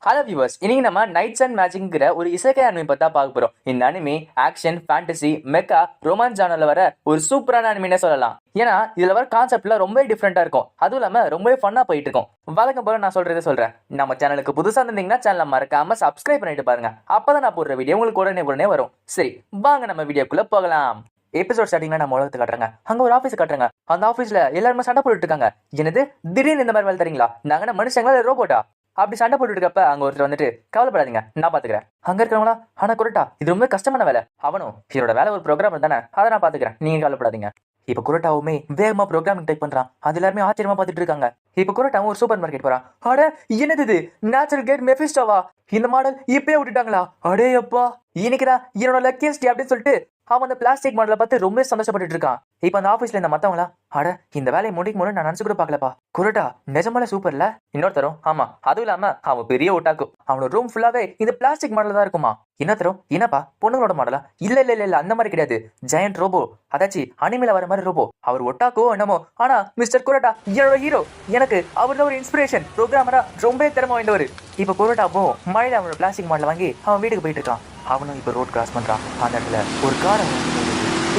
Hello viewers, இன்னைக்கு நம்ம nights and மேஜிக்ங்கிற ஒரு இசைக்கை அனிமே பத்தி தான் பார்க்க போறோம். இந்த anime action, fantasy, mecha, romance ஜானர்ல வர ஒரு சூப்பரான அனிமே சொல்லலாம். ஏன்னா இதுல வர கான்செப்ட்ல ரொம்ப டிஃப்ரெண்டா இருக்கும். அதுவும் இல்லாம ரொம்பவே ஃபன்னா போயிட்டு இருக்கும். வழக்கம் போல நான் சொல்றேன். நம்ம சேனலுக்கு புதுசா இருந்தீங்கன்னா சேனலை மறக்காம சப்ஸ்கிரைப் பண்ணிட்டு பாருங்க. அப்பதான் நான் போடுற வீடியோ உங்களுக்கு உடனே வரும். சரி, வாங்க நம்ம வீடியோக்குள்ள போகலாம். எபிசோட் ஸ்டார்டிங்ல நம்ம உலகத்தை காட்டுறாங்க. அங்க ஒரு ஆபீஸ் காட்டுறாங்க. அந்த ஆபீஸ்ல எல்லாருமே சண்டை போட்டுட்டு இருக்காங்க. என்னது திடீர்னு இந்த மாதிரி வேலை தரீங்களா? நாங்க மனுஷங்களா ரோபோட்டா? அப்படி சண்டை போட்டுட்டு இருக்கப்ப அங்க ஒருத்தர் வந்துட்டு, கவலைப்படாதீங்க, நான் பாத்துக்கிறேன். அங்க இருக்கிறவங்களா, ஆனா குரட்டா இது ரொம்ப கஷ்டமான வேலை. அவனும் இதோட வேலை ஒரு ப்ரோக்ராம் தானே, அதை நான் பாத்துக்கிறேன், நீங்க கவலைப்படாதீங்க. இப்ப குரட்டாவுமே வேகமா ப்ரோக்ராமிங் டைப் பண்றான். அது எல்லாருமே ஆச்சரியமா பாத்துட்டு இருக்காங்க. இப்ப குரட்டாவும் ஒரு சூப்பர் மார்க்கெட் போறான். அட என்னது இது, நேச்சுரல் கேட் மெஃபிஸ்டோவா? இந்த மாடல் இப்பயே விட்டுட்டாங்களா? அடே அப்பா, இன்னைக்குதான் என்னோட லக்கியஸ்ட் அப்படின்னு சொல்லிட்டு அவன் அந்த பிளாஸ்டிக் மாடலை பார்த்து ரொம்ப சந்தோஷப்பட்டு இருக்கான். இப்ப அந்த ஆபீஸ்ல இந்த மத்தவங்களா, அட இந்த வேலையை முடிக்கும் போது நான் நினைச்சு கூட பாக்கலப்பா. குரட்டா நிஜமால சூப்பர்ல. இன்னொருத்தரும், ஆமா அதுவும் இல்லாம அவன் பெரிய ஓட்டாக்கு, அவனோட ரூம் ஃபுல்லாவே இந்த பிளாஸ்டிக் மாடல் தான் இருக்குமா. இன்னொருத்தரும், என்னப்பா பொண்ணுங்களோட மாடலா? இல்ல அந்த மாதிரி கிடையாது, ஜெயண்ட் ரோபோ, அதாச்சு அனிமேல வர மாதிரி ரோபோ. அவர் ஒட்டாக்கோ என்னமோ, ஆனா மிஸ்டர் குரட்டா என்னோட ஹீரோ. எனக்கு அவரோட ஒரு இன்ஸ்பிரேஷன், ப்ரோக்ராமரா ரொம்ப திறமை வாய்ந்தவர். இப்ப குரட்டாவும் மழையில அவனோட பிளாஸ்டிக் மாடலை வாங்கி அவன் வீட்டுக்கு போயிட்டு இருக்கான். அவனும் இப்ப ரோட் கிராஸ் பண்றான். அந்த இடத்துல ஒரு காரை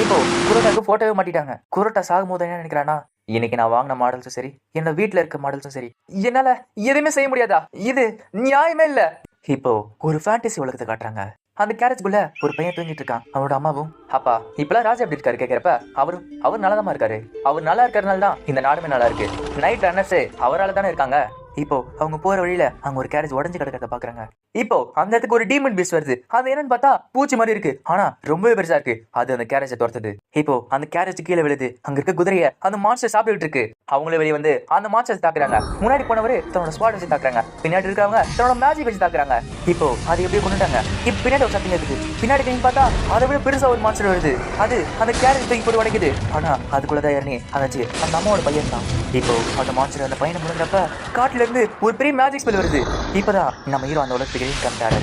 இப்போ குரோட்டாக்கு போட்டோவே மாட்டிட்டாங்க. குரோட்டா சாகும் போது என்ன நினைக்கிறானா, இன்னைக்கு நான் வாங்கின மாடல்ஸும் சரி, என்னோட வீட்டுல இருக்க மாடல்ஸும் சரி, என்னால எதுவுமே செய்ய முடியாதா? இது நியாயமே இல்ல. இப்போ ஒரு ஃபேண்டசி உலகத்தை காட்டுறாங்க. அந்த கேரேஜ்குள்ள ஒரு பையன் தூங்கிட்டு இருக்கான். அவனோட அம்மாவும், அப்பா இப்பெல்லாம் ராஜா எப்படி இருக்காரு கேட்கிறப்ப, அவர் நல்லாதான் இருக்காரு. அவர் நல்லா இருக்கிறதுனால தான் இந்த நாடுமே நல்லா இருக்கு. நைட் ரன்னர்ஸ் அவரால் தானே இருக்காங்க. இப்போ அவங்க போற வழியில அங்க ஒரு கேரேஜ் உடஞ்சு கிடக்கிறத பாக்குறாங்க. இப்போ அந்த இடத்துக்கு ஒரு டீமன் பீஸ் வருது. அது என்னன்னு பார்த்தா பூச்சி மாதிரி இருக்கு, ஆனா ரொம்பவே பெருசா இருக்கு. அது அந்த கேரேஜை துரத்துது. இப்போ அந்த கேரேஜ் கீழே விழுது. அங்க இருக்க குதிரைய அந்த மான்ஸ்டர் சாப்பிட்டு இருக்கு. அவங்களே வெளியே வந்து அந்த மான்ஸ்டர் தாக்குறாங்க. முன்னாடி போனவரு தன்னோட ஸ்குவாட் வச்சு தாக்குறாங்க. பின்னாடி இருக்கவங்க தன்னோட மேஜிக் வச்சு தாக்குறாங்க. இப்போ அது எப்படி கொண்டுட்டாங்க. இப்ப பின்னாடி ஒரு சத்தம் இருக்குது. பின்னாடி நீங்க பார்த்தா அதை விட பெருசா ஒரு மான்ஸ்டர் வருது. அது அந்த கேரேஜ் தூக்கி போட்டு உடைக்குது. ஆனா அதுக்குள்ளதான் இறங்கி அதாச்சு அந்த அம்மாவோட பையன் தான். இப்போ அந்த மான்ஸ்டர் அந்த பையனை முழுங்கப்ப காட்டுல இருந்து ஒரு பெரிய மேஜிக் ஸ்பெல் வருது. இப்பதான் நம்ம ஹீரோ அந்த உலகத்துக்கு கண்டாரு.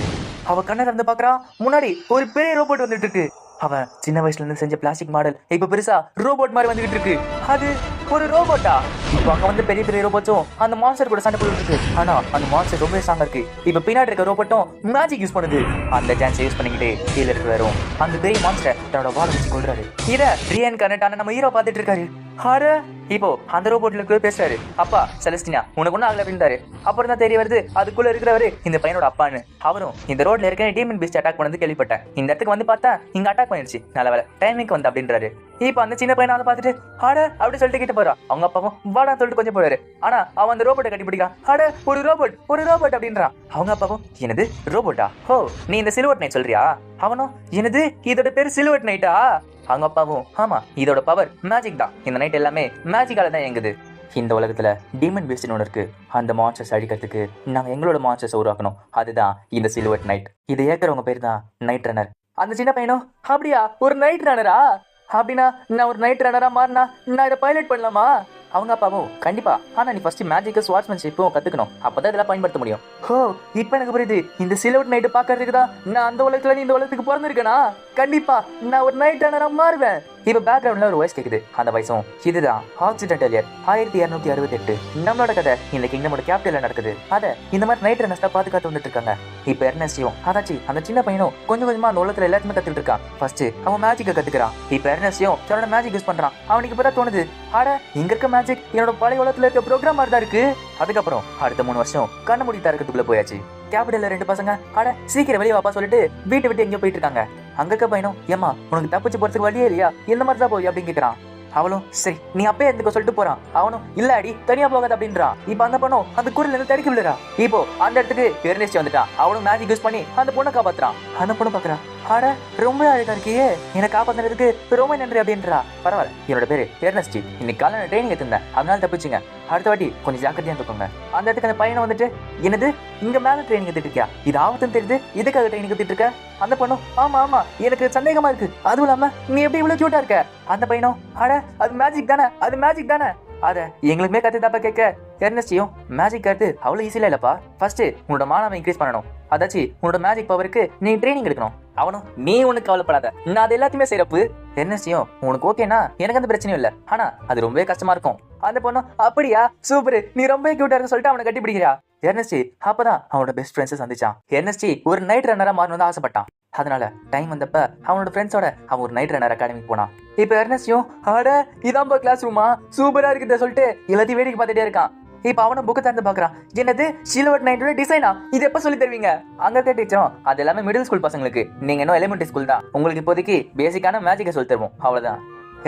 அவ கண்ணை திறந்து பாக்குறான். முன்னாடி ஒரு பெரிய ரோபோட் வந்துட்டு இருக்கு. அவன் சின்ன வயசுல இருந்து செஞ்ச பிளாஸ்டிக் மாடல் இப்ப பெருசா ரோபோட் மாதிரி வந்துகிட்டு இருக்கு. அது ஒரு ரோபோட்டா? இப்போ அங்க வந்து பெரிய பெரிய ரோபோட்டும் அந்த மான்ஸ்டர் கூட சண்டை போட்டு இருக்கு. ஆனா அந்த மான்ஸ்டர் ரொம்ப ஸ்ட்ராங்கா இருக்கு. இப்ப பின்னாடி இருக்க ரோபோட்டும் மேஜிக் யூஸ் பண்ணுது. அந்த சான்ஸ் யூஸ் பண்ணிக்கிட்டு கீழே இருக்க வரும் அந்த பெரிய மான்ஸ்டர் தன்னோட வாழை வச்சு கொள்றாரு. இத ரியன் கனெக்டான நம்ம ஹீரோ பாத்துட்டு இருக்காரு. இப்போ அந்த ரோபோட்ல பேசுறாரு. அப்பா செலஸ்டினா உனக்கு ஒன்னும் ஆகல அப்படின்றாரு. அப்புறம் தான் தெரிய வருது அதுக்குள்ள இருக்கிறவரு இந்த பையனோட அப்பான்னு. அவரும் இந்த ரோட்ல இருக்க டீமன் பீஸ்ட் அட்டாக் பண்ணது கேள்விப்பட்டேன். இந்த இடத்துக்கு வந்து பார்த்தா இங்க அட்டாக் பண்ணிருச்சு, நல்ல வேலை டைமிங்க்கு வந்து அப்படின்றாரு. இப்போ அந்த சின்ன பையனை வந்து பார்த்துட்டு அப்படி சொல்லிட்டு கிட்ட போறான். அவங்க அப்பாவும் வாடா சொல்லிட்டு கொஞ்சம் போறாரு. ஆனா அவன் அந்த ரோபோட்டை கட்டி பிடிக்கான். ஒரு ரோபோட் அப்படின்றான். அவங்க அப்பாவும், என்னது ரோபோட்டா? ஓ நீ இந்த சில்வர்ட் நைட் சொல்றியா? அவனும், என்னது இதோட பேரு சில்வர்ட் நைட்டா? அவங்க அப்பாவும், ஆமா இதோட பவர் மேஜிக் தான். இந்த நைட் எல்லாமே மேஜிக்கால தான் இயங்குது. இந்த உலகத்துல டீமன் பீஸ்ட்னு ஒன்று இருக்கு. அந்த மான்ஸ்டர்ஸ் அழிக்கிறதுக்கு நாங்க எங்களோட மான்ஸ்டர்ஸ் உருவாக்கணும். அதுதான் இந்த சில்வர்ட் நைட். இதை ஏற்கிறவங்க பேர் தான் நைட் ரன்னர். அந்த சின்ன பையனும், அப்படியா ஒரு நைட் ரன்னரா? அப்படின்னா நான் ஒரு நைட் ரன்னரா மாறினா நான் இதை பைலட் பண்ணலாமா? அவங்க அப்பாவும், கண்டிப்பா, ஆனா நீ ஃபர்ஸ்ட் மேஜிக் ஸ்வாட்ஸ்மேன்ஷிப்பும் கத்துக்கணும், அப்பதான் இதெல்லாம் பயன்படுத்த முடியும். ஹோ இப்ப எனக்கு புரியுது. இந்த சில்வர்ட் நைட் பாக்குறதுக்கு தான் நான் அந்த உலகத்துல நீ இந்த உலகத்துக்கு பிறந்திருக்கேனா? கண்டிப்பா நான் ஒரு நைட் ரன்னரா மாறுவேன். இப்ப பேக்ரவுண்ட்ல ஒரு வாய்ஸ் கேக்குது. அந்த வாய்ஸும், இதுதான் ஆக்சிடென்டல் இயர் 1268. நம்மளோட கதை இந்த கிங்டமோட கேபிட்டல்ல நடக்குது. அத இந்த மாதிரி நைட் ரன்னர்ஸ் பாதுகாத்து வந்துட்டு இருக்காங்க. இப்ப எர்னஸ்டியும் அதாச்சு அந்த சின்ன பையனும் கொஞ்சம் கொஞ்சமா அந்த உலகத்துல எல்லாத்தையுமே கத்துட்டு இருக்கான். ஃபர்ஸ்ட் அவன் மேஜிக்க கத்துக்கிறான். இப்ப எர்னஸ்டியும் தன்னோட மேஜிக் யூஸ் பண்றான். அவனுக்கு இப்பதான் தோணுது, இங்க இருக்க மேஜிக் என்னோட பழைய உலகத்துல இருக்க ப்ரோக்ராம் மாதிரி தான் இருக்கு. அதுக்கப்புறம் அடுத்த 3 வருஷம் கண்ண மூடி தரக்கத்துக்குள்ள போயாச்சு. கேபிட்டல்ல 2 பசங்க சீக்கிரம் வெளியே வாப்பா சொல்லிட்டு வீட்டை விட்டு எங்கேயோ போயிட்டு இருக்காங்க. அங்க இருக்க பையனும், ஏமா உனக்கு தப்பிச்சு போறதுக்கு வழியே இல்லையா? இந்த மாதிரி தான் போய் அப்படின்னு கேட்கறான். அவளும், சரி நீ அப்பே இருந்துக்க சொல்லிட்டு போறான். அவனும், இல்ல அடி தனியா போகாது அப்படின்றான். இப்ப அந்த பொண்ணும் அந்த குரல்ல இருந்து தடுக்கி விழுறா. இப்போ அந்த இடத்துக்கு எர்னஸ்ட் வந்துட்டான். அவனும் மேஜிக் யூஸ் பண்ணி அந்த பொண்ணை காப்பாத்துறான். அந்த பொண்ணு பாக்குறான், ரொம்ப அழகா இருக்கியே, என்னை காப்பாத்துறதுக்கு ரொம்ப நன்றி அப்படின்றா. பரவாயில்ல, என்னோட பேரு எர்னஸ்ட், இன்னைக்கு காலையில ட்ரைனிங் எடுத்திருந்தேன், அதனால தப்பிச்சுங்க, அடுத்த வாட்டி கொஞ்சம் ஜாக்கிரதையா தூக்குங்க. அந்த இடத்துக்கு அந்த பையனை வந்துட்டு, என்னது இங்க மேல ட்ரைனிங் எடுத்துட்டு இருக்கியா? இது ஆபத்துன்னு தெரியுது, இதுக்காக ட்ரைனிங் எடுத்துட்டு இருக்க? அந்த பொண்ணும், ஆமா எனக்கு சந்தேகமா இருக்கு, அதுவும் இல்லாம நீ எப்படி இவ்வளவு கியூட்டா இருக்க? அந்த பையனும், அது மேஜிக் தானே அத எங்களுக்குமே கத்து தப்பா கேட்க எர்னஸ்டியும், மேஜிக் கத்து அவ்வளவு ஈஸியா இல்லப்பா, ஃபர்ஸ்ட் உன்னோட மானவை இன்க்ரீஸ் பண்ணணும், அதாச்சு உன்னோட மேஜிக் பவருக்கு நீ ட்ரைனிங் எடுக்கணும். அவனும், நீ உனக்கு கவலைப்படாத, நான் அது எல்லாத்தையுமே செய்யறப்பு. எர்னஸ்டியும், உனக்கு ஓகேனா எனக்கு அந்த பிரச்சனையும் இல்ல, ஆனா அது ரொம்பவே கஷ்டமா இருக்கும். அந்த பொண்ணும், அப்படியா சூப்பர், நீ ரொம்ப கியூட்டா இருக்க சொல்லிட்டு அவனை கட்டி பிடிக்கிறா. எர்னஸ்டி அப்பதான் அவனோட பெஸ்ட் ஃப்ரெண்ட்ஸை சந்திச்சான். எர்னஸ்டி ஒரு நைட் ரன்னரா மாறணும்னு ஆசைப்பட்டான். அதனால டைம் வந்தப்ப அவனோட ஃப்ரெண்ட்ஸோட அவன் ஒரு நைட் ரன்னர் அகாடமிக்கு போனான். இப்ப எர்னஸ்டியும் அட இதான் கிளாஸ் ரூமா சூப்பரா இருக்குத சொல்லிட்டு எல்லாத்தையும் வேடிக்கை பார்த்துட்டே இருக்கான். இப்ப அவனை புக்கை திறந்து பாக்குறான். என்னது சில்வர் நைட்டோட டிசைனா, இது எப்ப சொல்லி தருவீங்க? அங்க இருக்க டீச்சரும் அது எல்லாமே மிடில் ஸ்கூல் பசங்களுக்கு, நீங்க இன்னும் எலிமெண்டரி ஸ்கூல் தான், உங்களுக்கு இப்போதைக்கு பேசிக்கான மேஜிக்கை சொல்லி தருவோம், அவ்வளவுதான்.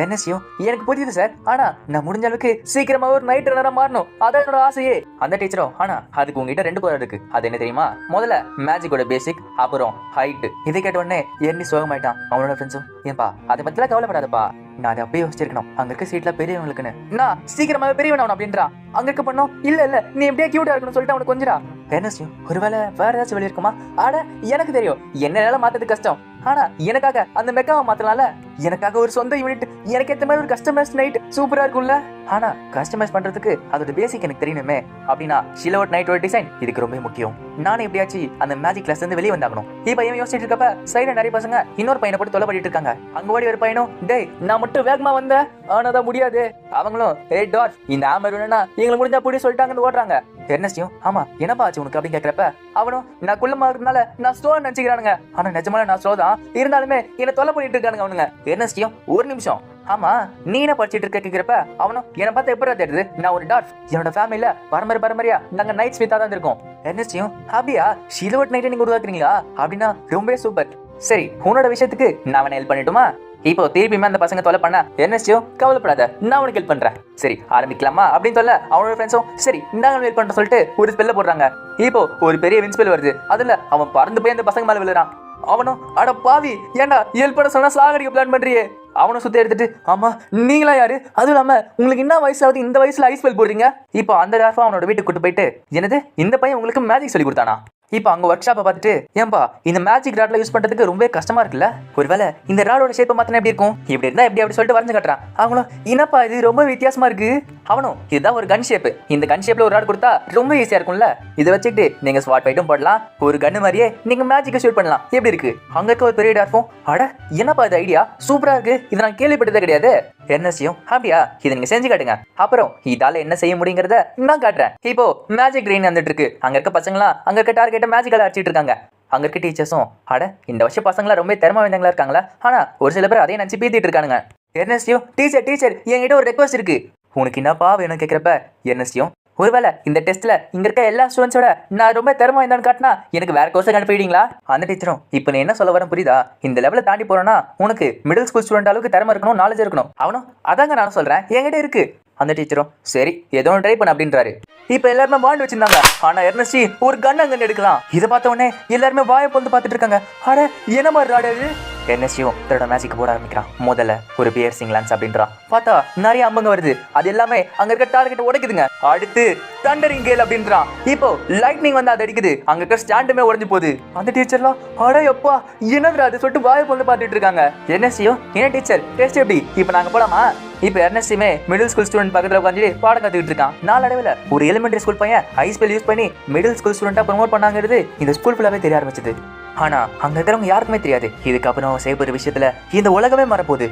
என்எஸ்சியும் எனக்கு புரியுது சார், ஆனா நான் முடிஞ்ச அளவுக்கு சீக்கிரமா ஒரு நைட் ரன்னரா மாறணும், அதான் என்னோட ஆசையே. அந்த டீச்சரும் ஆனா அதுக்கு உங்ககிட்ட 2 குறை இருக்கு, அது என்ன தெரியுமா? முதல்ல மேஜிக்கோட பேசிக், அப்புறம் ஹைட். இதை கேட்ட உடனே எண்ணி சோகமாயிட்டான். அவனோட ஃப்ரெண்ட்ஸும் ஏன்பா அதை பத்திலாம் கவலைப்படாதப்பா, நான் அதை அப்பயே யோசிச்சிருக்கணும், அங்க இருக்க சீட்ல பெரியவங்களுக்குன்னு, நான் சீக்கிரமாவே பெரியவன் அப்படின்றா. அங்க இருக்க பண்ணோம் இல்ல நீ எப்படியா கியூட்டா இருக்கணும் சொல்லிட்டு அவனுக்கு கொஞ்சம் என்எஸ்சியும் ஒருவேளை வேற ஏதாச்சும் வெளியே இருக்குமா? ஆட எனக்கு தெரியும் என்னால மாத்தது கஷ்டம், ஆனா எனக்காக அந்த மெக்காவை மாத்தலாம்ல, எனக்காக ஒரு சொந்த யூனிட், எனக்கு ஏத்த மாதிரி ஒரு கஸ்டமைஸ் நைட் சூப்பரா இருக்கும்ல. ஆனா கஸ்டமைஸ் பண்றதுக்கு அதோட பேசிக் எனக்கு தெரியணுமே. அப்படின்னா சிலோட் நைட்டோட டிசைன் இதுக்கு ரொம்ப முக்கியம். நானே எப்படியாச்சு அந்த மேஜிக் கிளாஸ்ல இருந்து வெளியே வந்தாகணும். இப்ப இவன் யோசிச்சுட்டு இருக்கப்ப சைடுல நிறைய பசங்க இன்னொரு பையனை போட்டு தொலை பண்ணிட்டு இருக்காங்க. அங்க ஓடி ஒரு பையனும் டேய் நான் மட்டும் வேகமா வந்தேன், ஆனாதான் முடியாது. அவங்களும் ஏ டாட் இந்த ஆமர் வேணும்னா எங்களை முடிஞ்சா புடி சொல்லிட்டாங்கன்னு ஓடுறாங்க. எர்னஸ்டியும் ஆமா என்னப்பா ஆச்சு உனக்கு அப்படின்னு கேட்கிறப்ப அவனும் நான் குள்ளமா இருக்கனால நான் ஸ்லோ நினைச்சுக்கிறானுங்க, ஆனா நிஜமான நான் ஸ்லோ தான், இருந்தாலுமே என்ன தொலை பண்ணிட்டு இருக்கானுங்க அவனுங்க. எர்னஸ்டியும் ஒரு நிமிஷம், ஆமா நீ என்ன படிச்சிட்டு இருக்க கேக்குறப்ப அவனும் என்ன பார்த்தா எப்படா தெரியுது, நான் ஒரு டாட், என்னோட ஃபேமிலில பரம்பரையா நாங்க நைட் ஸ்மித்தா தான் இருக்கோம். எர்னஸ்டியும் அப்படியா சில்வர் நைட்டை நீங்க உருவாக்குறீங்களா? அப்படின்னா ரொம்ப சூப்பர். சரி உன்னோட விஷயத்துக்கு நான் அவனை ஹெல்ப் பண்ணிட்டுமா? இப்போ திருப்பியுமே அந்த பசங்க தொலை பண்ண எர்னஸ்டியும் கவலைப்படாத நான் உனக்கு ஹெல்ப் பண்றேன், சரி ஆரம்பிக்கலாமா அப்படின்னு சொல்ல அவனோட ஃப்ரெண்ட்ஸும் சரி நாங்க ஹெல்ப் பண்ற சொல்லிட்டு ஒரு ஸ்பெல்ல போடுறாங்க. இப்போ ஒரு பெரிய விண்ஸ்பெல் வருது, அதுல அவன் பறந்து போய் அந்த பசங்க மேல விழுறான். அவனும் அட பாவி ஏண்டா ஹெல்ப் பண்ண சொன்னா சாகடிக்க பிளான் பண்றியே. அவனும் சுத்தி எடுத்துட்டு ஆமா நீங்களா யாரு, அதுவும் இல்லாம உங்களுக்கு என்ன வயசாவது இந்த வயசுல ஐஸ் பெல் போடுறீங்க? இப்போ அந்த டாஃபா அவனோட வீட்டுக்கு கூட்டு போயிட்டு என்னது இந்த பையன் உங்களுக்கு மேஜிக் சொல்லி கொடுத்தானா? இப்போ அங்க ஒர்க் ஷாப்பை பார்த்துட்டு ஏன்பா இந்த மேஜிக் ராட்ல யூஸ் பண்றதுக்கு ரொம்ப கஷ்டமா இருக்குல்ல, ஒருவேளை இந்த ராடோட ஷேப்பை மாத்தினா எப்படி இருக்கும், இப்படி இருந்தா எப்படி அப்படி சொல்லிட்டு வரைஞ்சு காட்டுறான். அவங்களும் என்னப்பா இது ரொம்ப வித்தியாசமா இருக்கு. அவனும் இதுதான் ஒரு கன் ஷேப், இந்த கன் ஷேப்ல ஒரு ராட் கொடுத்தா ரொம்ப ஈஸியா இருக்கும்ல, இதை வச்சுக்கிட்டு நீங்க ஸ்வாட் ஃபைட்டும் போடலாம், ஒரு கன்னு மாதிரியே நீங்க மேஜிக்கை ஷூட் பண்ணலாம், எப்படி இருக்கு? அங்க இருக்க ஒரு பெரிய டார்ஃபும் அட என்னப்பா இது ஐடியா சூப்பரா இருக்கு, இதை நான் கேள்விப்பட்டதே கிடையாது. எர்னஸ்டியும் அப்படியா இதை நீங்க செஞ்சு காட்டுங்க, அப்புறம் இதால என்ன செய்ய முடியுங்கிறத நான் காட்டுறேன். இப்போ மேஜிக் ரெயின் வந்துட்டு இருக்கு, அங்க இருக்க பசங்களாம் அங்க இருக்க டார்கெட்டை மேஜிக்கலா அடிச்சிட்டு இருக்காங்க. அங்க இருக்க டீச்சர்ஸும் அட இந்த வருஷம் பசங்களா ரொம்ப திறமை வாய்ந்தவங்களா இருக்காங்களா, ஆனா ஒரு சில பேர் அதே நினைச்சு பீத்திட்டு இருக்கானுங்க. எர்னஸ்டியும் டீச்சர் என்கிட்ட ஒரு ரெக்வஸ்ட் இருக்கு, உனக்கு என்னப்பா வேணும் கேட்கிறப்ப எர்னஸ்டியும் ஒருவேளை இந்த டெஸ்ட்ல இங்க இருக்க எல்லா ஸ்டூடெண்ட்ஸோட நான் ரொம்ப திறமை வாய்ந்தான்னு காட்டினா எனக்கு வேற கோர்ஸ் அனுப்பிடுவீங்களா? அந்த டீச்சரும் இப்போ நீ என்ன சொல்ல வரேன் புரியுதா, இந்த லெவலை தாண்டி போறோம்னா உனக்கு மிடில் ஸ்கூல் ஸ்டூடெண்ட் அளவுக்கு திறமை இருக்கணும், நாலேஜ் இருக்கணும். அவனும் அதாங்க நான் சொல்றேன் என்கிட்ட இருக்கு. அந்த டீச்சரும் சரி ஏதோ ட்ரை பண்ண அப்படின்றாரு. இப்ப எல்லாருமே வாண்டு வச்சிருந்தாங்க, ஆனா எர்னஸ்டி ஒரு கன் அங்க எடுக்கலாம். இதை பார்த்த உடனே எல்லாருமே வாயை பொந்து பார்த்துட்டு இருக்காங்க. அட என்ன மாதிரி ராடாது. எர்னஸ்டியும் தன்னோட மேஜிக் போட ஆரம்பிக்கிறான். முதல்ல ஒரு பியர்சிங் லான்ஸ் அப்படின்றான், பார்த்தா நிறைய அம்பங்க வருது, அது எல்லாமே அங்க இருக்க டார்கெட் உடைக்குதுங்க. அடுத்து தண்டரிங் கேல் அப்படின்றான், இப்போ லைட்னிங் வந்து அது அடிக்குது, அங்க இருக்க ஸ்டாண்டுமே உடைஞ்சு போகுது. அந்த டீச்சர்லாம் அட எப்பா என்னதுடா அது சொல்லிட்டு வாயை பொந்து பார்த்துட்டு இருக்காங்க. எர்னஸ்டியும் என்ன டீச்சர் டெஸ்ட் எப்படி, இப்போ நாங்க போலாமா? இப்போ எர்னஸ்டியுமே மிடில் ஸ்கூல் ஸ்டூடெண்ட் பக்கத்துல உட்காந்து பாடம் கத்துக்கிட்டு இருக்கான். நாளடைவில் ஒரு எலிமெண்டரி ஸ்கூல் பையன் ஐஸ் பெல் யூஸ் பண்ணி மிடில் ஸ்கூல் ஸ்டூடெண்டா ப்ரமோட் பண்ணாங்கிறது இந்த ஸ்கூல் ஃபுல்லாவே தெரிய ஆரம்பிச்சது. ஆனா அங்க இருக்கிறவங்க யாருக்குமே தெரியாது இதுக்கப்புறம் செய்யப்படுற விஷயத்துல இந்த உலகமே மாறப்போகுது.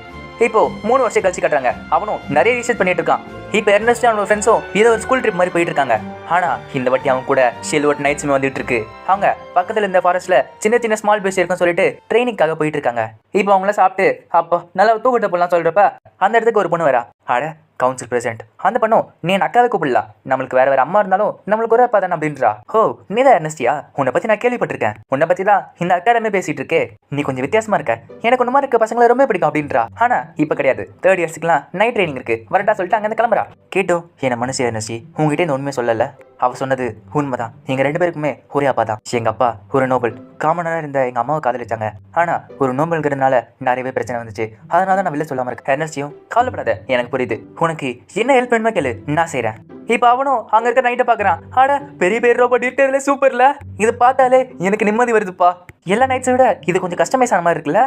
இப்போ 3 வருஷம் கழிச்சு கட்டுறாங்க. அவனும் நிறைய ரிசர்ச் பண்ணிட்டு இருக்கான். இப்போ எர்னஸ்ட் அவனோட ஃப்ரெண்ட்ஸும் ஏதோ ஒரு ஸ்கூல் ட்ரிப் மாதிரி போயிட்டு இருக்காங்க. ஆனா இந்த வாட்டி அவன் கூட சில்வர் நைட்ஸ்மே வந்துட்டு இருக்கு. அவங்க பக்கத்துல இந்த ஃபாரஸ்ட்ல சின்ன ஸ்மால் பேஸ் இருக்குன்னு சொல்லிட்டு ட்ரைனிங்காக போயிட்டு இருக்காங்க. இப்போ அவங்கள சாப்பிட்டு அப்போ நல்லா தூக்கிட்டு போடலாம் சொல்றப்ப அந்த இடத்துக்கு ஒரு பொண்ணு வரா. அட கவுன்சில் பிரசிடென்ட். அந்த பண்ணும் நீ என் அக்காவை கூப்பிடலாம், நம்மளுக்கு வேற அம்மா இருந்தாலும் நம்மளுக்கு ஒரு அப்பா தானே அப்படின்றா. ஹோ நீதான் எர்னஸ்டியா, உன்னை பத்தி நான் கேள்விப்பட்டிருக்கேன், உன்னை பத்தி தான் இந்த அக்காடமே பேசிட்டு இருக்கே, நீ கொஞ்சம் வித்தியாசமா இருக்க, எனக்கு ஒன்று மாதிரி இருக்க பசங்களை ரொம்ப பிடிக்கும் அப்படின்றா. ஆனா இப்ப கிடையாது, 3rd இயர்ஸ்க்குலாம் நைட் ட்ரைனிங் இருக்கு வரட்டா சொல்லிட்டு அங்க கிளம்புறா. கேட்டோ என்ன மனுஷன் எர்னஸ்டி உங்ககிட்ட இந்த உண்மையை சொல்லல, அவ சொன்னது உண்மைதான், எங்க 2 பேருக்குமே ஒரே அப்பா தான். எங்க அப்பா ஒரு நோபல், காமனா இருந்த எங்க அம்மாவை காதலிச்சாங்க. ஆனா ஒரு நோபல்ங்கிறதுனால நிறையவே பிரச்சனை வந்துச்சு, அதனால நான் வெளில சொல்லாம இருக்கேன். எர்னஸ்டியும் கவலைப்படாத எனக்கு புரியுது, உனக்கு என்ன ஹெல்ப் வேணுமா கேளு நான் செய்யறேன். இப்ப அவனும் அங்க இருக்க நைட்டை பாக்குறான். ஆட பெரிய ரோபோட் இருக்கிறதுல சூப்பர்ல, இது பார்த்தாலே எனக்கு நிம்மதி வருதுப்பா. எல்லா நைட்ஸை விட இது கொஞ்சம் கஸ்டமைஸ் ஆன மாதிரி இருக்குல்ல.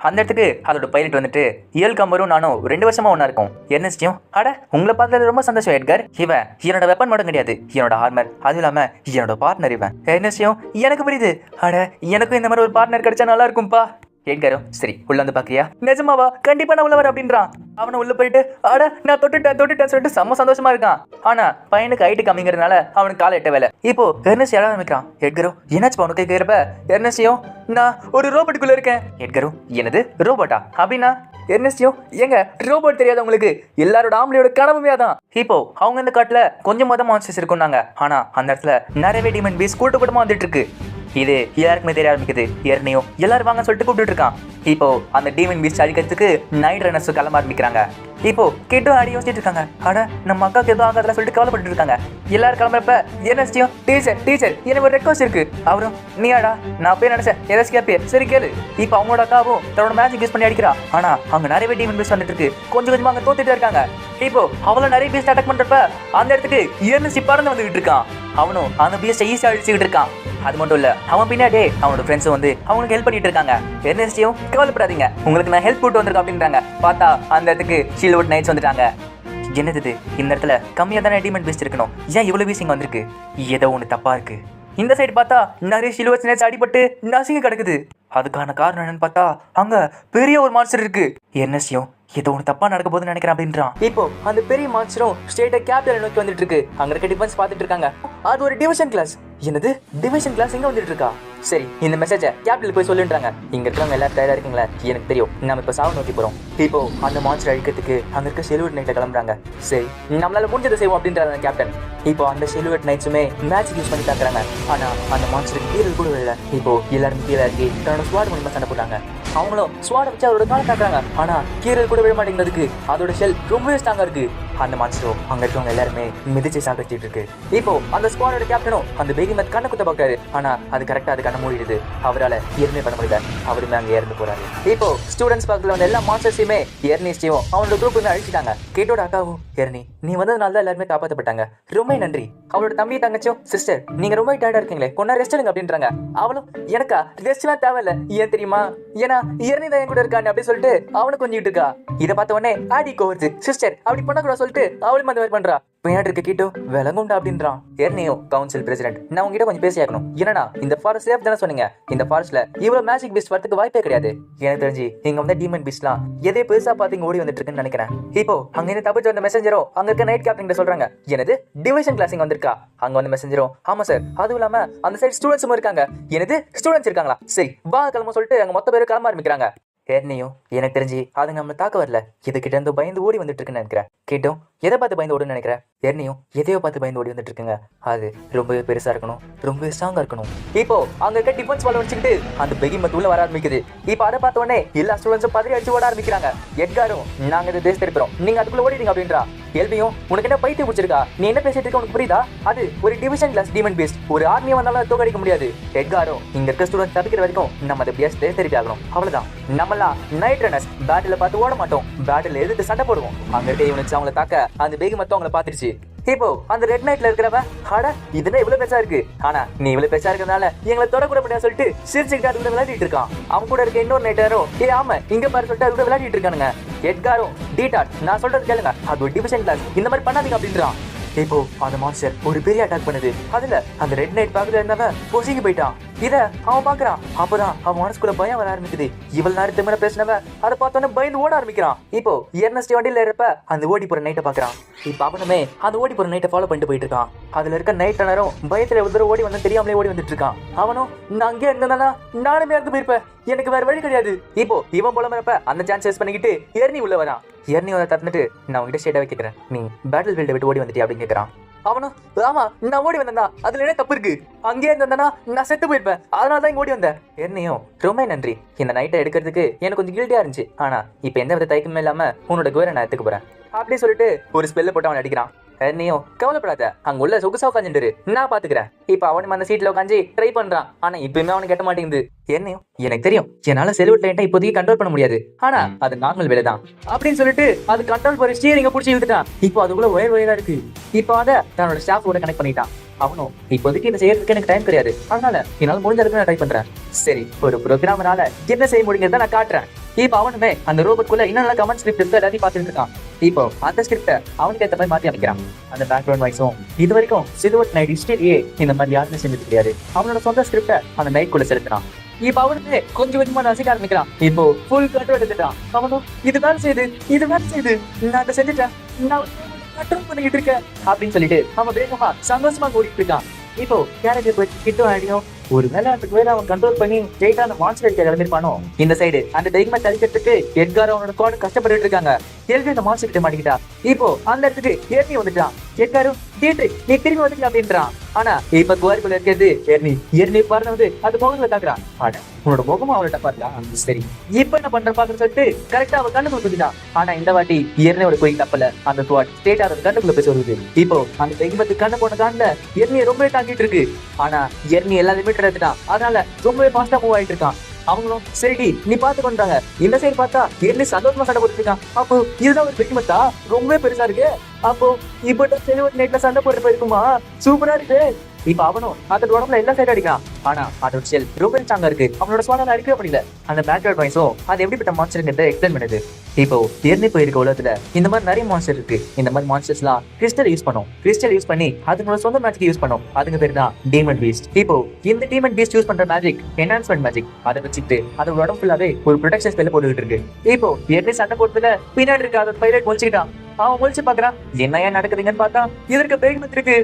அந்த இடத்துக்கு அதோட பைலட் வந்துட்டு இயல் கம்பரும் நானும் 2 வருஷமா ஒன்னா இருக்கும். எர்னஸ்டியும் அட உங்களை பார்த்ததுல ரொம்ப சந்தோஷம் எட்கர், இவன் என்னோட வெப்பன் மட்டும் கிடையாது, என்னோட ஆர்மர், அது இல்லாம என்னோட பார்ட்னர் இவன். எர்னஸ்டியும் எனக்கு புரியுது, அட எனக்கும் இந்த மாதிரி ஒரு பார்ட்னர் கிடைச்சா நல்லா இருக்கும்பா. எட்காரோ சரி உள்ள வந்து பாக்கியா? நிஜமாவா? கண்டிப்பா நான் உள்ள வர அப்படின்றான். அவனை உள்ள போயிட்டு ஆட நான் தொட்டுட்டேன் சொல்லிட்டு செம்ம சந்தோஷமா இருக்கான். ஆனா பையனுக்கு ஹைட்டு கம்மிங்கிறதுனால அவனுக்கு காலை எட்ட வேலை. இப்போ எர்னஸ்ட் எழ ஆரம்பிக்கிறான். எட்காரோ என்னாச்சு உனக்கு கேட்கிறப்ப எர்னஸ்டியும் நான் ஒரு ரோபோட்டுக்குள்ள இருக்கேன். எட்காரோ என்னது ரோபோட்டா அப்படின்னா? எர்னஸ்டியும் எங்க ரோபோட் தெரியாத உங்களுக்கு? எல்லாரோட ஆம்பளையோட கனவுமே அதான். இப்போ அவங்க இந்த காட்டுல கொஞ்சமா தான் மான்ஸ்டர்ஸ் இருக்குன்னாங்க. ஆனா அந்த இடத்துல நிறையவே டீமன் பீஸ் கூட்டமா வந்துட்டு இருக்கு. இது எல்லாருக்குமே தெரிய ஆரம்பிக்குது. ஏற்கனையும் எல்லாரும் வாங்க சொல்லிட்டு கூப்பிட்டு இருக்கான். இப்போ அந்த டீமன் பீஸ்ட் அழிக்கிறதுக்கு நைட் ரன்னர்ஸ் கிளம்ப ஆரம்பிக்கிறாங்க. இப்போ கேட்டு ஆடி யோசிச்சுட்டு இருக்காங்க. ஆனா நம்ம அக்காவுக்கு எதுவும் ஆகாதுல சொல்லிட்டு கவலைப்பட்டு இருக்காங்க. எல்லாரும் கிளம்புறப்ப எர்னஸ்டியும் டீச்சர் எனக்கு ஒரு ரெக்வஸ்ட் இருக்கு. அவரும் நீயாடா? நான் போய் நினைச்சேன் ஏதாச்சும் கேப்பே. சரி கேளு. இப்போ அவங்களோட அக்காவும் தன்னோட மேஜிக் யூஸ் பண்ணி அடிக்கிறா. ஆனா அங்க நிறைய டீமன் பீஸ்ட் வந்துட்டு இருக்கு. கொஞ்சமா அங்க தோத்துட்டு இருக்காங்க. இப்போ அவள நிறைய பீஸ்ட் அட்டாக் பண்றப்ப அந்த இடத்துக்கு எர்னஸ்டி பறந்து வந்துகிட்டு இருக்கான். அவனும் அந்த பீஸ்டை ஈஸியா அடிச்சுக்கிட்டு இருக்கான். அது மட்டும் இல்ல அவன் பின்னாடி அவனோட ஃப்ரெண்ட்ஸும் வந்து அவங்களுக்கு ஹெல்ப் பண்ணிட்டு இருக்காங்க. எர்னஸ்டியும் கவலைப்படாதீங்க உங்களுக்கு நான் ஹெல்ப் போட்டு வந்திருக்கேன் அப்படின்றாங்க. பார்த்தா அந்த இடத்துக்கு ஷீல்வுட் நைட்ஸ் வந்துட்டாங்க. என்னது இந்த இடத்துல கம்மியா தானே டீமன் பீஸ்ட் இருக்கணும், ஏன் இவ்வளவு பீசிங் வந்திருக்கு? ஏதோ ஒன்று தப்பா இருக்கு. இந்த சைடு பார்த்தா நிறைய ஷீல்வுட் நைட்ஸ் அடிபட்டு நசுங்கி கிடக்குது. அதுக்கான காரணம் என்னன்னு பார்த்தா அங்க பெரிய ஒரு மான்ஸ்டர் இருக்கு. எர்னஸ்டியும் ஏதோ ஒன்று தப்பா நடக்க போதுன்னு நினைக்கிறேன் அப்படின்றான். இப்போ அந்த பெரிய மான்ஸ்டரும் ஸ்டேட்டை கேபிட்டல் நோக்கி வந்துட்டு இருக்கு. அங்க இருக்க டிஃபென்ஸ் பார்த்துட்டு இருக்காங்க. அது ஒரு டிவிஷன் கிளாஸ். என்னது டிவிஷன் கிளாஸ் எங்க வந்துட்டு இருக்கா? சரி இந்த மெசேஜை கேபிட்டல் போய் சொல்லுன்றாங்க. இங்க இருக்கிறவங்க எல்லாரும் தயாரா இருக்கீங்களா? எனக்கு தெரியும் நம்ம இப்ப சாவு நோக்கி போறோம். இப்போ அந்த மான்ஸ்டர் அழிக்கிறதுக்கு அங்க இருக்க ஷெல்வுட் நைட்டை கிளம்புறாங்க. சரி நம்மளால முடிஞ்சதை செய்வோம் அப்படின்றாங்க கேப்டன். இப்போ அந்த ஷெல்வுட் நைட்ஸுமே மேஜிக் யூஸ் பண்ணி தாக்குறாங்க. ஆனா அந்த மான்ஸ்டருக்கு கீழே கூட இல்லை. இப்போ எல்லாரும் கீழே இறங்கி தன்னோட ஸ்வாட் மூலமா சண்டை போட்டாங்க. அவங்களும் ஸ்வாட வச்சு அதோட காலை தாக்குறாங்க. ஆனா கீழே கூட விட மாட்டேங்கிறதுக்கு அதோட ஷெல் ரொம்பவே ஸ்ட்ராங்கா இருக்கு. அந்த மான்ஸ்டரும் அங்க இருக்கவங்க எல்லாருமே மிதிச்சு சாகடிச்சிட்டு இருக்கு. இப்போ அந்த ஸ்குவாடோட கேப்டனும் அந்த பெகிமத் கண்ணை குத்த பாக்குறாரு. ஆனா அது கரெக்டா அது கண்ண மூடிடுது. அவரால் எதுவுமே பண்ண முடியல. அவருமே அங்க இறந்து போறாரு. இப்போ ஸ்டூடெண்ட்ஸ் பக்கத்துல வந்து எல்லா மான்ஸ்டர்ஸையுமே எர்னஸ்டியும் அவனோட குரூப் அழிச்சிட்டாங்க. கேட்டோட அக்காவும் எர்னி நீ வந்ததுனால தான் எல்லாருமே காப்பாற்றப்பட்டாங்க, ரொம்ப நன்றி. அவளோட தம்பி தங்கச்சியும் சிஸ்டர் நீங்க ரொம்ப டயர்டா இருக்கீங்களே கொஞ்சம் ரெஸ்ட் எடுங்க அப்படின்றாங்க. அவளும் எனக்கா ரெஸ்ட்லாம் தேவையில்ல, ஏன் தெரியுமா? ஏன்னா எர்னி தான் என் கூட இருக்கான்னு அப்படி சொல்லிட்டு அவனு கொஞ்சிட்டு இருக்கா. இதை பார்த்த உடனே ஆடி கோவருது. சிஸ்டர் அப்படி பண்ணக்கூடாது சொல்லிட்டு அவளும் அந்த மாதிரி பண்றா. பின்னாடி இருக்க கீட்டோ விலங்குண்டா அப்படின்றான். எர்னியோ கவுன்சில் பிரசிடென்ட் நான் உங்ககிட்ட கொஞ்சம் பேசியாக்கணும். என்னன்னா இந்த ஃபாரஸ்ட் சேஃப் தானே சொன்னீங்க. இந்த ஃபாரஸ்ட்ல இவ்வளவு மேஜிக் பீஸ்ட் வரதுக்கு வாய்ப்பே கிடையாது. எனக்கு தெரிஞ்சு இங்க வந்து டீமன் பீஸ்ட்லாம் எதே பெருசா பார்த்து இங்க ஓடி வந்துட்டு இருக்குன்னு நினைக்கிறேன். இப்போ அங்க இருந்து தப்பிச்சு வந்த மெசஞ்சரும் அங்க இருக்க நைட் கேப்டன் சொல்றாங்க. எனது டிவிஷன் கிளாஸிங் வந்திருக்கா? அங்க வந்து மெசஞ்சரும் ஆமா சார், அதுவும் இல்லாம அந்த சைடு ஸ்டூடெண்ட்ஸும் இருக்காங்க. எனது ஸ்டூடெண்ட்ஸ் இருக்காங்களா? சரி வா கிளம்ப சொல்லிட்டு அங்க மொத்த பேரும் கிளம்ப ஆரம்பிக்கிறாங்க. எர்னியும் எனக்கு தெரிஞ்சு அதுங்க நம்மளை தாக்க வரல, இது கிட்ட இருந்து பயந்து ஓடி வந்துட்டு இருக்குன்னு நினைக்கிறேன். கேட்டோம் எதை பார்த்து பயந்து ஓடுன்னு நினைக்கிறேன். எர்னியும் எதையோ பார்த்து பயந்து ஓடி வந்துட்டு இருக்குங்க. அது ரொம்பவே பெருசா இருக்கணும், ரொம்பவே ஸ்ட்ராங்கா இருக்கணும். இப்போ அங்க இருக்க டிஃபென்ஸ் வால் வச்சுக்கிட்டு அந்த பெகிமத் உள்ள வர ஆரம்பிக்குது. இப்போ அதை பார்த்த உடனே எல்லா ஸ்டூடெண்ட்ஸும் பதறி அடிச்சு ஓட ஆரம்பிக்கிறாங்க. எட்காரும் நாங்க இந்த தேசத்தை இருக்கிறோம், நீங்க அதுக்குள்ள ஓடிடுங்க அப்படின்றா. எல்வியும் உனக்கு என்ன பைத்தியம் பிடிச்சிருக்கா? நீ என்ன பேசிட்டு இருக்க உனக்கு புரியுதா? அது ஒரு டிவிஷன் கிளாஸ் டீமன் பீஸ்ட், ஒரு ஆர்மியை வந்தாலும் தோக்கடிக்க முடியாது. எட்காரும் இங்க இருக்க ஸ்டூடெண்ட்ஸ் தப்பிக்கிற வரைக்கும் நம்ம அதை பேஸ் தெரிவி ஆகணும், அவ்வளவுதான். நம்மளாம் நைட் ரன்னர்ஸ், பேட்டில் பார்த்து ஓட மாட்டோம், பேட்டில் எதிர்த்து சண்டை போடுவோம். அங்க இருக்க யூனிட்ஸ் அவங்களை தாக்க அந்த பேகி மொத்தம் அவங்களை பாத்துருச்சு. இப்போ அந்த ரெட் நைட்ல இருக்கிறவ ஆட இதுல இவ்வளவு பெருசா இருக்கு, ஆனா நீ இவ்வளவு பெருசா இருக்கிறதுனால எங்களை தொடக்கூட முடியாது சொல்லிட்டு சிரிச்சுக்கிட்டு அது கூட விளையாடிட்டு இருக்கான். அவன் கூட இருக்க இன்னொரு நைட்டாரோ ஆமா இங்க பாரு சொல்லிட்டு அது கூட விளையாடிட்டு இருக்கானுங்க. எட்காரும் டீடாட் நான் சொல்றது கேளுங்க, அது ஒரு டிவிஷன் கிளாஸ், இந்த மாதிரி பண்ணாதீங்க அப்படின்றான். இப்போ அந்த மான்ஸ்டர் ஒரு பெரிய அட்டாக் பண்ணுது. அதுல அந்த ரெட் நைட் பக்கத்துல இருந்தவன் பொசுங்கி போயிட்டான். இத அவன் பாக்குறான். அப்பதான் அவன் மனசுக்குள்ள பயம் வர ஆரம்பிக்குது. இவ்வளவு நேரத்துக்கு மேல பேசினவன் அதை பார்த்தோன்னே பயந்து ஓட ஆரம்பிக்கிறான். இப்போ எர்னஸ்டி வண்டியில இருப்ப அந்த ஓடி போற நைட்டை பாக்குறான். இப்ப அவனுமே அந்த ஓடி போற நைட்டை ஃபாலோ பண்ணிட்டு போயிட்டு இருக்கான். அதுல இருக்க நைட் டனரும் பயத்துல எவ்வளவு ஓடி வந்து தெரியாமலே ஓடி வந்துட்டு இருக்கான். அவனும் நான் அங்கே இருந்தேன்னா நானுமே இறந்து போயிருப்பேன், எனக்கு வேற வழி கிடையாது. இப்போ இவன் போல இருப்ப அந்த சான்ஸ் யூஸ் பண்ணிக்கிட்டு எர்னி உள்ள வரான். எர்னி அதை தந்துட்டு நான் உங்ககிட்ட ஸ்டேட்டாவே கேட்கிறேன், நீ பேட்டில் ஃபீல்டை விட்டு ஓடி வந்துட்டியா அப்படின்னு கேட்கறான். அவனும் ஆமா நான் ஓடி வந்தேன், அதுல என்ன தப்பு இருக்கு? அங்கேயே இருந்தேன்னா நான் செத்து போயிருப்பேன், அதனாலதான் இங்க ஓடி வந்தேன். என்னையும் ரொம்ப நன்றி, இந்த நைட்டை எடுக்கிறதுக்கு எனக்கு கொஞ்சம் கில்ட்டியா இருந்துச்சு, ஆனா இப்ப எந்த வித தயக்கமே இல்லாம உன்னோட குவரை நான் எடுத்துக்க போறேன் அப்படி சொல்லிட்டு ஒரு ஸ்பெல்ல போட்டு அவன் அடிக்கிறான். என்னையும் கவலைப்படாத, அங்க உள்ள சொகுசா உட்காந்துட்டு நான் பாத்துக்கிறேன். இப்ப அவனும் அந்த சீட்ல உட்காந்து ட்ரை பண்றான். ஆனா இப்பயுமே அவனுக்கு கட்ட மாட்டேங்குது. என்னையும் எனக்கு தெரியும் என்னால செல்வட் லைட்டை இப்போதைக்கு கண்ட்ரோல் பண்ண முடியாது, ஆனா அது நார்மல் வேலை தான் அப்படின்னு சொல்லிட்டு அது கண்ட்ரோல் பண்ணி ஸ்டீரிங்க பிடிச்சி இழுத்துட்டான். இப்போ அதுக்குள்ள ஒயரா இருக்கு. இப்போ அதை தன்னோட ஸ்டாஃபோட கனெக்ட் பண்ணிட்டான். அவனும் இப்போதைக்கு இந்த செய்யறதுக்கு எனக்கு டைம் கிடையாது, அதனால என்னால முடிஞ்ச அளவுக்கு நான் ட்ரை பண்றேன். சரி ஒரு ப்ரோக்ராமரால என்ன செய்ய முடியுங்கிறத நான் காட்டுறேன். இப்ப அவனுமே அந்த ரோபோட்குள்ள இன்னும் கமெண்ட் ஸ்கிரிப்ட் எல்லாத்தையும் பார்த்துட்டு இருக்கான். இப்போ அந்த ஸ்கிரிப்ட அவனுக்கு ஏற்ற மாதிரி மாத்தி அமைக்கிறான். அந்த பேக்ரவுண்ட் வாய்ஸும் இது வரைக்கும் சிலுவட் நைட் ஹிஸ்டரியே இந்த மாதிரி யாருமே செஞ்சது கிடையாது. அவனோட சொந்த ஸ்கிரிப்ட அந்த நைட் குள்ள செலுத்துறான். இப்ப அவனுக்கு கொஞ்சம் கொஞ்சமா ரசிக்க ஆரம்பிக்கிறான். இப்போ ஃபுல் கண்ட்ரோல் எடுத்துட்டான். அவனும் இது வேலை செய்யுது நான் அதை செஞ்சுட்டேன், நான் கண்ட்ரோல் பண்ணிக்கிட்டு இருக்கேன் அப்படின்னு சொல்லிட்டு அவன் வேகமா சந்தோஷமா ஓடிட்டு இருக்கான். இப்போ கேரக்டர் போய் கிட்டும் ஆடியும் ஒரு விளையாட்டுக்கு வேலை அவன் கண்ட்ரோல் பண்ணி ஜெயிட்டா அந்த மான்ஸ்டர் அடிக்க கிளம்பிருப்பானோ. இந்த சைடு அந்த டைக்மை தடுக்கிறதுக்கு எட்கார் அவனோட கோடு கஷ்டப்பட்டு இருக்காங்க. எல்வி அந்த மான்ஸ்டர் கிட்ட மாட்டிக்கிட்டா. இப்போ அந்த இடத்துக்கு ஏர்னி வந்துட்டான். எட்காரும் தீட்டு நீ திரும்பி வந்துட்டு அப்படின்றான். ஆனா இப்ப குவாரிக்குள்ள இருக்கிறது எர்னி பாருங்க அது முகத்துல தாக்குறான். ஆனா உன்னோட முகமா அவள்கிட்ட பாருடா. சரி இப்ப என்ன பண்ற பாக்குற சொல்லிட்டு கரெக்டா அவ கண்ணு கொடுத்துட்டான். ஆனா இந்த வாட்டி எர்னியோட போய் தப்பல அந்த ஸ்வாட் ஸ்டேட் ஆகிற கண்ணுக்குள்ள போய் சொல்லுது. இப்போ அந்த டைக்மத்து கண்ணு போன காண்ல எர்னியை ரொம்பவே தாக்கிட்டு இருக்கு. ஆனா எர்னி எல்லா லிமிட் எடுத்துட்டான். அதனால ரொம்பவே ஃபாஸ்டா மூவ் ஆயிட்டு இருக்கான். அவங்களும் சரிடி நீ பாத்து கொண்டாங்க. இந்த சைடு பார்த்தா எர்னி சந்தோஷமா சண்டை போட்டு இருக்கான். அப்போ இதுதான் ஒரு பெருமத்தா ரொம்பவே பெருசா இருக்கு. அப்போ இப்ப சிலுவர் நைட்ல சண்டை போட்டு போயிருக்குமா, சூப்பரா இருக்கு. இப்ப அவனும் அதோட உடம்புல எல்லா சைடு அடிக்கிறான். ஆனா அதோட செல் ரொம்ப ஸ்ட்ராங்கா இருக்கு. அவனோட ஸ்வாடால அடிக்கவே முடியல. அந்த பேக்ரவுண்ட் வாய்ஸும் அது எப்படிப்பட்ட மான்ஸ்டர்ங்கிறத எக்ஸ்பிளைன் பண்ணுது. இப்போ எர்னி போயிருக்க உலகத்துல இந்த மாதிரி நிறைய மான்ஸ்டர் இருக்கு. இந்த மாதிரி மான்ஸ்டர்ஸ் எல்லாம் கிறிஸ்டல் யூஸ் பண்ணும். கிறிஸ்டல் யூஸ் பண்ணி அதுங்களோட சொந்த மேஜிக் யூஸ் பண்ணும். அதுக்கு பேர் தான் டீமன் பீஸ்ட். இப்போ இந்த டீமன் பீஸ்ட் யூஸ் பண்ற மேஜிக் என்ஹான்ஸ்மெண்ட் மேஜிக். அதை வச்சுட்டு அதோட உடம்பு ஃபுல்லாவே ஒரு ப்ரொடெக்ஷன் ஸ்பெல் போட்டுக்கிட்டு இருக்கு. இப்போ எர்னி சண்டை போட்டதுல பின்னாடி இருக்க அதோட பைலட் முடிச்சுக்கிட்டான். அவன் முடிச்சு பாக்குறான். என்ன ஏன் நடக்குதுங்கன்னு பார்த்தா இதற்கு பேய்மத்து இருக்கு.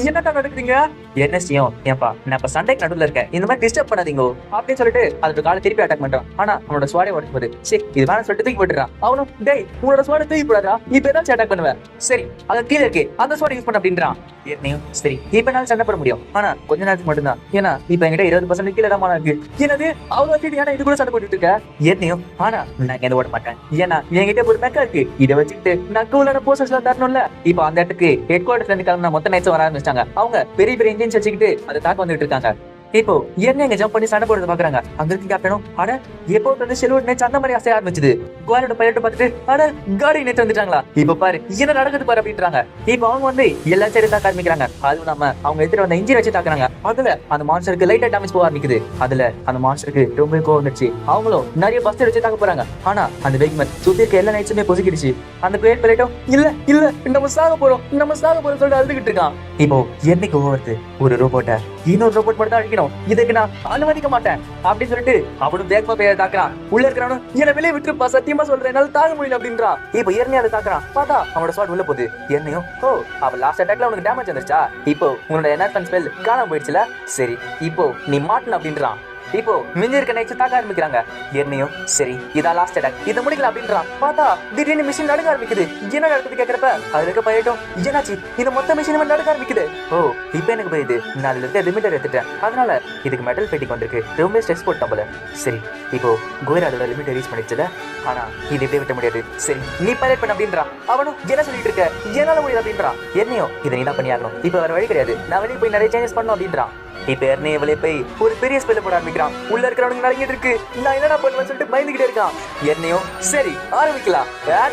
என்னக்கா நடக்குதுங்க? என்ன செய்யும் ஏன்பா நான் இப்ப சண்டைக்கு நடுவில் இருக்கேன், இந்த மாதிரி டிஸ்டர்ப் பண்ணாதீங்க அப்படின்னு சொல்லிட்டு அதோட காலை திருப்பி அட்டாக் பண்றான். ஆனா அவனோட ஸ்வாடை உடச்சு போது சரி இது வேணும் சொல்லிட்டு தூக்கி போட்டுறான். அவனும் டேய் உன்னோட ஸ்வாடை தூக்கி போடாதா, இப்ப ஏதாச்சும் அட்டாக் பண்ணுவேன். சரி அது கீழே இருக்கு அந்த ஸ்வாடை யூஸ் பண்ண அப்படின்றான். ஏற்னையும் சரி இப்ப என்னால சண்டை போட முடியும், ஆனா கொஞ்ச நேரத்துக்கு மட்டும்தான். ஏன்னா இப்ப என்கிட்ட 20% கீழே தான் இருக்கு. என்னது அவ்வளவு வச்சுட்டு ஏன்னா இது கூட சண்டை போட்டுட்டு இருக்க? ஏற்னையும் ஆனா நான் எந்த ஓட மாட்டேன். ஏன்னா என்கிட்ட ஒரு மெக்கா இருக்கு. இதை வச்சுட்டு நான் கூலான போஸ்டர்ஸ்ல தரணும்ல. இப்ப அந்த இடத்துக்கு ஹெட் குவார்டர்ஸ்ல இருந்து கிளம்பின மொத்த நைட்ஸ் வர ஆரம்பிச்சாங்க. அவங்க பெரிய பெரிய இன்ஜின்ஸ் வச்சுக்கிட்டு அதை தாக்க வந்துட்டு இருக்காங்க. இப்போ என்ன எங்க ஜம்ப் பண்ணி சண்டை போடுறது பாக்குறாங்க. அங்க இருக்கு கேப்டனும் அட எப்போ வந்து சிலுவர் நைட்ஸ் அந்த மாதிரி அசைய ஆரம்பிச்சது. குவாரோட பைலட் பார்த்துட்டு அட காடி நைட்ஸ் வந்துட்டாங்களா, இப்ப பாரு என்ன நடக்குது பாரு அப்படின்றாங்க. இப்போ அவங்க வந்து எல்லா சைடு தாக்க ஆரம்பிக்கிறாங்க. அதுவும் நம்ம அவங்க எடுத்துட்டு வந்த இன்ஜின் வச்சு தாக்குறாங்க. அதுல அந்த மான்ஸ்டருக்கு லைட்டா டேமேஜ் போக ஆரம்பிக்குது. அதுல அந்த மான்ஸ்டருக்கு ரொம்ப கோவம் வந்துச்சு. அவங்களும் நிறைய பஸ்டர் வச்சு தாக்க போறாங்க. ஆனா அந்த வெக்மத் சுத்தி இருக்க எல்லா நைட்ஸுமே பொசுக்கிடுச்சு. அந்த கிரேட் பைலட்டும் இல்ல இல்ல நம்ம சாக போறோம் சொல்லிட்டு அழுதுகிட்டு இருக்கான். இப்போ என்னைக்கு வருது ஒரு ரோபோட்டை இன்னொரு ரோபோட் மட்டும் தான் அழிக்கணும், இதுக்கு நான் அனுமதிக்க மாட்டேன் அப்படின்னு சொல்லிட்டு அவனும் வேகமா பேரை தாக்குறான். உள்ள இருக்கிறவனும் என்ன வெளியே விட்டுருப்பா சத்தியமா சொல்றேன் என்னால தாங்க முடியல அப்படின்றான். இப்போ எர்னி அதை தாக்குறான். பார்த்தா அவனோட ஸ்வாட் உள்ள போகுது. எர்னியும் ஓ அவ லாஸ்ட் அட்டாக்ல உனக்கு டேமேஜ் வந்துருச்சா, இப்போ உன்னோட என்ஹான்ஸ்மென்ட் ஸ்பெல் காணாம போயிடுச்சுல, சரி இப்போ நீ மாட்டணும் அப்படின்றான். இப்போ மிஞ்சி இருக்க நைட்ஸ் தாக்க ஆரம்பிக்கிறாங்க. எர்னியும் சரி இதான் லாஸ்ட் அட்டாக், இதை முடிக்கல அப்படின்றான். பார்த்தா திடீர்னு மிஷின் நடுக்க ஆரம்பிக்குது. என்ன நடக்குது கேட்கறப்ப அதுல இருக்க பைலட்டும் என்னாச்சு இந்த மொத்த மிஷின் நடுக்க ஆரம்பிக்குது. ஓ இப்போ எனக்கு புரியுது, நான் அதுல இருக்க லிமிட்டர் எடுத்துட்டேன், அதனால இதுக்கு மெட்டல் பெட்டிக்கு வந்திருக்கு, ரொம்ப ஸ்ட்ரெஸ் போட்டோம் போல. சரி இப்போ கோயர் அதோட லிமிட்டர் ரீச் பண்ணிடுச்சுல, ஆனா இது இப்படியே விட்ட முடியாது. சரி நீ பைலட் பண்ண அப்படின்றான். அவனும் என்ன சொல்லிட்டு இருக்க, என்னால முடியாது அப்படின்றான். எர்னியும் இதை நீ தான் பண்ணியாகணும், இப்போ வேற வழி கிடையாது, நான் வெளியே போய் நிறைய சேஞ்சஸ் பண்ணணும் அப்படின்றான். இப்ப எர்னி வெளியே போய் ஒரு பெரிய ஸ்பெல்ல போட ஆரம்பிக்கிறான். உள்ள இருக்கிறவனுக்கு நடங்கிட்டு இருக்கு, நான் என்னடா பண்ணுவேன்னு சொல்லிட்டு பயந்துகிட்டே இருக்கான். எர்னியும் சரி ஆரம்பிக்கலாம்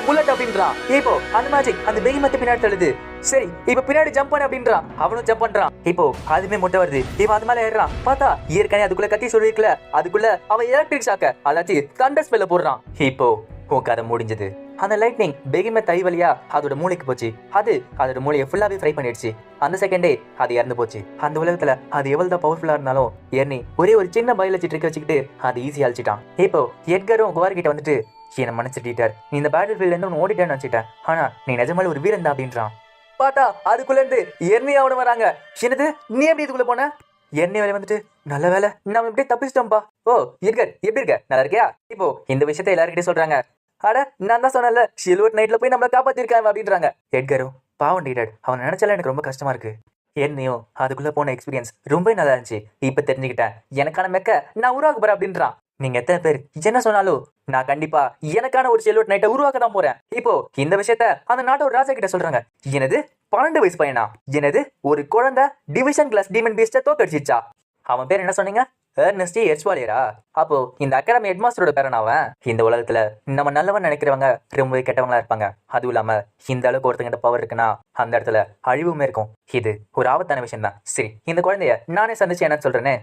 புல்லட் அப்படின்றான். இப்போ அந்த மேஜிக் அந்த பெய்மத்து பின்னாடி தள்ளுது. சரி இப்ப பின்னாடி ஜம்ப் பண்ண அப்படின்றான். அவனும் ஜம்ப் பண்றான். இப்போ அதுமே முட்டை வருது. இப்போ அது மேல ஏறான். பார்த்தா ஏற்கனவே அதுக்குள்ள கத்தி சொல்லிருக்கல, அதுக்குள்ள அவன் எலக்ட்ரிக் ஷாக்க அல்லாச்சு தண்டர் ஸ்பெல்ல போடுறான். இப்போ உன் கதை முடிஞ்சது. அந்த லைட்னிங் பெகிம தை வழியா அதோட மூளைக்கு போச்சு. அது அதோட மூளையை ஃபுல்லாவே ஃப்ரை பண்ணிடுச்சு. அந்த செகண்டே அது இறந்து போச்சு. அந்த உலகத்துல அது எவ்வளவுதான் பவர்ஃபுல்லா இருந்தாலும் எர்னி ஒரே ஒரு சின்ன பயாலஜி ட்ரிக் வச்சுக்கிட்டு அது ஈஸியா அழிச்சிட்டான். இப்போ எட்கரும் குவார் கிட்ட வந்துட்டு என்ன மன்னிச்சுட்டீட்டார், நீ இந்த பேட்டில் ஃபீல்ட்ல இருந்து ஒன்று ஓடிட்டேன்னு வச்சுட்டேன், ஆனா நீ நிஜமால ஒரு வீரன் தான் அப்படின்றான். பார்த்தா அதுக்குள்ள இருந்து எர்னி அவனு வராங்க. என்னது நீ எப்படி இதுக்குள்ள போன? எண்ணெய் வேலை வந்துட்டு நல்ல வேலை நம்ம இப்படியே தப்பிச்சிட்டோம்பா. ஓ எட்கர் எப்படி இருக்க, நல்லா இருக்கியா? இப்போ இந்த விஷயத்த எல்லாருக்கிட்டே சொல்றாங்க. அட நான் தான் சொன்னல சில்வர் நைட்ல போய் நம்மளை காப்பாத்திருக்காங்க அப்படின்றாங்க. எட்கரும் பாவம் டீடட், அவன் நினைச்சால எனக்கு ரொம்ப கஷ்டமா இருக்கு. என்னையும் அதுக்குள்ள போன எக்ஸ்பீரியன்ஸ் ரொம்ப நல்லா இருந்துச்சு, இப்ப தெரிஞ்சுக்கிட்டேன் எனக்கான மெக்க நான் உருவாக்க போறேன் அப்படின்றான். நீங்க எத்தனை பேர் என்ன சொன்னாலும் நான் கண்டிப்பா எனக்கான ஒரு சில்வர் நைட்டை உருவாக்க தான் போறேன். இப்போ இந்த விஷயத்த அந்த நாட்டோட ராஜா கிட்ட சொல்றாங்க. எனது 12 வயசு பையனா, எனது ஒரு குழந்தை டிவிஷன் கிளாஸ் டீமன் பீஸ்ட தோக்கடிச்சிச்சா? அவன் பேர் என்ன சொன்னீங்க? ஏர்னஸ்டே எர்ஸ்வாலியரா? அப்போ இந்த அகாடமி ஹெட்மாஸ்டரோட பேரன் அவன். இந்த உலகத்துல நம்ம நல்லவன் நினைக்கிறவங்க ரொம்பவே கெட்டவங்களா இருப்பாங்க. அதுவும் இல்லாம இந்த அளவுக்கு ஒருத்தங்கிட்ட பவர் இருக்குன்னா அந்த இடத்துல அழிவுமே இருக்கும். இது ஒரு ஆபத்தான விஷயம் தான். சரி, இந்த குழந்தைய நானே சந்திச்சு என்ன சொல்றேன்னு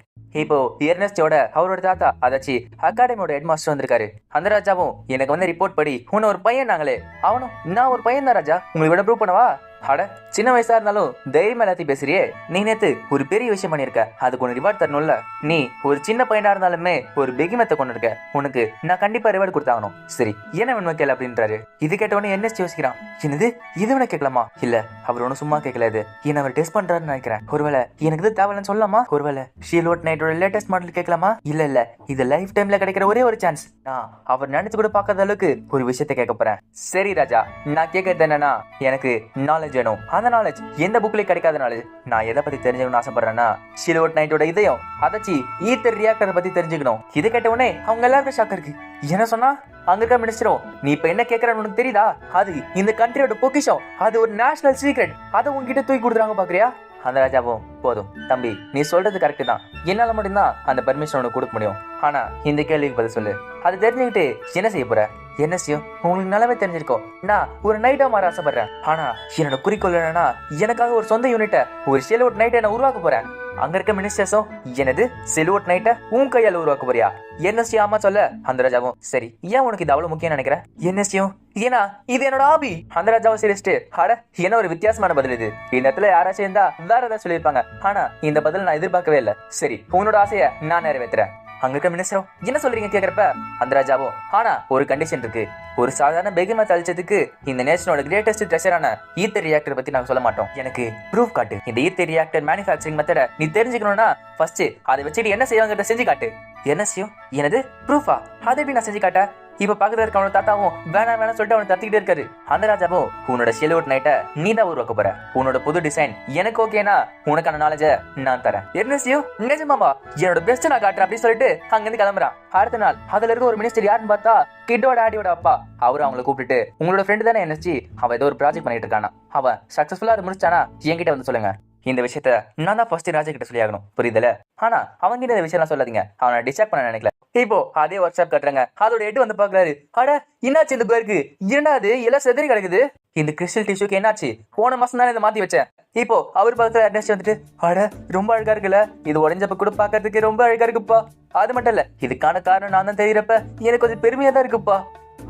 இப்போ எர்னஸ்டோட அவரோட தாத்தா அதாச்சு அகாடமியோட ஹெட்மாஸ்டர் வந்திருக்காரு. அந்த ராஜாவும் எனக்கு வந்து ரிப்போர்ட் படி உன்ன ஒரு பையன் நாங்களே. அவனும் நான் ஒரு பையன் தான் ராஜா, உங்களுக்கு விட ப்ரூவ் பண்ணவா? அட, சின்ன வயசா இருந்தாலும் தைரியமா எல்லாத்தையும் பேசுறியே. நீ நேத்து ஒரு பெரிய விஷயம் பண்ணிருக்க, அதுக்கு ஒன்று ரிவார்ட் தரணும்ல. நீ ஒரு சின்ன பையனா இருந்தாலுமே ஒரு பெகிமத்தை கொண்டு இருக்க, உனக்கு நான் கண்டிப்பா ரிவார்ட் கொடுத்தாகணும். சரி, என்ன வேணும் கேளு அப்படின்றாரு. இது கேட்டவொடனே என்ன யோசிக்கிறான், என்னது இது வேணா கேட்கலாமா? இல்ல, அவர் ஒன்னும் சும்மா கேட்கல, இது என்ன அவர் டெஸ்ட் பண்றாருன்னு நினைக்கிறேன். ஒருவேளை எனக்கு இது தேவையில்லைன்னு சொல்லலாமா? ஒருவேளை ஷீல்ட் நைட்டோட லேட்டஸ்ட் மாடல் கேட்கலாமா? இல்ல, இது லைஃப் டைம்ல கிடைக்கிற ஒரே ஒரு சான்ஸ். நான் அவர் நினைச்சு கூட பார்க்காத அளவுக்கு ஒரு விஷயத்த கேட்க போறேன். சரி ராஜா, நான் கேட்கறது என்னன்னா, எனக்கு நாலேஜ் வேணும். அந்த நாலேஜ் எந்த புக்லயும் கிடைக்காத நாலேஜ். நான் எதை பத்தி தெரிஞ்சுக்கணும்னு ஆசைப்படுறேன்னா, ஷீல்ட் நைட்டோட இதயம் அதாச்சு ஈத்தர் ரியாக்டரை பத்தி தெரிஞ்சுக்கணும். இது கேட்ட உடனே அவங்க எல்லாருக்கும் ஷாக் இருக்கு. என்ன சொன்னா? அங்க இருக்க மினிஸ்டரும், நீ இப்ப என்ன கேட்கறன்னு உனக்கு தெரியுதா? அது இந்த கண்ட்ரியோட பொக்கிஷம், அது ஒரு நேஷனல் சீக்ரெட், அதை உங்ககிட்ட தூக்கி கொடுக்குறாங்க பாக்குறியா? அந்த ராஜாவும், போதும் தம்பி, நீ சொல்றது கரெக்ட் தான், என்னால மட்டும்தான் அந்த பர்மிஷன் உனக்கு கொடுக்க முடியும். ஆனா இந்த கேள்விக்கு பதில் சொல்லு. அது தெரிஞ்சுக்கிட்டு என்ன செய்ய போற? என்ன செய்யும் உங்களுக்கு நல்லாவே தெரிஞ்சிருக்கோம். நான் ஒரு நைட்டா மாற ஆசைப்படுறேன். ஆனா என்னோட குறிக்கோள் என்னன்னா, எனக்காக ஒரு சொந்த யூனிட்ட, ஒரு ஷெல்வுட் நைட்டை நான் உருவாக்க போறேன். அங்க இருக்க மினிஸ்டர்ஸும், எனது ஷெல்வுட் நைட்டை உன் கையால உருவாக்க போறியா? என்எஸ்டி ஆமா சொல்ல. அந்த ராஜாவும், சரி, ஏன் உனக்கு இது அவ்வளவு முக்கியம் நினைக்கிறேன்? என்எஸ்டியும், ஏன்னா இது என்னோட ஹாபி. அந்த ராஜாவும் சிரிச்சிட்டு, அட என்ன ஒரு வித்தியாசமான பதில் இது. இந்த இடத்துல யாராச்சும் இருந்தா வேற ஏதாவது சொல்லியிருப்பாங்க. ஆனா இந்த பதில் நான் எதிர்பார்க்கவே இல்லை. சரி, உன்னோட ஆசையை நான் நிறைவேற்றுறேன். அங்க இருக்க மினிஸ்டரும், என்ன சொல்றீங்க கேக்குறப்ப அந்த ராஜாவும், ஆனா ஒரு கண்டிஷன் இருக்கு. ஒரு சாதாரண பெகிமத் அழிச்சதுக்கு இந்த நேஷனோட கிரேட்டஸ்ட் ட்ரெஷரான ஈத்தர் ரியாக்டர் பத்தி நாங்க சொல்ல மாட்டோம். எனக்கு ப்ரூஃப் காட்டு. இந்த ஈத்தர் ரியாக்டர் மேனுஃபேக்சரிங் மெத்தட நீ தெரிஞ்சுக்கணும்னா ஃபர்ஸ்ட் அதை வச்சுட்டு என்ன செய்வாங்க செஞ்சு காட்டு. என்ன செய்யும்? எனது ப்ரூஃபா? அதை எப்படி நான் செஞ்சு காட்ட? இப்ப பக்கத்துல இருக்க அவனோட தாத்தாவும் வேணாம் சொல்லிட்டு அவனை தத்திக்கிட்டே இருக்காரு. அந்த ராஜாவும், உன்னோட ஷெல்வுட் நைட்டை நீ தான் உருவாக்க போற. உன்னோட புது டிசைன் எனக்கு ஓகேனா உனக்கான நாலேஜ நான் தரேன். என்ன செய்யும்? நிஜமாமா? என்னோட பெஸ்ட் நான் காட்டுறேன் அப்படின்னு சொல்லிட்டு அங்க இருந்து கிளம்புறான். அடுத்த நாள் அதுல இருக்க ஒரு மினிஸ்டர் யாருன்னு பார்த்தா கிட்டோட ஆடியோட அப்பா. அவரு அவங்களை கூப்பிட்டு, உங்களோட ஃப்ரெண்டு தானே என்எஸ்டி, அவன் ஏதோ ஒரு ப்ராஜெக்ட் பண்ணிட்டு இருக்கானா, அவன் சக்சஸ்ஃபுல்லா அதை முடிச்சானா என்கிட்ட வந்து சொல்லுங்க. இந்த விஷயத்த நான் தான் ஃபர்ஸ்ட் ராஜா கிட்ட சொல்லி ஆகணும், புரியுதுல? ஆனா அவங்க இந்த விஷயம் சொல்லாதீங்க, அவனை டிஸ்டர்ப் பண்ண நினைக்கல. இப்போ அதே ஒர்க் ஷாப் கட்டுறாங்க. அதோட எட்டு வந்து பாக்குறாரு. அட, என்னாச்சு இந்த பேருக்கு? இரண்டாவது எல்லாம் செதறி கிடக்குது. இந்த கிறிஸ்டல் டிஷ்யூக்கு என்னாச்சு? போன மாசம் தானே இதை மாத்தி வச்சேன். இப்போ அவர் பக்கத்துல அட்ரஸ் வந்துட்டு, அட ரொம்ப அழகா இருக்குல்ல, இது உடஞ்சப்ப கூட பாக்கிறதுக்கு ரொம்ப அழகா இருக்குப்பா. அது மட்டும் இல்ல, இதுக்கான காரணம் நான் தான் தெரியிறப்ப எனக்கு கொஞ்சம் பெருமையா தான் இருக்குப்பா.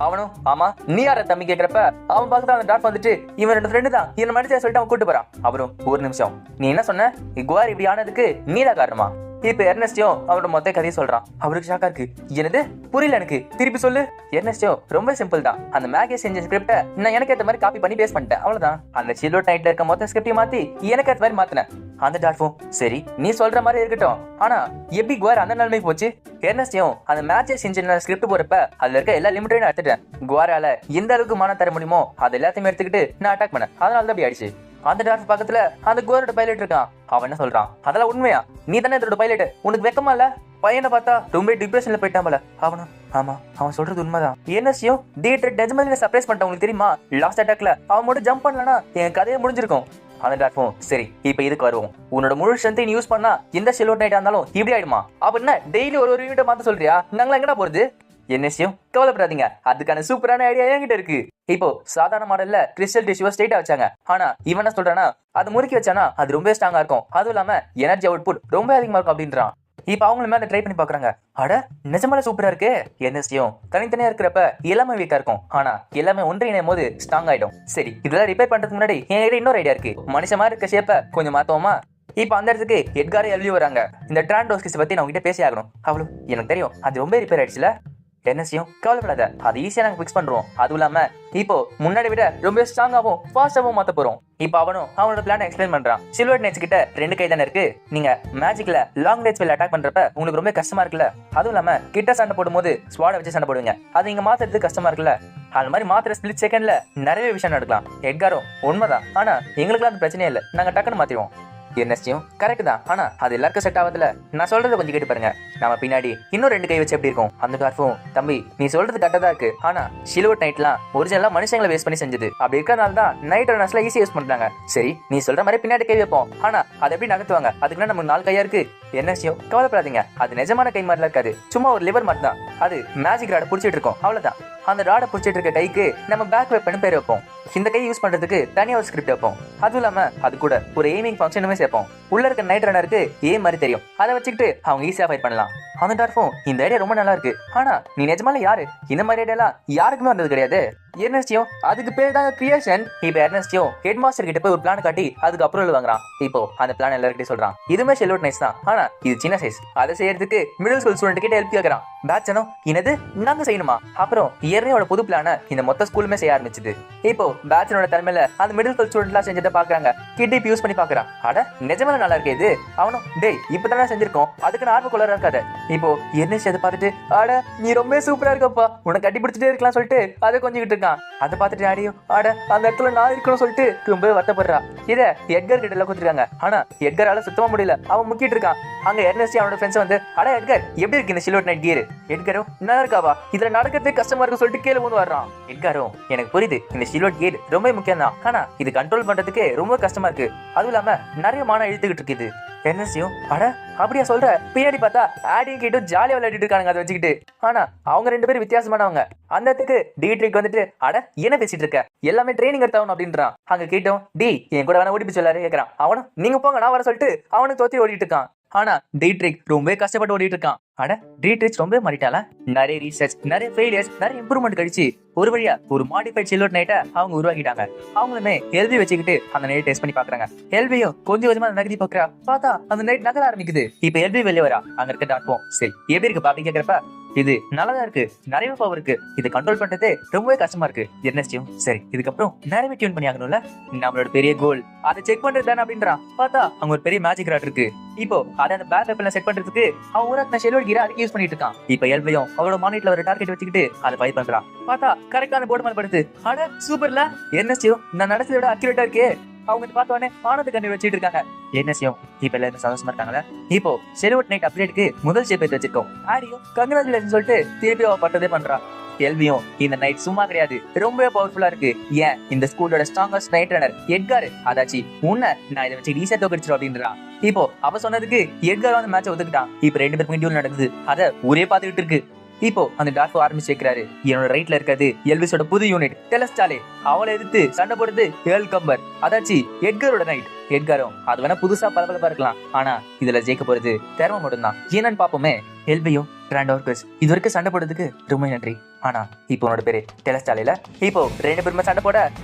அவனும், ஆமா நீ யார தம்பி கேக்குறப்ப அவன் பக்கத்துல அந்த டாக்டர் வந்துட்டு, இவன் ரெண்டு ஃப்ரெண்டு தான், என்ன மனுஷன் சொல்லிட்டு அவன் கூட்டு போறான். அவரும், ஒரு நிமிஷம், நீ என்ன சொன்ன? குவார் இப்படி ஆனதுக்கு நீதான் காரணமா? இப்ப எர்னஸ்டியும் அவரோட மொத்த கதையை சொல்றான். அவருக்கு ஷாக்கா இருக்கு. என்னது? புரியல எனக்கு, திருப்பி சொல்லு. எர்னஸ்டியும், ரொம்ப சிம்பிள் தான், அந்த மேகே செஞ்ச ஸ்கிரிப்ட நான் எனக்கு ஏத்த மாதிரி காப்பி பண்ணி பேஸ்ட் பண்ணிட்டேன், அவ்வளவுதான். அந்த ஷெல்வுட் நைட்ல இருக்க மொத்த ஸ்கிரிப்டையும் மாத்தி எனக்கு ஏத்த மாதிரி மாத்தினேன். அந்த டார்ஃபும், சரி நீ சொல்ற மாதிரி இருக்கட்டும், ஆனா எப்படி குவார் அந்த நிலைமைக்கு போச்சு? எர்னஸ்டியும், அந்த மேட்சஸ் இன்ஜின் ஸ்கிரிப்ட் போறப்ப அதுல இருக்க எல்லா லிமிட்டையும் எடுத்துட்டேன். குவாரால எந்த அளவுக்கு மான தர முடியுமோ அது எல்லாத்தையும் எடுத்துக்கிட்டு நான் அட்டாக் பண்ணேன், அதனால தான் அப்படி ஆயிடுச்சு. அந்த டார்ஃப் பக்கத்துல அந்த குவாரோட பைலட் இருக்கான். அவன் என்ன சொல்றான்? அதெல்லாம் உண்மையா? நீ தானே இதோட பைலட், உனக்கு வெக்கமா இல்ல? பையனை பார்த்தா ரொம்ப டிப்ரெஷன்ல போயிட்டான் போல. அவனும், ஆமா அவன் சொல்றது உண்மைதான். என்எஸ்டியும், தியேட்டர் டெஜ்மலினை சர்ப்ரைஸ் பண்ணிட்டான், உங்களுக்கு தெரியுமா? லாஸ்ட் அட்டாக்ல அவன் மட்டும் ஜம்ப் பண்ணலனா என் கதையை முடிஞ்சிருக்கும். அந்த டார்ஃபும், சரி இப்ப இதுக்கு வருவோம். உன்னோட முழு ஸ்ட்ரென்த்தை யூஸ் பண்ணா எந்த ஷெல்வுட் நைட்டா இருந்தாலும் இப்படி ஆயிடுமா? அப்படின்னா டெய்லி ஒரு யூனிட்டை மாத்த சொல்றியா? நாங்களா எங்கடா போறது? என்எஸ்டியும், கவலைப்படாதீங்க, அதுக்கான சூப்பரான ஐடியா என்கிட்ட இருக்கு. இப்போ சாதாரண மாடல்ல கிறிஸ்டல் டிஷ்யூவை ஸ்ட்ரைட்டா வச்சாங்க. ஆனா இவன் என்ன சொல்றானா, அது முறுக்கி வச்சானா அது ரொம்ப ஸ்ட்ராங்கா இருக்கும், அதுவும் இல்லாம எனர்ஜி அவுட்புட் ரொம்ப அதிகமா இருக்கும் அப்படின்றான். இப்ப அவங்களுமே அதை ட்ரை பண்ணி பாக்குறாங்க. அட, நிஜமால சூப்பரா இருக்கு. என்எஸ்டியும், தனித்தனியா இருக்கிறப்ப எல்லாமே வீக்கா இருக்கும், ஆனா எல்லாமே ஒன்றிணையும் போது ஸ்ட்ராங் ஆயிடும். சரி, இதெல்லாம் ரிப்பேர் பண்றதுக்கு முன்னாடி என்கிட்ட இன்னொரு ஐடியா இருக்கு. மனுஷ மாதிரி இருக்க ஷேப்ப கொஞ்சம் மாத்தோமா? இப்ப அந்த இடத்துக்கு எட்காரே எல்வி வராங்க. இந்த டிராண்டோஸ்கிஸ் பத்தி நான் உங்ககிட்ட பேசி ஆகணும். அவளும், எனக்கு தெரியும், அது ரொம்ப ரிப்பேர் ஆயிடுச்சுல. என்எஸ்டியும், கவலைப்படாத, அது ஈஸியா நாங்க பிக்ஸ் பண்றோம். அதுவும் இல்லாம இப்போ முன்னாடி விட ரொம்ப ஸ்ட்ராங்காவும் ஃபாஸ்டாவும் மாத்த போறோம். இப்போ அவனும் அவனோட பிளான் எக்ஸ்பிளைன் பண்றான். சில்வர் நைட்ஸ் கிட்ட 2 கை தானே இருக்கு. நீங்க மேஜிக்ல லாங் ரேஞ்ச் ஸ்பெல் அட்டாக் பண்றப்ப உங்களுக்கு ரொம்ப கஷ்டமா இருக்குல்ல, அதுவும் இல்லாம கிட்ட சண்டை போடும்போது ஸ்வாட வச்சு சண்டை போடுவீங்க, அது இங்க மாத்துறது கஷ்டமா இருக்குல்ல. அது மாதிரி மாத்திர ஸ்பிளிட் செகண்ட்ல நிறைய விஷயம் நடக்கலாம். எட்காரும், உண்மைதான், ஆனா எங்களுக்குலாம் அது பிரச்சனையே இல்லை, நாங்க டக்குன்னு மாத்திடுவோம். என்எஸ்டியும் கரெக்ட் தான், ஆனா அது எல்லாருக்கும் செட் ஆகுதுல. நான் சொல்றதை கொஞ்சம் கேட்டு பாருங்க. நம்ம பின்னாடி இன்னும் 2 கை வச்சு எப்படி இருக்கும்? அந்த டார்ஃபும் தம்பி நீ சொல்றது கரெக்டா தான் இருக்கு, ஆனா சில்வர் நைட்லாம் ஒரிஜினலா மனுஷங்களை வேஸ்ட் பண்ணி செஞ்சது. அப்படி இருக்கறனால தான் நைட் ரன்னர்ஸ்ல ஈஸி யூஸ் பண்றாங்க. சரி நீ சொல்ற மாதிரி பின்னாடி கை வைப்போம், ஆனா அதை எப்படி நகர்த்துவாங்க? அதுக்குன்னா நமக்கு 4 கையா இருக்கு. என்எஸ்டியும் கவலைப்படாதீங்க, அது நிஜமான கை மாதிரிலாம் இருக்காது, சும்மா ஒரு லிவர் மட்டும் தான். அது மேஜிக் ராட புடிச்சிட்டு இருக்கோம், அவ்வளவுதான். அந்த ராடை பிடிச்சிட்டு இருக்க கைக்கு நம்ம பேக் வெப்பன் பேர் வைப்போம். இந்த கை யூஸ் பண்றதுக்கு தனியா ஒரு ஸ்கிரிப்ட் வைப்போம். அதுவும் இல்லாம அது கூட ஒரு எய்மிங் ஃபங்க்ஷனுமே சேர்ப்போம். உள்ள இருக்க நைட் ரன்னருக்கு ஏம் மாதிரி தெரியும், அதை வச்சுக்கிட்டு அவங்க ஈஸியா ஃபைட் பண்ணலாம். அந்த டார்ஃபும் இந்த ஐடியா ரொம்ப நல்லா இருக்கு, ஆனா நீ நிஜமால யாரு? இந்த மாதிரி ஐடியாலாம் யாருக்குமே வந்தது கிடையாது. எர்னஸ்டியும் அதுக்கு பேர் தாங்க கிரியேஷன். இப்ப எர்னஸ்டியும் ஹெட் மாஸ்டர் கிட்ட போய் ஒரு பிளான் காட்டி அதுக்கு அப்ரூவல் வாங்குறான். இப்போ அந்த பிளான் எல்லார்கிட்டயும் சொல்றான். இதுமே ஷெல்வுட் நைஸ் தான், ஆனா இது சின்ன சைஸ். அதை செய்யறதுக்கு மிடில் ஸ்கூல் ஸ்டூடெண்ட் கிட்ட ஹெல்ப் கேட்கறான். பேட்சனும் என்னது நாங்க செய்யணுமா? அப்புறம் இயர்னியோட புது பிளான இந்த மொத்த ஸ்கூலுமே செய்ய ஆரம்பிச்சுது. இப்போ பேட்சனோட தலைமையில அந்த மிடில் ஸ்கூல் ஸ்டூடெண்ட்லாம் செஞ்சுட்டு பாக்குறாங்க. கிட் யூஸ் பண்ணி பாக்குறான். அட நிஜமான நல்லா இருக்கு இது. அவனும் டேய் இப்பதானே செஞ்சிருக்கோம், அதுக்கு ஆர்வ கொள்ளரா இருக்காது. இப்போ எர்னஸ்ட் அதை பார்த்துட்டு அட நீ ரொம்ப சூப்பரா இருக்கப்பா, உன்னை கட்டி பிடிச்சிட்டே இருக்கலாம் சொல்லிட்டு அதை கொஞ்சிக்கிட்டு இருக்கான். அதை பார்த்துட்டு ஆடியும் அட அந்த இடத்துல நான் இருக்கணும்னு சொல்லிட்டு ரொம்ப வருத்தப்படுறா. இத எட்கர் கிட்ட எல்லாம் கொடுத்துருக்காங்க, ஆனா எட்கரால சுத்தமா முடியல, அவன் முக்கிட்டு இருக்கான். அங்க எர்னஸ்ட் அவனோட ஃப்ரெண்ட்ஸ் வந்து அட எட்கர் எப்படி இருக்கு இந்த சில்வர் நைட் கியர்? எட்கரும் நல்லா இருக்காவா, இதுல நடக்கிறதே கஷ்டமா இருக்கு சொல்லிட்டு கீழே வந்து வர்றான். எட்கரும் எனக்கு புரியுது இந்த சில்வர் கியர் ரொம்ப முக்கியம் தான், ஆனா இது கண்ட்ரோல் பண்றதுக்கு ரொம்ப கஷ்டமா இருக்கு, அதுவும் இல்லாம நிறைய மானம் இழுத்துக்கிட்டு இருக்குது. எர்னஸ்டியும் அட அப்படியா சொல்ற? பின்னாடி பார்த்தா ஆடியும் கேட்டும் ஜாலியா விளையாடிட்டு இருக்கானுங்க அதை வச்சுக்கிட்டு. ஆனா அவங்க 2 பேரும் வித்தியாசமானவங்க. அந்த இடத்துக்கு டீட்ரிக் வந்துட்டு அட என்ன பேசிட்டு இருக்க, எல்லாமே ட்ரைனிங் எடுத்தாகணும் அப்படின்றான். அங்க கேட்டோம் டி என் கூட வேணா ஓடி போய் சொல்லாரு கேட்கறான். அவனும் நீங்க போங்க நான் வர சொல்லிட்டு அவனுக்கு தோத்தி ஓடிட்டு இருக்கான். ஆனா டீட்ரிக் ரொம்ப கஷ்டப்பட்டு ஓடிட்டு இருக்கான். அட டீட்ரிக் ரொம்ப மாறிட்டால. நிறைய ரீசர்ச், நிறைய ஃபெயிலியர்ஸ், நிறைய இம்ப்ரூவ்மெண்ட் கழிச்சு ஒரு வழியா ஒரு மாடிஃபைட் சில்வர் நைட்டை அவங்க உருவாக்கிட்டாங்க. அவங்களுமே எல்வி வச்சுக்கிட்டு அந்த நைட் டெஸ்ட் பண்ணி பாக்குறாங்க. எல்வியும் கொஞ்சம் கொஞ்சமா நகர்த்தி பாக்குறா. பார்த்தா அந்த நைட் நகர ஆரம்பிக்குது. இப்ப எல்வி வெளியே வரா. அங்க இருக்க டாட்போம் சரி எப்படி இருக்கு அப்படின்னு கேக்குறப்ப இது நல்லாதான் இருக்கு, நிறைய பவர் இருக்கு, இது கண்ட்ரோல் பண்றது ரொம்பவே கஷ்டமா இருக்கு. எர்னஸ்டியும் சரி இதுக்கப்புறம் நிறைய டியூன் பண்ணி ஆகணும்ல, நம்மளோட பெரிய கோல் அதை செக் பண்றது தானே அப்படின்றான். பார்த்தா அங்க ஒரு பெரிய மேஜிக் ராட் இருக்கு. இப்போ அதை அந்த பேக் வெப்பன்ல செட் பண்றதுக்கு அவன் ஊராத்தின ஷெல்வுட் கியரை அதுக்கு யூஸ் பண்ணிட்டு இருக்கான். இப்ப எல்வியும் அவளோட மானிட்டர்ல ஒரு டார்கெட் வச்சுக்கிட்டு அதை ஃபைட் பண்றான். பார்த்தா கரெக்டான போர்டு மேல படுத்து. அட சூப்பர்ல. எர்னஸ்டியும் நான் நடந்ததை விட அக்யூரேட்டா இருக்கே. அவங்க பார்த்தோன்னே ஆனந்த கண்ணு வச்சுட்டு இருக்காங்க. எர்னஸ்டியும் இப்ப எல்லாரும் சந்தோஷமா இருக்காங்களா? இப்போ ஷெல்வுட் நைட் அப்டேட்க்கு முதல் ஷேப் எடுத்து வச்சிருக்கோம். ஆடியும் கங்க்ராச்சுலேஷன் சொல்லிட்டு திருப்பி அவ பட்டதே பண்றான். எல்வியும் இந்த நைட் சும்மா கிடையாது, ரொம்ப பவர்ஃபுல்லா இருக்கு. ஏன் இந்த ஸ்கூலோட ஸ்ட்ராங்கஸ்ட் நைட் ரன்னர் எட்கார் அதாச்சி உன்னை நான் இதை வச்சு ஈஸியா தோக்கடிச்சிடும் அப்படின்றான். இப்போ அவ சொன்னதுக்கு எட்கார் வந்து மேட்சை ஒத்துக்கிட்டான். இப்ப 2 பேருக்கும் டியூல் நடக்குது, அதை ஊரே பார்த்துக்கிட்டு இருக்கு. இப்போ அந்த டார்ஃபோ ஆரம்பிச்சு வைக்கிறாரு. என்னோட ரைட்ல இருக்காது எல்விஸோட புது யூனிட் டெலஸ்டாலே, அவளை எதிர்த்து சண்டை போடுறது ஏல் கம்பர் அதாச்சி எட்காரோட நைட். எட்காரும் அது வேணா புதுசா பரபரப்பா இருக்கலாம், ஆனா இதுல ஜெயிக்க போறது திறமை மட்டும்தான். என்னன்னு பாப்போமே. எல்வியும் கிராண்டோர்கஸ் இது வரைக்கும் சண்டை போடுறதுக்கு ரொம்ப நன்றி, ஆனா இப்போ உன்னோட பேரு டெலஸ்டாலேல. இப்போ 2 பேருமே சண்டை போட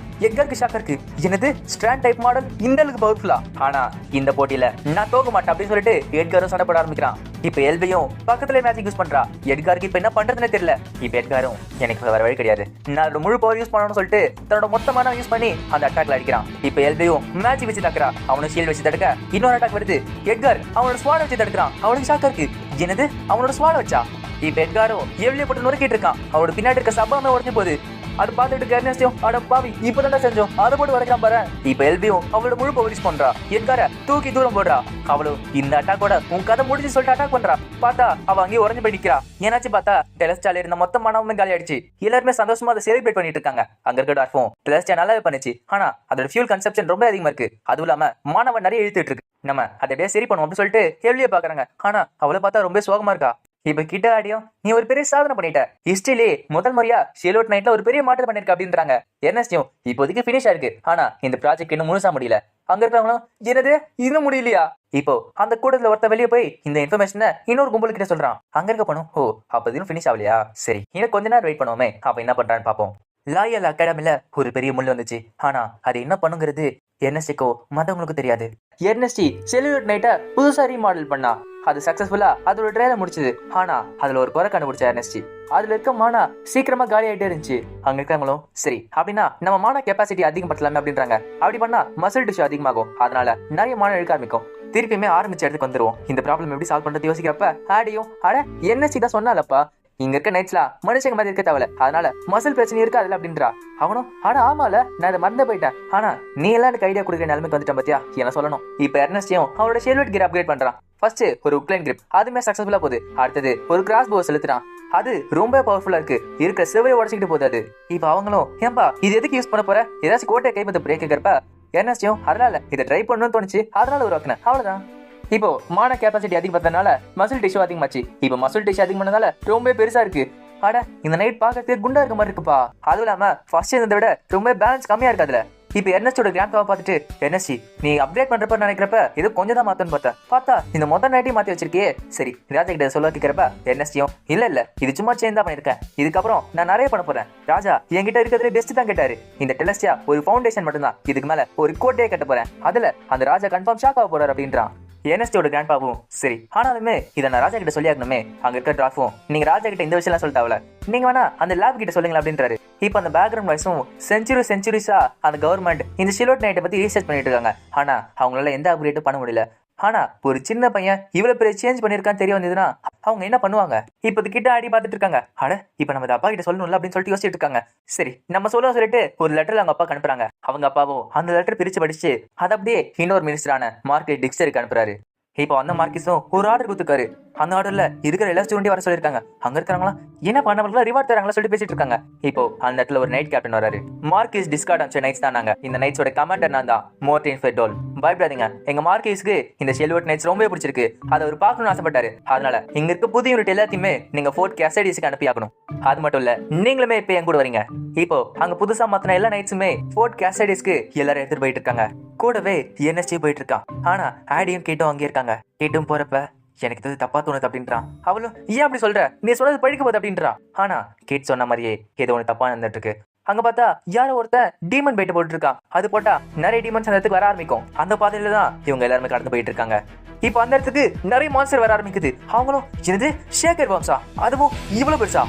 எட்காருக்கு ஷாக்கா இருக்கு. என்னது ஸ்ட்ராண்ட் டைப் மாடல் இந்த அளவுக்கு பவர்ஃபுல்லா? ஆனா இந்த போட்டியில நான் தோக்க மாட்டேன் அப்படின்னு சொல்லிட்டு எட்காரும் சண்டை போட ஆரம்பிக்கிறான். இப்ப எல்வியும் பக்கத்துல மேஜிக் யூஸ் பண்றா. எட்காருக்கு இப்ப என்ன பண்றதுன்னு தெரியல. இப்ப எட்காரும் எனக்கு வேற வழி கிடையாது, நான் முழு பவர் யூஸ் பண்ணணும்னு சொல்லிட்டு தன்னோட மொத்தமான யூஸ் பண்ணி அந்த அட்டாக்ல அடிக்கிறான். இப்ப எல்வியும் மேஜிக் வச்சு தடுக்கிறா. அவனோட ஷீல்ட் வச்சு தடுக்க இன்னொரு அட்டாக் வருது. எட்கார் அவனோட ஸ்வாட் வச்சு தடுக்கிறான். அவனுக்கு ஷாக்கா இருக்கு. என்னது அவனோட ஸ்வாட் வச்சா? இப்ப எட்காரும் எவ்வளவு போட்டு நொறுக்கிட்டு இருக்கான். அவனோட பின்னாடி இருக்க சப்பாமே உடஞ்சு போகுது. அது பார்த்துட்டு எர்னஸ்டியும் அட பாவி இப்பதான் செஞ்சோம் அதை போட்டு உடைக்கலாம் பாரு. இப்ப எல்வியும் அவளோட முழு பவர் யூஸ் பண்றா. எட்கார தூக்கி தூரம் போடுறா. அவளும் இந்த அட்டாக்கோட உன் கதை முடிஞ்சு சொல்லிட்டு அட்டாக் பண்றா. பார்த்தா அவ அங்கேயே உடஞ்சு போய் நிக்கிறா. ஏன்னாச்சு பார்த்தா டெலஸ்டால இருந்த மொத்த மானவமே காலி ஆயிடுச்சு. எல்லாருமே சந்தோஷமா அதை செலிப்ரேட் பண்ணிட்டு இருக்காங்க. அங்க இருக்க டார்ஃபும் டெலஸ்டா நல்லாவே பண்ணுச்சு, ஆனா அதோட ஃபியூல் கன்சப்ஷன் ரொம்ப அதிகமா இருக்கு. அதுவும் இல்லாம மாணவன் நிறைய இழுத்துட்டு இருக்கு. நம்ம அதை அப்படியே சரி பண்ணுவோம் அப்படின்னு சொல்லிட்டு எவ்லியே பாக்குறாங்க. ஆனா அவளை பார்த்தா ரொம்ப சோகமா இருக்கா. இப்ப கிட்ட ஆடியும் நீ ஒரு பெரிய சாதனை பண்ணிட்ட, ஹிஸ்டரியிலே முதல் முறையா ஷெல்வுட் நைட்ல ஒரு பெரிய மாற்றம் பண்ணிருக்க அப்படின்றாங்க. எர்னஸ்டியும் இப்போதைக்கு பினிஷ் ஆயிருக்கு, ஆனா இந்த ப்ராஜெக்ட் இன்னும் முழுசா முடியல. அங்க இருக்கிறவங்களும் என்னது இன்னும் முடியலையா? இப்போ அந்த கூட்டத்துல ஒருத்த வெளியே போய் இந்த இன்ஃபர்மேஷனை இன்னொரு கும்பல் கிட்ட சொல்றான். அங்க இருக்க போனோம் ஓ அப்ப இன்னும் பினிஷ் ஆகலையா, சரி இன்னும் கொஞ்ச நேரம் வெயிட் பண்ணுவோமே, அப்ப என்ன பண்றான்னு பாப்போம். லாயல் அகாடமில ஒரு பெரிய முள் வந்துச்சு, ஆனா அது என்ன பண்ணுங்கிறது எர்னஸ்டிக்கோ மத்தவங்களுக்கு தெரியாது. எர்னஸ்டி ஷெல்வுட் நைட்டை புதுசா ரீமாடல் பண்ணா. அது சக்சஸ்ஃபுல்லா அதோட ட்ரையலை முடிச்சது. ஆனா அதுல ஒரு குறை கண்டுபிடிச்ச எர்னஸ்டி. அதுல இருக்க மானா சீக்கிரமா காலி ஆயிட்டே இருந்துச்சு. அங்க இருக்காங்களும் சரி அப்படின்னா நம்ம மானா கெப்பாசிட்டி அதிகப்படுத்தலாமே அப்படின்றாங்க. அப்படி பண்ணா மசில் டிஷ்யூ அதிகமாகும், அதனால நிறைய மானம் இழுக்க ஆரம்பிக்கும். திருப்பியுமே ஆரம்பிச்ச இடத்துக்கு வந்துருவோம். இந்த ப்ராப்ளம் எப்படி சால்வ் பண்றது யோசிக்கிறப்ப ஆடியும் அட எர்னஸ்டி தான் சொன்னாலப்பா இங்க இருக்க நைட்ஸ்லாம் மனுஷங்க மாதிரி இருக்க தேவையில்ல, அதனால மசில் பிரச்சனை இருக்கு அதுல அப்படின்றா. அவனும் ஆனா ஆமால நான் இதை மறந்து போயிட்டேன், ஆனா நீ எல்லாம் எனக்கு ஐடியா கொடுக்குற நிலைமைக்கு வந்துட்டேன் பாத்தியா என்ன சொல்லணும். இப்ப எர்னஸ்டையும் அவரோட ஷெல்வெட் கியர் அப்கிரேட் பண்றான். ஃபர்ஸ்ட் ஒரு உக்லைன் கிரிப், அதுமே சக்சஸ்ஃபுல்லா போகுது. அடுத்தது ஒரு கிராஸ் போ செலுத்துறான், அது ரொம்ப பவர்ஃபுல்லா இருக்கு, இருக்க சிவையை உடச்சிக்கிட்டு போகுது அது. இப்ப அவங்களும் ஏன்பா இது எதுக்கு யூஸ் பண்ண போற, ஏதாச்சும் கோட்டையை கைப்பற்ற பிரேக் கேட்கறப்ப எர்னஸ்டையும் அதனால இதை ட்ரை பண்ணணும்னு தோணுச்சு, அதனால உருவாக்குனேன் அவ்வளவுதான். இப்போ மான கேப்பாசிட்டி அதிகப்படுறதுனால மசில் டிஷ்யூ அதிகமாச்சு. இப்போ மசில் டிஷ்யூ அதிகம் பண்ணதால ரொம்ப பெருசா இருக்கு. அட இந்த நைட் பாக்கிறதுக்கு குண்டா இருக்க மாதிரி இருக்குப்பா. அதுவும் இல்லாம ஃபர்ஸ்ட் இருந்ததை விட ரொம்ப பேலன்ஸ் கம்மியா இருக்காதுல. இப்ப எர்னஸ்டோட கிராண்ட் பாவை பார்த்துட்டு எர்னஸ்டி நீ அப்டேட் பண்றப்ப நினைக்கிறப்ப இது கொஞ்சம் தான் மாத்தன்னு பார்த்தா இந்த மொத்த நைட்டையும் மாத்தி வச்சிருக்கே. சரி ராஜா கிட்ட சொல்ல கேட்கிறப்ப எர்னஸ்டியும் இல்ல இது சும்மா சேஞ்ச் தான் பண்ணிருக்கேன், இதுக்கப்புறம் நான் நிறைய பண்ண போறேன். ராஜா என்கிட்ட இருக்கிறதுல பெஸ்ட் தான் கேட்டாரு, இந்த டெலஸ்டியா ஒரு ஃபவுண்டேஷன் மட்டும் தான், இதுக்கு மேல ஒரு கோட்டையை கட்ட போறேன், அதுல அந்த ராஜா கன்ஃபார்ம் ஷாக் ஆக போறாரு அப்படின்றான். எர்னஸ்டியோட கிராண்ட் பாவும் சரி ஆனாலுமே இதை நான் ராஜா கிட்ட சொல்லி ஆகணுமே, அங்க இருக்க டிராஃபும் நீங்க ராஜா கிட்ட இந்த விஷயம் சொல்லிட்டாவல, நீங்க வேணா அந்த லேப் கிட்ட சொல்லுங்க அப்படின்றாரு. இப்ப அந்த பேக்ரவுண்ட் வாய்ஸும் செஞ்சுரிஸா அந்த கவர்மெண்ட் இந்த ஷிலோட் நைட்டை பத்தி ரீசர்ச் பண்ணிட்டு இருக்காங்க. ஆனா அவங்களால எந்த அப்கிரேட்டும் பண்ண முடியல. ஆனா ஒரு சின்ன பையன் இவ்வளவு பெரிய சேஞ்ச் பண்ணிருக்கான்னு தெரிய வந்ததுன்னா அவங்க என்ன பண்ணுவாங்க. இப்ப கிட்ட ஆடி பாத்துட்டு இருக்காங்க. அட இப்ப நம்ம அப்பா கிட்ட சொல்லணும்ல அப்படின்னு சொல்லிட்டு யோசிச்சுட்டு இருக்காங்க. சரி நம்ம சொல்லிட்டு ஒரு லெட்டர் அவங்க அப்பா அனுப்புறாங்க. அவங்க அப்பாவும் அந்த லெட்டர் பிரிச்சு படிச்சு அதை அப்படியே இன்னொரு மினிஸ்டரான மார்க்கெட் டிக்ஸ்டருக்கு அனுப்புறாரு. இப்போ அந்த மார்க்கிஸும் ஒரு ஆர்டர் கொடுத்துருக்காரு. அந்த ஆர்டர்ல இருக்கிற எல்லா ஸ்டூடெண்ட்டையும் வர சொல்லிருக்காங்க. அங்க இருக்கிறவங்களா என்ன பண்ணவங்களா ரிவார்ட் தராங்களா சொல்லிட்டு பேசிட்டு இருக்காங்க. இப்போ அந்த இடத்துல ஒரு நைட் கேப்டன் வராரு. மார்க்கிஸ் டிஸ்கார்ட் அமிச்ச நைட்ஸ் தான் நாங்க. இந்த நைட்ஸோட கமாண்டர் நான் தான், மோர்டின் ஃபெர்டோல். பயப்படாதீங்க, எங்க மார்க்கிஸ்க்கு இந்த ஷெல்வர்ட் நைட்ஸ் ரொம்ப பிடிச்சிருக்கு, அதை அவர் பார்க்கணும்னு ஆசைப்பட்டாரு. அதனால இங்க இருக்க புது யூனிட் எல்லாத்தையுமே நீங்க ஃபோர்ட் கேசடிஸ்க்கு அனுப்பி ஆகணும். அது மட்டும் இல்ல நீங்களுமே இப்ப என் கூட வரீங்க. இப்போ அங்க புதுசா மாத்தின எல்லா நைட்ஸுமே ஃபோர்ட் கேசடிஸ்க்கு எல்லாரும் எடுத்துட்டு போயிட்டு இருக்காங்க. கூடவே என்எஸ்டி போயிட்டு இருக்கான். ஆனா ஆடியும் கேட்டும் அங்கே இருக்காங்க. கேட்டும் போறப்ப எனக்கு இது தப்பா தோணுது அப்படின்றான். அவளும் ஏன் அப்படி சொல்ற, நீ சொல்றது படிக்க போகுது அப்படின்றான். ஆனா கேட் சொன்ன மாதிரியே ஏதோ ஒண்ணு தப்பா நடந்துட்டு இருக்கு. அங்க பார்த்தா யாரோ ஒருத்தன் டீமன் பைட் போட்டு இருக்கான். அது போட்டா நிறைய டீமன்ஸ் அந்த இடத்துக்கு வர ஆரம்பிக்கும். அந்த பாதையில தான் இவங்க எல்லாருமே கடந்து போயிட்டு இருக்காங்க. இப்போ அந்த இடத்துக்கு நிறைய மான்ஸ்டர் வர ஆரம்பிக்குது. அவங்களும் என்னது ஷேக்கர் பாம்ஸா, அதுவும் இவ்வளவு பெருசா.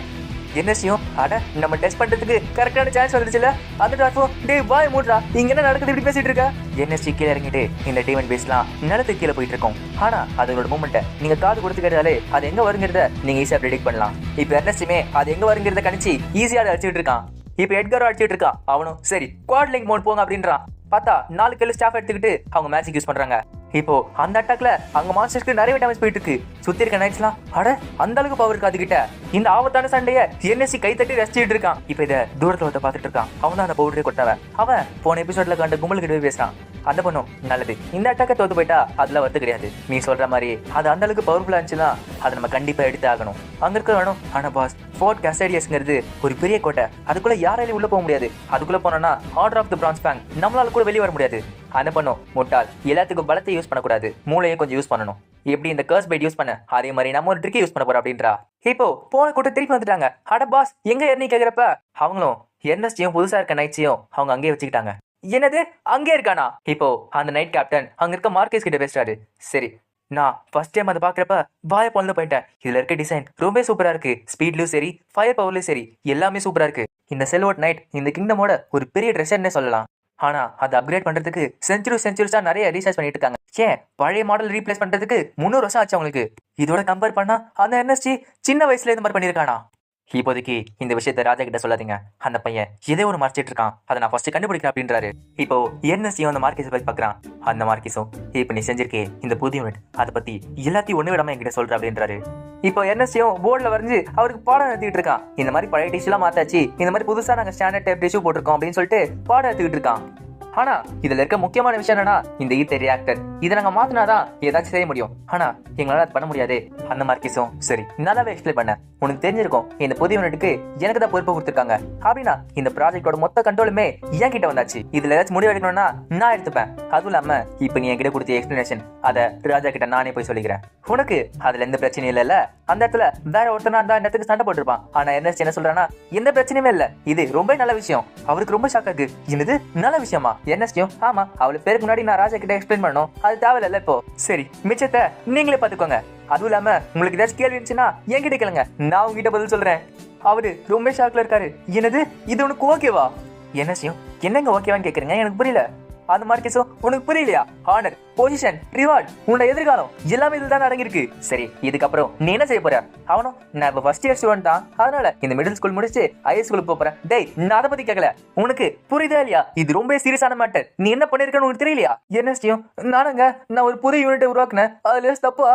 என்எஸ்சியும் அட நம்ம டெஸ்ட் பண்றதுக்கு கரெக்டான சான்ஸ் வந்துருச்சுல, அந்த டாக்டரும் டேய் வாய் மூடுறா, இங்க என்ன நடக்குது இப்படி பேசிட்டு இருக்க. என்எஸ்சி கீழே இறங்கிட்டு இந்த டீமன் பேஸ்லாம் நிலத்துக்கு கீழே போயிட்டு இருக்கோம். ஆனா அதோட மூமெண்ட்டை நீங்க காது கொடுத்து கேட்டாலே அது எங்க வருங்கிறத நீங்க ஈஸியா ப்ரெடிக்ட் பண்ணலாம். இப்போ என்எஸ்சியுமே அது எங்க வருங்கிறத கணிச்சு ஈஸியா அடிச்சுட்டு இருக்கான். இப்போ எட்காரோ அடிச்சுட்டு இருக்கான். அவனும் சரி குவாட் லிங்க் மோட் போங்க அப்படின்றான். பார்த்தா 4 கிலோ ஸ்டாஃப் எடுத்துக்கிட்டு அவங்க மேஜிக் யூஸ் பண்றாங்க. இப்போ அந்த அட்டாக்ல அங்க மான்ஸ்டர்ஸ்க்கு நிறைய டேமேஜ் போயிட்டு இருக்கு. சுத்தி இருக்க நைட்ஸ்லாம் அட அந்த அளவுக்கு பவர் இருக்கு அதுகிட்ட. இந்த ஆபத்தான சண்டைய என்எஸ்சி கை தட்டி ரசிச்சுட்டு இருக்கான். இப்போ இதை தூரத்துல ஒருத்த பாத்துட்டு இருக்கான். அவன் தான் அந்த பவுடரே கொட்டவன். அவன் போன எபிசோட்ல கண்ட கும்பலுக்கு பேசுறான். அந்த பொண்ணும் நல்லது, இந்த அட்டாக்க தோத்து போயிட்டா அதுல வருது கிடையாது, நீ சொல்ற மாதிரி அது அந்த அளவுக்கு பவர்ஃபுல்லா இருந்துச்சுன்னா அதை நம்ம கண்டிப்பா எடுத்து ஆகணும். அங்க இருக்க வேணும். ஆனா பாஸ் ஃபோர்ட் கேசடியஸ்ங்கிறது ஒரு பெரிய கோட்டை, அதுக்குள்ள யாராலையும் உள்ள போக முடியாது. அதுக்குள்ள போனோம்னா order of the France bank நம்மளால கூட வெளியே வர முடியாது. அந்த பண்ணும் முட்டாள், எல்லாத்துக்கும் பலத்தை யூஸ் பண்ணக்கூடாது, மூளையை கொஞ்சம் யூஸ் பண்ணணும். எப்படி இந்த கர்ஸ் பைட் யூஸ் பண்ண அதே மாதிரி நம்ம ஒரு ட்ரிக்கை யூஸ் பண்ண போறோம் அப்படின்றா. இப்போ போன கூட்டம் திருப்பி வந்துட்டாங்க. அட பாஸ் எங்க ஏறி கேக்குறப்ப அவங்களும் எர்னஸ்டையும் புதுசா இருக்க நைட்ஸையும் அவங்க அங்கேயே வச்சுக்கிட்டாங்க. என்னது அங்கே இருக்கானா? இப்போ அந்த நைட் கேப்டன் அங்க இருக்க மார்க்கெஸ் கிட்ட பேசுறாரு. சரி நான் ஃபர்ஸ்ட் டைம் அதை பாக்குறப்ப பாய பொழுது போயிட்டேன். இதுல இருக்க டிசைன் ரொம்ப சூப்பரா இருக்கு, ஸ்பீட்லயும் சரி ஃபயர் பவர்லயும் சரி எல்லாமே சூப்பரா இருக்கு. இந்த செல்வர்ட் நைட் இந்த கிங்டமோட ஒரு பெரிய ட்ரெஷர்னே சொல்லலாம். ஆனா அதை அப்கிரேட் பண்றதுக்கு செஞ்சுரிஸா நிறைய ரீசர்ச் பண்ணிட்டு இருக்காங்க. ஏன் பழைய மாடல் ரீப்ளேஸ் பண்றதுக்கு 300 வருஷம் ஆச்சு அவங்களுக்கு. இதோட கம்பேர் பண்ணா அந்த என்எஸ்டி சின்ன வயசுல இந்த மாதிரி பண்ணிருக்கானா? இப்போதைக்கு இந்த விஷயத்த ராஜா கிட்ட சொல்லாதீங்க, அந்த பையன் இதே ஒரு மறைச்சிட்டு இருக்கான், அதை நான் ஃபர்ஸ்ட் கண்டுபிடிக்கிறேன் அப்படின்றாரு. இப்போ என்எஸ்சியும் அந்த மார்க்கெஸ் பத்தி பாக்குறான். அந்த மார்க்கெஸும் இப்ப நீ செஞ்சிருக்கே இந்த புது யூனிட் அதை பத்தி எல்லாத்தையும் ஒண்ணு விடாம என்கிட்ட சொல்ற அப்படின்றாரு. இப்போ என்எஸ்சியும் போர்டில் வரைஞ்சு அவருக்கு பாடம் நடத்திட்டு இருக்கான். இந்த மாதிரி பழைய டிஷ்யூ எல்லாம் மாத்தாச்சு, இந்த மாதிரி புதுசா நாங்க ஸ்டாண்டர்ட் டைப் டிஷ்யூ போட்டிருக்கோம் அப்படின்னு சொல்லிட்டு பாடம் எடுத்துக்கிட்டு இருக்கான். ஆனா இதுல இருக்க முக்கியமான விஷயம் என்னன்னா இந்த ஈத்தர் ரியாக்டர் இதை நாங்க மாத்தினாதான் ஏதாச்சும் செய்ய முடியும். ஆனா எங்களால அது பண்ண முடியாது. அந்த மார்க்கெஸும் சரி நல்லாவே எக்ஸ்பிளைன் பண்ண, உனக்கு தெரிஞ்சிருக்கும் இந்த புதிய யூனிட்டுக்கு எனக்கு தான் பொறுப்பு கொடுத்துருக்காங்க அப்படின்னா இந்த ப்ராஜெக்டோட மொத்த கண்ட்ரோலுமே என் கிட்ட வந்தாச்சு. இதுல ஏதாச்சும் முடிவு எடுக்கணும்னா நான் எடுத்துப்பேன். அதுவும் இல்லாம இப்ப நீ என்கிட்ட கொடுத்த எக்ஸ்பிளனேஷன் அதை ராஜா கிட்ட நானே போய் சொல்லிக்கிறேன். உனக்கு அதுல எந்த பிரச்சனையும் இல்ல. அந்த இடத்துல வேற ஒருத்தனா இருந்தா இந்த இடத்துக்கு சண்டை போட்டுருப்பான். ஆனா என்ன சொல்றானா எந்த பிரச்சனையுமே இல்ல, இது ரொம்ப நல்ல விஷயம். அவருக்கு ரொம்ப ஷாக்கா இருக்கு. என்னது நல்ல விஷயமா? என்எஸ்டியும் ஆமா அவளு பேருக்கு முன்னாடி நான் ராஜா கிட்ட எக்ஸ்பிளைன் பண்ணணும், அது தேவையில்ல. இப்போ சரி மிச்சத்தை நீங்களே பாத்துக்கோங்க. அதுவும் இல்லாம உங்களுக்கு ஏதாச்சும் கேள்வி இருந்துச்சுன்னா என்கிட்ட கேளுங்க, நான் உங்ககிட்ட பதில் சொல்றேன். அவரு ரொம்ப ஷாக்ல இருக்காரு. என்னது இது உனக்கு ஓகேவா? என்எஸ்டியும் என்னங்க ஓகேவான்னு கேக்குறீங்க, எனக்கு புரியல. அந்த மார்க்கெஸும் உனக்கு புரியலையா? ஹானர், பொசிஷன், ரிவார்ட், உன்னோட எதிர்காலம் எல்லாமே இதுல தான் அடங்கியிருக்கு. சரி, இதுக்கப்புறம் நீ என்ன செய்ய போற? அவனும், நான் இப்ப ஃபர்ஸ்ட் இயர் ஸ்டூடெண்ட் தான், அதனால இந்த மிடில் ஸ்கூல் முடிச்சு ஹையர் ஸ்கூலுக்கு போறேன். டேய், நான் அதை பத்தி கேட்கல, உனக்கு புரியுதா இல்லையா? இது ரொம்ப சீரியஸான மேட்டர். நீ என்ன பண்ணிருக்கன்னு உனக்கு தெரியலையா? என்ன நானுங்க, நான் ஒரு புது யூனிட்டை உருவாக்குனேன், அதுல தப்பா?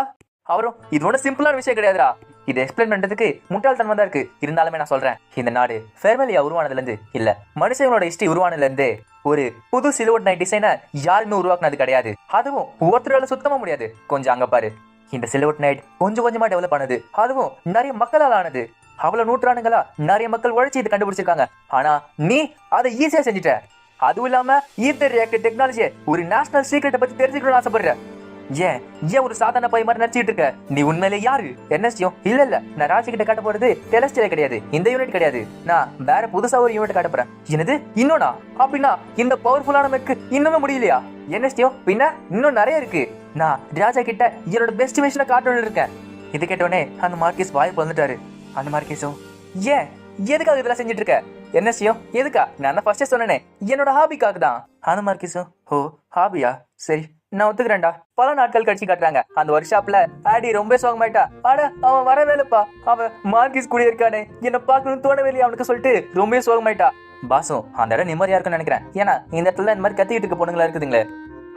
அவரும், இது ஒன்றும் சிம்பிளான விஷயம் கிடையாதுடா. இதை எக்ஸ்பிளைன் பண்றதுக்கு முட்டாள்தனமா தான் இருக்கு. இருந்தாலுமே நான் சொல்றேன், இந்த நாடு ஃபெர்மெலியா உருவானதுல இருந்து இல்ல, மனுஷங்களோட ஹிஸ்டரி உருவானதுல இருந்து ஒரு புது சிலுவட் நைட் டிசைனை யாருமே உருவாக்குனது கிடையாது. அதுவும் ஒருத்தரால சுத்தமா முடியாது. கொஞ்சம் அங்க பாரு, இந்த சிலுவட் நைட் கொஞ்சம் கொஞ்சமா டெவலப் ஆனது, அதுவும் நிறைய மக்களால் ஆனது. அவ்வளவு நூற்றாண்டுகளா நிறைய மக்கள் உழைச்சி இதை கண்டுபிடிச்சிருக்காங்க. ஆனா நீ அதை ஈஸியா செஞ்சுட்ட. அதுவும் இல்லாம ஈத்தர் ரியாக்டர் டெக்னாலஜியை ஒரு நேஷனல் சீக்ரெட்டை பத்தி தெரிஞ்சுக்கணும்னு ஆசைப்படுற. ஏன் ஒரு சாதாரண பையன் மாதிரி நடிச்சிட்டு இருக்க? நீ உண்மையிலே யாரு? என்ன? இல்ல, நான் ராஜி கிட்ட காட்ட போறது டெலஸ்டியல் கிடையாது, இந்த யூனிட் கிடையாது. நான் வேற புதுசா ஒரு யூனிட் காட்ட போறேன். என்னது, இன்னொன்னா? அப்படின்னா இந்த பவர்ஃபுல்லான மெக்கு இன்னுமே முடியலையா? என்ன? பின்ன இன்னும் நிறைய இருக்கு. நான் ராஜா கிட்ட என்னோட பெஸ்ட் விஷனை காட்டணும்னு இருக்கேன். இது கேட்டோடனே அந்த மார்க்கெஸ் வாய்ப்பு வந்துட்டாரு. அந்த மார்க்கெஸும், எதுக்காக இதெல்லாம் செஞ்சுட்டு இருக்க? என்ன எதுக்கா? நான் ஃபர்ஸ்டே சொன்னேனே, என்னோட ஹாபிக்காக தான். அந்த மார்க்கெஸும், ஓ ஹாபியா, சரி நான் ஒத்துக்கிறேன்டா. பல நாட்கள் கழிச்சு காட்டுறாங்க. அந்த ஒர்க் ஷாப்ல ஆடி ரொம்ப சோகமாயிட்டா. ஆட, அவன் வர வேலைப்பா, அவன் மார்க்கெஸ் கூட இருக்கானே, என்ன பாக்கணும்னு தோணவே இல்லையா அவனுக்கு சொல்லிட்டு ரொம்ப சோகமாயிட்டா. பாசும் அந்த இடம் நிம்மதியா இருக்குன்னு நினைக்கிறேன். ஏன்னா இந்த இடத்துல இந்த மாதிரி கத்திக்கிட்டு இருக்க பொண்ணுங்களா இருக்குதுங்களே.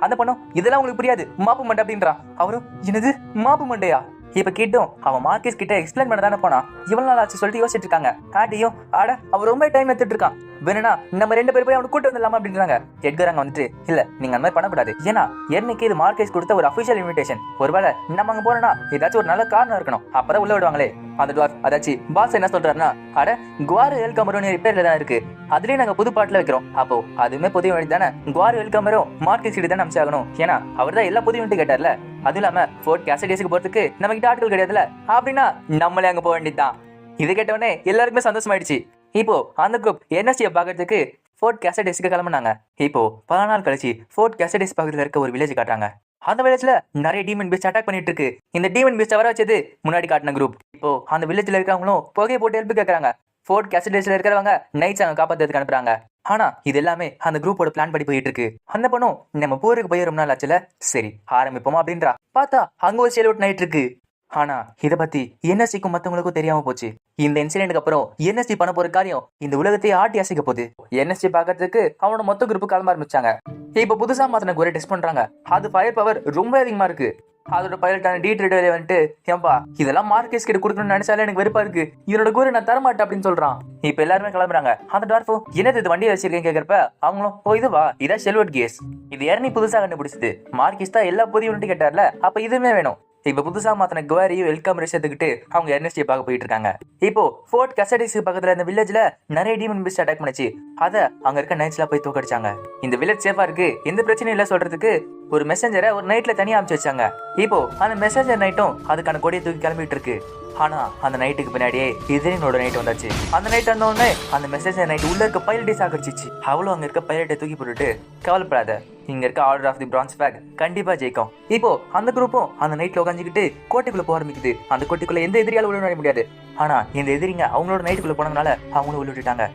அந்த பொண்ணும், இதெல்லாம் உங்களுக்கு புரியாது, மாப்பு மண்டை அப்படின்றான். அவரும், என்னது மாப்பு மண்டையா? இப்ப கேட்டும் அவன் மார்க்கெஸ் கிட்ட எக்ஸ்பிளைன் பண்ண தானே போனா. இவ்வளவு நாள் ஆச்சு சொல்லிட்டு யோசிச்சுட்டு இருக்காங்க. ஆட்டியும், ஆட அவன் ரொம்ப டைம் எடுத்துட்டு இருக்கான், வேணும்னா நம்ம 2 பேர் போய் அவனுக்கு கூட்டு வந்துடலாமா அப்படின்றாங்க. எட்கர் அங்க வந்துட்டு, இல்ல நீங்க அந்த மாதிரி பண்ணக்கூடாது, ஏன்னா என்னைக்கு இது மார்க்கெஸ் கொடுத்த ஒரு அபிஷியல் இன்விடேஷன். ஒருவேளை நம்ம அங்க போறோம்னா ஏதாச்சும் ஒரு நல்ல காரணம் இருக்கணும், அப்பதான் உள்ள விடுவாங்களே. அந்த டுவார்ஃப் அதாச்சு பாஸ் என்ன சொல்றாருன்னா, அட குவார் வெல்கமரும் ரிப்பேர்ல தான் இருக்கு, அதுலயே நாங்க புது பாட்டுல வைக்கிறோம். அப்போ அதுவுமே புதிய யூனிட் தானே, குவார் வெல்கமரும் மார்க்கெஸ் கிட்ட தான் அமைச்சாகணும், ஏன்னா அவர் தான் எல்லா புதிய யூனிட் கேட்டார்ல. அது இல்லாம ஃபோர்ட் கேசடேஸ்க்கு போறதுக்கு நம்ம கிட்ட ஆட்கள் கிடையாதுல, அப்படின்னா நம்மளே அங்க போக வேண்டியதுதான். இது கேட்டவொடனே எல்லாருக்குமே சந்தோஷமாயிடுச்சு. இப்போ அந்த குரூப் என்எஸ்டியை பாக்கிறதுக்கு ஃபோர்ட் கேசடேஸ்க்கு கிளம்புனாங்க. இப்போ பல நாள் கழிச்சு ஃபோர்ட் கேசடேஸ் பக்கத்துல இருக்க ஒரு வில்லேஜ் காட்டுறாங்க. அந்த வில்லேஜ்ல நிறைய டீமன் பீஸ்ட் அட்டாக் பண்ணிட்டு இருக்கு. இந்த டீமன் பீஸ்ட் வர வச்சது முன்னாடி காட்டின குரூப். இப்போ அந்த வில்லேஜ்ல இருக்கவங்களும் புகையை போட்டு ஹெல்ப் கேட்கறாங்க. ஃபோர்ட் கேசடேஸ்ல இருக்கிறவங்க நைட்ஸ் அங்க காப்பாத்துறதுக்கு அனுப்புறாங்க. ஆனா இது எல்லாமே அந்த குரூப்போட பிளான் படி போயிட்டு இருக்கு. அந்த பொண்ணும், நம்ம போருக்கு போய் ரொம்ப நாள் ஆச்சுல, சரி ஆரம்பிப்போமா அப்படின்றா. பார்த்தா அங்க ஒரு சேல் நைட் இருக்கு. ஆனா இத பத்தி என்எஸ்சிக்கும் மத்தவங்களுக்கும் தெரியாம போச்சு. இந்த இன்சிடென்ட்க்கு அப்புறம் என்எஸ்சி பண்ண போற காரியம் இந்த உலகத்தையே ஆட்டி அசைக்க போகுது. என்எஸ்சி பாக்கிறதுக்கு அவனோட மொத்த குரூப் கிளம்ப ஆரம்பிச்சாங்க. இப்ப புதுசா மாத்தின ஒரு டெஸ்ட் பண்றாங்க. அது ஃபயர் பவர் ரொம்ப அதிகமா இருக்கு. அதோட பைலட்டான D-Trader வந்துட்டு, ஏன்பா இதெல்லாம் மார்க்கெஸ் கிட்ட கொடுக்கணும்னு நினைச்சாலே எனக்கு வெறுப்பா இருக்கு, என்னோட குரு நான் தரமாட்டேன் அப்படின்னு சொல்றான். இப்ப எல்லாருமே கிளம்புறாங்க. அந்த டார்ஃபோ, என்னது இது வண்டியை வச்சிருக்கேன் கேக்குறப்ப அவங்களும், ஓ இதுவா, இதான் ஷெல்வர்ட் கேஸ், இது யாரு நீ புதுசா கண்டுபிடிச்சது, மார்க்கெஸ் தான் எல்லா புதிய யூனிட் கேட்டார்ல, அப்ப இதுவுமே வேணும். இப்ப புதுசா மாத்தின குவாரியும் வெல்கம் சேர்த்துக்கிட்டு அவங்க என்எஸ்டியை பார்க்க போயிட்டு இருக்காங்க. இப்போ ஃபோர்ட் கஸ்டடிஸ் பக்கத்துல இந்த வில்லேஜ்ல நிறைய டீமன் பீஸ்ட் அட்டாக் பண்ணிச்சு. அத அங்க இருக்க நைட்ஸ்ல போய் தோக்கடிச்சாங்க. இந்த வில்லேஜ் சேஃபா இருக்கு, எந்த பிரச்சனையும் இல்ல சொல்றதுக்கு ஒரு மெசஞ்சரை ஒரு நைட்ல தனியா அனுப்பிச்சு வச்சாங்க. இப்போ அந்த மெசஞ்சர் நைட்டும் அதுக்கான கொடியை தூக்கி கிளம்பிட்டு இருக்கு. ஆனா அந்த நைட்டுக்கு பின்னாடியே எதிரினோட நைட் வந்தாச்சு. அந்த நைட் வந்த உடனே அந்த மெசேஜர் நைட் உள்ள இருக்க பைலட்டை சாகடிச்சிச்சு. அவளும் அங்க இருக்க பைலட்டை தூக்கி போட்டுட்டு, கவலைப்படாத, இங்க இருக்க order of the France flag கண்டிப்பா ஜெயிக்கும். இப்போ அந்த குரூப்பும் அந்த நைட்ல உட்காந்துக்கிட்டு கோட்டைக்குள்ள போக ஆரம்பிக்குது. அந்த கோட்டைக்குள்ள எந்த எதிரியால உள்ள நுழைய முடியாது. ஆனா இந்த எதிரிங்க அவங்களோட நைட்டுக்குள்ள போனதுனால அவங்களும் உள்ள விட்டுட்டாங்க.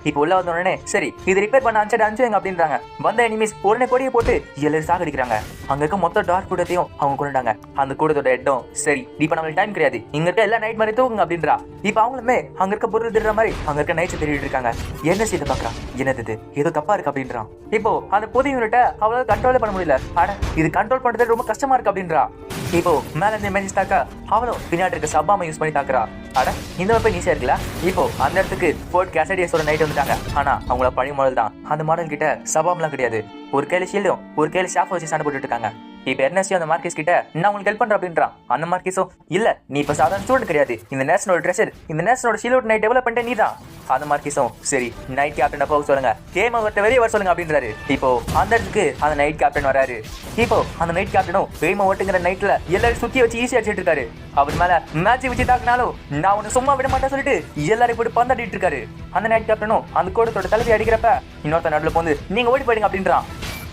இப்போ உள்ள வந்த உடனே, சரி இது ரிப்பேர் பண்ண அனுப்பிச்சுங்க அப்படின்றாங்க. வந்த எனிமீஸ் உடனே கொடியை போட்டு எல்லாரும் சாகடிக்கிறாங்க. அங்க இருக்க மொத்த டார்க் கூட்டத்தையும் அவங்க கொண்டுட்டாங்க. அந்த கூட்டத்தோட இடம், சரி இப்ப நம்மளுக்கு டைம் கிடையாது, இங்க இருக்க எல்லா நைட் மாதிரி தூக்குங்க அப்படின்றா. இப்ப அவங்களுமே அங்க இருக்க பொருள் திருடுற மாதிரி அங்க இருக்க நைட்ஸ் திருடிட்டு இருக்காங்க. என்ன செய்து பாக்குறான், என்னது இது ஏதோ தப்பா இருக்கு அப்படின்றான். இப்போ அந்த புது யூனிட்டை அவளால கண்ட்ரோலே பண்ண முடியல. ஆனா இது கண்ட்ரோல் பண்றது ரொம்ப கஷ்டமா இருக்கு அப்படின்றா. இப்போ மேல இருந்து இமேஜ் தாக்கா அவளும் பின்னாடி இருக்க சப்பாம யூஸ் பண்ணி தாக்குறா. அட இந்த மாதிரி ஈஸியா இருக்குல்ல. இப்போ அந்த இடத்துக்கு ஃபோர்ட் கேசடியஸோட நைட் வந்துட்டாங்க. ஆனா அவங்கள பழைய மாடல் தான். அந்த மாடல் கிட்ட சபாம்லாம் கிடையாது. ஒரு கையில ஷீல்டும் ஒரு கையில ஷாஃப் வச்சு சண்டை போட்டுட்டு இருக்காங்க. இப்ப எர்னஸ்டியோ அந்த மார்க்கெஸ் கிட்ட, நான் உங்களுக்கு ஹெல்ப் பண்றேன் அப்படின்றான். அந்த மார்க்கெஸும், இல்ல நீ இப்ப சாதாரண ஸ்டூடெண்ட் கிடையாது, இந்த நேஷனோட ட்ரெஷர், இந்த நேஷனோட ஷீல்ட் நைட் டெவலப் பண்ணிட்டே நீ தான். அந்த மார்க்கெஸும், சரி நைட் கேப்டன் போக சொல்லுங்க, கேம் அவர்கிட்ட வெளியே வர சொல்லுங்க அப்படின்றாரு. இப்போ அந்த இடத்துக்கு அந்த நைட் கேப்டன் வராரு. இப்போ அந்த நைட் கேப்டனும் வேம ஓட்டுங்கிற நைட்ல எல்லாரும் சுத்தி வச்சு ஈஸியா அடிச்சிட்டு இருக்காரு. அவர் மேல மேட்ச் வச்சு தாக்குனாலும் நான் உன்னை சும்மா விட மாட்டேன் சொல்லிட்டு எல்லாரையும் போட்டு பந்தாடிட்டு இருக்காரு. அந்த நைட் கேப்டனும் அந்த கூட்டத்தோட தலைவி அடிக்கிறப்ப இன்னொருத்த நடுவில் போந்து, நீங்க ஓடி போயிடுங்க அப்படின்றான்.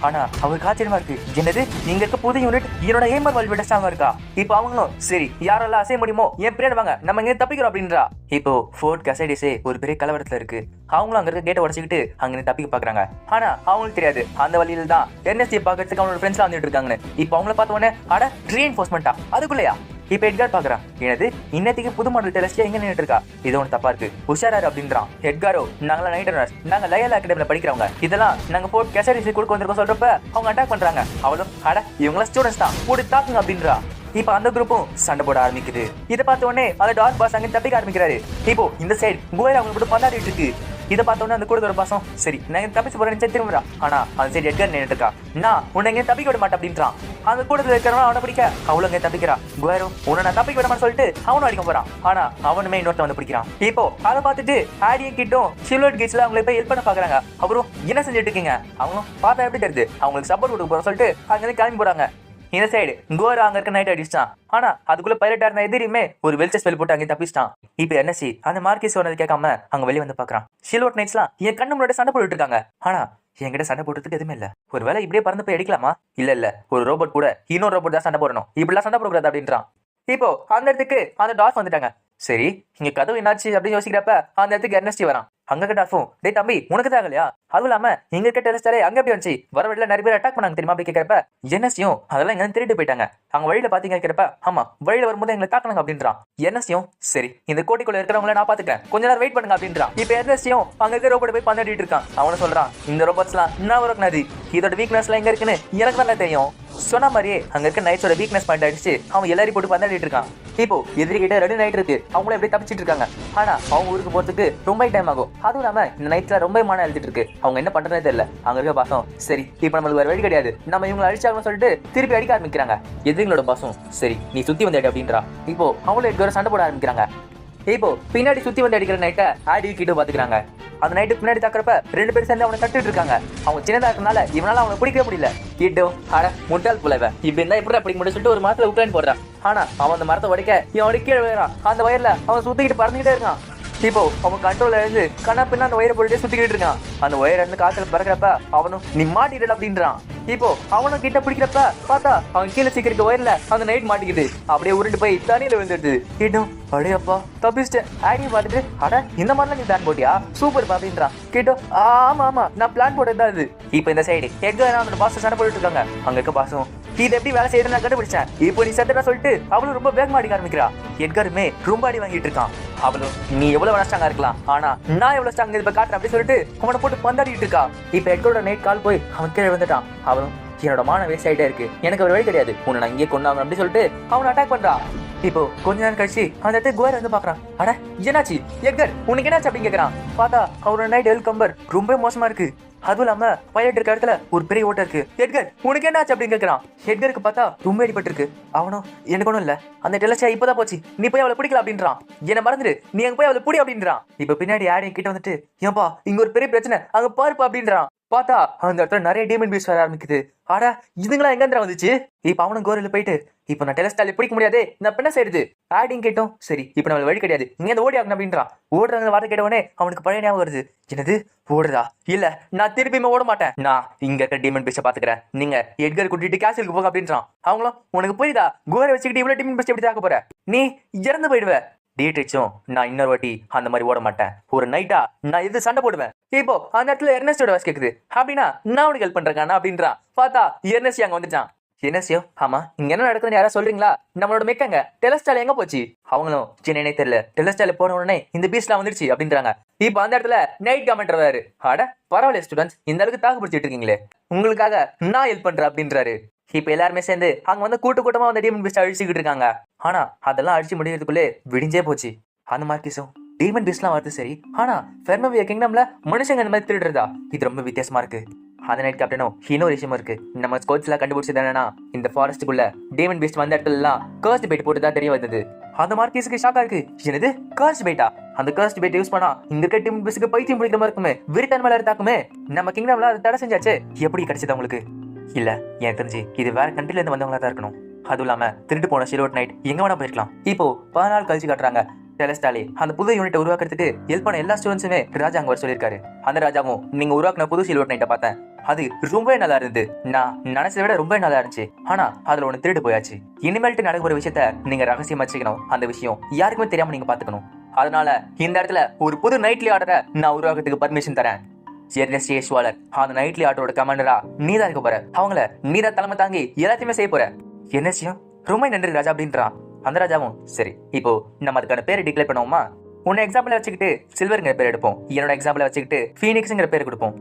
ஆனா அவருக்கு ஆச்சரியமா இருக்கு, என்னது நீங்க இருக்க புது யூனிட் என்னோட ஏமர் வால் விட ஸ்ட்ராங்கா இருக்கா? இப்போ அவங்களும் சரி யாரெல்லாம் அசைய முடியுமோ என் பின்னாடி வாங்க, நம்ம இங்க தப்பிக்கிறோம் அப்படின்றா. இப்போ ஃபோர்ட் கசைடிஸே ஒரு பெரிய கலவரத்துல இருக்கு. அவங்களும் அங்க இருக்க கேட்டை உடச்சிக்கிட்டு அங்க தப்பிக்க பாக்குறாங்க. ஆனா அவங்களுக்கு தெரியாது அந்த வழியில தான் என்எஸ்டி பாக்கிறதுக்கு அவனோட ஃப்ரெண்ட்ஸ் வந்துட்டு இருக்காங்கன்னு. இப்போ அவங்கள பார்த்த உடனே அட ரீஎன்ஃபோர்ஸ்மெண்டா அதுக்குள்ளயா? இப்ப எட்கார் பாக்குறான், எனது இன்னத்துக்கு புது மாடல் டெலஸ்டியா எங்க நின்னுட்டு இருக்கா, இது ஒண்ணு தப்பா இருக்கு, உஷாராரு அப்படின்றான். எட்காரோ நாங்களா நைட் ரன்னர்ஸ், நாங்க லயல் அகாடமில படிக்கிறவங்க, இதெல்லாம் நாங்க ஃபோர்ட் கசைடிஸ் கொடுக்க வந்திருக்கோம் சொல்றப்ப அவங்க அட்டாக் பண்றாங்க. அவளும் அட இவங்களா ஸ்டூடெண்ட்ஸ் தான் போட்டு தாக்குங்க அப்படின்றா. இப்ப அந்த குரூப்பும் சண்டை போட ஆரம்பிக்குது. இதை பார்த்த உடனே அந்த டார்க் பாஸ் அங்க தப்பிக்க ஆரம்பிக்கிறாரு. இப்போ இந்த சைடு கோயல் அவங்க கூட பந்தாடிட்டு இருக்கு. இதை பார்த்த உடனே அந்த கூட ஒரு பாசம் சரி நான் தப்பிச்சு போறேன் திரும்புறா. ஆனா அந்த சைடு எட்கர் நின்னுட்டு இருக்கா. நான் உன்னை எங்க தப்பிக்க விட மாட்டேன் அப்படின்றான். அந்த கூடத்துல இருக்கிறவன் அவனை பிடிக்க அவளும் அங்க தப்பிக்கிறா. கோயரும் உன்னை நான் தப்பிக்க விட மாட்டேன்னு சொல்லிட்டு அவனும் அடிக்க போறான். ஆனா அவனுமே இன்னொருத்த வந்து பிடிக்கிறான். இப்போ அதை பார்த்துட்டு ஆடியும் கிட்டும் சில்வர்ட் கேட்ஸ்ல அவங்களை போய் ஹெல்ப் பண்ண பாக்குறாங்க. அவரும் என்ன செஞ்சுட்டு இருக்கீங்க, அவங்களும் பார்த்தா எப்படி தெரியுது அவங்களுக்கு சப்போர்ட் கொடுக்க போறோம் சொல்லிட்டு அங்க கிளம்பி போறாங்க. இந்த சைடு கோரா அங்க இருக்க நைட் அடிச்சிட்டான். ஆனா அதுக்குள்ள பைலட்டா இருந்த எதிரியுமே ஒரு வெளிச்ச ஸ்பெல் போட்டு அங்கே தப்பிச்சிட்டான். இப்ப என்எஸ்சி அந்த மார்க்கெஸ் சொன்னது கேட்காம அங்க வெளியே வந்து பாக்குறான். ஷில்வர்ட் நைட்ஸ்லாம் என் கண்ணு முன்னாடி சண்டை போட்டுட்டு இருக்காங்க. ஆனா என்கிட்ட சண்டை போடுறதுக்கு எதுவுமே இல்ல. ஒரு வேலை இப்படியே பறந்து போய் அடிக்கலாமா? இல்ல ஒரு ரோபோட் கூட இன்னொரு ரோபோட் தான் சண்டை போடணும், இப்படிலாம் சண்டை போடக்கூடாது அப்படின்றான். இப்போ அந்த இடத்துக்கு அந்த டாஸ் வந்துட்டாங்க. சரி இங்க கதவு என்னாச்சு அப்படின்னு யோசிக்கிறப்ப அந்த இடத்துக்கு எர்னஸ்டி வரான். அங்க டாஃபும் டே தம்பி உனக்கு தான் இல்லையா, அதுவும் இல்லாம இங்க இருக்க டெலஸ்டாலே அங்க எப்படி வந்துச்சு, வர வழியில நிறைய பேர் அட்டாக் பண்ணாங்க தெரியுமா அப்படி கேட்கறப்ப என்எஸ்டியும் அதெல்லாம் எங்க திருட்டு போயிட்டாங்க, அவங்க வழியில பாத்தீங்க கேட்கறப்ப ஆமா வழியில வரும்போது எங்களை தாக்கணுங்க அப்படின்றான். என்எஸ்டியும் சரி இந்த கோட்டைக்குள்ள இருக்கிறவங்கள நான் பாத்துக்கிறேன், கொஞ்ச நேரம் வெயிட் பண்ணுங்க அப்படின்றான். இப்ப என்எஸ்டியும் அங்க இருக்க ரோபோட் போய் பந்தாடிட்டு இருக்கான். அவனை சொல்றான் இந்த ரோபோட்ஸ்லாம் என்ன வரக்கூடாது, இதோட வீக்னஸ்லாம் எங்க இருக்குன்னு எனக்கு தான் தெரியும். சொன்ன மாதிரியே அங்க இருக்க நைட்ஸோட வீக்னஸ் பாயிண்ட் அடிச்சு அவன் எல்லாரையும் போட்டு பந்தாடிட்டு இருக்கான். இப்போ எதிரிகிட்ட 2 நைட் இருக்கு, அவங்களும் எப்படி தப்பிச்சிட்டு இருக்காங்க. ஆனா அவங்க ஊருக்கு போறதுக்கு ரொம்ப டைம் ஆகும். அதுவும் இல்லாம இந்த நைட்ல ரொம்ப மன எழுதிட்டு இருக்கு, அவங்க என்ன பண்றதே தெரியல. அங்க இருக்க பாசம் சரி இப்ப நம்மளுக்கு வேற வழி கிடையாது, நம்ம இவங்களை அடிச்சாங்கன்னு சொல்லிட்டு திருப்பி அடிக்க ஆரம்பிக்கிறாங்க. எதிரிகளோட பாசம் சரி நீ சுத்தி வந்து அப்படின்றா. இப்போ அவங்களும் எட்கோர சண்டை போட ஆரம்பிக்கிறாங்க. இப்போ பின்னாடி சுத்தி வந்து அடிக்கிற நைட்டை ஆடி கிட்ட பாத்துக்கிறாங்க. அந்த நைட்டு பின்னாடி தாக்குறப்ப 2 பேரும் சேர்ந்து அவனை தட்டிட்டு இருக்காங்க. அவங்க சின்னதா இருக்கனால இவனால அவனை பிடிக்கவே முடியல. கிட்டோ அட முட்டாள் புலவ இப்ப இருந்தா எப்படி பிடிக்க முடியும் சொல்லிட்டு ஒரு மரத்துல உட்காந்து போடுறான். ஆனா அவன் அந்த மரத்தை உடைக்க இவன் கீழே விழுறான். அந்த வயர்ல அவன் சுத்திக்கிட்டு பறந்துகிட்டே இருக்கான். இப்போ அவன் கண்ட்ரோல்ல இருந்து கண்ணா பின்னா அந்த ஒயரை போட்டுட்டே சுத்திக்கிட்டு இருக்கான். அந்த ஒயர் இருந்து காத்துல பறக்கிறப்ப அவனும் நீ மாட்டிடல அப்படின்றான். இப்போ அவனும் கிட்ட பிடிக்கிறப்ப பார்த்தா அவன் கீழே சீக்கிரம் ஒயர்ல அந்த நைட் மாட்டிக்குது. அப்படியே உருண்டு போய் தண்ணியில விழுந்துடுது. கேட்டோம் அடையப்பா தப்பிச்சிட்டேன். ஆடியும் பார்த்துட்டு அட இந்த மாதிரிலாம் நீ பிளான் போட்டியா சூப்பர் அப்படின்றான். கேட்டோம் ஆமா நான் பிளான் போட்டதுதான் இது. இப்போ இந்த சைடு எட்கர் அந்த பாசம் சண்டை போட்டுட்டு இருக்காங்க. அங்க இருக்க பாசம் இது எப்படி வேலை செய்யுது நான் கண்டுபிடிச்சேன், இப்போ நீ சத்தா சொல்லிட்டு அவளும் ரொம்ப வேகமா அடிக்க ஆரம்பிக்கிறா. எட்கருமே ரொம்ப அடி வாங்கிட்டு இருக்கான். அவளும் நீ எவ்வளவு வேணா ஸ்ட்ராங்கா இருக்கலாம், ஆனா நான் எவ்வளவு ஸ்ட்ராங் இப்ப காட்டுறேன் அப்படி சொல்லிட்டு அவனை போட்டு பந்தாடிட்டு இருக்கா. இப்ப எட்கரோட நைட் கால் போய் அவன் கீழே வந்துட்டான். அவனும் என்னோட மான வேஸ்ட் ஆயிட்டே இருக்கு, எனக்கு ஒரு வழி கிடையாது, உன்னை நான் இங்கே கொண்டாங்க அப்படி சொல்லிட்டு அவனை அட்டாக் பண்றான். இப்போ கொஞ்ச நேரம் கழிச்சு அந்த இடத்துக்கு கோயர் வந்து பாக்குறான். அட என்னாச்சு எட்கர் உனக்கு என்னாச்சு அப்படின்னு கேக்குறான். பார்த்தா அவரோட நைட் ஹெல்த் கம்பர் ரொம்ப மோசமா இருக்கு. அதுவும் இல்லாம பைலட் இருக்க இடத்துல ஒரு பெரிய ஓட்டை இருக்கு. எட்கர் உனக்கு என்ன ஆச்சு அப்படின்னு கேட்கறான். எட்கருக்கு பார்த்தா ரொம்ப அடிபட்டு இருக்கு. அவனும் எனக்கு ஒண்ணும் இல்ல, அந்த டெலஸ்டியா இப்பதான் போச்சு, நீ போய் அவளை பிடிக்கல அப்படின்றான். என்ன மறந்துடு நீ அங்க போய் அவளை பிடி அப்படின்றான். இப்ப பின்னாடி ஆடி கிட்ட வந்துட்டு ஏன்பா இங்க ஒரு பெரிய பிரச்சனை அங்க பாருப்பா அப்படின்றான். பார்த்தா அந்த இடத்துல நிறைய டீமன் பீஸ் வர ஆரம்பிக்குது. ஆடா இதுங்களா எங்க இருந்தா வந்துச்சு. இப்ப அவனும் கோரில போயிட்டு இப்ப நான் டெலஸ்டால பிடிக்க முடியாது, நான் என்ன செய்யுது ஆடியும் கேட்டோம். சரி இப்ப நம்ம வழி கிடையாது, இங்க இருந்து ஓடி ஆகணும் அப்படின்றான். ஓடுறாங்க வார்த்தை கேட்டவனே அவனுக்கு பழைய ஞாபகம் வருது. என்னது ஓடுறதா, இல்ல நான் திருப்பியுமே ஓட மாட்டேன், நான் இங்க இருக்க டீமன் பீஸை பாத்துக்கிறேன், நீங்க எட்கர் கூட்டிட்டு கேசலுக்கு போக அப்படின்றான். அவங்களும் உனக்கு புரியுதா கோரை வச்சுக்கிட்டு இவ்வளவு டீமன் பீஸ் எப்படி தாக்க போற, நீ இறந்து போயிடுவ. டீட்ரிச்சும் நான் இன்னொரு வாட்டி அந்த மாதிரி ஓட மாட்டேன், ஒரு நைட்டா நான் இது சண்டை போடுவேன். இப்போ அந்த இடத்துல எர்னஸ்டோட வாய்ஸ் கேக்குது. அப்படின்னா நான் உனக்கு ஹெல்ப் பண்றேன் அப்படின்றான். பார்த்தா எர்னஸ்டி அங்க வந்துட்டான். எர்னஸ்டியோ ஆமா இங்க என்ன நடக்குதுன்னு யாரா சொல்றீங்களா, நம்மளோட மெக்கங்க டெலஸ்டால எங்க போச்சு. அவங்களும் சின்னே தெரியல, டெலஸ்டால போன உடனே இந்த பீஸ்லாம் வந்துருச்சு அப்படின்றாங்க. இப்போ அந்த இடத்துல நைட் கமெண்ட் வராரு. அட பரவாயில்ல ஸ்டூடெண்ட்ஸ் இந்த அளவுக்கு தாக்கு பிடிச்சிட்டு இருக்கீங்களே, உங்களுக்காக நான் ஹெல்ப் பண்றேன் அப்படின்றாரு. இப்ப எல்லாருமே சேர்ந்து அங்க வந்து கூட்டமா வந்து டீமன் பீஸ்ட் அழிச்சுக்கிட்டு இருக்காங்க. ஆனா அதெல்லாம் அழிச்சு முடிக்கிறதுக்குள்ளே விடிஞ்சே போச்சு. அந்த மார்க்கிஸும் டீமன் பீஸ்ட்லாம் வருது சரி, ஆனா ஃபெர்னோவியா கிங்டம்ல மனுஷங்க இந்த மாதிரி திருடுறதா, இது ரொம்ப வித்தியாசமா இருக்கு. அந்த நைட் கேப்டனும் இன்னொரு விஷயம் இருக்கு, நம்ம ஸ்கோட்ஸ்ல கண்டுபிடிச்சது என்னன்னா இந்த ஃபாரஸ்ட்டுக்குள்ள டீமன் பீஸ்ட் வந்த இடத்துல எல்லாம் கர்ஸ்ட் பைட் போட்டு தான் தெரிய வந்தது. அந்த மார்க்கிஸுக்கு ஷாக்கா இருக்கு. என்னது கர்ஸ்ட் பைட்டா, அந்த கர்ஸ்ட் பைட் யூஸ் பண்ணா இங்க இருக்க டீமன் பீஸ்ட்க்கு பைத்தியம் பிடிக்கிற மாதிரி இருக்குமே, வெறித்தன் மேல இருந்தாக்குமே, நம்ம கிங்டம்ல அதை தடை செஞ்சாச்சு, எப்படி கிடைச்சது உங்களுக்கு. இல்ல எனக்கு தெரிஞ்சு இது வேற கண்ட்ரில இருந்து வந்தவங்களா தான் இருக்கணும். அதுவும் இல்லாம திருட்டு போன ஷில்வர்ட் நைட் எங்க வேணா போயிருக்கலாம். இப்போ 10 நாள் கழிச்சு காட்டுறாங்க. டெலஸ்டாலே அந்த புது யூனிட்டை உருவாக்குறதுக்கு ஹெல்ப் பண்ண எல்லா ஸ்டூடெண்ட்ஸுமே ராஜா அங்க வர சொல்லியிருக்காரு. அந்த ராஜாவும் நீங்க உருவாக்குன புது ஷில்வர்ட் நைட்டை பார்த்தேன், அது ரொம்பவே நல்லா இருந்தது. நான் நினைச்சதை விட ரொம்ப நல்லா இருந்துச்சு. ஆனா அதுல ஒண்ணு திருடு போயாச்சு. இனிமேல்ட்டு நடக்கிற விஷயத்த நீங்க ரகசியம் வச்சுக்கணும். அந்த விஷயம் யாருக்குமே தெரியாம நீங்க பாத்துக்கணும். அதனால இந்த இடத்துல ஒரு புது நைட்லி ஆர்டரை நான் உருவாக்கத்துக்கு பர்மிஷன் தரேன். எர்னெஸ்ட் அந்த நைட்லி ஆர்டரோட கமாண்டரா நீதான் இருக்க போற. அவங்கள நீதான் தலைமை தாங்கி எல்லாத்தையுமே செய்ய போற. என்னச்சியும் ரொம்ப நன்றி ராஜா அப்படின்றான். அந்த ராஜாவும் சரி, இப்போ நம்ம அதுக்கான பேரை டிக்ளேர் பண்ணுவோமா? உன்னை எக்ஸாம்பிள் வச்சுக்கிட்டு சில்வர்ங்கிற பேர் எடுப்போம். என்னோட எக்ஸாம்பிள் வச்சுக்கிட்டு ஃபீனிக்ஸ்ங்கிற பேர் கொடுப்போம்.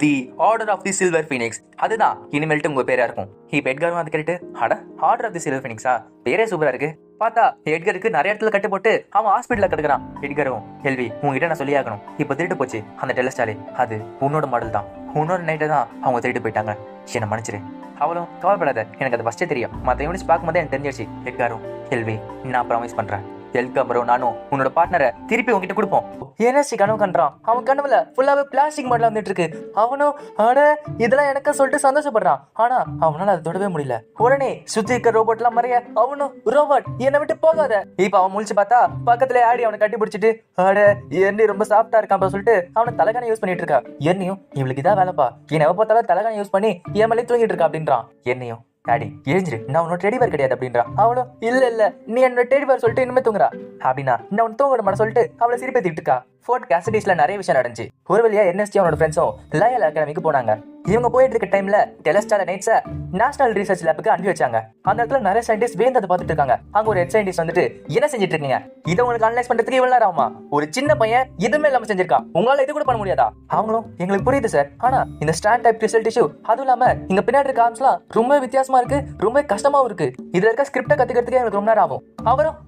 The order of the silver phoenix, அதுதான் இனிமேல்ட்டு உங்க பேரா இருக்கும். இப்ப எட்காரும் அது கேட்டு அட ஆர்டர் ஆஃப் தி சில்வர் ஃபீனிக்ஸா, பேரே சூப்பரா இருக்கு. பார்த்தா எட்கருக்கு நிறைய இடத்துல கட்டு போட்டு அவன் ஹாஸ்பிட்டல்ல கிடக்குறான். எட்கரும் எல்வி உங்ககிட்ட நான் சொல்லி ஆகணும், இப்ப திருட்டு போச்சு அந்த டெலஸ்டாலே, அது உன்னோட மாடல் தான். உன்னோட நைட்டை தான் அவங்க திருட்டு போயிட்டாங்க, என்ன மன்னிச்சிரு. அவளும் கவலைப்படாத, எனக்கு அது ஃபர்ஸ்டே தெரியும். மற்ற யூனிட்ஸ் பார்க்கும்போது எனக்கு தெரிஞ்சிருச்சு. எட்காரும் எல்வி நான் ப்ராமிஸ் பண்றேன், எல்கம்பரும் நானும் உன்னோட பார்ட்னரை திருப்பி உங்ககிட்ட கொடுப்போம். என்எஸ்சி கனவு கண்டான். அவன் கனவுல ஃபுல்லாவே பிளாஸ்டிக் மாடல் வந்துட்டு இருக்கு. அவனும் அட இதெல்லாம் எனக்கு சொல்லிட்டு சந்தோஷப்படுறான். ஆனா அவனால அதை தொடவே முடியல. உடனே சுத்தி இருக்க ரோபோட் எல்லாம் மறைய அவனும் ரோபோட் என்னை விட்டு போகாத. இப்ப அவன் முழிச்சு பார்த்தா பக்கத்துல ஆடி அவனை கட்டி பிடிச்சிட்டு அட எண்ணி ரொம்ப சாஃப்டா இருக்கான் சொல்லிட்டு அவனை தலைகான யூஸ் பண்ணிட்டு இருக்கா. என்னையும் இவளுக்கு இதான் வேலைப்பா, என்ன பார்த்தாலும் தலைகான யூஸ் பண்ணி என் மேலே தூங்கிட்டு இருக்கா அப்படின்றான். என்னையும் டாடி எழுஞ்சிரு, நான் உன்னோட டெடி பேர் கிடையாது அப்படின்றா. அவளும் இல்ல நீ என்னோட டெடி பேர் சொல்லிட்டு இனிமே தூங்குறா அப்படின்னா நான் உன் தூங்க மாட்ட சொல்லிட்டு அவளை சிரிப்பேத்திட்டு இருக்கா. ஃபோர்ட் கேசடிஸ்ல நிறைய விஷயம் நடந்துச்சு. ஒரு வழியா என்எஸ்டி அவனோட ஃப்ரெண்ட்ஸும் லயல் அகாடமிக்கு போனாங்க. இவங்க போயிட்டு இருக்க டைம்ல டெலஸ்டார் நைட்ஸ நேஷனல் ரிசர்ச் லேபுக்கு அனுப்பி வச்சாங்க. அந்த இடத்துல நிறைய சயின்டிஸ்ட் வேந்ததை பார்த்துட்டு இருக்காங்க. அங்க ஒரு ஹெட் சயின்டிஸ்ட் வந்துட்டு என்ன செஞ்சிட்டு இருக்கீங்க, இதை உங்களுக்கு அனலைஸ் பண்றதுக்கு இவ்வளவு நேரம் ஆகுமா? ஒரு சின்ன பையன் எதுவுமே இல்லாம செஞ்சிருக்கான், உங்களால இது கூட பண்ண முடியாதா? அவங்களும் எங்களுக்கு புரியுது சார், ஆனா இந்த ஸ்டாண்ட் டைப் ரிசல்ட் இஷ்யூ, அதுவும் இல்லாம இங்க பின்னாடி இருக்க ஆர்ம்ஸ்லாம் ரொம்ப வித்தியாசமா இருக்கு, ரொம்ப கஷ்டமாவும் இருக்கு. இதுல இருக்க ஸ்கிரிப்டை கத்துக்கிறதுக்கு எங்களுக்கு ரொம்ப நேரம் ஆகும்.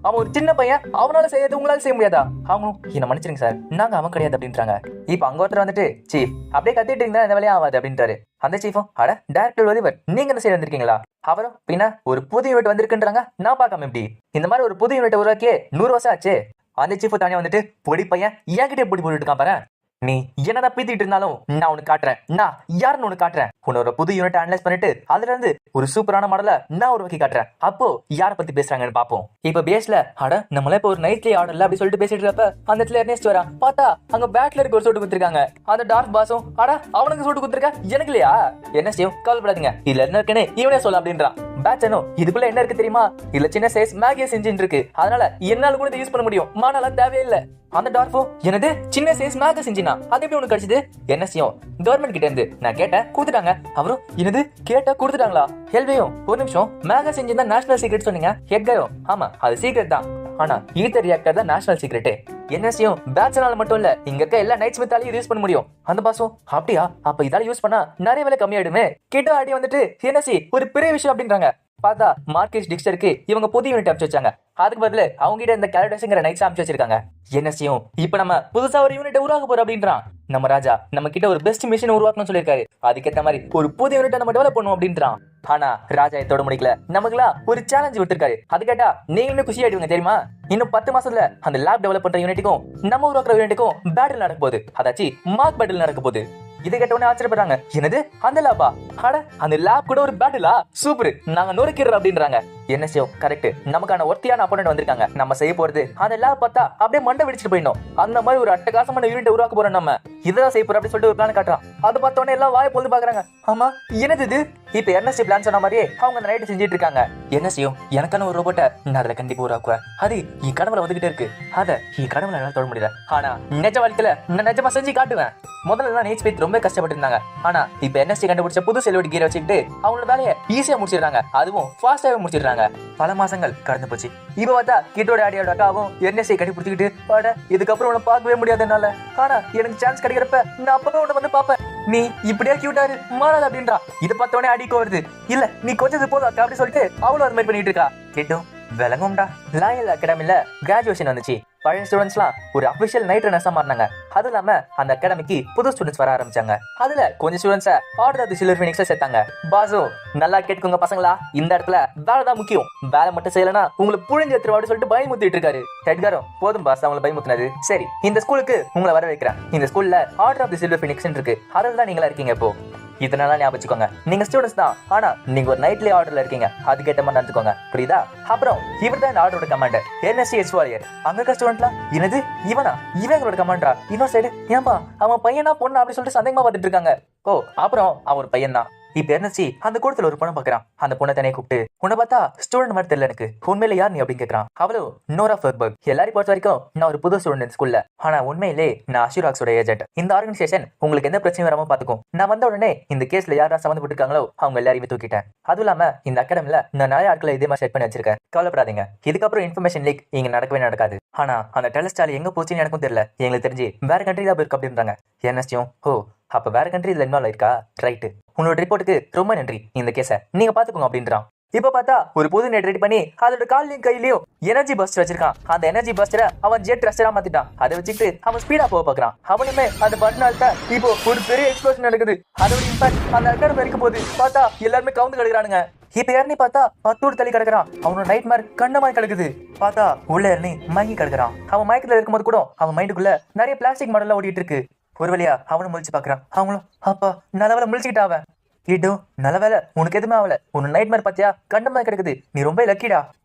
அவன் ஒரு சின்ன பையன், அவனால செய்யறது உங்களால செய்ய முடியாதா? அவங்களும் என்ன மன்னிச்சிருங்க சார், நாங்க அவன் கிடையாது அப்படின்றாங்க. இப்ப அங்க ஒருத்தர் வந்துட்டு சீஃப் அப்படியே கத்திட்டு இருந்தா இந்த வேலையா ஆகாது அப்படின்றாரு. அந்த சீஃபும் அட டைரக்டர் ஒலிவர் நீங்க இந்த சைடு வந்திருக்கீங்களா? அவரும் பின்ன ஒரு புது யூனிட் வந்திருக்குன்றாங்க, நான் பார்க்காம எப்படி இந்த மாதிரி ஒரு புது யூனிட் உருவாக்கியே 100 வருஷம் ஆச்சு. அந்த சீஃபு தானே வந்துட்டு பொடி பையன் என்கிட்ட பொடி போட்டுட்டு இருக்கான் பாரு, நீ என்னதான் பீத்திட்டு இருந்தாலும் நான் உனக்கு காட்டுறேன், நான் யாருன்னு உனக்கு காட்டுறேன். உன்னோட புது யூனிட் அனலைஸ் பண்ணிட்டு அதுல இருந்து ஒரு சூப்பரான மாடலை நான் உருவாக்கி காட்டுறேன். அப்போ யாரை பத்தி பேசுறாங்கன்னு பாப்போம். இப்ப பேஸ்ல அட நம்மள இப்ப ஒரு நைட்லி ஆர்டர்ல அப்படி சொல்லிட்டு பேசிட்டு இருப்ப அந்த இடத்துல எர்னெஸ்ட் வரா. பார்த்தா அங்க பேட்ல இருக்க ஒரு சூட்டு கொடுத்துருக்காங்க. அந்த டார்க் பாஸும் அட அவனுக்கு சூட்டு கொடுத்துருக்க எனக்கு இல்லையா? எர்னெஸ்டையும் கவலைப்படாதீங்க, இதுல என்ன இருக்குன்னு இவனே சொல்ல அப்படின்றான். பேட்சனும் இதுக்குள்ள என்ன இருக்கு தெரியுமா, இதுல சின்ன சைஸ் மேகியஸ் இன்ஜின் இருக்கு, அதனால என்னால கூட யூஸ் பண்ண முடியும், மானால தேவையில்லை. அந்த டார்ஃபோ என்னது சின்ன சைஸ் மேகஸ் இன்ஜினா, அது எப்படி உனக்கு கிடைச்சது? என்எஸ்சியும் கவர்மெண்ட் கிட்ட இருந்து நான் கேட்டேன் கொடுத்துட்டாங்க. அவரும் என்னது கேட்டா கொடுத்துட்டாங்களா? ஹெல்வேயும் ஒரு நிமிஷம், மேகஸ் இன்ஜின் தான் நேஷனல் சீக்ரெட் சொன்னீங்க. ஹெட்கரும் ஆமா அது சீக்ரெட் தான், ஆனா ஈத்தர் ரியாக்டர் தான் நேஷனல் சீக்ரெட். என்எஸ்சியும் பேட்சனால மட்டும் இல்ல இங்க இருக்க எல்லா நைட் ஸ்மித்தாலையும் யூஸ் பண்ண முடியும். அந்த பாஸும் அப்படியா, அப்ப இதால யூஸ் பண்ணா நிறைய வேலை கம்மியாயிடுமே. கிட்ட ஆடி வந்துட்டு என்எஸ்சி ஒரு பெரிய விஷயம் அப்படின்றாங்க. பார்த்தா மார்க்கெட் டிக்ஸ்டருக்கு இவங்க புது யூனிட் அமைச்சு வச்சாங்க. அதுக்கு பதில் அவங்க கிட்ட இந்த கேலடஸ்ங்கிற நைட்ஸ் அமைச்சு வச்சிருக்காங்க. என்எஸ்சியும் இப்ப நம்ம புதுசா ஒரு யூனிட் உருவாக்க போறோம் அப்படின்றான். நம்ம ராஜா நம்ம கிட்ட ஒரு பெஸ்ட் மிஷின் உருவாக்கணும்னு சொல்லியிருக்காரு, அதுக்கேற்ற மாதிரி ஒரு புது யூனிட் நம்ம டெவலப் பண்ணுவோம் அப்படின்றான். ஆனா ராஜா இதோட முடிக்கல, நமக்குலாம் ஒரு சேலஞ்ச் விட்டுருக்காரு. அது கேட்டா நீங்களும் குஷி ஆயிடுவீங்க தெரியுமா? இன்னும் 10 மாசத்துல அந்த லேப் டெவலப் பண்ற யூனிட்டுக்கும் நம்ம உருவாக்குற யூனிட்டுக்கும் பேட்டில் நடக்க போகுது, அதாச்சு மார்க் பேட்டில் நடக்க போகுது. இதை கேட்டவனே ஆச்சரியப்படுறாங்க, என்னது அந்த லேபா? அட அந்த லேப் கூட ஒரு பேட்டிலா, சூப்பர், நாங்க நொறுக்கிறோம் அப்படின்றாங்க. என்ன செய்யும் கரெக்ட், நமக்கான ஒர்த்தியான அப்போனன்ட் வந்திருக்காங்க. நம்ம செய்ய போறது அந்த லேப் பார்த்தா அப்படியே மண்டை வெடிச்சிட்டு போயிடும். அந்த மாதிரி ஒரு அட்டகாசமான யூனிட் உருவாக்க போறோம், நம்ம இதான் செய்ய போறோம் அப்படின்னு சொல்லிட்டு ஒரு பிளான் காட்டுறான். அது பார்த்தோன்னே எல்லாம் வாயை பொழுது பாக்குறாங்க. ஆமா என்னது இது? இப்ப என்எஸ்சி பிளான் சொன்ன மாதிரியே அவங்க அந்த நைட்டு செஞ்சுட்டு இருக்காங்க. என்ன செய்யும் எனக்கான ஒரு ரோபோட்டை நான் அதுல கண்டிப்பா உருவாக்குவேன், அது என் கடவுளை வந்துகிட்டே இருக்கு, அத என் கடவுளை என்னால தொட முடியல, ஆனா நிஜ வாழ்க்கையில நான் நிஜமா செஞ்சு காட்டுவேன். முதல்ல தான் நீட் ஸ்பீட் ரொம்ப கஷ்டப்பட்டு இருந்தாங்க, ஆனா இப்ப என்எஸ்சி கண்டுபிடிச்ச புது செல்வெட் கீரை வச்சுக்கிட்டு அவங்களோட வேலையை ஈஸியா முடிச்சிடுறாங்க, அதுவும் ஃபாஸ்டாவே முடிச்சிடுறாங்க. பல மாசங்கள் கடந்து போச்சு. இப்ப பார்த்தா கிட்டோட ஆடியோட அக்காவும் என்எஸ்சி கண்டுபிடிச்சிக்கிட்டு இதுக்கப்புறம் உன்னை பார்க்கவே முடியாது என்னால, ஆனா எனக்கு சான்ஸ் கிடைக்கிறப்ப நான் அப்பவே உன்னை வந்து பாப்பேன், நீ இப்படியா கியூட்டாரு மாறாது அப்படின்றா. இதை பார்த்தோன்னே அடிக்க வருது, இல்ல நீ கொஞ்சம் போதும் அக்கா அப்படி சொல்லிட்டு அவளும் அது மாதிரி பண்ணிட்டு இருக்கா. கேட்டும் விளங்கும்டா. லாயல் அகாடமில கிராஜுவேஷன் வந்துச்சு. பழைய ஸ்டூடெண்ட்ஸ்லாம் ஒரு அபிஷியல் நைட் ரன்னர்ஸா மாறினாங்க. அது இல்லாம அந்த அகாடமிக்கு புது ஸ்டூடெண்ட்ஸ் வர ஆரம்பிச்சாங்க. அதுல கொஞ்சம் ஸ்டூடெண்ட்ஸை ஆர்டர் ஆஃப் தி சில்வர் ஃபீனிக்ஸ்ல சேர்த்தாங்க. பாசு நல்லா கேட்டுக்கோங்க பசங்களா, இந்த இடத்துல வேலை தான் முக்கியம், வேலை மட்டும் செய்யலனா உங்களுக்கு புழிஞ்சு எடுத்துருவாடு சொல்லிட்டு பயமுத்திட்டு இருக்காரு. ஹெட்காரும் போதும் பாஸ் அவங்களை பயமுத்தினது, சரி இந்த ஸ்கூலுக்கு உங்களை வர வைக்கிறேன். இந்த ஸ்கூல்ல order of the silver phoenix இருக்கு, அதில் தான் நீங்களா இருக்கீங்க. இப்போ இதனால ஞாபகம் வச்சுக்கோங்க, நீங்க ஸ்டூடெண்ட்ஸ் தான், ஆனா நீங்க ஒரு நைட்லி ஆர்டர்ல இருக்கீங்க, அதுக்கேற்ற மாதிரி நடந்துக்கோங்க, புரியுதா? அப்புறம் இவர் தான் இந்த ஆர்டரோட கமாண்டர், என்எஸ்சி எக்ஸ்வாரியர். அங்க இருக்க ஸ்டூடெண்ட்லாம் என்னது இவனா, இவன் எங்களோட கமாண்டரா? இன்னொரு சைடு ஏன்பா அவன் பையனா பொண்ணு அப்படி சொல்லிட்டு சந்தேகமா பார்த்துட்டு இருக்காங்க. ஓ அப்புறம் அவன் ஒரு பையன் தான். இப்ப என்எஸ்சி அந்த கூடத்துல ஒரு பொண்ணை பாக்குறான். அந்த பொண்ணை தனியை கூப்பிட்டு, உன்னை பார்த்தா ஸ்டூடெண்ட் மாதிரி தெரியல எனக்கு, உண்மையில யார் நீ அப்படின்னு கேட்கறான். அவளும் நோரா ஃபர்பர்க். எல்லாரையும் பொறுத்த வரைக்கும் நான் ஒரு புது ஸ்டூடெண்ட் ஸ்கூல்ல, ஆனா உண்மையிலே நான் அஷூராக்ஸோட ஏஜென்ட். இந்த ஆர்கனைசேஷன் உங்களுக்கு எந்த பிரச்சனையும் வராம பாத்துக்கும். நான் வந்த உடனே இந்த கேஸ்ல யாரா சம்மந்தப்பட்டிருக்காங்களோ அவங்க எல்லாரையுமே தூக்கிட்டேன். அதுவும் இல்லாம இந்த அகாடமில நான் நிறைய ஆட்களை இதே மாதிரி செட் பண்ணி வச்சிருக்கேன். கவலைப்படாதீங்க, இதுக்கப்புறம் இன்ஃபர்மேஷன் லீக் இங்க நடக்கவே நடக்காது. ஆனா அந்த டெலஸ்டால் எங்க போச்சுன்னு எனக்கும் தெரியல, எங்களுக்கு தெரிஞ்சு வேற கண்ட்ரி தான் இருக்கு அப்படின்றாங்க. என்எஸ்டியும் ஓ அப்ப வேற கண்ட்ரி இதுல இன்வால்வ் ஆயிருக்கா, ரைட், உங்களோட ரிப்போர்ட்டுக்கு ரொம்ப நன்றி, இந்த கேஸை நீங்க பாத்துக்கோங்க அப்படின்றான். இப்ப பார்த்தா ஒரு புது நெட் ரெடி பண்ணி அதோட கால்லையும் கையிலயும் எனர்ஜி பஸ்டர் வச்சிருக்கான். அந்த எனர்ஜி பஸ்டரை அவன் ஜெட் ரஸ்டரா மாத்திட்டான். அதை வச்சுட்டு அவன் ஸ்பீடா போக பாக்குறான். அவனுமே அந்த பட்டனால இப்போ ஒரு பெரிய எக்ஸ்ப்ளோஷன் நடக்குது. அதோட இம்பாக்ட் அந்த அக்காடமி வரைக்கும் போகுது. பார்த்தா எல்லாருமே கவுந்து கிடக்குறானுங்க. இப்ப யாருன்னு பார்த்தா பத்தூர் தள்ளி கிடக்குறான். அவனோட நைட் மார் கண்ணமாய் கிடக்குது. பார்த்தா உள்ள இருந்து மயங்கி கிடக்குறான். அவன் மயக்கத்துல இருக்கும்போது கூட அவன் மைண்டுக்குள்ள நிறைய பிளாஸ்டிக் மாடல்லாம் ஓடிட்டு இருக்கு. ஒரு வழியா அவனும் முழிச்சு பாக்குறான். அவங்களும் அப்பா நல்லவேளை முழிச்சுக்கிட்டா அவன். இடும் நல்லவேளை உனக்கு எதுவுமே ஆகல, உன் நைட் மார் பாத்தியா கண்டமா கிடக்குது, நீ ரொம்ப லக்கிடா.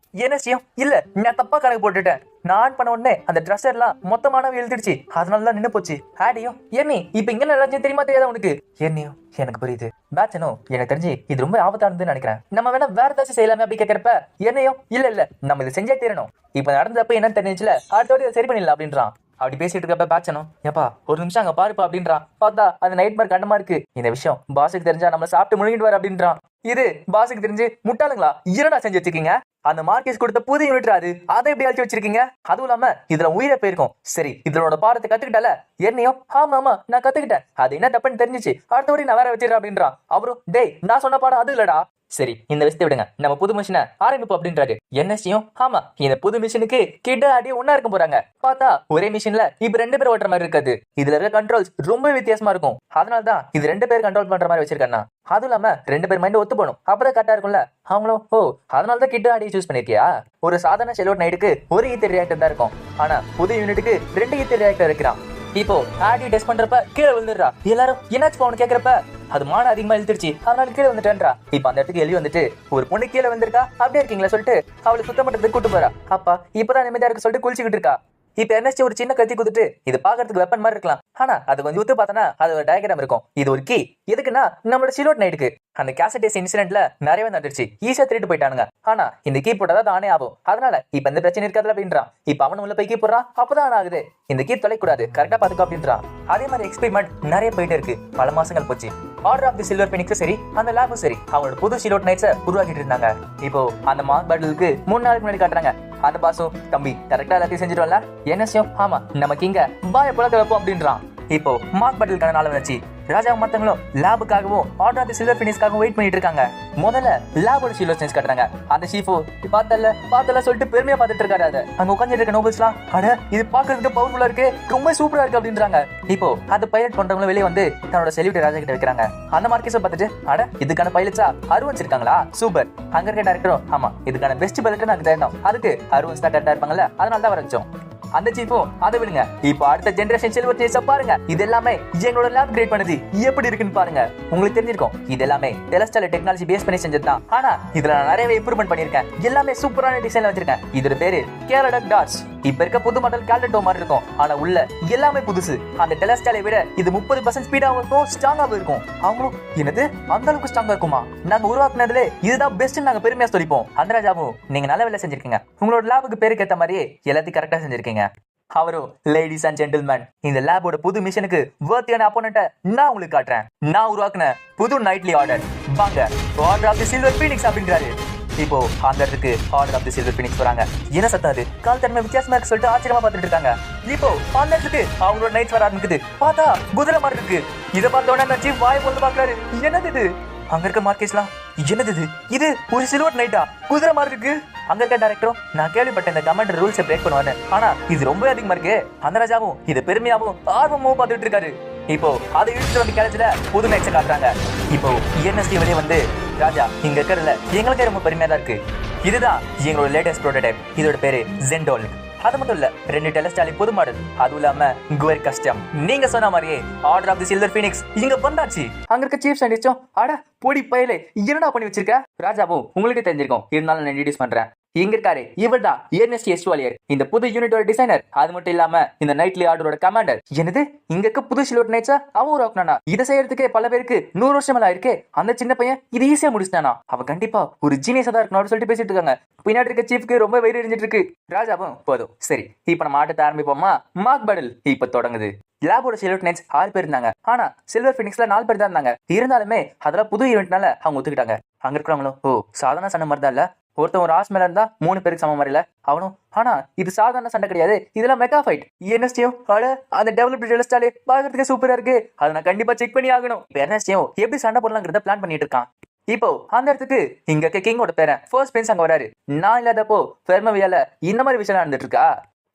என்ன செய்யும் இல்ல, நான் தப்பா கணக்கு போட்டுட்டேன். நான் பண்ண உடனே அந்த ட்ரெஸ் எல்லாம் மொத்தமானவ எழுதிடுச்சு, அதனாலதான் நின்னு போச்சு. ஆடியும் என்னி இப்ப இங்க எல்லாத்தையும் தெரியுமா தெரியாதா உனக்கு? என்னையும் எனக்கு புரியுது. பேட்சனும் எனக்கு தெரிஞ்சு இது ரொம்ப ஆபத்தானதுன்னு நினைக்கிறேன். நம்ம வேணா வேற ஏதாச்சும் செய்யலாமே அப்படி கேட்கறப்ப என்னையும் இல்ல நம்ம இதை செஞ்சே தீரணும். இப்ப நடந்தப்ப என்னன்னு தெரிஞ்சுல அடுத்தோட சரி பண்ணிடலாம் அப்படின்றான். அப்படி பேசிட்டு இருக்கப்ப பேட்சனும் ஏப்பா ஒரு நிமிஷம் அங்க பாருப்பா அப்படின்றான். பார்த்தா அந்த நைட் மார்க் கண்டமா இருக்கு. இந்த விஷயம் பாஸுக்கு தெரிஞ்சா நம்மள சாப்பிட்டு முழுங்கிடுவார் அப்படின்றான். இது பாஸுக்கு தெரிஞ்சு முட்டாளுங்களா என்னடா செஞ்சு வச்சிருக்கீங்க? அந்த மார்க்கெஸ் கொடுத்த புது யூனிட் அது, அதை எப்படி அழிச்சு வச்சிருக்கீங்க? அதுவும் இல்லாம இதுல உயிரை போயிருக்கும். சரி இதனோட பாடத்தை கத்துக்கிட்டால என்னையும் ஆமா நான் கத்துக்கிட்டேன், அது என்ன தப்புன்னு தெரிஞ்சிச்சு, அடுத்தபடி நான் வேற வச்சிடறேன் அப்படின்றான். அவரும் டேய் நான் சொன்ன பாடம் அது இல்லடா. சரி இந்த விஷயத்தை விடுங்க, நம்ம புது மிஷினை ஆரம்பிப்போம் அப்படின்றாரு. என்எஸ்சியும் ஆமா இந்த புது மிஷினுக்கு கிட்ட அடி ஒன்னா இருக்க போறாங்க. பார்த்தா ஒரே மிஷின்ல இப்ப 2 பேர் ஓட்டுற மாதிரி இருக்காது. இதுல இருக்க கண்ட்ரோல்ஸ் ரொம்ப வித்தியாசமா இருக்கும். அதனாலதான் இது 2 பேர் கண்ட்ரோல் பண்ற மாதிரி வச்சிருக்கேன்னா. அதுவும் இல்லாம 2 பேர் மைண்ட் ஒத்து போகணும், அப்பதான் கரெக்டா இருக்கும்ல. அவங்களும் ஓ அதனாலதான் கிட்ட அடி சூஸ் பண்ணிருக்கியா? ஒரு சாதாரண ஷெலோட் நைட்டுக்கு ஒரு ஈத்தர் ரியாக்டர் தான் இருக்கும், ஆனா புது யூனிட்டுக்கு 2 ஈத்தர் ரியாக்டர் இருக்கிறான். இப்போ ஆடி டெஸ்ட் பண்றப்ப கீழே விழுந்துடுறா. எல்லாரும் என்னாச்சு அவனு கேக்குறப்ப அது மான அதிகமா இழுத்துருச்சு, அதனால கீழே வந்துட்டேன்றா. இப்ப அந்த இடத்துக்கு எலி வந்துட்டு ஒரு பொண்ணு கீழே வந்திருக்கா அப்படியே இருக்கீங்களா சொல்லிட்டு அவளை சுத்தம் பண்றதுக்கு கூட்டு போறா. அப்பா இப்பதான் நிம்மதியா இருக்கு சொல்லிட்டு குளிச்சுக்கிட்டு இருக்கா. இப்ப என்எஸ்டி ஒரு சின்ன கத்தி குடுத்துட்டு இது பாக்குறதுக்கு வெப்பன் மாதிரி இருக்கலாம், ஆனா அது கொஞ்சம் ஊத்து பார்த்தனா அது ஒரு டயக்ராம் இருக்கும். இது ஒரு கீ எதுக்குன்னா நம்மளோட சிலோட் நைட்டுக்கு அந்த கேசட்டேஸ் இன்சிடென்ட்ல நிறையவே நடந்துருச்சு, ஈஸியா திருட்டு போயிட்டானுங்க. ஆனா இந்த கீ போட்டதான் தானே ஆகும், அதனால இப்ப எந்த பிரச்சனை இருக்காதுல அப்படின்றான். இப்ப அவன் உள்ள போய் கீ போடுறான், அப்பதான் ஆகுது இந்த கீ தொலைக்கூடாது, கரெக்டா பாத்துக்கோ அப்படின்றான். அதே மாதிரி எக்ஸ்பெரிமெண்ட் நிறைய போயிட்டு இருக்கு, பல மாசங்கள் போச்சு. ஆர்டர் ஆஃப் தி சில்வர் பினிக்ஸும் சரி அந்த லேபும் சரி அவங்களோட புது சிலோட் நைட்ஸை உருவாக்கிட்டு இருந்தாங்க. இப்போ அந்த மார்க் பேட்டிலுக்கு 3 நாளுக்கு முன்னாடி காட்டுறாங்க. அந்த பாசும் தம்பி கரெக்டா எல்லாத்தையும் செஞ்சிடும்ல? என்ன செய்யும் ஆமா நமக்கு இங்க பாய புழக்க வைப்போம் அப்படின்றான். இப்போ மார்க் பேட்டிலுக்கான நாள் வந்துச்சு. ராஜாவும் மத்தவங்களும் லேபுக்காகவும் ஆர்டர் ஆஃப் தி சில்வர் பினிக்ஸ்க்காகவும் வெயிட் பண்ணிட்டு இருக்காங்க. முதல்ல லேபோட சில்வர் ஸ்னேக்ஸ் காட்டுறாங்க. அந்த ஷீஃபோ பார்த்தல சொல்லிட்டு பெருமையா பார்த்துட்டு இருக்காரு. அதை அங்க உட்காந்துட்டு இருக்க நோபல்ஸ்லாம் அட இது பாக்குறதுக்கு பவர்ஃபுல்லா இருக்கு, ரொம்ப சூப்பரா இருக்கு அப்படின்றாங்க. இப்போ அந்த பைலட் பண்றவங்களும் வெளியே வந்து தன்னோட செலிபிரிட்டி ராஜா கிட்ட வைக்கிறாங்க. அந்த மார்க்கெஸை பார்த்துட்டு அட இதுக்கான பைலட்ஸா அருவன்ஸ் இருக்காங்களா, சூப்பர். அங்க இருக்க டைரக்டரும் ஆமா இதுக்கான பெஸ்ட் பைலட் எனக்கு தேடணும், அதுக்கு அருவன்ஸ் தான் கரெக்டா இருப்பாங்கல்ல, அதனால தான் வர வச்சோம். அந்த சீஃபும் அதை விடுங்க, இப்போ அடுத்த ஜெனரேஷன் சில்வர் சேஸ பாருங்க, இது எல்லாமே எங்களோட லேப் கிரியேட் பண்ணது எப்படி இருக்குன்னு பாருங்க. உங்களுக்கு தெரிஞ்சிருக்கும் இது எல்லாமே டெலஸ்டால் டெக்னாலஜி பேஸ் பண்ணி செஞ்சதுதான், ஆனா இதுல நான் நிறைய இம்ப்ரூவ்மெண்ட் பண்ணிருக்கேன், எல்லாமே சூப்பரான டிசைன்ல வச்சிருக்கேன். இதோட பேரு கேரடக் டாட்ஸ். இப்ப இருக்க புது மாடல் கேல்டோ மாதிரி இருக்கும், ஆனா உள்ள எல்லாமே புதுசு. அந்த டெலஸ்டாலை விட இது 30% ஸ்பீடாவும் இருக்கும், ஸ்ட்ராங்காவும் இருக்கும். அவங்களும் என்னது அந்த அளவுக்கு ஸ்ட்ராங்கா இருக்குமா? நாங்க உருவாக்குனதுல இதுதான் பெஸ்ட் நாங்க பெருமையா சொல்லிப்போம். அந்த ராஜாவும் நீங்க நல்ல வேலை செஞ்சிருக்கீங்க, உங்களோட லேபுக்கு பேருக்கு ஏத்த மாதிரியே எல்லாத்தையும் கரெக்டா செஞ்சிருக்கீங்க. அவரும் லேடிஸ் அண்ட் ஜென்டில்மேன் இந்த லேபோட புது மிஷனுக்கு வர்த்தியான அப்போனன்ட்ட நான் உங்களுக்கு காட்டுறேன். நான் உருவாக்குன புது நைட்லி ஆர்டர், வாங்க order of the silver phoenix அப்படின்றாரு. இப்போ அந்த இடத்துக்கு order of the silver phoenix வராங்க. என்ன சத்தம் அது? கால் தன்மை வித்தியாசமா இருக்கு சொல்லிட்டு ஆச்சரியமா பார்த்துட்டு இருக்காங்க. இப்போ அந்த இடத்துக்கு அவங்களோட நைட்ஸ் வர ஆரம்பிக்குது. பார்த்தா குதிரை மாதிரி இருக்கு. இதை பார்த்தோன்னே நினைச்சு வாயை பொழுது பாக்குறாரு. என்னது இது? அங்க இருக்க மார்க்கெட்ஸ்லாம் என்னது இது ஒரு சில்வர் நைட்டா, குதிரை மாதிரி இருக்கு. அங்க இருக்க டைரக்டரும் நான் கேள்விப்பட்ட இந்த கமாண்டர் ரூல்ஸை பிரேக் பண்ணுவாரு, ஆனா இது ரொம்ப அதிகமா இருக்கு. அந்த ராஜாவும் இது பெருமையாவும் ஆர்வமும் பார்த்துட்டு இருக்காரு. இப்போ அதை இழுத்து வந்து கேலஜ்ல புது நைட்ஸை காட்டுறாங்க. இப்போ என்எஸ்டி வெளியே வந்து ராஜா இங்க இருக்கிறதுல எங்களுக்கே ரொம்ப பெருமையா தான் இருக்கு. இதுதான் எங்களோட லேட்டஸ்ட் ப்ரோட்டோடைப், இதோட பேரு ஜெண்டோல். அது மட்டும் இல்ல 2 டெலஸ்டாலிக் புது மாடல், அதுவும் இல்லாம குவர் கஸ்டம். நீங்க சொன்ன மாதிரியே order of the silver phoenix இங்க வந்தாச்சு. அங்க இருக்க சீஃப் சயின்டிஸ்டும் அட பொடி பயலே என்னடா பண்ணி வச்சிருக்க? ராஜாவும் உங்களுக்கு தெரிஞ்சிருக்கும், இருந்தாலும் நான் இன்ட்ரோடியூஸ் பண்றேன். இங்க இருக்காரு, இவர் தான் எர்னஸ்ட் எஸ்வாலியர், இந்த புது யூனிட்டோட டிசைனர். அது மட்டும் இல்லாம இந்த நைட்லி ஆர்டரோட கமாண்டர். என்னது இங்க இருக்க புது சில்வர் நைட்ஸா அவன் ஒரு ஆக்னானா? இதை செய்யறதுக்கே பல பேருக்கு 100 வருஷம் இருக்கே. அந்த சின்ன பையன் இது ஈஸியா முடிச்சிட்டானா? அவன் கண்டிப்பா ஒரு ஜீனியஸா தான் இருக்கணும் சொல்லிட்டு பேசிட்டு இருக்காங்க. பின்னாடி இருக்க சீஃப்க்கு ரொம்ப வெயிட் எரிஞ்சிட்டு இருக்கு. ராஜாவும் போதும் சரி இப்ப நம்ம ஆட்டத்தை ஆரம்பிப்போமா? மார்க் பேட்டில் இப்ப தொடங்குது. லேபோட சில்வர் நைட்ஸ் 6 பேர் இருந்தாங்க. ஆனா சில்வர் ஃபீனிக்ஸ்ல 4 பேர் தான் இருந்தாங்க. இருந்தாலுமே அதெல்லாம் புது ஈவெண்ட்னால அவங்க ஒத்துக்கிட்டாங்க. அங்க இருக்கிறவங்களும் ஓ சாதாரண சண்டை மாதிரி தான் இல்ல, ஒருத்தன் ஒரு ஆஸ் மேல இருந்தா 3 பேருக்கு சம மாதிரி இல்ல அவனும். ஆனா இது சாதாரண சண்டை கிடையாது, இதெல்லாம் மெகா ஃபைட். எர்னஸ்டியும் அந்த டெவலப்டு டெலஸ்டாலே பாக்குறதுக்கு சூப்பரா இருக்கு, அதை நான் கண்டிப்பா செக் பண்ணி ஆகணும். எர்னஸ்டியும் எப்படி சண்டை போடலாங்கிறத பிளான் பண்ணிட்டு இருக்கான். இப்போ அந்த இடத்துக்கு இங்க கிங்கோட பேரன் ஃபர்ஸ்ட் பிரின்ஸ் அங்க வராரு. நான் இல்லாதப்போ ஃபெர்மவியால இந்த மாதிரி விஷயம் நடந்துட்டு இருக்கா.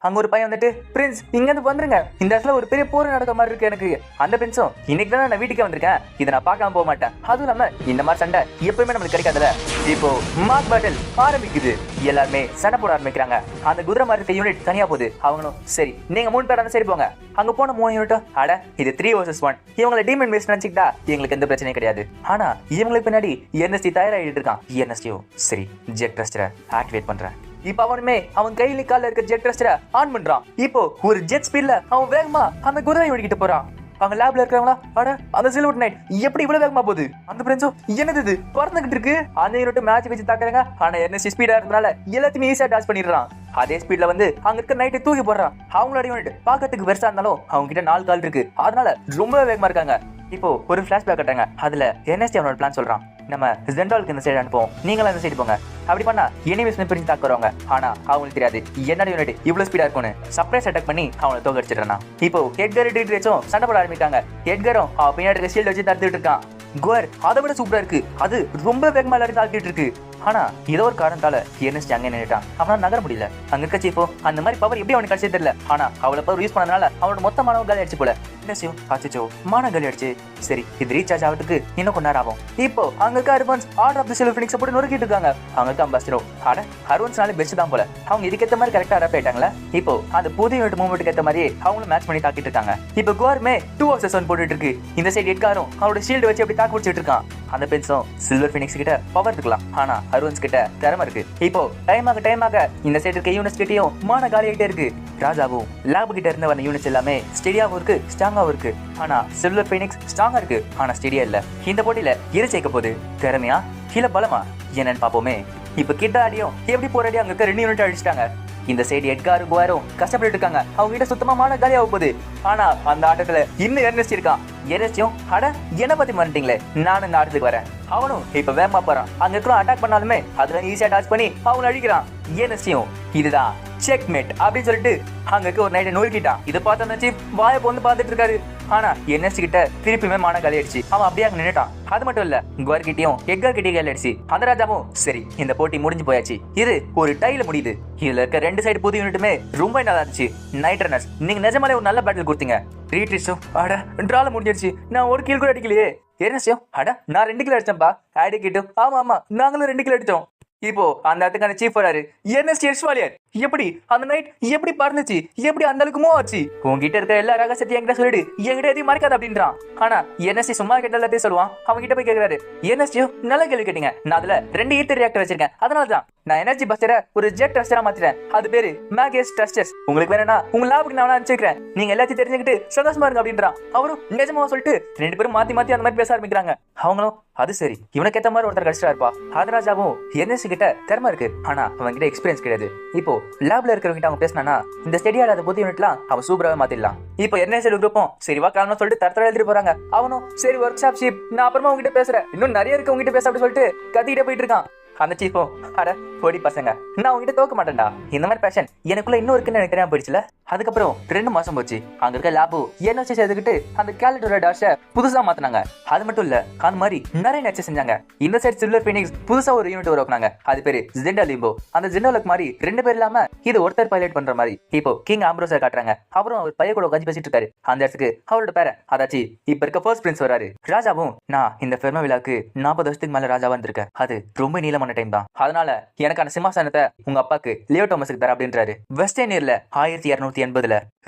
அங்க ஒரு பையன் வந்துட்டு பிரின்ஸ் இங்க இருந்து வந்துருங்க, இந்த இடத்துல ஒரு பெரிய போர் நடக்க மாதிரி இருக்கு எனக்கு. அந்த பிரின்ஸும் இன்னைக்கு தான் நான் வீட்டுக்கே வந்திருக்கேன், இதை நான் பார்க்காம போக மாட்டேன். அதுவும் இல்லாம இந்த மாதிரி சண்டை எப்பயுமே நம்மளுக்கு கிடைக்காதுல. இப்போ மார்க் பேட்டில் ஆரம்பிக்குது. எல்லாருமே சண்டை போட ஆரம்பிக்கிறாங்க. அந்த குதிரை மாதிரி இருக்க யூனிட் தனியா போகுது. அவங்களும் சரி நீங்க 3 பேர் சரி போங்க. அங்க போன 3 யூனிட்டும் அட இது 3 vs 1, இவங்களை டீமன் பேஸ் நினைச்சுக்கிட்டா எங்களுக்கு எந்த பிரச்சனையும் கிடையாது. ஆனா இவங்களுக்கு பின்னாடி எர்னஸ்டி தயாராகிட்டு இருக்கான். எர்னஸ்டியோ சரி ஜெட் த்ரஸ்டரை ஆக்டிவேட் பண்றேன். இப்ப அவனுமே அவன் கையில கால இருக்க ஜெட் த்ரஸ்டரை ஆன் பண்றான். இப்போ ஒரு ஜெட் ஸ்பீட்ல அவன் வேகமா அந்த குதிரை ஓடிக்கிட்டு போறான். அவங்க லேப்ல இருக்கிறவங்களா அட அந்த சில்வர் நைட் எப்படி இவ்வளவு வேகமா போகுது? அந்த பிரின்ஸும் என்னது இது பறந்துகிட்டு இருக்கு. அந்த யூனிட் மேட்ச் வச்சு தாக்குறாங்க. ஆனா எர்னஸ்டி ஸ்பீடா இருந்தனால எல்லாத்தையுமே ஈஸியா டாஸ் பண்ணிடுறான். அதே ஸ்பீட்ல வந்து அங்க இருக்க நைட்டை தூக்கி போடுறான். அவங்களோட யூனிட் பாக்கிறதுக்கு பெருசா இருந்தாலும் அவங்க கிட்ட 4 கால் இருக்கு, அதனால ரொம்ப வேகமா இருக்காங்க. இப்போ ஒரு பிளாஷ்பேக் கட்டாங்க. அதுல எர்னஸ்டி அவனோட பிளான் சொல்றான், நம்ம ஜெண்டாலுக்கு இந்த சைடு அனுப்புவோம், நீங்களும் அந்த சைடு போங்க. அப்படி பண்ணா எனிமீஸ் பிரிஞ்சு தாக்குறவங்க. ஆனா அவங்களுக்கு தெரியாது என்னோட யூனிட் இவ்வளவு ஸ்பீடா இருக்கும்னு. சர்ப்ரைஸ் அட்டாக் பண்ணி அவனை தோக்கடிச்சிடறான். இப்போ எட்கர் டிட்ரேச்சும் சண்டை போட ஆரம்பிக்காங்க. எட்கரும் அவன் பின்னாடி ஷீல்ட் வச்சு தடுத்துட்டு இருக்கான். குவர் அதை விட சூப்பரா இருக்கு, அது ரொம்ப வேகமா எல்லாரும் தாக்கிட்டு இருக்கு. ஆனா ஏதோ ஒரு காரணத்தால எர்னஸ்டி அங்கே நின்னுட்டான். அவனால நகர முடியல. அங்க இருக்க சீஃபோ அந்த மாதிரி பவர் எப்படி அவனுக்கு கிடைச்சது தெரியல. ஆனா அவளை பவர் யூஸ் பண்ணதுனால அவனோட மொத்த மானவ காலி அடிச்சு போல. எர்னஸ்டியும் அச்சோ மான காலி அடிச்சு. சரி இது ரீசார்ஜ் ஆகிறதுக்கு இன்னும் கொஞ்ச நேரம் ஆகும். இப்போ அங்க இருக்க அர்வன்ஸ் order of the silver phoenix போட்டு நொறுக்கிட்டு இருக்காங்க. அவங்க இருக்க அம்பாஸ்டரோ அட அர்வன்ஸ்னாலே பெஸ்ட் தான் போல. அவங்க இதுக்கேற்ற மாதிரி கரெக்டா அடாப்ட் ஆயிட்டாங்களா. இப்போ அந்த புது யூனிட் மூவ்மெண்ட்டுக்கு ஏற்ற மாதிரி அவங்களும் மேட்ச் பண்ணி தாக்கிட்டு இருக்காங்க. இப்போ குவார்மே 2 vs 1 போட்டுட்டு இருக்கு. இந்த சைடு எட்காரும் அவரோட ஷீல்டு வச்சு அப்படி தாக்கு பிடிச்சிட்டு இருக்கான். அந்த பென்ஸும் சில்வர் ஃபீனிக்ஸ் கிட்ட பவர் இருக்கலாம், ஆனா அர்வன்ஸ் கிட்ட திறமை இருக்கு. இப்போ டைம் ஆக இந்த சைடு இருக்க யூனிட்ஸ் கிட்டயும் மான காலி ஆகிட்டே இருக்கு. ராஜாவும் லேப் கிட்ட இருந்து வந்த யூனிட்ஸ் எல்லாமே ஸ்டெடியாவும் இருக்கு, ஸ்ட்ராங்காவும் இருக்கு. ஆனா சில்வர் ஃபீனிக்ஸ் ஸ்ட்ராங்கா இருக்கு, ஆனா ஸ்டெடியா இல்ல. இந்த போட்டியில இரு ஜெயிக்க போகுது, திறமையா இல்ல பலமா என்னன்னு பாப்போமே. இப்ப கிட்ட ஆடியும் எப்படி போராடி அங்க இருக்க 2 யூனிட் அடிச்சிட்டாங்க. இந்த சைடு எட்காரும் குவாரும் கஷ்டப்பட்டு இருக்காங்க. அவங்க கிட்ட சுத்தமான காலி ஆக போகுது. ஆனா அந்த ஆட்டத்துல இன்னும் எர்னஸ்டி இருக்கான். எர்னஸ்டியும் அட என்ன பத்தி மறந்துட்டீங்களே, நானும் இந்த ஆட்டத்துக்கு வரேன். அவனும் இப்ப வேகமா போறான். அங்க இருக்கிற அட்டாக் பண்ணாலுமே அதுல ஈஸியா டாச் பண்ணி அவங்களை அடிக்கிறான். எர்னஸ்டியும் இதுதான் செக்மேட் அப்படின்னு சொல்லிட்டு அங்க இருக்க ஒரு நைட்டை நொறுக்கிட்டான். இதை பார்த்த சீஃப் வாயை போந்து பார்த்துட்டு இருக்காரு. ஆனா எர்னஸ்டி கிட்ட திருப்பியுமே மான காலி அடிச்சு அவன் அப்படியே அங்க நின்னுட்டான். அது மட்டும் இல்ல குவர் கிட்டயும் எட்கர் கிட்டயும் காலி அடிச்சு அந்த ராஜாவும் சரி இந்த போட்டி முடிஞ்சு போயாச்சு, இது ஒரு டைல முடியுது. இதுல இருக்க 2 சைடு புது யூனிட்டுமே ரொம்ப நல்லா இருந்துச்சு. நைட் ரன்னர்ஸ் நீங்க நிஜமாலே ஒரு நல்ல பேட்டில் கொடுத்தீங்க. ரீட்ரிஸும் அட ட்ரால முடிஞ்சிருச்சு, நான் ஒரு கில் கூட அடிக்கலையே. எர்னஸ்டியும் அட நான் 2 கில் அடிச்சேன்ப்பா. ஆடிக்கிட்டும் ஆமா நாங்களும் 2 கில் அடிச்சோம். இப்போ அந்த இடத்துக்கான சீஃப் வராரு. எர்னஸ்டி எஸ்வாலியர் எப்படி அந்த நைட் எப்படி பறந்துச்சு, எப்படி அந்த அளவுக்கு மூவ் ஆச்சு, உங்ககிட்ட இருக்க எல்லா ரகசியத்தையும் என்கிட்ட சொல்லிடு, என்கிட்ட எதையும் மறைக்காது அப்படின்றான். ஆனா எர்னஸ்டி சும்மா கிட்ட எல்லாத்தையும் சொல்லுவான். அவங்க கிட்ட போய் கேட்கிறாரு. எர்னஸ்டியும் நல்ல கேள்வி கேட்டீங்க, நான் அதுல 2 ஈத்தர் ரியாக்டர் வச்சிருக்கேன், அதனாலதான் நான் எனர்ஜி பஸ்டரை ஒரு ஜெட் ட்ரஸ்டரா மாத்திட்டேன். அது பேரு மேகஸ் ட்ரஸ்டர்ஸ். உங்களுக்கு வேணும்னா உங்க லேபுக்கு நான் அனுப்பிச்சிருக்கேன், நீங்க எல்லாத்தையும் தெரிஞ்சுக்கிட்டு சந்தோஷமா இருங்க அப்படின்றான். அவரும் நிஜமா சொல்லிட்டு 2 பேரும் மாத்தி அந்த மாதிரி பேச ஆரம்பிக்கிறாங்க. அவங்களும் அது சரி இவனுக்கு ஏத்த மாதிரி ஒருத்தர் கடிச்சிட்டா இருப்பா. ராஜாவும் எர்னஸ்டி கிட்ட திறமை இருக்கு, ஆனா அவன் கிட்ட எக்ஸ்பீரியன்ஸ் கிடையாது. இப்போ லேப்ல இருக்கிறவங்க அவங்க பேசினா இந்த ஸ்டெடியால அந்த புது யூனிட்லாம் அவன் சூப்பராக மாத்திடலாம். இப்போ எர்னஸ்டி குரூப்பும் சரிவா காரணம் சொல்லிட்டு தரத்தர எழுதிட்டு போறாங்க. அவனும் சரி ஒர்க் ஷாப் ஷீப் நான் அப்புறமா உங்ககிட்ட பேசுறேன், இன்னும் நிறைய இருக்கு உங்ககிட்ட பேச அப்படின்னு சொல்லிட்டு கத்திக்கிட்டே போயிட்டு இருக்கான். அந்த சீஃபும் அட பொடி பசங்க நான் உங்ககிட்ட தோக்க மாட்டேன்டா, இந்த மாதிரி பேஷன் எனக்குள்ள இன்னும் இருக்குன்னு எனக்கு தெரியாம போயிடுச்சுல. அதுக்கப்புறம் 2 மாசம் போச்சு. அங்க இருக்க லேபு என்எஸ்சி சேர்த்துக்கிட்டு அந்த கேலண்டரோட டாஷ புதுசா மாத்தினாங்க. அது மட்டும் இல்ல, அந்த மாதிரி நிறைய நச்சு செஞ்சாங்க. இந்த சைடு சில்வர் ஃபீனிக்ஸ் புதுசா ஒரு யூனிட் உருவாக்குனாங்க. அது பேரு ஜெண்டா லிம்போ. அந்த ஜெண்டோலக் மாதிரி 2 பேர் இல்லாம இது ஒருத்தர் பைலட் பண்ற மாதிரி இப்போ கிங் ஆம்ப்ரோஸை காட்டுறாங்க. அப்புறம் அவர் பையன் கூட உட்காந்து பேசிட்டு இருக்காரு. அந்த இடத்துக்கு அவரோட பேர அதாச்சு இப்ப இருக்க ஃபர்ஸ்ட் பிரின்ஸ் வராரு. ராஜாவும், நான் இந்த ஃபெர்மா விழாக்கு 40 வருஷத்துக்கு மேல ராஜாவா இருந்திருக்கேன். அது ரொம்ப நீளமான டைம் தான். அதனால எனக்கான சிம்மாசனத்தை உங்க அப்பாக்கு லியோ தாமஸுக்கு தர அப்படின்றாரு. வெஸ்டர்னியர்ல 1280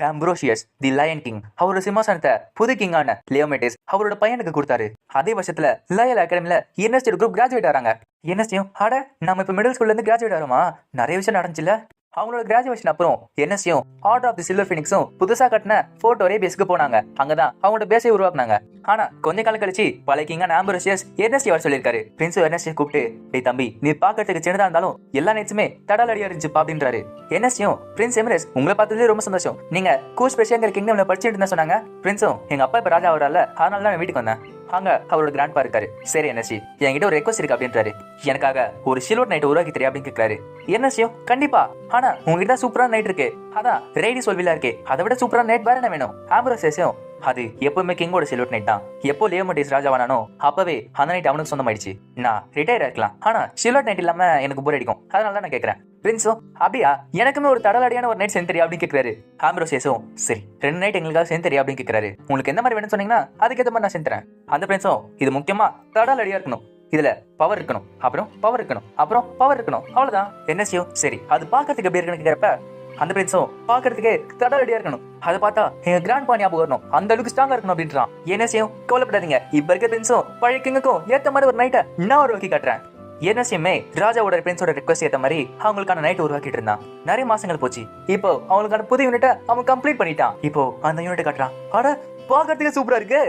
ஆம்ப்ரோஷியஸ் தி லயன் கிங் அவரோட சிம்மாசனத்தை புது கிங்கான லியோமெட்டிஸ் அவரோட பையனுக்கு கொடுத்தாரு. அதே வருஷத்துல லயல் அகாடமில என்எஸ்டி குரூப் கிராஜுவேட் ஆறாங்க. என்எஸ்டியும், அட நம்ம இப்ப மிடில் ஸ்கூல்ல இருந்து கிராஜுவேட் ஆறோமா, நிறைய விஷயம் நடந்துச்சுல. அவங்களோட கிராஜுவேஷன் அப்புறம் என்எஸ்சியும் ஆர்டர் ஆஃப் தி சில்வர் ஃபீனிக்ஸும் புதுசா கட்டின ஃபோர்ட் பேஸ்க்கு போனாங்க. அங்கதான் அவங்களோட பேஸை உருவாக்குனாங்க. ஆனா கொஞ்ச காலம் கழிச்சு பழைய கிங்கான ஆம்பரோசியஸ் என்எஸ்சி வர சொல்லியிருக்காரு. பிரின்ஸ் என்எஸ்சியை கூப்பிட்டு, டேய் தம்பி, நீ பாக்கிறதுக்கு சின்னதா இருந்தாலும் எல்லா நேச்சுமே தடாலடியா இருந்துச்சுப்பா அப்படின்றாரு. என்எஸ்சியும், பிரின்ஸ் எமிரஸ், உங்களை பார்த்ததுலேயே ரொம்ப சந்தோஷம். நீங்க கூஸ் பெஷியாங்கிற கிங்டம்ல படிச்சுட்டு இருந்தா சொன்னாங்க. பிரின்ஸும், எங்க அப்பா இப்ப ராஜா வரல, அதனால தான் வீட்டுக்கு வந்தேன். அங்க அவரோட கிராண்ட்பா இருக்காரு. சரி என்எஸ்சி, என்கிட்ட ஒரு ரெக்வஸ்ட் இருக்கு அப்படின்றாரு. எனக்காக ஒரு சில்வர் நைட் உருவாக்கி தெரியும் அப்படின்னு கேட்கிறாரு. என்எஸ்சியும், கண்டிப்பா, ஆனா உங்ககிட்ட சூப்பரான நைட் இருக்கு, அதான் ரேடி சொல்விலா இருக்கே, அதை விட சூப்பரான நைட் வேற என்ன வேணும். ஆம்பரோசியஸும், அது எப்பவுமே கிங்கோட சில்வர் நைட் தான். எப்போ லியோமெட்டிஸ் ராஜாவானானோ அப்பவே அந்த நைட் அவனுக்கு சொந்தமாயிடுச்சு. நான் ரிட்டையர் ஆக்கலாம், ஆனா சில்வர் நைட் இல்லாம எனக்கு போர் அடிக்கும், அதனால தான் நான் கேட்கறேன். பிரின்ஸும், அப்படியா, எனக்குமே ஒரு தடலடியான ஒரு நைட் சேர்ந்து தெரியும் அப்படின்னு கேட்கிறாரு. ஆம்ப்ரோசியஸும், சரி 2 நைட் எங்களுக்காக சேர்ந்து தெரியும் அப்படின்னு கேட்கிறாரு. உங்களுக்கு எந்த மாதிரி வேணும்னு சொன்னீங்கன்னா அதுக்கேற்ற மாதிரி நான் சேர்ந்துறேன். அந்த பிரின்ஸும், இது முக்கியமா தடலடியா இருக்கணும், இதுல பவர் இருக்கணும், அப்புறம் பவர் இருக்கணும், அப்புறம் பவர் இருக்கணும், அவ்வளவுதான். என்எஸ்சியும், சரி அது பாக்கிறதுக்கு எப்படி இருக்குன்னு கேட்கிறப்ப அந்த பிரின்ஸும், பாக்கிறதுக்கே தடலடியா இருக்கணும், அதை பார்த்தா எங்க கிராண்ட் பா ஞாபகம் வரணும், அந்த அளவுக்கு ஸ்ட்ராங்கா இருக்கணும் அப்படின்றான். என்எஸ்சியும், கவலைப்படாதீங்க, இப்ப இருக்க பிரின்ஸும் பழைய கிங்குக்கும் ஏத்த மாதிரி ஒரு நைட்டை நான் உருவாக்கி காட்டுறேன். என்எஸ்சியுமே ராஜாவோட பிரின்ஸோட ரெக்வஸ்ட் ஏத்த மாதிரி அவங்களுக்கான நைட் உருவாக்கிட்டு இருந்தான். நிறைய மாசங்கள் போச்சு. இப்போ அவங்களுக்கான புது யூனிட்டை அவன் கம்ப்ளீட் பண்ணிட்டான். இப்போ அந்த யூனிட்டை காட்டுறான். அட, பாக்கிறதுக்கு சூப்பரா இருக்கு.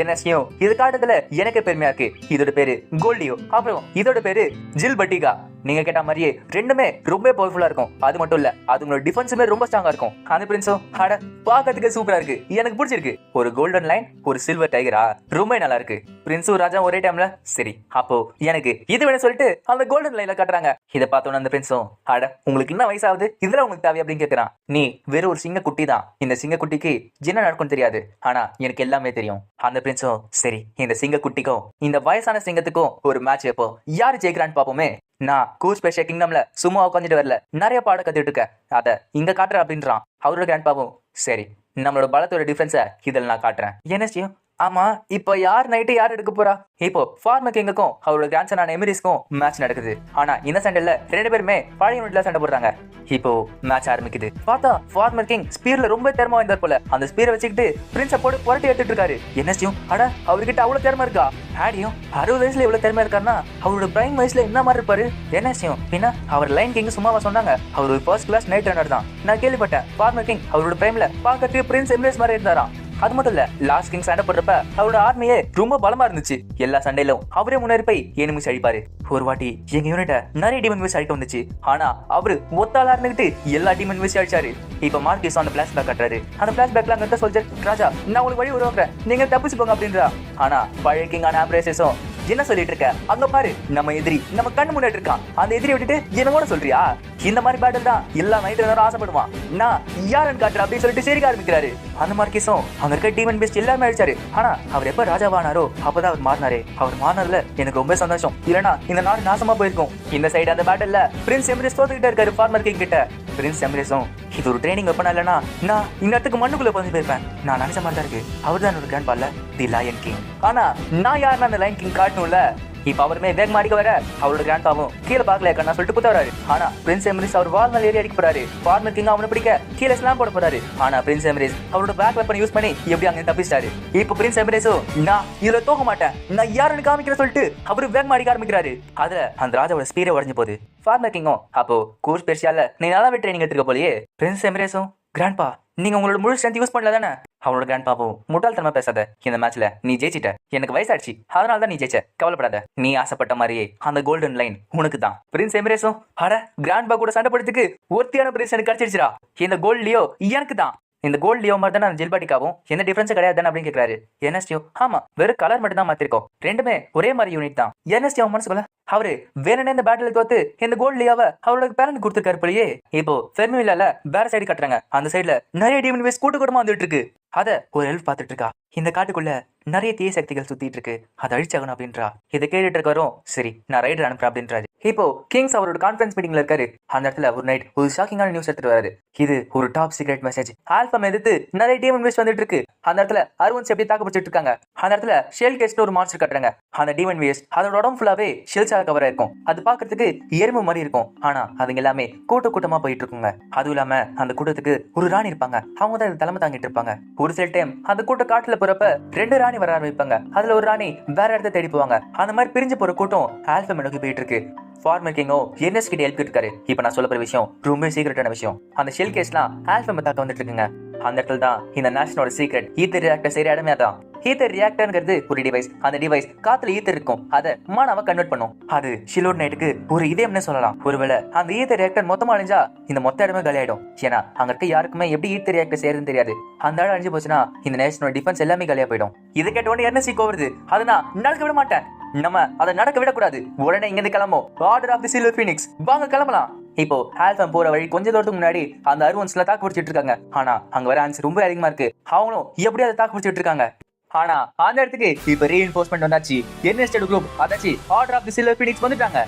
என்எஸ்சியும், இது காட்டுறதுல எனக்கு பெருமையா இருக்கு. இதோட பேரு கோல்டியோ, அப்புறம் இதோட பேரு ஜில் பட்டிகா. நீங்க கேட்ட மாதிரியே ரெண்டுமே ரொம்ப பவர்ஃபுல்லா இருக்கும். அது மட்டும் இல்ல, அதுங்களோட டிஃபென்ஸுமே ரொம்ப ஸ்ட்ராங்கா இருக்கும். அந்த பிரின்ஸும், அட பாக்கிறதுக்கு சூப்பரா இருக்கு, எனக்கு பிடிச்சிருக்கு. ஒரு கோல்டன் லைன், ஒரு சில்வர் டைகரா, ரொம்ப நல்லா இருக்கு. பிரின்ஸும் ராஜா ஒரே டைம்ல, சரி அப்போ எனக்கு இது வேணும் சொல்லிட்டு அந்த கோல்டன் லைன்ல காட்டுறாங்க. இதை பார்த்தோன்னு அந்த பிரின்ஸும், அட உங்களுக்கு என்ன வயசாகுது, இதுல உங்களுக்கு தேவை அப்படின்னு கேட்கிறான். நீ வெறும் ஒரு சிங்க குட்டி தான், இந்த சிங்க குட்டிக்கு என்ன நடக்கும் தெரியாது, ஆனா எனக்கு எல்லாமே தெரியும். அந்த பிரின்ஸும், சரி இந்த சிங்க குட்டிக்கும் இந்த வயசான சிங்கத்துக்கும் ஒரு மேட்ச் எப்போ யாரு ஜெயிக்கிறான்னு பாப்போமே. நான் கூஸ் பெஷியா கிங்டம்ல சும்மா உட்காந்துட்டு வரல, நிறைய பாடம் கத்துட்டு இருக்கேன், அத இங்க காட்டுற அப்படின்றான். அவரோட கிராண்ட் பாவும், சரி நம்மளோட பலத்தோட டிஃபரன்ஸை இதில் நான் காட்டுறேன். என்எஸ்சியும், ஆமா இப்போ யார் நைட்டு யார் எடுக்க போறா? இப்போ ஃபார்மர் கிங்குக்கும் அவரோட கிராண்ட்சனான எமிரிஸ்க்கும் மேட்ச் நடக்குது. ஆனா இந்த சண்டையில 2 பேருமே பழைய யூனிட்ல சண்டை போடுறாங்க. இப்போ மேட்ச் ஆரம்பிக்குது. பார்த்தா ஃபார்மர் கிங் ஸ்பீர்ல ரொம்ப திறமை வாய்ந்தார் போல. அந்த ஸ்பீரை வச்சுக்கிட்டு பிரின்ஸை போட்டு புரட்டி எடுத்துட்டு இருக்காரு. என்எஸ்சியும், அட அவர்கிட்ட அவ்வளவு திறமை இருக்கா? ஹேடியும் 60 வயசுல இவ்வளவு திறமை இருக்காருன்னா அவரோட பிரைம் வயசுல என்ன மாதிரி இருப்பாரு? என்எஸ்சியும், பின்ன அவர் லைன் கிங் சும்மாவா சொன்னாங்க, அவர் ஒரு ஃபர்ஸ்ட் கிளாஸ் நைட் ரன்னர் தான். நான் கேள்விப்பட்டேன் ஃபார்மர் கிங் அவரோட பிரைம்ல பார்க்கறதுக்கு பிரின்ஸ் எமிரேஸ் மாதிரி இருந்தாராம். அது மட்டும் இல்ல, லாஸ்ட் கிங் சண்டை போடுறப்ப அவரோட ஆர்மியே ரொம்ப பலமா இருந்துச்சு. எல்லா சண்டையிலும் அவரே முன்னேறி போய் எனிமிஸ் அழிப்பாரு. ஒரு வாட்டி எங்க யூனிட்ட நிறைய டீமன் வேஸ்ட் அழிக்க வந்துச்சு, ஆனா அவரு ஒத்தாளா இருந்துகிட்டு எல்லா டீமன் வேஸ்ட் அழிச்சாரு. இப்ப மார்க்கிஸ் அந்த பிளாஷ் பேக் கட்டுறாரு. அந்த பிளாஷ் பேக்ல அங்க இருக்க சோல்ஜர், ராஜா நான் உங்களுக்கு வழி உருவாக்குறேன், நீங்க தப்பிச்சு போங்க அப்படின்றா. ஆனா பழைய கிங்கான ஆம்ப்ரோசியஸும், என்ன சொல்லிட்டு இருக்க, அங்க பாரு நம்ம எதிரி நம்ம கண்ணு முன்னாடி இருக்கான், அந்த எதிரி விட்டுட்டு என்ன கூட சொல்றியா? இந்த மாதிரி பேட்டில் தான் எல்லா நைட் ரன்னரும் ஆசைப்படுவான், நான் யாருன்னு காட்டுறேன் அப்படின்னு சொல்லிட்டு சிரிக்க ஆரம்பிக்கிறாரு. அந்த மார்க்கிஸும் அங்க இருக்க டீமன் பெஸ்ட் எல்லாமே அழிச்சாரு. ஆனா அவர் எப்ப ராஜாவானாரோ அப்பதான் அவர் மாறினாரு. அவர் மாறினதுல எனக்கு ரொம்ப சந்தோஷம், இல்லனா இந்த நாடு நாசமா போயிருக்கும். இந்த சைடு அந்த பேட்டில்ல பிரின்ஸ் எமிரேஸ் தோத்துக்கிட்டே இருக்காரு ஃபார்மர் கிங் கிட்ட. பிரின்ஸ் எமிரேஸும், இது ஒரு ட்ரைனிங் வெப்பனா இல்லனா நான் இந்த இடத்துக்கு மண்ணுக்குள்ள வந்து போயிருப்பேன், நான் நினைச்ச மாதிரி தான் இருக்கு, அவர் தான் என்னோட கிராண்ட் பால்ல தி லயன் கிங். ஆனா நான் யாருன்னா அந்த லயன் கிங் காட்டணும்ல. இப்ப அவருமே வேகமா அடிக்க வர அவரோட கிராண்ட் பாவும் கீழே பாக்கல கண்ணா சொல்லிட்டு குத்த வராரு. ஆனா பிரின்ஸ் எமிரேஸ் அவர் வால் மேல ஏறி அடிக்க போறாரு. ஃபார்மர் கிங் அவனை பிடிக்க கீழே ஸ்லாம் போட போறாரு. ஆனா பிரின்ஸ் எமிரேஸ் அவரோட பேக் வெப்பன் யூஸ் பண்ணி எப்படி அங்க தப்பிச்சிட்டாரு. இப்ப பிரின்ஸ் எமிரேஸும், நான் இதுல தோக்க மாட்டேன், நான் யாருன்னு காமிக்கிற சொல்லிட்டு அவரு வேகமா அடிக்க ஆரம்பிக்கிறாரு. அதுல அந்த ராஜாவோட ஸ்பீரே உடஞ்சு போகுது. ஃபார்மர் கிங்கும், அப்போ கூர்ஸ் பெர்ஷியால நீ நல்லா ட்ரைனிங் எடுத்துக்க போலியே. பிரின்ஸ் எமிரேஸும், கிராண்ட்பா நீங்க உங்களோட முழு ஸ்ட்ரென்த் யூஸ் பண்ணல தானே? அவனோட கிராண்ட் பாவும், முட்டாள்தனமா பேசாத, இந்த மேட்ச்ல நீ ஜெயிச்சிட்ட, எனக்கு வயசாச்சு, அதனால தான் நீ ஜெயிச்ச, கவலைப்படாத, நீ ஆசைப்பட்ட மாதிரியே அந்த கோல்டன் லைன் உனக்கு தான். பிரின்ஸ் எமிரேஸும், அட கிராண்ட் பா கூட சண்டை போடுறதுக்கு ஒருத்தியான பிரின்ஸ் எனக்கு கிடைச்சிருச்சுடா, இந்த கோல்ட்லயோ எனக்கு தான். இந்த கோல்ட் லியோ மாதிரி தானே அந்த ஜெல் பாடிக்காவும் எந்த டிஃபரன்ஸும் கிடையாது அப்படின்னு கேட்கறாரு என்எஸ்டியோ. ஆமா, வெறும் கலர் மட்டும் தான் மாத்திருக்கோம், ரெண்டுமே ஒரே மாதிரி யூனிட் தான். என்எஸ்டியோ மனசுக்குள்ள அவரு வேணும்னே இந்த பேட்டில் தோத்து இந்த கோல்ட் லியோவை அவரோட பேரண்ட் கொடுத்துருக்காரு போலயே. இப்போ ஃபெர்மிவில்லால வேற சைடு கட்டுறாங்க. அந்த சைடுல நிறைய டீமன் வேஸ் கூட்டமா வந்துட்டு இருக்கு. அத ஒரு எல்ஃப் பாத்துட்டு இருக்கா. இந்த காட்டுக்குள்ள நிறைய தீய சக்திகள் சுத்திட்டு இருக்கு, அதை அழிச்சாகணும் அப்படின்றா. இதை கேட்டுட்டு இருக்காரும். சரி, நான் ரைடர் அனுப்புறேன் அப்படின்றாரு. இப்போ கிங்ஸ் அவரோட கான்ஃபரன்ஸ் மீட்டிங்ல இருக்காரு. அந்த இடத்துல ஒரு நைட் ஒரு ஷாக்கிங்கான நியூஸ் எடுத்துட்டு வராரு. இது ஒரு டாப் சீக்ரெட் மெசேஜ். ஆல்பம் எதிர்த்து நிறைய டீம் இன்வெஸ்ட் வந்துட்டு இருக்கு. அந்த இடத்துல அருவன்ஸ் எப்படி தாக்கப்பிடிச்சிட்டு இருக்காங்க. அந்த இடத்துல ஷெல் கேஸ்ட் ஒரு மான்ஸ்டர் கட்டுறாங்க. அந்த டீமன் வேஸ்ட் அதோட உடம்பு ஃபுல்லாவே ஷெல்ஸாக கவர் ஆயிருக்கும். அது பாக்குறதுக்கு எறும்பு மாதிரி இருக்கும். ஆனா அதுங்க எல்லாமே கூட்டமா போயிட்டு இருக்குங்க. அதுவும் இல்லாம அந்த கூட்டத்துக்கு ஒரு ராணி இருப்பாங்க. அவங்க தான் தலைமை தாங்கிட்டு இருப்பாங்க. ஒரு சில டைம் அந்த கூட்டம் காட்டுல போறப்ப 2 ராணி வர ஆரம்பிப்பாங்க. அதுல ஒரு ராணி வேற இடத்த தேடி போவாங்க. அந்த மாதிரி பிரிஞ்சு போற கூட்டம் ஆல்பம் நோக்கி போயிட்டு இருக்கு. ஃபார்மர் கிங்கோ என்எஸ் கிட்ட ஹெல்ப் இருக்காரு. இப்ப நான் சொல்ல போற விஷயம் ரொம்ப சீக்கிரட்டான விஷயம். அந்த ஷெல் கேஸ்லாம் ஆல்பம் தாக்க வந்துட்டு இருக்குங்க. அந்த இடத்துல தான் இந்த நேஷனோட சீக்ரெட் ஈத்தர் ரியாக்டர் செய்யற இடமே தான். ஈத்தர் ரியாக்டர்ங்கிறது ஒரு டிவைஸ். அந்த டிவைஸ் காத்துல ஈத்தர் இருக்கும், அதை மானாவ கன்வெர்ட் பண்ணும். அது ஷிலோட் நைட்டுக்கு ஒரு இதயம்னு சொல்லலாம். ஒருவேளை அந்த ஈத்தர் ரியாக்டர் மொத்தமா அழிஞ்சா இந்த மொத்த இடமே காலியாயிடும். ஏன்னா அங்க இருக்க யாருக்குமே எப்படி ஈத்தர் ரியாக்டர் செய்யறதுன்னு தெரியாது. அந்த இடம் அழிஞ்சு போச்சுன்னா இந்த நேஷனோட டிஃபென்ஸ் எல்லாமே காலியா போயிடும். இதை கேட்ட உடனே என்ன சீக்கோ வருது. அதை நான் நடக்க விட மாட்டேன். நம்ம அதை நடக்க விடக்கூடாது. உடனே இங்க இருந்து கிளம்பும். Order of the silver phoenix, வாங்க கிளம்பலாம். இப்போ ஆல்பம் போற வழி கொஞ்ச தூரத்துக்கு முன்னாடி அந்த அருவன்ஸ்ல தாக்கு பிடிச்சிட்டு இருக்காங்க. ஆனா அங்க வர ஆன்சர் ரொம்ப அதிகமா இருக்கு. அவங்களும் எப்படி அதை தாக்கு பிடிச்சிட்டு இருக்காங்க. ஆனா அந்த இடத்துக்கு இப்ப ரீஇன்ஃபோர்ஸ்மெண்ட் வந்தாச்சு. என்எஸ்டி குரூப் அதாச்சு order of the silver phoenix வந்துட்டாங்க.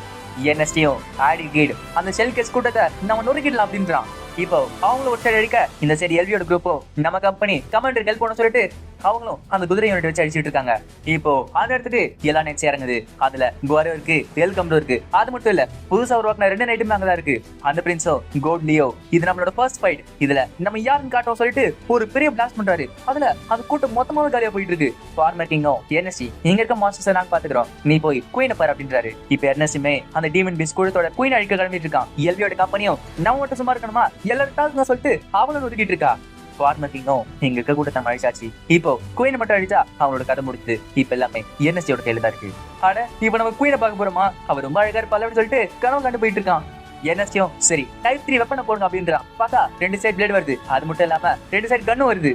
என்எஸ்டியும் ஆடி கீட் அந்த ஷெல் கேஸ் கூட்டத்தை நம்ம நொறுக்கிடலாம் அப்படின்றான். இப்போ அவங்களும் ஒரு சைடு அடிக்க இந்த சைடு எல்வியோட குரூப்பும் நம்ம கம்பெனி கமாண்டர் ஹெல்ப் பண்ண சொல்லிட்டு அவங்களும் அந்த குதிரை யூனிட் வச்சு அடிச்சுட்டு இருக்காங்க. இப்போ அந்த இடத்துக்கு எல்லா நைட்ஸ் இறங்குது. அதுல குவாரோ இருக்கு, வெல்கம் இருக்கு. அது மட்டும் இல்ல, புதுசா உருவாக்கின 2 நைட்டுமே அங்கதான் இருக்கு. அந்த பிரின்ஸோ கோட் லியோ. இது நம்மளோட ஃபர்ஸ்ட் ஃபைட். இதுல நம்ம யாருன்னு காட்டோம் சொல்லிட்டு ஒரு பெரிய பிளாஸ்ட் பண்றாரு. அதுல அந்த கூட்டம் மொத்தமாக காலியா போயிட்டு இருக்கு. ஃபார்மர் கிங்கோ என்எஸ்சி இங்க இருக்க மாஸ்டர்ஸ் நாங்க பாத்துக்கிறோம், நீ போய் குயினை பாரு அப்படின்றாரு. இப்ப என்எஸ்சிமே அந்த டீமன் பீஸ் கூட்டத்தோட குயின் அழிக்க கிளம்பிட்டு இருக்கான். எல்வியோட கம்பெனியும் நம்ம மட்டும் சும்மா இருக்கணுமா, எல்லாரும் தாக்குங்க சொல்லிட்டு அவங்களும் ஒதுக்கிட்டு இருக்கா. ஃபார்மர் கிங்கும் இங்க இருக்க கூட்டத்தை அழிச்சாச்சு. இப்போ குயினை மட்டும் அழிச்சா அவனோட கதை முடிச்சுது. இப்ப எல்லாமே என்எஸ்சியோட கையில தான் இருக்கு. ஆட இப்ப நம்ம குயினை பார்க்க போறோமா, அவர் ரொம்ப அழகா இருப்பாள் அப்படின்னு சொல்லிட்டு கனவு கண்டு போயிட்டு இருக்கான். என்எஸ்டியும் சரி டைப் 3 வெப்பனை போடுங்க அப்படின்றான். பார்த்தா 2 சைடு பிளேட் வருது. அது மட்டும் இல்லாம 2 சைடு கன்னும் வருது.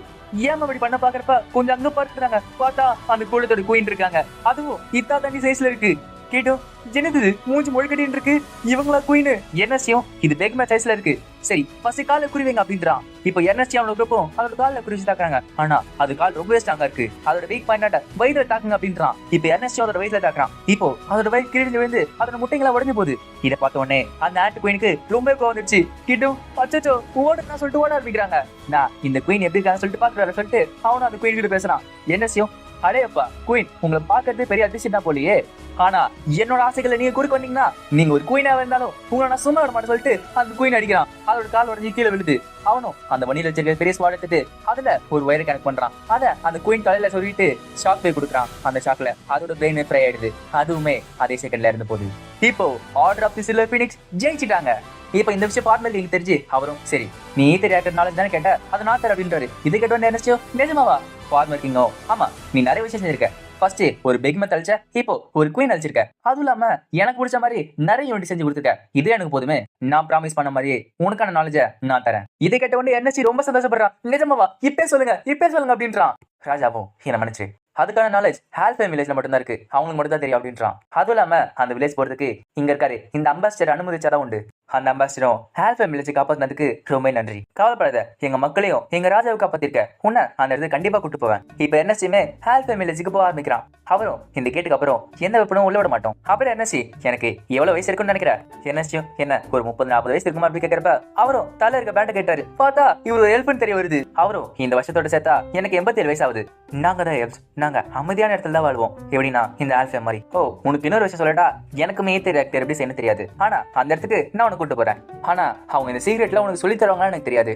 ஏன் அப்படி பண்ண பாக்குறப்ப கொஞ்சம் அங்க பார்த்துறாங்க. பார்த்தா அந்த கூட்டத்தோட குயின் இருக்காங்க. அதுவும் இத்தா தண்ணி சைஸ்ல இருக்கு. கேட்டோ ஜெனது மூஞ்சி மொழி கட்டின்னு இருக்கு. இவங்களா குயின்? என்எஸ்டியும் இது பேக் மேட்ச் சைஸ்ல இருக்கு. சரி ஃபர்ஸ்ட் கால குறிவீங்க அப்படின்றான். இப்போ என்எஸ்டி அவனோட குரூப்பும் அதோட காலில் குறிச்சு தாக்குறாங்க. ஆனா அது கால் ரொம்பவே ஸ்ட்ராங்கா இருக்கு. அதோட வீக் பாயிண்ட் வயிற்றுல தாக்குங்க அப்படின்றான். இப்போ என்எஸ்டி அதோட வயிற்றுல தாக்குறான். இப்போ அதோட வயிறு கிழிஞ்சு விழுந்து அதோட முட்டைங்களா உடஞ்சு போகுது. இதை பார்த்த உடனே அந்த ஆண்ட் குயினுக்கு ரொம்ப கோவம் வந்துருச்சு. கிட்டும் அச்சோ ஓடுனா சொல்லிட்டு ஓட ஆரம்பிக்கிறாங்க. நான் இந்த குயின் எப்படி இருக்கான்னு சொல்லிட்டு பாக்குறாரு சொல்லிட்டு அவனும் அந்த குயின் கிட்ட பேசுறான். என்எஸ்டியும் அடேப்பா குயின், உங்களை பாக்குறது பெரிய அதிர்ஷ்டம் தான் போலியே. ஆனா என்னோட ஆசைகளை நீங்க குறுக்க வந்தீங்கன்னா நீங்க ஒரு குயினா இருந்தாலும் உங்களை நான் சும்மா விட மாட்டேன் சொல்லிட்டு அந்த குயின் அடிக்கிறான். அதோட கால் உடஞ்சி கீழே விழுது. அவனும் அந்த வண்டியில வச்சிருக்க பெரிய ஸ்வாட் எடுத்துட்டு அதுல ஒரு வயரை கனெக்ட் பண்றான். அத அந்த குயின் தலையில சொல்லிட்டு ஷாக் போய் கொடுக்குறான். அந்த ஷாக்ல அதோட பிரெயின் ஃப்ரை ஆயிடுது. அதுவுமே அதே செகண்ட்ல இருந்து போகுது. இப்போ order of the silver phoenix ஜெயிச்சிட்டாங்க. இப்ப இந்த விஷயம் பார்ட்னர் எனக்கு தெரிஞ்சு அவரும் சரி நீ தெரியாத நாலேஜ் தானே கேட்ட, அதை நான் தர அப்படின்றாரு. இது கேட்ட நினைச்சோ நிஜமாவா? ஃபார்மர் கிங்கோ ஆமா நீ நிறைய விஷயம் செஞ்சிருக்க. ஃபர்ஸ்ட் ஒரு பெக்மெத் அழிச்ச, இப்போ ஒரு குயின் அழிச்சிருக்க. அதுவும் இல்லாம எனக்கு பிடிச்ச மாதிரி நிறைய யூனிட் செஞ்சு கொடுத்துருக்க. இதே எனக்கு போதுமே. நான் ப்ராமிஸ் பண்ண மாதிரியே உனக்கான நாலேஜ நான் தரேன். இதை கேட்ட உடனே என்எஸ்சி ரொம்ப சந்தோஷப்படுறான். நிஜமாவா? இப்பே சொல்லுங்க அப்படின்றான். ராஜாவும் என்ன மன்னிச்சு அதுக்கான நாலேஜ் ஆல்ஃபம் வில்லேஜ்ல மட்டும்தான் இருக்கு, அவங்களுக்கு மட்டும் தான் தெரியும் அப்படின்றான். அதுவும் இல்லாம அந்த வில்லேஜ் போறதுக்கு இங்க இருக்காரு இந்த அம்பாசிடர் அனுமதிச்சாதான் உண்டு. அந்த அம்பாசிடரும் ஆல்ஃபம் வில்லேஜ் காப்பாத்தினதுக்கு ரொம்ப நன்றி. கவலைப்படாத, எங்க மக்களையும் எங்க ராஜாவை காப்பாத்திருக்க. உன்னை அந்த இடத்துக்கு கண்டிப்பா கூட்டு போவேன். இப்ப என்எஸ்சியுமே ஆல்ஃபம் வில்லேஜுக்கு போக ஆரம்பிக்கிறான். அவரும் இந்த கேட்டுக்கு அப்புறம் எந்த வெப்பனும் உள்ள விட மாட்டோம். அப்புறம் என்எஸ்சி எனக்கு எவ்வளவு வயசு இருக்குன்னு நினைக்கிறேன். என்எஸ்சியும் என்ன ஒரு 30-40 வயசு இருக்குமா அப்படி கேட்கறப்ப அவரும் தலை இருக்க பேண்ட கேட்டாரு. பார்த்தா இவரு ஒரு ஹெல்ப்னு தெரிய வருது. அவரும் இந்த வருஷத்தோட சேர்த்தா எனக்கு 87 வயசு ஆகுது. நாங்க தான் ஹெல்ப்ஸ், நாங்க அமைதியான இடத்துல தான் வாழ்வோம். எப்படின்னா இந்த ஆல்ஃபம் மாதிரி. ஓ உனக்கு இன்னொரு விஷயம் சொல்லட்டா, எனக்குமே ரியாக்டர் எப்படி செய்யணும் தெரியாது. ஆனா அந்த இடத்துக்கு நான் உனக்கு கூட்டு போறேன். ஆனா அவங்க இந்த சீக்ரெட்ல உனக்கு சொல்லி தருவாங்கன்னு எனக்கு தெரியாது.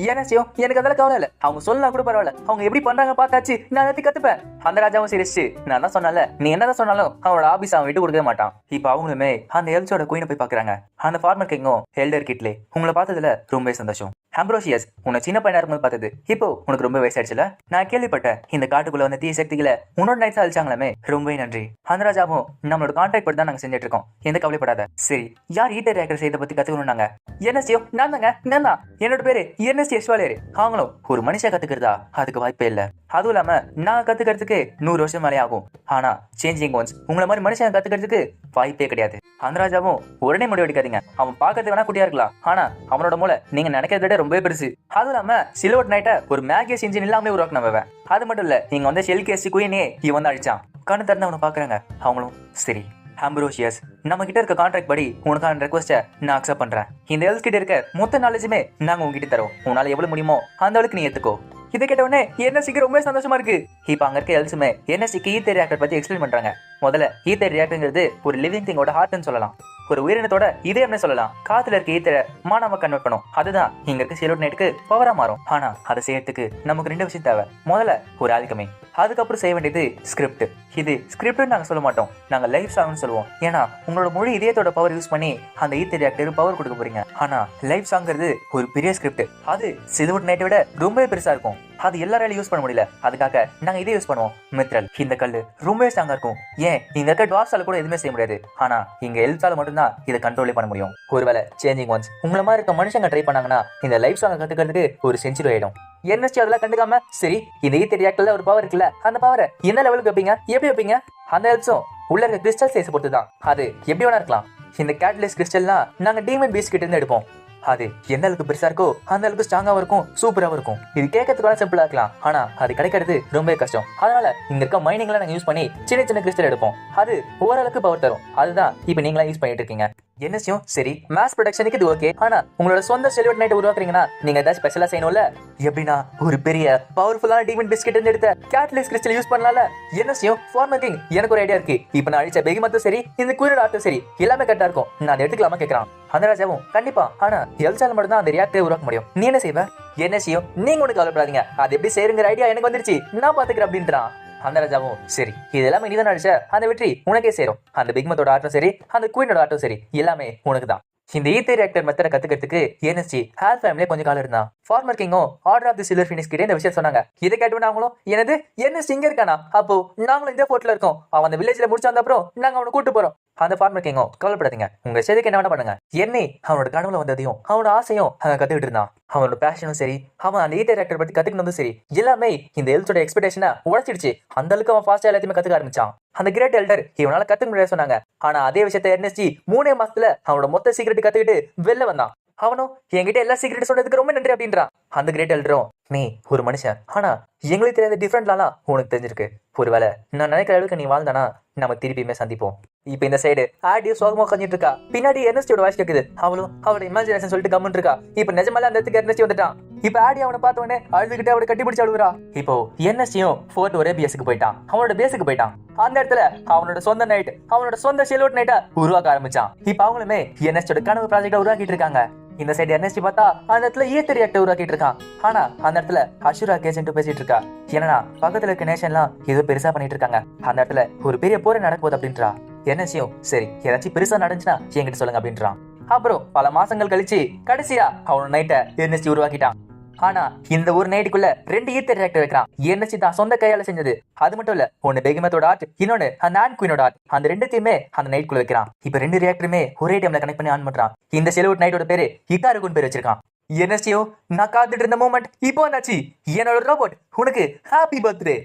ஏன்னாச்சியும் எனக்கு அதெல்லாம் கவலை இல்ல. அவங்க சொல்லலாம் கூட பரவாயில்ல. அவங்க எப்படி பண்றாங்க பார்த்தாச்சு நான் எல்லாத்தையும் கத்துப்பேன். அந்த ராஜாவும் சிரிச்சு நான் தான் சொன்னால நீ என்னதான் சொன்னாலும் அவனோட ஆபீஸ் அவன் விட்டு கொடுக்கவே மாட்டான். இப்ப அவங்களுமே அந்த எல்ஸோட குயினை போய் பாக்குறாங்க. அந்த ஃபார்மர் கிங்கும் எல்டர் கிட்லே உங்களை பார்த்ததுல ரொம்ப சந்தோஷம். ஆம்ப்ரோசியஸ், உன்னை சின்ன பையனா இருக்கும்போது பார்த்தது இப்போ உனக்கு ரொம்ப வயசாயிடுச்சுல. நான் கேள்விப்பட்டேன் இந்த காட்டுக்குள்ள வந்த தீய சக்திகளை உன்னோட நைட்ஸ் அழிச்சாங்களாமே, ரொம்ப நன்றி. அந்த ராஜாவும் நம்மளோட கான்ட்ராக்ட் படி தான் நாங்க செஞ்சுட்டு இருக்கோம், எந்த கவலைப்படாத. சரி, யார் ஈட்டர் ரியாக்டர் செய்யறத பத்தி கத்துக்கணும்னாங்க. என்எஸ்டியோ நான் தாங்க, நான் தான். என்னோட பேரு என்எஸ்டி எஸ்வாலியர். அவங்களும் ஒரு மனுஷன் கத்துக்கிறதா அதுக்கு வாய்ப்பே இல்ல. அதுவும் இல்லாம நான் கத்துக்கிறதுக்கு 100 வருஷம் மேலே ஆகும். ஆனா சேஞ்சிங் ஒன்ஸ் உங்களை மாதிரி மனுஷன் கத்துக்கிறதுக்கு வாய்ப்பே கிடையாது. அந்த ராஜாவும் உடனே முடிவு எடுக்காதீங்க. அவன் பார்க்கறது வேணா குட்டியா இருக்கலாம், ஆனா அவனோட மூளை நீங்க நினைக்கிறத விட ரொம்பவே பெருசு. அதுவும் இல்லாம சில்வர் நைட்டை ஒரு மேகியஸ் இன்ஜின் இல்லாம உருவாக்குனவன். அது மட்டும் இல்ல, நீங்க வந்து ஷெல் கேஸ்ட் குயினே இவன் வந்து அழிச்சான். கண்ணு திறந்து அவனை பாக்குறாங்க. அவங்களும் சரி ஆம்ப்ரோசியஸ், நம்ம கிட்ட இருக்க கான்ட்ராக்ட் படி உனக்கான ரெக்வஸ்ட்டை நான் அக்செப்ட் பண்றேன். இந்த எல்ஸ் கிட்ட இருக்க மொத்த நாலேஜுமே நாங்க உங்ககிட்ட தரோம். உன்னால எவ்வளவு முடியுமோ அந்த அளவுக்கு நீ ஏத்துக்கோ. இதை கேட்ட உடனே என்எஸ்சிக்கு ரொம்ப சந்தோஷமா இருக்கு. இப்ப அங்க இருக்க எல்ஸுமே என்எஸ்சிக்கு ஈத்தர் ரியாக்டர் பத்தி எக்ஸ்பிளைன் பண்றாங்க. முதல்ல ஈத்தர் ரியாக்டர்ங்கிறது ஒரு லிவிங் திங்கோட ஹார்ட்னு சொல்லலாம், ஒரு உயிரினத்தோட இதயம்னு சொல்லலாம். காத்துல இருக்க ஈத்தரை மானாம கன்வெர்ட் பண்ணும். அதுதான் இங்க இருக்க சிலோட் நைட்டுக்கு பவரா மாறும். ஆனா அதை செய்யறதுக்கு நமக்கு 2 விஷயம் தேவை. முதல்ல ஒரு ஆல்கமி, அதுக்கப்புறம் செய்ய வேண்டியது ஸ்கிரிப்ட். இது ஸ்கிரிப்ட்னு நாங்க சொல்ல மாட்டோம், நாங்க லைஃப் சாங்னு சொல்லுவோம். ஏன்னா உங்களோட முழு இதயத்தோட பவர் யூஸ் பண்ணி அந்த ஈத்தர் ரியாக்டர் பவர் கொடுக்க போறீங்க. ஆனா லைஃப் சாங்கிறது ஒரு பெரிய ஸ்கிரிப்ட். அது சில்வர் நைட்டை விட ரொம்ப பெருசா இருக்கும். அது எல்லாராலையும் யூஸ் பண்ண முடியல. அதுக்காக நாங்க இதை யூஸ் பண்ணுவோம். மித்ரல், இந்த கல்லு ரொம்பவே ஸ்ட்ராங்கா இருக்கும். ஏன் இங்க இருக்க டார்க்ஸால கூட எதுவுமே செய்ய முடியாது. ஆனா இங்க எல்ஸால மட்டும்தான் இதை கண்ட்ரோலே பண்ண முடியும். ஒருவேளை சேஞ்சிங் ஒன்ஸ் உங்களை மாதிரி இருக்க மனுஷங்க ட்ரை பண்ணாங்கன்னா இந்த லைஃப் சாங் கத்துக்கிறதுக்கு ஒரு செஞ்சுரி ஆயிடும். என்எஸ்டி அதெல்லாம் கண்டுக்காம சரி, இந்த ஈத்தர் ரியாக்டர்ல ஒரு பவர் இருக்குல்ல, அந்த பவரை என்ன லெவலுக்கு வைப்பீங்க, எப்படி வைப்பீங்க? அந்த எல்ஸும் உள்ள இருக்க கிறிஸ்டல் சைஸ் பொறுத்து தான். அது எப்படி வேணா இருக்கலாம். இந்த கேட்லிஸ்ட் கிறிஸ்டல்லாம் நாங்க டீமன் பீஸ்ட் கிட்ட இருந்து எடுப்போம். அது எந்த அளவுக்கு பெருசா இருக்கோ அந்த அளவுக்கு ஸ்ட்ராங்காவும் இருக்கும், சூப்பராகவும் இருக்கும். இது கேட்கறதுக்கு சிம்பிளா இருக்கலாம், ஆனா அது கிடைக்கிறது ரொம்ப கஷ்டம். அதனால இங்க இருக்க மைனிங்ல நாங்க யூஸ் பண்ணி சின்ன சின்ன கிறிஸ்டல் எடுப்போம். அது ஓரளவுக்கு பவர் தரும். அதுதான் இப்ப நீங்களா யூஸ் பண்ணிட்டு இருக்கீங்க. என்னச்சும் சரி, மாஸ் ப்ரொடக்ஷனுக்கு இது ஓகே. ஆனா உங்களோட சொந்த சில்வர் நைட் உருவாக்குறீங்கன்னா நீங்க ஏதாவது ஸ்பெஷலா செய்யணும்ல. எப்படின்னா ஒரு பெரிய பவர்ஃபுல்லான டீமன் பிஸ்கெட் இருந்து எடுத்த கேட்லிஸ்ட் கிறிஸ்டல் யூஸ் பண்ணலாம்ல. என்னச்சும் ஃபார்மர் கிங், எனக்கு ஒரு ஐடியா இருக்கு. இப்ப நான் அழிச்ச பெகிமத்தும் சரி, இந்த குயினோட ஆர்ட்டும் சரி, எல்லாமே கரெக்டா இருக்கும். நான் அதை எடுத்துக்கலாமா கேட்கறான். அந்த ராஜாவும் கண்டிப்பா, ஆனா எல்சால மட்டும் தான் அந்த ரியாக்டரை உருவாக்க முடியும். நீ என்ன செய்வ? என்ன செய்யும்? நீங்க ஒண்ணு கவலைப்படாதீங்க, அது எப்படி செய்யுங்கிற ஐடியா எனக்கு வந்துருச்சு, நான் பாத்துக்கிறேன் அப்படின்றான். அந்த ராஜாவும் சரி, இதெல்லாம் நீதான் அடிச்ச, அந்த வெற்றி உனக்கே சேரும். அந்த பிக்மத்தோட ஆட்டும் சரி, அந்த குயினோட ஆட்டும் சரி, எல்லாமே உனக்கு தான். இந்த ஈத்தர் ரியாக்டர் மெத்தட கத்துக்கிறதுக்கு என்எஸ்டி ஹேர் ஃபேமிலியே கொஞ்சம் காலம் இருந்தான். ஃபார்மர் கிங்கும் order of the silver phoenix கிட்ட இந்த விஷயம் சொன்னாங்க. இதை கேட்டு நாங்களும் எனது என்எஸ்டி இங்க இருக்கானா, அப்போ நாங்களும் இந்த போர்ட்ல இருக்கோம், அவன் அந்த வில்லேஜ்ல முடிச்சு வந்த அப்புறம் நாங்க அவனை கூட்டு போறோம். அந்த ஃபார்மர் கிங்கும் கவலைப்படாதீங்க, உங்க செய்திக்கு என்ன வேணா பண்ணுங்க. என்னை அவனோட கனவுல வந்ததையும் அவனோட ஆசையும் அவன் கத்துக்கிட்டு இருந்தான். அவனோட பேஷனும் சரி, அவன் அந்த ஈத்தர் ரியாக்டர் பத்தி கத்துக்கணும் சரி, எல்லாமே இந்த எல்ஸோட எக்ஸ்பெக்டேஷனை உடைச்சிடுச்சு. அந்த அளவுக்கு அவன் ஃபாஸ்டா எல்லாத்தையுமே கத்துக்க ஆரம்பிச்சான். அந்த கிரேட் எல்டர் இவனால கத்துக்க முடியாது சொன்னாங்க. ஆனா அதே விஷயத்த என்எஸ்டி 3 மாசத்துல அவனோட மொத்த சீக்கிரட் கத்துக்கிட்டு வெளில வந்தான். அவனும் என்கிட்ட எல்லா சீக்கிரட் சொன்னதுக்கு ரொம்ப நன்றி அப்படின்றான். அந்த கிரேட் எல்டரும் நீ ஒரு மனுஷன், ஆனா எங்களுக்கு தெரியாத டிஃப்ரெண்ட்லாம் உனக்கு தெரிஞ்சிருக்கு. ஒருவேளை நான் நினைக்கிற அளவுக்கு நீ வாழ்ந்தானா நம்ம திருப்பியுமே சந்திப்போம். இப்ப இந்த சைடு ஆடியோ சோகமா உட்காந்துட்டு இருக்கா. பின்னாடி எர்னஸ்டியோட வாய்ஸ் கேக்குது. அவளும் அவளோட இமேஜினேஷன் சொல்லிட்டு கம்முன்னு இருக்கா. இப்ப நிஜமால அந்த இடத்துக்கு எர்னஸ்டி வந்துட்டான். இப்ப ஆடி அவனை பார்த்த உடனே அழுதுகிட்டு அவளை கட்டி பிடிச்சு அழுகுறா. இப்போ எர்னஸ்டியும் ஃபோர்ட் ஒரே பேஸுக்கு போயிட்டான், அவனோட பேஸுக்கு போயிட்டான். அந்த இடத்துல அவனோட சொந்த நைட், அவனோட சொந்த ஷெலோட் நைட்டை உருவாக்க ஆரம்பிச்சான். இப்ப அவங்களுமே எர்னஸ்டியோட கனவு ப்ராஜெக்டை உருவாக்கிட்டு இருக்காங்க. இந்த சைடு எர்னஸ்டி பார்த்தா அந்த இடத்துல ஈத்தர் ரியாக்டர் உருவாக்கிட்டு இருக்கான். ஆனா அந்த இடத்துல அஷுரா கேஜென்ட் பேசிட்டு இருக்கா. ஏன்னா பக்கத்துல இருக்க நேஷன்லாம் ஏதோ பெருசா பண்ணிட்டு இருக்காங்க. அந்த இடத்துல ஒரு பெரிய போரை நடக்குது அப்படின்றா. என்னச்சியும் சரி, ஏதாச்சும் பெருசா நடந்துச்சுன்னா என்கிட்ட சொல்லுங்க அப்படின்றான். அப்புறம் பல மாசங்கள் கழிச்சு கடைசியா அவனோட நைட்டை எர்னஸ்டி உருவாக்கிட்டான். ஆனா இந்த ஒரு நைட்டுக்குள்ள 2 ஈத்தர் ரியாக்டர் வைக்கிறான். எர்னஸ்டி தான் சொந்த கையால செஞ்சது. அது மட்டும் இல்ல, ஒன்னு பெகிமத்தோட ஆர்ட், இன்னொன்னு அந்த ஆன் குயினோட ஆர்ட். அந்த 2த்தையுமே அந்த நைட்டுக்குள்ள வைக்கிறான். இப்ப 2 ரியாக்டருமே ஒரே டைம்ல கனெக்ட் பண்ணி ஆன் பண்றான். இந்த செலவுட் நைட்டோட பேரு இக்காருக்குன்னு பேர் வச்சிருக்கான். எர்னஸ்டியோ நான் காத்துட்டு இருந்த மூமெண்ட் இப்போ வந்தாச்சு. என்னோட ரோபோட் உனக்கு ஹாப்பி பர்த்டே.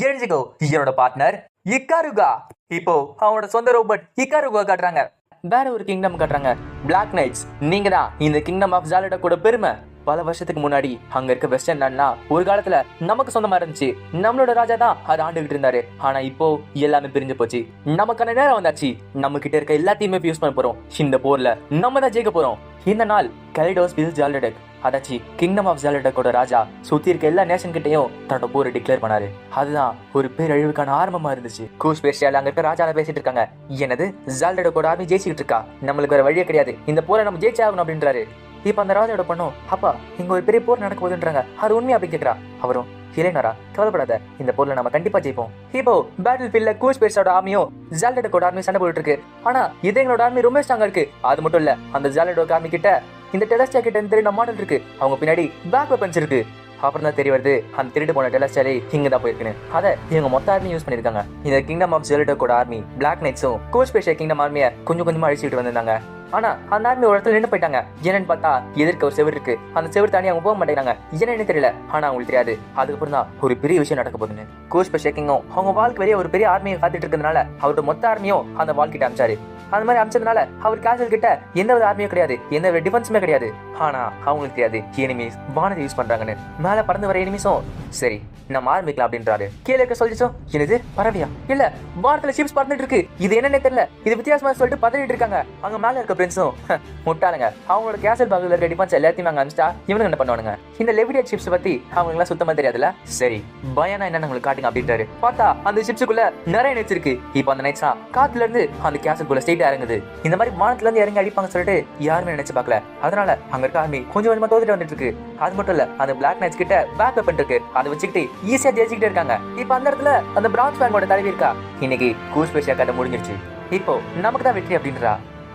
எழுஞ்சிக்கோ, என்னோட பார்ட்னர் இக்காருகா. இப்போ அவனோட சொந்த ரோபோட் இக்காருகா காட்டுறாங்க. வேற ஒரு கிங்டம் காட்டுறாங்க, பிளாக் நைட்ஸ். நீங்க தான் இந்த கிங்டம் ஆஃப் ஜாலடா கூட பெருமை. பல வருஷத்துக்கு முன்னாடி அங்க இருக்க வெஸ்டர்ன் லேண்ட்னா ஒரு காலத்துல நமக்கு சொந்தமா இருந்துச்சு. நம்மளோட ராஜா தான் அதை ஆண்டுகிட்டு இருந்தாரு. ஆனா இப்போ எல்லாமே பிரிஞ்சு போச்சு. நமக்கான நேரம் வந்தாச்சு. நம்ம கிட்ட இருக்க எல்லாத்தையுமே யூஸ் பண்ண போறோம். இந்த போர்ல நம்ம தான் ஜெயிக்க போறோம். இந்த நாள் கலிடோஸ் பில் ஜாலடக், அதாச்சு கிங்டம் ஆஃப் ஜாலடக்கோட ராஜா சுத்தி இருக்க எல்லா நேஷன் கிட்டையும் தன்னோட போரை டிக்ளேர் பண்ணாரு. அதுதான் ஒரு பேரழிவுக்கான ஆரம்பமா இருந்துச்சு. கூஸ் பேசியால அங்க இருக்க ராஜால பேசிட்டு இருக்காங்க. என்னது ஜாலடக்கோட ஆர்மி ஜெயிச்சுட்டு இருக்கா, நம்மளுக்கு வேற வழியே கிடையாது, இந்த போரை நம்ம ஜெயிச்சாகணும் அப்படின்றாரு. இப்ப அந்த ராஜாவோட பண்ணும் அப்பா இங்க ஒரு பெரிய போர் நடக்க போகுதுன்றாங்க, அது உண்மையா அப்படின்னு கேக்குறா. அவரும் இளைஞரா கவலைப்படாத, இந்த போர்ல நம்ம கண்டிப்பா ஜெயிப்போம். இப்போ பேட்டில் ஃபீல்ட்ல கூஸ் பேஸோட ஆர்மியும் ஜாலடக்கோட ஆர்மி சண்டை போட்டுட்டு இருக்கு. ஆனா இது எங்களோட ஆர்மி ரொம்ப ஸ்ட்ராங்கா இருக்கு. அது மட்டும் இல்ல, அந்த ஜாலடோட ஆர்மி கிட்ட இந்த டெலஸ்டா கிட்ட தெரியும் மாடல் இருக்கு, அவங்க பின்னாடி பேக் வெப்பன்ஸ் இருக்கு. அப்புறம் தான் தெரிய வருது அந்த திருட்டு போன டெலஸ்டாலே இங்க தான் போயிருக்குன்னு. அதை இவங்க மொத்த ஆர்மி யூஸ் பண்ணிருக்காங்க. இந்த கிங்டம் ஆஃப் ஜெலடோட ஆர்மி பிளாக் நைட்ஸும் கோஸ்பேஷியா கிங்டம் ஆர்மியை கொஞ்சம் கொஞ்சமா அழிச்சிட்டு வந்திருந்தாங்க. ஆனா அந்த ஆர்மி ஒரு இடத்துல நின்று போயிட்டாங்க. என்னன்னு பார்த்தா எதிர்க்க ஒரு செவர் இருக்கு, அந்த செவர் தாண்டி அவங்க போக மாட்டேங்கிறாங்க. என்னன்னு தெரியல, ஆனா அவங்களுக்கு தெரியாது அதுக்கப்புறம் தான் ஒரு பெரிய விஷயம் நடக்க போகுதுன்னு. கோஸ்பேஷியா கிங்கும் அவங்க வாழ்க்கை வெளியே ஒரு பெரிய ஆர்மியை காத்துட்டு இருக்கிறதுனால அவரோட மொத்த ஆர்மியும் அந்த வால் கிட்ட அமிச்சாரு. அந்த மாதிரி அமிச்சதுனால அவர் கேசல் கிட்ட எந்த ஒரு ஆர்மியும் கிடையாது, எந்த ஒரு டிஃபென்ஸுமே கிடையாது. ஆனா அவங்களுக்கு தெரியாது எனிமீஸ் வானத்தை யூஸ் பண்றாங்கன்னு. மேல பறந்து வர எனிமீஸும் சரி நம்ம ஆரம்பிக்கலாம் அப்படின்றாரு. கீழே இருக்க சொல்லிச்சோம் என்னது பறவையா இல்ல வானத்துல ஷிப்ஸ் பறந்துட்டு இருக்கு, இது என்னன்னே தெரியல, இது வித்தியாசமா சொல்லிட்டு பதறிட்டு இருக்காங்க. அங்க மேல இருக்க பிரின்ஸும் முட்டாளுங்க, அவங்களோட கேசல் பாக்ல இருக்க டிஃபென்ஸ் எல்லாத்தையும் அங்க அமிச்சிட்டா இவனுங்க என்ன பண்ணுவானுங்க? இந்த லெவிடேட் ஷிப்ஸ் பத்தி அவங்களுக்கு எல்லாம் சுத்தமா தெரியாதுல. சரி பயனா என்னன்னு உங்களுக்கு காட்டுங்க அப்படின்றாரு. பார்த்தா அந்த ஷிப்ஸுக்குள்ள நிறைய நைட்ஸ் இருக்கு. இப்ப அந்த நைட்ஸ் காத்துல இருந்து அந்த கேசல்குள்ள ஸ்ட்ரெயிட்டா இறங்குது. இந்த மாதிரி வானத்துல இருந்து இறங்கி அடிப்பாங்க சொல்லிட்டு யாருமே நினைச்சு பார்க்கல. அதனால அங்க இருக்க ஆர்மி கொஞ்சம் கொஞ்சமா தோத்துட்டு வந்துட்டு இருக்கு. அது மட்டும் இல்ல அந்த பிளாக் நைட்ஸ் கிட்ட பேக் வெப்பன் இருக்கு, அதை வச்சுக்கிட்டு ஈஸியா ஜெயிச்சுக்கிட்டே இருக்காங்க. இப்ப அந்த இடத்துல அந்த பிரான்ஸ் பேங்கோட தலைவி இருக்கா. இன்னைக்கு கூஸ்பேஷியா கட்ட முடிஞ்சிருச்சு, இப்போ நமக்கு தான் வெற்றி அப்படின்றா.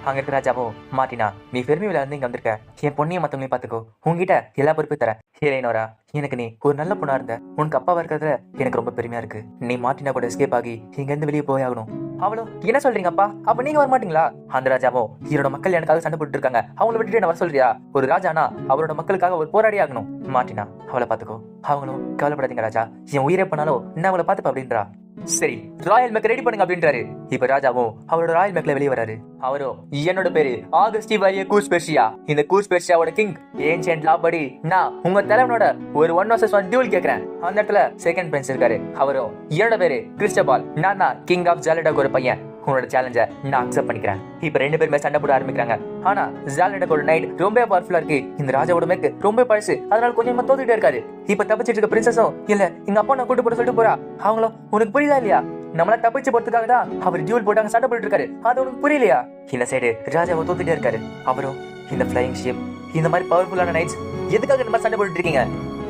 அங்க இருக்க ராஜாவோ மார்டினா நீ பெருமையில இருந்து இங்க வந்திருக்க, என் பொண்ணையும் மத்தவங்களையும் பாத்துக்கோ, உங்ககிட்ட எல்லா பொறுப்பையும் தரேன். ஹேலேனோரா எனக்கு நீ ஒரு நல்ல பொண்ணா இருந்த, உனக்கு அப்பாவா இருக்கிறதுல எனக்கு ரொம்ப பெருமையா இருக்கு. நீ மார்டினா கூட எஸ்கேப் ஆகி இங்க இருந்து வெளியே போய் ஆகணும். அவளோ என்ன சொல்றீங்க அப்பா, அப்ப நீங்க வர மாட்டீங்களா? அந்த ராஜாவோ என்னோட மக்கள் எனக்காக சண்டை போட்டு இருக்காங்க, அவங்கள விட்டுட்டு என்ன வர சொல்றியா? ஒரு ராஜானா அவரோட மக்களுக்காக ஒரு போராடி ஆகணும். மார்டினா அவளை பாத்துக்கோ, அவங்களும் கவலைப்படாதீங்க ராஜா, என் உயிரை பண்ணாலும் நான் அவளை பாத்துப்ப அப்படின்றா. சரி ராயல் மேக் ரெடி பண்ணுங்க அப்படின்றாரு. இப்ப ராஜாவும் அவரோட ராயல் மேக்ல வெளியே வராரு. அவரும் என்னோட பேரு ஆகஸ்டி வாரிய கூஸ்பேஷியா, இந்த கூஸ்பேஷியாவோட கிங். ஏன்ஷியன்ட் லா படி நான் உங்க தலைவனோட ஒரு 1 vs 1 டியூல் கேக்குறேன். அந்த இடத்துல செகண்ட் பிரின்ஸ் இருக்காரு. அவரும் என்னோட பேரு கிறிஸ்டபால், நான் தான் கிங் ஆஃப் ஜாலடாக் ஒரு பையன், உன்னோட சேலஞ்ச நான் அக்செப்ட் பண்ணிக்கிறேன். இப்ப ரெண்டு பேருமே சண்டை போட ஆரம்பிக்கிறாங்க. ஆனா ஜாலடாக்கோட நைட் ரொம்ப பவர்ஃபுல்லா இருக்கு, இந்த ராஜாவோட மேக் ரொம்ப பழசு, அதனால கொஞ்சமா தோத்துட்டே இருக்காரு. இப்ப தப்பிச்சிட்டு இருக்க பிரின்சஸும் இல்ல எங்க அப்பா நான் கூட்டு போட சொல்லிட்டு போறா. அவங்களும் உனக்கு புரியுதா இல்லையா, நம்மள தப்பிச்சு போறதுக்காக தான் அவர் டியூல் போட்டாங்க, சண்டை போட்டு இருக்காரு, அது உனக்கு புரியலையா? இந்த சைடு ராஜாவை தோத்துட்டே இருக்காரு. அவரும் இந்த பிளைங் ஷிப், இந்த மாதிரி பவர்ஃபுல்லான நைட்ஸ் எதுக்காக இந்த மாதிரி சண்டை போட்டு இருக்கீங்க?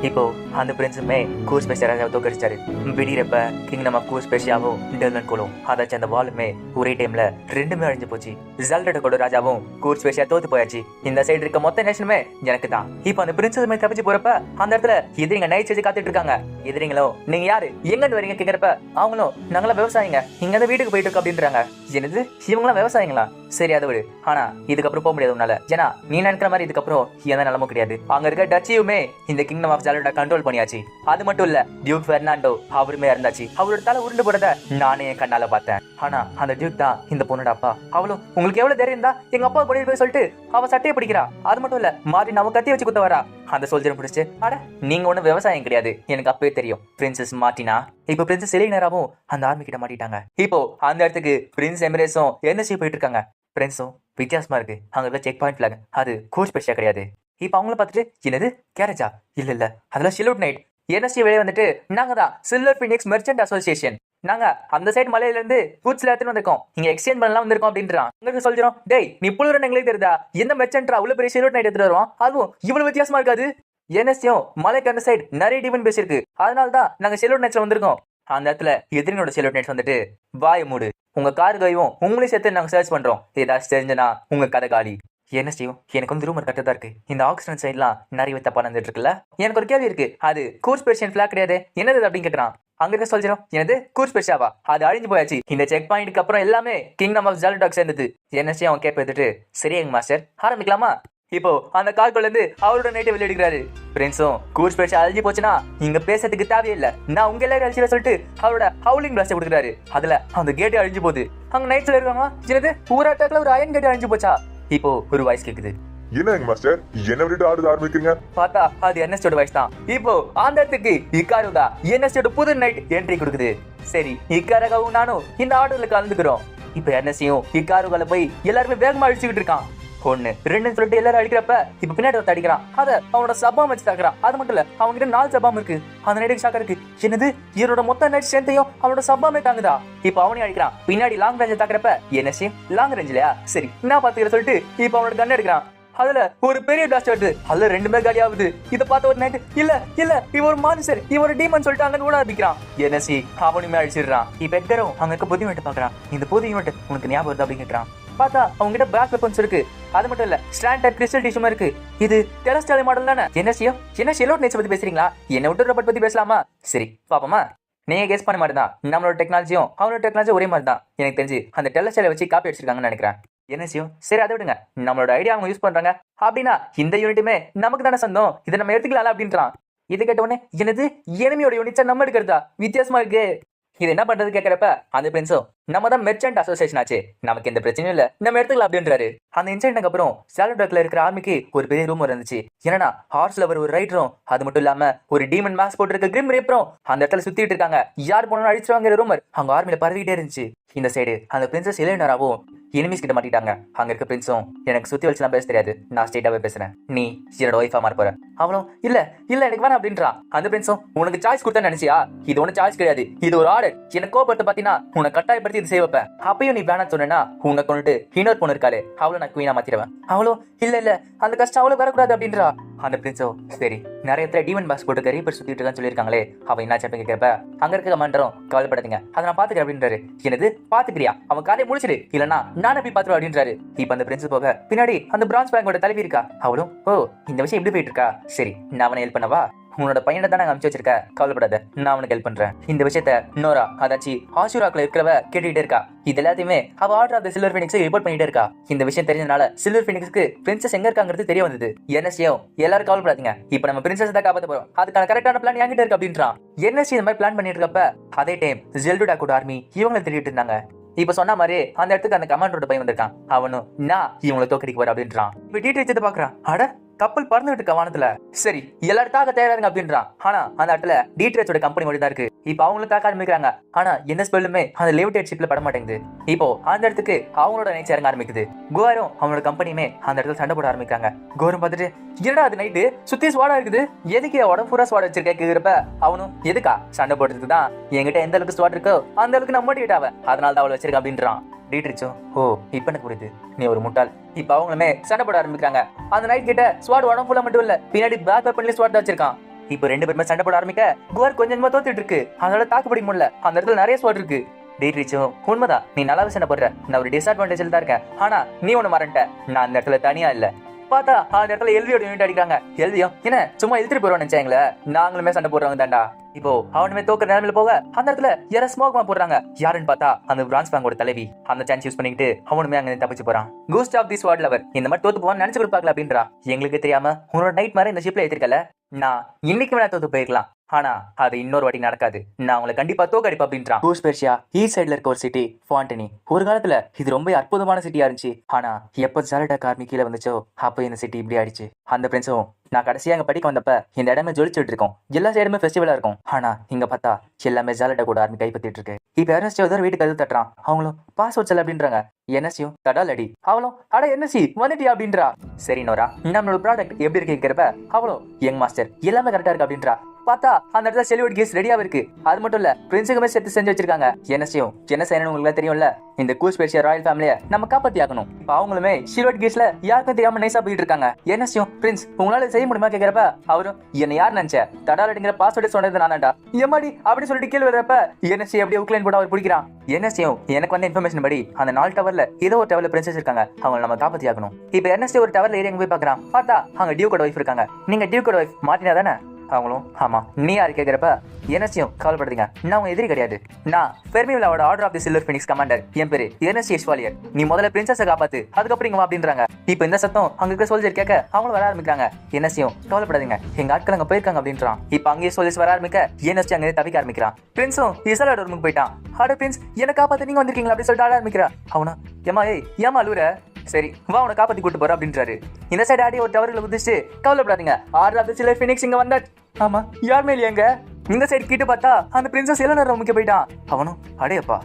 இப்போ அந்த பிரின்ஸுமே கூஸ்பேஷியா ராஜாவை தோக்கடிச்சாரு. விடியறப்ப கிங்டம் ஆஃப் கூஸ்பேஷியாவும் டெல்மன் கோலும் அதாச்சும் அந்த வாலுமே ஒரே டைம்ல ரெண்டுமே அழிஞ்சு போச்சு. ஜால்டோட ராஜாவும் கூஸ்பேஷியா தோத்து போயாச்சு. இந்த சைடு இருக்க மொத்த நேஷனுமே எனக்கு தான். இப்போ அந்த பிரின்சஸ் தப்பிச்சு போறப்ப அந்த இடத்துல எதிரிங்க நைட் செஞ்சு காத்துட்டு இருக்காங்க. எதிரிங்களும் நீங்க யாரு எங்க இருந்து வரீங்க கேக்குறப்ப அவங்களும் நாங்களாம் விவசாயிங்க, இங்க இருந்து வீட்டுக்கு போயிட்டு இருக்கோம் அப்படின்றாங்க. என்னது இவங்களாம் விவசாயிங்களா? சரி அதை விடு, ஆனா இதுக்கப்புறம் போக முடியாது உன்னால. ஏன்னா நீ நினைக்கிற மாதிரி இதுக்கப்புறம் எந்த நிலமும் கிடையாது. அங்க இருக்க டச்சியுமே இந்த கிங்டம் ஆஃப் ஜாலடா கண்ட்ரோல் பண்ணியாச்சு. அது மட்டும் இல்ல டியூக் பெர்னாண்டோ அவருமே இருந்தாச்சு. அவரோட தலை உருண்டு போறத நானே என் கண்ணால பார்த்தேன். ஆனா அந்த டியூக் தான் இந்த பொண்ணோட அப்பா. அவளும் உங்களுக்கு எவ்வளவு தைரியம் தான் எங்க அப்பா கூட்டிட்டு போய் சொல்லிட்டு அவ சட்டையை பிடிக்கிறா. அது மட்டும் இல்ல மார்டின் அவ கத்தி வச்சு குத்த வரா. அந்த சோல்ஜர் பிடிச்சு அட நீங்க ஒண்ணு விவசாயம் கிடையாது, எனக்கு அப்பவே தெரியும். பிரின்சஸ் மார்டினா இப்ப பிரின்சஸ் எலினராவும் அந்த ஆர்மி கிட்ட மாட்டிட்டாங்க. இப்போ அந்த இடத்துக்கு பிரின்ஸ் எமிரேஸும் என்ன போயிட்டு இருக்காங்க. பிரின்ஸும் வித்தியாசமா இருக்கு, அங்க இருக்க செக் பாயிண்ட் பிளாக் அது கூஸ்பேஷியா கிடையாது. இப்ப அவங்கள பார்த்துட்டு என்னது கேரேஜா இல்ல அதெல்லாம் ஷிலூட் நைட் என்எஸ்சி வெளியே வந்துட்டு நாங்க தான் சில்வர் பினிக்ஸ் மெர்ச்சன்ட் அசோசியேஷன், நாங்க அந்த சைடு மலையில இருந்து கூட்ஸ்ல எடுத்துட்டு வந்திருக்கோம், இங்க எக்ஸ்சேஞ்ச் பண்ணலாம் வந்திருக்கோம் அப்படின்றான். உங்களுக்கு சொல்லிடுறோம் டேய் நீ புழுற எங்களுக்கு தெரியுதா, எந்த மெர்ச்சன்ட்ரா அவ்வளவு பெரிய ஷிலூட் நைட் எடுத்துட்டு வருவோம், அதுவும் இவ்வளவு வித்தியாசமா இருக்காது. என்எஸ்சியும் மலைக்கு அந்த சைடு நிறைய டிஃபன் பேஸ் இருக்கு, அதனால தான் நாங்க ஷிலூட் நைட்ஸ்ல வந்திருக்கோம். அந்த இடத்துல எதிரினோட ஷிலூட் நைட்ஸ் வந்துட்டு வாய மூடு, உங்க கார் கையும் உங்களையும் சேர்த்து நாங்க சர்ச் பண்றோம், ஏதாச்சும் தெரிஞ்சனா உங்க கதை காலி. என்ன செய்யும், எனக்கு வந்து ரூமர் கரெக்டா இருக்கு, இந்த ஆக்சிடென்ட் சைட்லாம் நிறைய தப்பா நடந்துட்டு இருக்குல்ல. எனக்கு ஒரு கேள்வி இருக்கு, அது கூஸ்பேஷியன் பிளாக் கிடையாது என்னது அப்படின்னு கேட்கறான். அங்க இருக்க சொல்லிடும் எனது கூஸ்பேஷியாவா, அது அழிஞ்சு போயாச்சு, இந்த செக் பாயிண்ட்க்கு அப்புறம் எல்லாமே கிங்டம் ஆஃப் ஜாலடாக் சேர்ந்தது. என்ன செய்யும் அவன் கேட்ப எடுத்துட்டு சரிங்க மாஸ்டர் ஆரம்பிக்கலாமா? இப்போ அந்த கார்குள்ள இருந்து அவரோட நைட்டை வெளியிடுறாரு. பிரின்ஸும் கூஸ்பேஷியா அழிஞ்சு போச்சுன்னா இங்க பேசுறதுக்கு தேவையில்லை, நான் உங்க எல்லாரும் அழிச்சிட சொல்லிட்டு அவரோட ஹவுலிங் பிளாஸ்ட் கொடுக்குறாரு. அதுல அந்த கேட்டே அழிஞ்சு போகுது. அங்க நைட்ல இருக்காங்க என்னது ஊராட்டாக்ல ஒரு அயன் கேட்டு அழிஞ்சு போச்சா. இப்போ ஒரு வாய்ஸ் கேக்குது, என்னங்க மாஸ்டர் என்ன விட்டு ஆடுது ஆரம்பிக்கிறீங்க? பார்த்தா அது என்எஸ்டியோட வாய்ஸ் தான். இப்போ அந்த இடத்துக்கு இக்காருகா என்எஸ்டியோட புது நைட் என்ட்ரி கொடுக்குது. சரி இக்காரகாவும் நானும் இந்த ஆர்டர்ல கலந்துக்கிறோம். இப்போ என்எஸ்சியும் இக்காருகால போய் எல்லாருமே வேகமா அழிச்சுக்கிட்டு இருக்கான். ஒண்ணு ரெண்டு சொல்லிட்டு எல்லாரும் அடிக்கிறப்ப இப்ப பின்னாடி ஒருத்த அடிக்கிறான், அத அவனோட சபாம் வச்சு தாக்குறான். அது மட்டும் இல்ல அவங்க கிட்ட 4 சபாம் இருக்கு. அந்த நைட்டுக்கு ஷாக்கா இருக்கு, என்னது இவரோட மொத்த நைட் ஸ்ட்ரென்த்தையும் அவனோட சபாமே தாங்குதா. இப்ப அவனையும் அடிக்கிறான். பின்னாடி லாங் ரேஞ்ச் தாக்குறப்ப என்ன செய்யும், லாங் ரேஞ்ச்லயா சரி நான் பாத்துக்கிற சொல்லிட்டு இப்ப அவனோட கன் எடுக்கிறான். அதுல ஒரு பெரிய பிளாஸ்ட் வருது, அதுல 2 காலி ஆகுது. இத பார்த்த ஒரு நைட் இல்ல இவ ஒரு மான்ஸ்டர், இவ ஒரு டீமன் சொல்லிட்டு அங்க ஓட ஆரம்பிக்கிறான். என்எஸ்சி அவனுமே அழிச்சிடுறான். இப்ப எட்கரும் அங்க இருக்க புது யூனிட் பாக்குறான். இந்த புது யூனிட் உனக்கு ஞாபகம் வருது அப்படின்னு கேட்கறான். பார்த்தா அவங்க கிட்ட பேக் வெப்பன்ஸ் இருக்கு. அது மட்டும் இல்ல ஸ்டாண்டர்ட் கிறிஸ்டல் டிஷ்யூம் இருக்கு. இது டெலஸ்டாலி மாடல் தானே? என்ன செய்யும்? என்ன ஷெலோட் நேச்சர் பத்தி பேசுறீங்களா? என்ன விட்டு ரோபோட் பத்தி பேசலாமா? சரி பாப்போமா. நீங்க கெஸ் பண்ண மாதிரி தான் நம்மளோட டெக்னாலஜியும் அவனோட டெக்னாலஜி ஒரே மாதிரி தான். எனக்கு தெரிஞ்சு அந்த டெலஸ்டாலை வச்சு காப்பி அடிச்சிருக்காங்கன்னு நினைக்கிறேன். என்ன செய்யும்? சரி அதை விடுங்க. நம்மளோட ஐடியா அவங்க யூஸ் பண்றாங்க அப்படின்னா இந்த யூனிட்டுமே நமக்கு தானே சொந்தம், இதை நம்ம எடுத்துக்கலாம் அப்படின்றான். இது கேட்ட உடனே என்னது எனிமியோட யூனிட்ஸை நம்ம எடுக்கிறதா? வித்தியாசமா இருக்கு. இது என்ன பண்றது கேட்கறப்ப அந்த பிரின்ஸும் நம்ம தான் மெர்ச்சன்ட் அசோசியேஷன் ஆச்சு, நமக்கு எந்த பிரச்சனையும் இல்ல, நம்ம எடுத்துக்கலாம் அப்படின்றாரு. அந்த இன்சிடென்ட்க்கு அப்புறம் சாலட்ல இருக்கிற ஆர்மிக்கு ஒரு பெரிய ரூம் இருந்துச்சு. என்னன்னா ஹார்ஸ் லவர் ஒரு ரைடரும் அது மட்டும் இல்லாம ஒரு டீமன் மாஸ்க் போட்டுருக்க கிரிம் ரேப்பரும் அந்த இடத்துல சுத்திட்டு இருக்காங்க. யார் போனாலும் அழிச்சிருவாங்கிற ரூமர் அவங்க ஆர்மியில பரவிட்டே இருந்துச்சு. இந்த சைடு அந்த பிரின்சஸ் எலினராவும் எனிமிஸ் கிட்ட மாட்டிட்டாங்க. அங்க இருக்க பிரின்ஸும் எனக்கு சுத்தி வச்சுலாம் பேச தெரியாது, நான் ஸ்ட்ரெயிட்டாவே பேசுறேன், நீ என்னோட ஒய்ஃபா மாற போற. அவளும் இல்ல இல்ல எனக்கு வேணாம் அப்படின்றான். அந்த பிரின்ஸும் உனக்கு சாய்ஸ் கொடுத்தா நினைச்சியா? இது ஒன்னும் சாய்ஸ் கிடையாது, இது ஒரு ஆர்டர். எனக்கு கோபத்தை பாத்தீங்கன்னா உன்னை கட்டாயப்படுத்தி இது செய்ய வைப்பேன். அப்பயும் நீ வேணாம் சொன்னா உன்னை கொண்டுட்டு இன்னொரு பொண்ணு இருக்காளே அவளும் நான் குவீனா மாத்திடுவேன். அவளும் இல்ல இல்ல அந்த கஷ்டம் அவளும் வரக்கூடாது அப்படின்றா. அந்த பிரின்ஸோ சரி நிறைய இடத்துல டீமன் பாஸ் போட்டு ரீப்பர் சுத்திட்டு இருக்கான்னு சொல்லியிருக்காங்களே அவன் என்ன சாப்பி கேட்கறப்ப அங்க இருக்க கமாண்டரும் கவலைப்படாதீங்க அதை நான் பாத்துக்கிறேன் அப்படின்றாரு. என்னது பாத்துக்கிறியா? அவன் கதையை முடிச்சிடு இல்லன்னா நானே போய் பாத்துருவேன் அப்படின்றாரு. இப்ப அந்த பிரின்ஸ் போக பின்னாடி அந்த பிரான்ஸ் பேங்கோட தலைவி இருக்கா. அவளும் ஓ இந்த விஷயம் எப்படி போயிட்டு இருக்கா? சரி நான் அவனை ஹெல்ப் பண்ணவா? உன்னோட பையனை தான் அனுப்பிச்சு வச்சிருக்க, கவலைப்படாத நான் அவனுக்கு ஹெல்ப் பண்றேன். இந்த விஷயத்த நோரா அதாச்சு ஆஷுராக்ல இருக்கிறவ கேட்டுட்டே இருக்கா. இது எல்லாத்தையுமே அவ order of the silver phoenix report பண்ணிட்டே இருக்கா. இந்த விஷயம் தெரிஞ்சனால சில்வர் ஃபீனிக்ஸ்க்கு பிரின்சஸ் எங்க இருக்காங்கிறது தெரிய வந்தது. என்எஸ்சியோ எல்லாரும் கவலைப்படாதீங்க, இப்ப நம்ம பிரின்சஸ் தான் காப்பாத்த போறோம், அதுக்கான கரெக்டான பிளான் என்கிட்ட இருக்கு அப்படின்றான். என்எஸ்சி இந்த மாதிரி பிளான் பண்ணிட்டு இருக்கப்ப அதே டைம் ஜெல்டுடா கூட ஆர்மி இவங்களை தேடிட்டு இருந்தாங்க. இப்ப சொன்ன மாதிரி அந்த இடத்துக்கு அந்த கமாண்டரோட பையன் வந்திருக்கான். அவனும் நான் இவங்களை தோக்கடிக்க போற அப்படின்றான். இப்ப டீட்டெயில்ஸ் பாக்குறான். அட கப்பல் பறந்துட்டு இருக்க வானத்துல. சரி எல்லாரும் தாக்க தயாராங்க அப்படின்றான். ஆனா அந்த இடத்துல டீட்டெயில்ஸோட கம்பெனி மட்டும் தான் இருக்கு. இப்ப அவங்களும் தாக்க ஆரம்பிக்கிறாங்க. ஆனா என்ன ஸ்பெல்லுமே அந்த லிமிடெட் ஷிப்ல பட மாட்டேங்குது. இப்போ அந்த இடத்துக்கு அவங்களோட நைட் இறங்க ஆரம்பிக்குது. கோரும் அவனோட கம்பெனியுமே அந்த இடத்துல சண்டை போட ஆரம்பிக்காங்க. கோரும் பார்த்துட்டு என்னடா அது நைட்டு சுத்தி ஸ்வாடா இருக்குது, எதுக்கு உடம்பு பூரா ஸ்வாட் வச்சிருக்க கேக்குறப்ப அவனும் எதுக்கா சண்டை போடுறதுக்கு தான், என்கிட்ட எந்த அளவுக்கு ஸ்வாட் இருக்கோ அந்த அளவுக்கு நான் மோட்டிவேட் ஆவேன், அதனால தான் அவளை வச்சிருக்கேன் அப்படின்றான். டீட்ரிச்சோ ஓ இப்ப எனக்கு புரியுது, நீ ஒரு முட்டாள். இப்ப அவங்களுமே சண்டை போட ஆரம்பிக்கிறாங்க. அந்த நைட் கிட்ட ஸ்வாட் உடம்பு ஃபுல்லா மட்டும் இல்ல பின்னாடி பேக் பண்ணி ஸ்வாட் வச்சிருக்கான். இப்ப ரெண்டு பேருமே சண்டை போட ஆரம்பிக்க குவார் கொஞ்சமா தோத்துட்டு இருக்கு. அதனால தாக்கு பிடிக்க முடியல. அந்த இடத்துல நிறைய ஸ்வாட் இருக்கு. டீட்ரிச்சோ உண்மைதான், நீ நல்லாவே சண்டை போடுற, நான் ஒரு டிஸ்அட்வான்டேஜ்ல தான் இருக்கேன். ஆனா நீ ஒண்ணு மறந்துட்ட, நான் அந்த இடத்துல தனியா இல்ல. பார்த்தா அந்த இடத்துல எல்வியோட யூனிட் அடிக்கிறாங்க. எல்வியும் என்ன சும்மா இழுத்துட்டு போறோம்னு நினைச்சாங்களே, நாங்களுமே சண்டை போடுறவங்க தாண்டா. இப்போ அவனுமே தோக்குற நிலைமையில போக அந்த இடத்துல யார ஸ்மோக் போடுறாங்க. யாருன்னு பார்த்தா அந்த பிரான்ஸ் பேங்கோட தலைவி. அந்த சான்ஸ் யூஸ் பண்ணிக்கிட்டு அவனுமே அங்க தப்பிச்சு போறான். Ghost of the swat lover இந்த மாதிரி தோத்து போவான்னு நினைச்சு கொடுப்பாங்களா அப்படின்றா. எங்களுக்கு தெரியாம உன்னோட நைட் மாதிரி இந்த ஷிப்ல ஏத்திருக்கல, நான் இன்னைக்கு வேணா தோத்து போயிருக்கலாம், ஆனா அது இன்னொரு வாட்டி நடக்காது, நான் உங்களை கண்டிப்பா தோக்கடிப்பா அப்படின்றான். கூஸ் பெர்ஷியா ஈஸ்ட் சைட்ல இருக்க ஒரு சிட்டி ஃபாண்டனி. ஒரு காலத்துல இது ரொம்ப அற்புதமான சிட்டியா இருந்துச்சு. ஆனா எப்ப ஜாலடாக் ஆர்மி கீழே வந்துச்சோ அப்ப இந்த சிட்டி இப்படி ஆயிடுச்சு. அந்த பிரின்ஸும் நான் கடைசியா அங்க படிக்க வந்தப்ப இந்த இடமே ஜொலிச்சுட்டு இருக்கோம், எல்லா சைடுமே ஃபெஸ்டிவலா இருக்கும். ஆனா இங்க பார்த்தா எல்லாமே ஜாலடாக் கூட ஆர்மி கைப்பற்றிட்டு இருக்கு. இப்ப என்எஸ்சி வீட்டுக்கு கதவு தட்டுறான். அவங்களும் பாஸ்வேர்ட் செல் அப்படின்றாங்க. என்எஸ்சியும் தடாலடி. அவளும் அட என்எஸ்சி வந்துட்டியா அப்படின்றா. சரி நோரா நம்மளோட ப்ராடக்ட் எப்படி இருக்கு கேட்கிறப்ப அவளும் யங் மாஸ்டர் எல்லாமே கரெக்டா இருக்கு அப்படின்றா. பார்த்தா அந்த இடத்துல செலிவட் கேஸ் ரெடியாவே இருக்கு. அது மட்டும் இல்ல பிரின்ஸுக்குமே சேர்த்து செஞ்சு வச்சிருக்காங்க. என்எஸ்சியும் என்ன செய்யணும் உங்களுக்கு தெரியும்ல, இந்த கூஸ் பெர்ஷியா ராயல் ஃபேமிலியை நம்ம காப்பாத்தி ஆகணும். இப்ப அவங்களுமே சில்வட் கேஸ்ல யாருக்கும் தெரியாம நைஸா போயிட்டு இருக்காங்க. என்எஸ்சியும் பிரின்ஸ் உங்களால செய்ய முடியுமா கேட்கிறப்ப அவரும் என்ன யார் நினைச்ச தடாலடிங்கிற பாஸ்வேர்டு சொன்னது நான்டா எம்மாடி அப்படி சொல்லிட்டு கீழே வரப்ப என்எஸ்சி அப்படியே உக்லைன் போட்டு அவர் பிடிக்கிறான். என்எஸ்சியும் எனக்கு வந்த இன்ஃபர்மேஷன் படி அந்த 4 டவர்ல ஏதோ ஒரு டவர்ல பிரின்சஸ் இருக்காங்க, அவங்க நம்ம காப்பாத்தி ஆகணும். இப்ப என்எஸ்சி ஒரு டவர்ல ஏறி போய் பாக்குறான். பார்த்தா அங்க டியூக்கோட ஒய்ஃப் இருக்காங்க. நீங்க டியூக்கோட ஒய்ஃப் மாட்டினா தானே? அவங்களும் ஆமா. நீ யாரு கேட்கிறப்ப என்எஸ்சியும் கவலைப்படுறீங்க, நான் உங்க எதிரி கிடையாது, நான் ஃபெர்மிவிலாவோட order of the silver phoenix commander, என் பேரு என்எஸ்சி எஸ்வாலியர், நீ முதல்ல பிரின்சஸை காப்பாத்து அதுக்கப்புறம் இங்க வா அப்படின்றாங்க. இப்ப இந்த சத்தம் அங்க இருக்க சோல்ஜர் கேட்க அவங்களும் வர ஆரம்பிக்கிறாங்க. என்எஸ்சியும் கவலைப்படாதீங்க எங்க ஆட்கள் அங்க போயிருக்காங்க அப்படின்றான். இப்ப அங்கேயே சோல்ஜர்ஸ் வர ஆரம்பிக்க என்எஸ்சி அங்கே தவிக்க ஆரம்பிக்கிறான். பிரின்ஸும் இசலோட ரூமுக்கு போயிட்டான். ஹார்ட் பிரின்ஸ் என்ன காப்பாத்து நீங்க வந்திருக்கீங்களா அப்படின்னு சொல்லிட்டு ஆட ஆரம்பிக்கிறான். அவனா ஏமா ஏமா அழுவுற, சரி வா உன காப்பாத்தி கூட்டு போற அப்படின்றாரு. இந்த சைடு ஆடி ஒரு டவர்ல குதிச்சு கவலைப்படாதீங்க order of the silver phoenix இங்க வந்தா. ஆமா யாருமே இல்லையாங்க. இந்த சைடு கிட்ட பார்த்தா அந்த பிரின்சஸ் எலனோர் ரூமுக்கு போயிட்டான். அவனும் அடேப்பா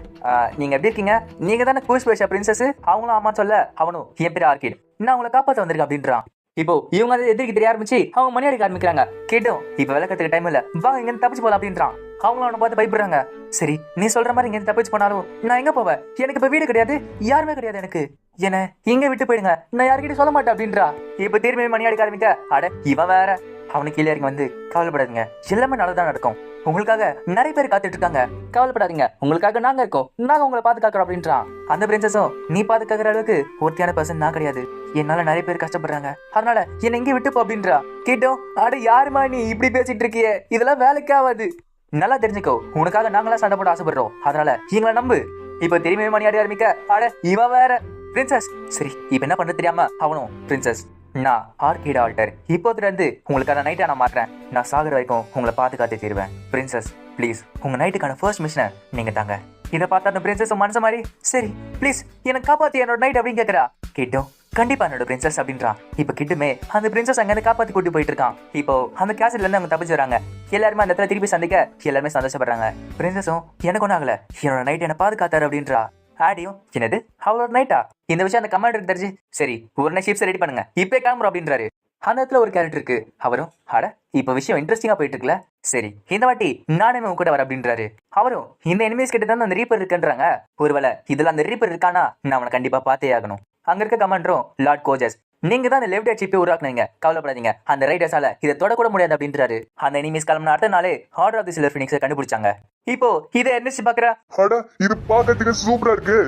நீங்க எப்படி இருக்கீங்க, நீங்க தானே கூஸ் பெர்ஷியா பிரின்சஸ்? அவங்களும் ஆமா சொல்ல அவனும் என் பேர் ஆர்கிட், நான் உங்களை காப்பாற்ற வந்திருக்கேன் அப்படின்றான். இப்போ இவங்க அதை எதிர்க்கு தெரிய ஆரம்பிச்சு அவங்க மணி அடிக்க ஆரம்பிக்கிறாங்க. கேட்டும் இப்ப விளக்கத்துக்கு டைம் இல்ல, வாங்க இங்க தப்பிச்சு போலாம் அப்படின்றான். அவங்களும் அவனை பார்த்து பயப்படுறாங்க. சரி நீ சொல்ற மாதிரி இங்க தப்பிச்சு போனாலும் நான் எங்க போவேன், எனக்கு இப்ப வீடு கிடையாது யாருமே கிடையாது, எனக்கு என்ன இங்க விட்டு போயிடுங்க, நான் யாருக்கிட்ட சொல்ல மாட்டேன் அப்படின்றா. இப்ப திரும்பி மணி அடிக்க ஆரம்பிக்க அட இவன் வேற. அவனுக்கு கீழே இறங்கி வந்து கவலைப்படாதீங்க எல்லாமே நல்லதான் நடக்கும், உங்களுக்காக நிறைய பேர் காத்துட்டு இருக்காங்க, கவலைப்படாதீங்க, உங்களுக்காக நாங்க இருக்கோம், நாங்க உங்களை பாதுகாக்கிறோம் அப்படின்றான். அந்த பிரின்சஸும் நீ பாதுகாக்கிற அளவுக்கு ஒருத்தியான பர்சன் நான் கிடையாது, என்னால நிறைய பேர் கஷ்டப்படுறாங்க, அதனால என்ன எங்க விட்டு போ அப்படின்றா. கேட்டோம், அட யாருமா நீ இப்படி பேசிட்டு இருக்கியே, இதெல்லாம் வேலைக்கு ஆகாது, நல்லா தெரிஞ்சுக்கோ, உனக்காக நாங்களாம் சண்டை போட ஆசைப்படுறோம், அதனால எங்களை நம்பு. இப்ப திரும்பியும் மணி ஆடி ஆரம்பிக்க, அட இவ வேற பிரின்சஸ். சரி இப்ப என்ன பண்றது தெரியாம அவனும், பிரின்சஸ் நான் ஆர்கிட் ஆல்டர் இப்போதுல இருந்து உங்களுக்கான நைட்டை நான் மாத்துறேன், நான் சாகுற வரைக்கும் உங்களை பாதுகாத்து தீருவேன். பிரின்சஸ் ப்ளீஸ் உங்க நைட்டுக்கான ஃபர்ஸ்ட் மிஷனை நீங்க தாங்க. இதை பார்த்தா அந்த பிரின்சஸ் மனசு மாதிரி, சரி ப்ளீஸ் எனக்கு காப்பாத்தி என்னோட நைட் அப்படின்னு கேட்கறா. கேட்டோம், கண்டிப்பா என்னோட பிரின்சஸ் அப்படின்றான். இப்ப கிட்டுமே அந்த பிரின்சஸ் அங்க இருந்து காப்பாத்தி கூட்டி போயிட்டு இருக்கான். இப்போ அந்த கேசட்ல இருந்து அவங்க தப்பிச்சு வராங்க. எல்லாருமே அந்த இடத்துல திருப்பி சந்திக்க எல்லாருமே சந்தோஷப்படுறாங்க. பிரின்சஸும் எனக்கு ஒன்றும் ஆகல, என்னோட நைட் என்ன பாதுகாத்தாரு அப்படின்றா. ஆடியும் என்னது அவளோட நைட்டா, இந்த விஷயம் அந்த கமாண்டருக்கு தெரிஞ்சு, சரி ஒரு ஷிப்ஸ் ரெடி பண்ணுங்க இப்பே கிளம்புறோம் அப்படின்றாரு. அந்த இடத்துல ஒரு கேரக்டர் இருக்கு, அவரும் அட இப்ப விஷயம் இன்ட்ரெஸ்டிங்கா போயிட்டு இருக்குல்ல, சரி இந்த வாட்டி நானே உங்க கூட வர அப்படின்றாரு. அவரும் இந்த எனிமீஸ் கிட்ட தான் அந்த ரீப்பர் இருக்குன்றாங்க, ஒருவேளை இதுல அந்த ரீப்பர் இருக்கானா நான் அவனை கண்டிப்பா பார்த்தே ஆகணும். அங்க இருக்க கமாண்டரும் லார்ட் கோஜஸ், நீங்க தான் அந்த லெஃப்ட் ஷிப்பை உருவாக்குனீங்க, கவலைப்படாதீங்க, அந்த ரைடர்ஸால இதை தொடக்கூட முடியாது அப்படின்றாரு. அந்த எனிமீஸ் கிளம்பின அடுத்த நாளே ஆர்டர் ஆஃப் தி சில்வர் ஃபீனிக்ஸை கண்டுபிடிச்சாங்க. இப்போ இதை என்ன பாக்குறா, அட இது பார்க்கிறதுக்கு சூப்பரா இருக்கு.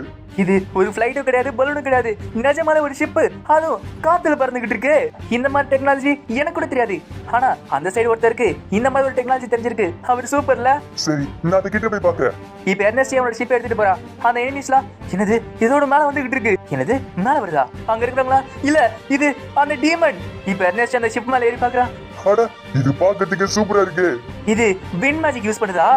இது ஒரு பிளைட்டும் கிடையாது, பலூனும் கிடையாது, நிஜமான ஒரு ஷிப்பு, அதுவும் காத்துல பறந்துகிட்டு இருக்கு. இந்த மாதிரி டெக்னாலஜி எனக்கு கூட தெரியாது, ஆனா அந்த சைடு ஒருத்தருக்கு இந்த மாதிரி ஒரு டெக்னாலஜி தெரிஞ்சிருக்கு, அவர் சூப்பர்ல. சரி நான் அதை கிட்ட போய் பாக்குறேன். இப்ப என்எஸ்டி அவனோட ஷிப் எடுத்துட்டு போறா. அந்த எனிமீஸ்லாம் என்னது இதோட மேல வந்துகிட்டு இருக்கு, என்னது மேல வருதா, அங்க இருக்கிறவங்களா இல்ல இது அந்த டீமன். இப்ப என்எஸ்டி அந்த ஷிப் மேல ஏறி பாக்குறா. அட இது பார்க்கிறதுக்கு சூப்பரா இருக்கு. இது வின் மேஜிக் யூஸ் பண்ணுதா,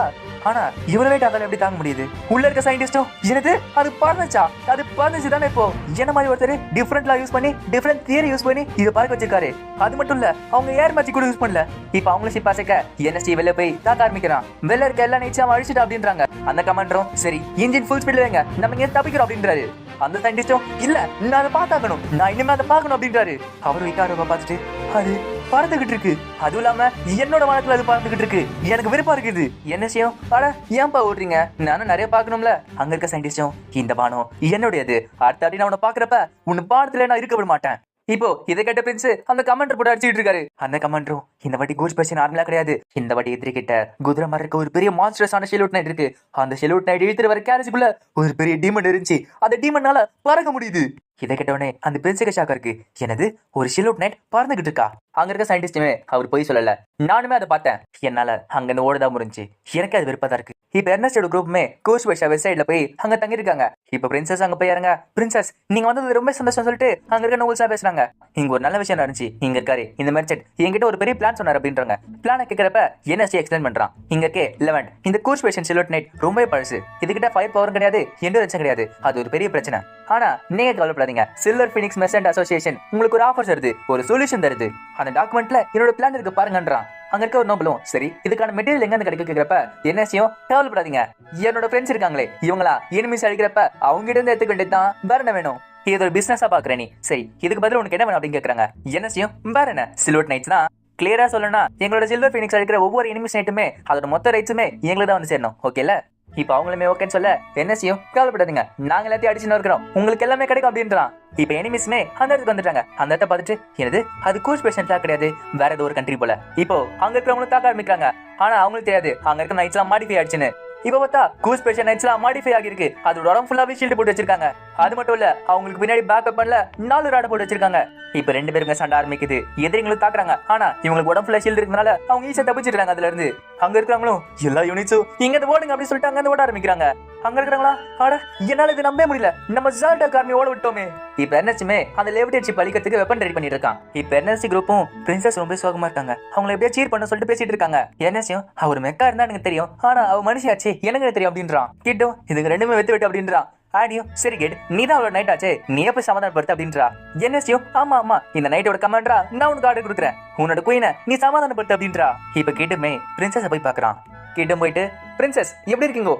ஆனா இவ்வளவு வெயிட் அதால எப்படி தாங்க முடியுது. உள்ள இருக்க சயின்டிஸ்டும் என்னது அது பறந்துச்சா, அது பறந்துச்சு தானே. இப்போ என்ன மாதிரி ஒருத்தர் டிஃபரெண்ட் லா யூஸ் பண்ணி டிஃபரெண்ட் தியரி யூஸ் பண்ணி இதை பார்க்க வச்சிருக்காரு. அது மட்டும் இல்ல அவங்க ஏர் மேஜிக் கூட யூஸ் பண்ணல. இப்ப அவங்கள ஷிப் பாசக்க என்எஸ்டி வெளில போய் தாக்க ஆரம்பிக்கிறான். வெளில இருக்க எல்லா நைட்ஸும் அழிச்சிட்டு அப்படின்றாங்க. அந்த கமாண்டரும் சரி இன்ஜின் ஃபுல் ஸ்பீட்ல வைங்க, நம்ம இங்க தப்பிக்கிறோம் அப்படின்றாரு. அந்த சயின்டிஸ்டும் இல்ல நான் அதை பார்த்தாக்கணும், நான் இனிமே அதை பார்க்கணும் அப்படின்றாரு. அவரு விக்காரவை பார்த்துட்டு அது பறந்துகிட்டு இருக்கு, அதுவும் இல்லாம என்னோட வனத்துல அது பறந்துகிட்டு இருக்கு, எனக்கு விருப்பம் இருக்குது. என்ன செய்யும், அட ஏன்பா ஓடுறீங்க, நானும் நிறைய பாக்கணும்ல. அங்க இருக்க சயின்டிஸ்டும் இந்த பானம் என்னுடையது, அடுத்த அப்படி நான் உன்னை பாக்குறப்ப உன் பாடத்துல நான் இருக்க விட மாட்டேன். இப்போ இதை கேட்ட பிரின்ஸ் அந்த கமாண்டர் போட்டு அடிச்சுட்டு இருக்காரு. அந்த கமாண்டரும் இந்த வாட்டி கூச் பர்சன் நார்மலா கிடையாது, இந்த வாட்டி எதிரி கிட்ட குதிரை மாதிரி இருக்க ஒரு பெரிய மான்ஸ்டர்ஸான ஷெலூட் நைட் இருக்கு. அந்த ஷெலூட் நைட் இழுத்துட்டு வர கேரேஜுக்குள்ள ஒரு பெரிய டீமன் இருந்துச்சு, அந்த டீமன்னால பறக்க முடியுது. இதை கேட்டவனே அந்த பிரின்ஸுக்கு ஷாக்கா இருக்கு, எனது ஒரு ஷெலூட் நைட் பறந்துகிட்டு இருக்கா. அங்க இருக்க சயின்டிஸ்டுமே அவர் போய் சொல்லல, நானுமே அதை பார்த்தேன், என்னால அங்க இருந்து ஓடதான் முடிஞ்சு, எனக்கு அது விருப்பதா இருக்கு. இப்ப எர்னஸ்டோட குரூப்புமே கோச் பைஷா வெப்சைட்ல போய் அங்க தங்கி இருக்காங்க. இப்ப பிரின்சஸ் அங்க போய் இறங்க, பிரின்சஸ் நீங்க வந்தது ரொம்ப சந்தோஷம் சொல்லிட்டு அங்க இருக்க நோல்ஸா பேசுறாங்க. இங்க ஒரு நல்ல விஷயம் நடந்துச்சு, இங்க இருக்காரு இந்த மெர்ச்சன்ட் என்கிட்ட ஒரு பெரிய பிளான் சொன்னார் அப்படின்றாங்க. பிளான கேட்கறப்ப என்எஸ்டி எக்ஸ்பிளைன் பண்றான். இங்க இருக்கே லெவன் இந்த கோச் பேஷன் ஷெலூட் நைட் ரொம்ப பழசு, இதுகிட்ட ஃபயர் பவரும் கிடையாது, எண்டூரன்ஸும் கிடையாது, அது ஒரு பெரிய பிரச்சனை. ஆனா நீங்க கவலைப்படாதீங்க, சில்வர் ஃபீனிக்ஸ் மெர்ச்சன்ட் அசோசியேஷன் உங்களுக்கு ஒரு ஆஃபர் தருது, ஒரு சொல்யூஷன் தருது, அந்த டாக்குமெண்ட்ல என்னோட பிளான் இருக்கு பாருங்கன்றான். அங்க இருக்க ஒரு நோபலும் சரி இதுக்கான மெட்டீரியல் எங்க இருந்து கிடைக்க கேக்குறப்ப என்னையும் கவலைப்படாதீங்க, என்னோட ஃப்ரெண்ட்ஸ் இருக்காங்களே இவங்களா எனிமீஸ் அடிக்கிறப்ப அவங்க கிட்ட இருந்து எடுத்துக்க வேண்டியதுதான், வேற என்ன வேணும், இது ஒரு பிசினஸா பாக்குற நீ, சரி இதுக்கு பதில் உனக்கு என்ன வேணும் அப்படின்னு கேக்குறாங்க. என்னையும் வேற என்ன சில்வர் நைட்ஸ் தான், கிளியரா சொல்லணும்னா எங்களோட சில்வர் ஃபீனிக்ஸ் அடிக்கிற ஒவ்வொரு எனிமீஸ் நைட்டுமே அதோட மொத்த ரைட்ஸுமே எங்களுக்கு தான் வந்து சேரணும், ஓகேல. இப்ப அவங்களுமே ஓகேன்னு சொல்ல என்னையும் கவலைப்படாதீங்க, நாங்க எல்லாத்தையும் அடிச்சுன்னு இருக்கிறோம், உங்களுக்கு எல்லாமே கிடைக்கும் அப்படின்றான். இப்ப எனிமீஸ்மே அந்த இடத்துக்கு வந்துட்டாங்க. அந்த இடத்த பார்த்துட்டு என்னது அது கூச் பேஷன்ட்லாம் கிடையாது, வேற ஏதோ ஒரு கண்ட்ரி போல. இப்போ அங்க இருக்கிறவங்களும் தாக்க ஆரம்பிக்கிறாங்க. ஆனா அவங்களுக்கு தெரியாது அங்க இருக்க நைட்ஸ் எல்லாம் மாடிஃபை ஆயிடுச்சுன்னு. இப்ப பார்த்தா கூஸ் பேஷன் நைட்ஸ் எல்லாம் மாடிஃபை ஆகிருக்கு, அதோட உடம்பு ஃபுல்லாவே ஷீல்டு போட்டு வச்சிருக்காங்க. அது மட்டும் இல்ல அவங்களுக்கு பின்னாடி பேக்கப் பண்ணல 4 ராட போட்டு வச்சிருக்காங்க. இப்ப 2 பேருங்க சண்டை ஆரம்பிக்குது, எதிரிங்களும் தாக்குறாங்க. ஆனா இவங்களுக்கு உடம்பு ஃபுல்லா ஷீல்டு இருக்கனால அவங்க ஈஸியா தப்பிச்சிடுறாங்க. அதுல இருந்து அங்க இருக்கிறவங்களும் எல்லா யூனிட்ஸும் இங்க ஓடுங்க அப்படின்னு சொல்லிட்டு அங்க ஓட ஆரம்பிக்கிறாங்க. அங்க இருக்கிறவங்களா ஆட என்னால இது நம்பவே முடியல, நம்ம ஜால்டா கார்மி ஓட விட்டோமே. இப்ப என்எஸ்டிமே அந்த லெவிடேட் ஷிப் அழிக்கிறதுக்கு வெப்பன் ரெடி பண்ணிட்டு இருக்கான். இப்ப என்எஸ்டி குரூப்பும் பிரின்சஸ் ரொம்ப சோகமா இருக்காங்க, அவங்களை எப்படியா சீர் பண்ண சொல்லிட்டு பேசிட்டு இருக்காங்க. என்எஸ்டியும் அவர் மெக்கா இருந்தா எனக்கு தெரியும், ஆனா அவ மனுஷியாச்சு எனக்கு தெரியும் அப்படின்றான். கிட்டும் இதுக்கு ரெண்டுமே வெத்து விட்டு அப்படின்றான். ஆடியும் சரி கேட் நீ தான் அவளோட நைட் ஆச்சு, நீ எப்ப சமாதானப்படுத்த அப்படின்றா. என்எஸ்டியும் ஆமா ஆமா இந்த நைட்டோட கமாண்டரா நான் உனக்கு ஆர்டர் கொடுக்குறேன், உன்னோட குயினை நீ சமாதானப்படுத்த அப்படின்றா. இப்ப கிட்டுமே பிரின்சஸை போய் பாக்குறான். கிட்டும் போயிட்டு பிரின்சஸ் எப்படி இருக்கீங்க?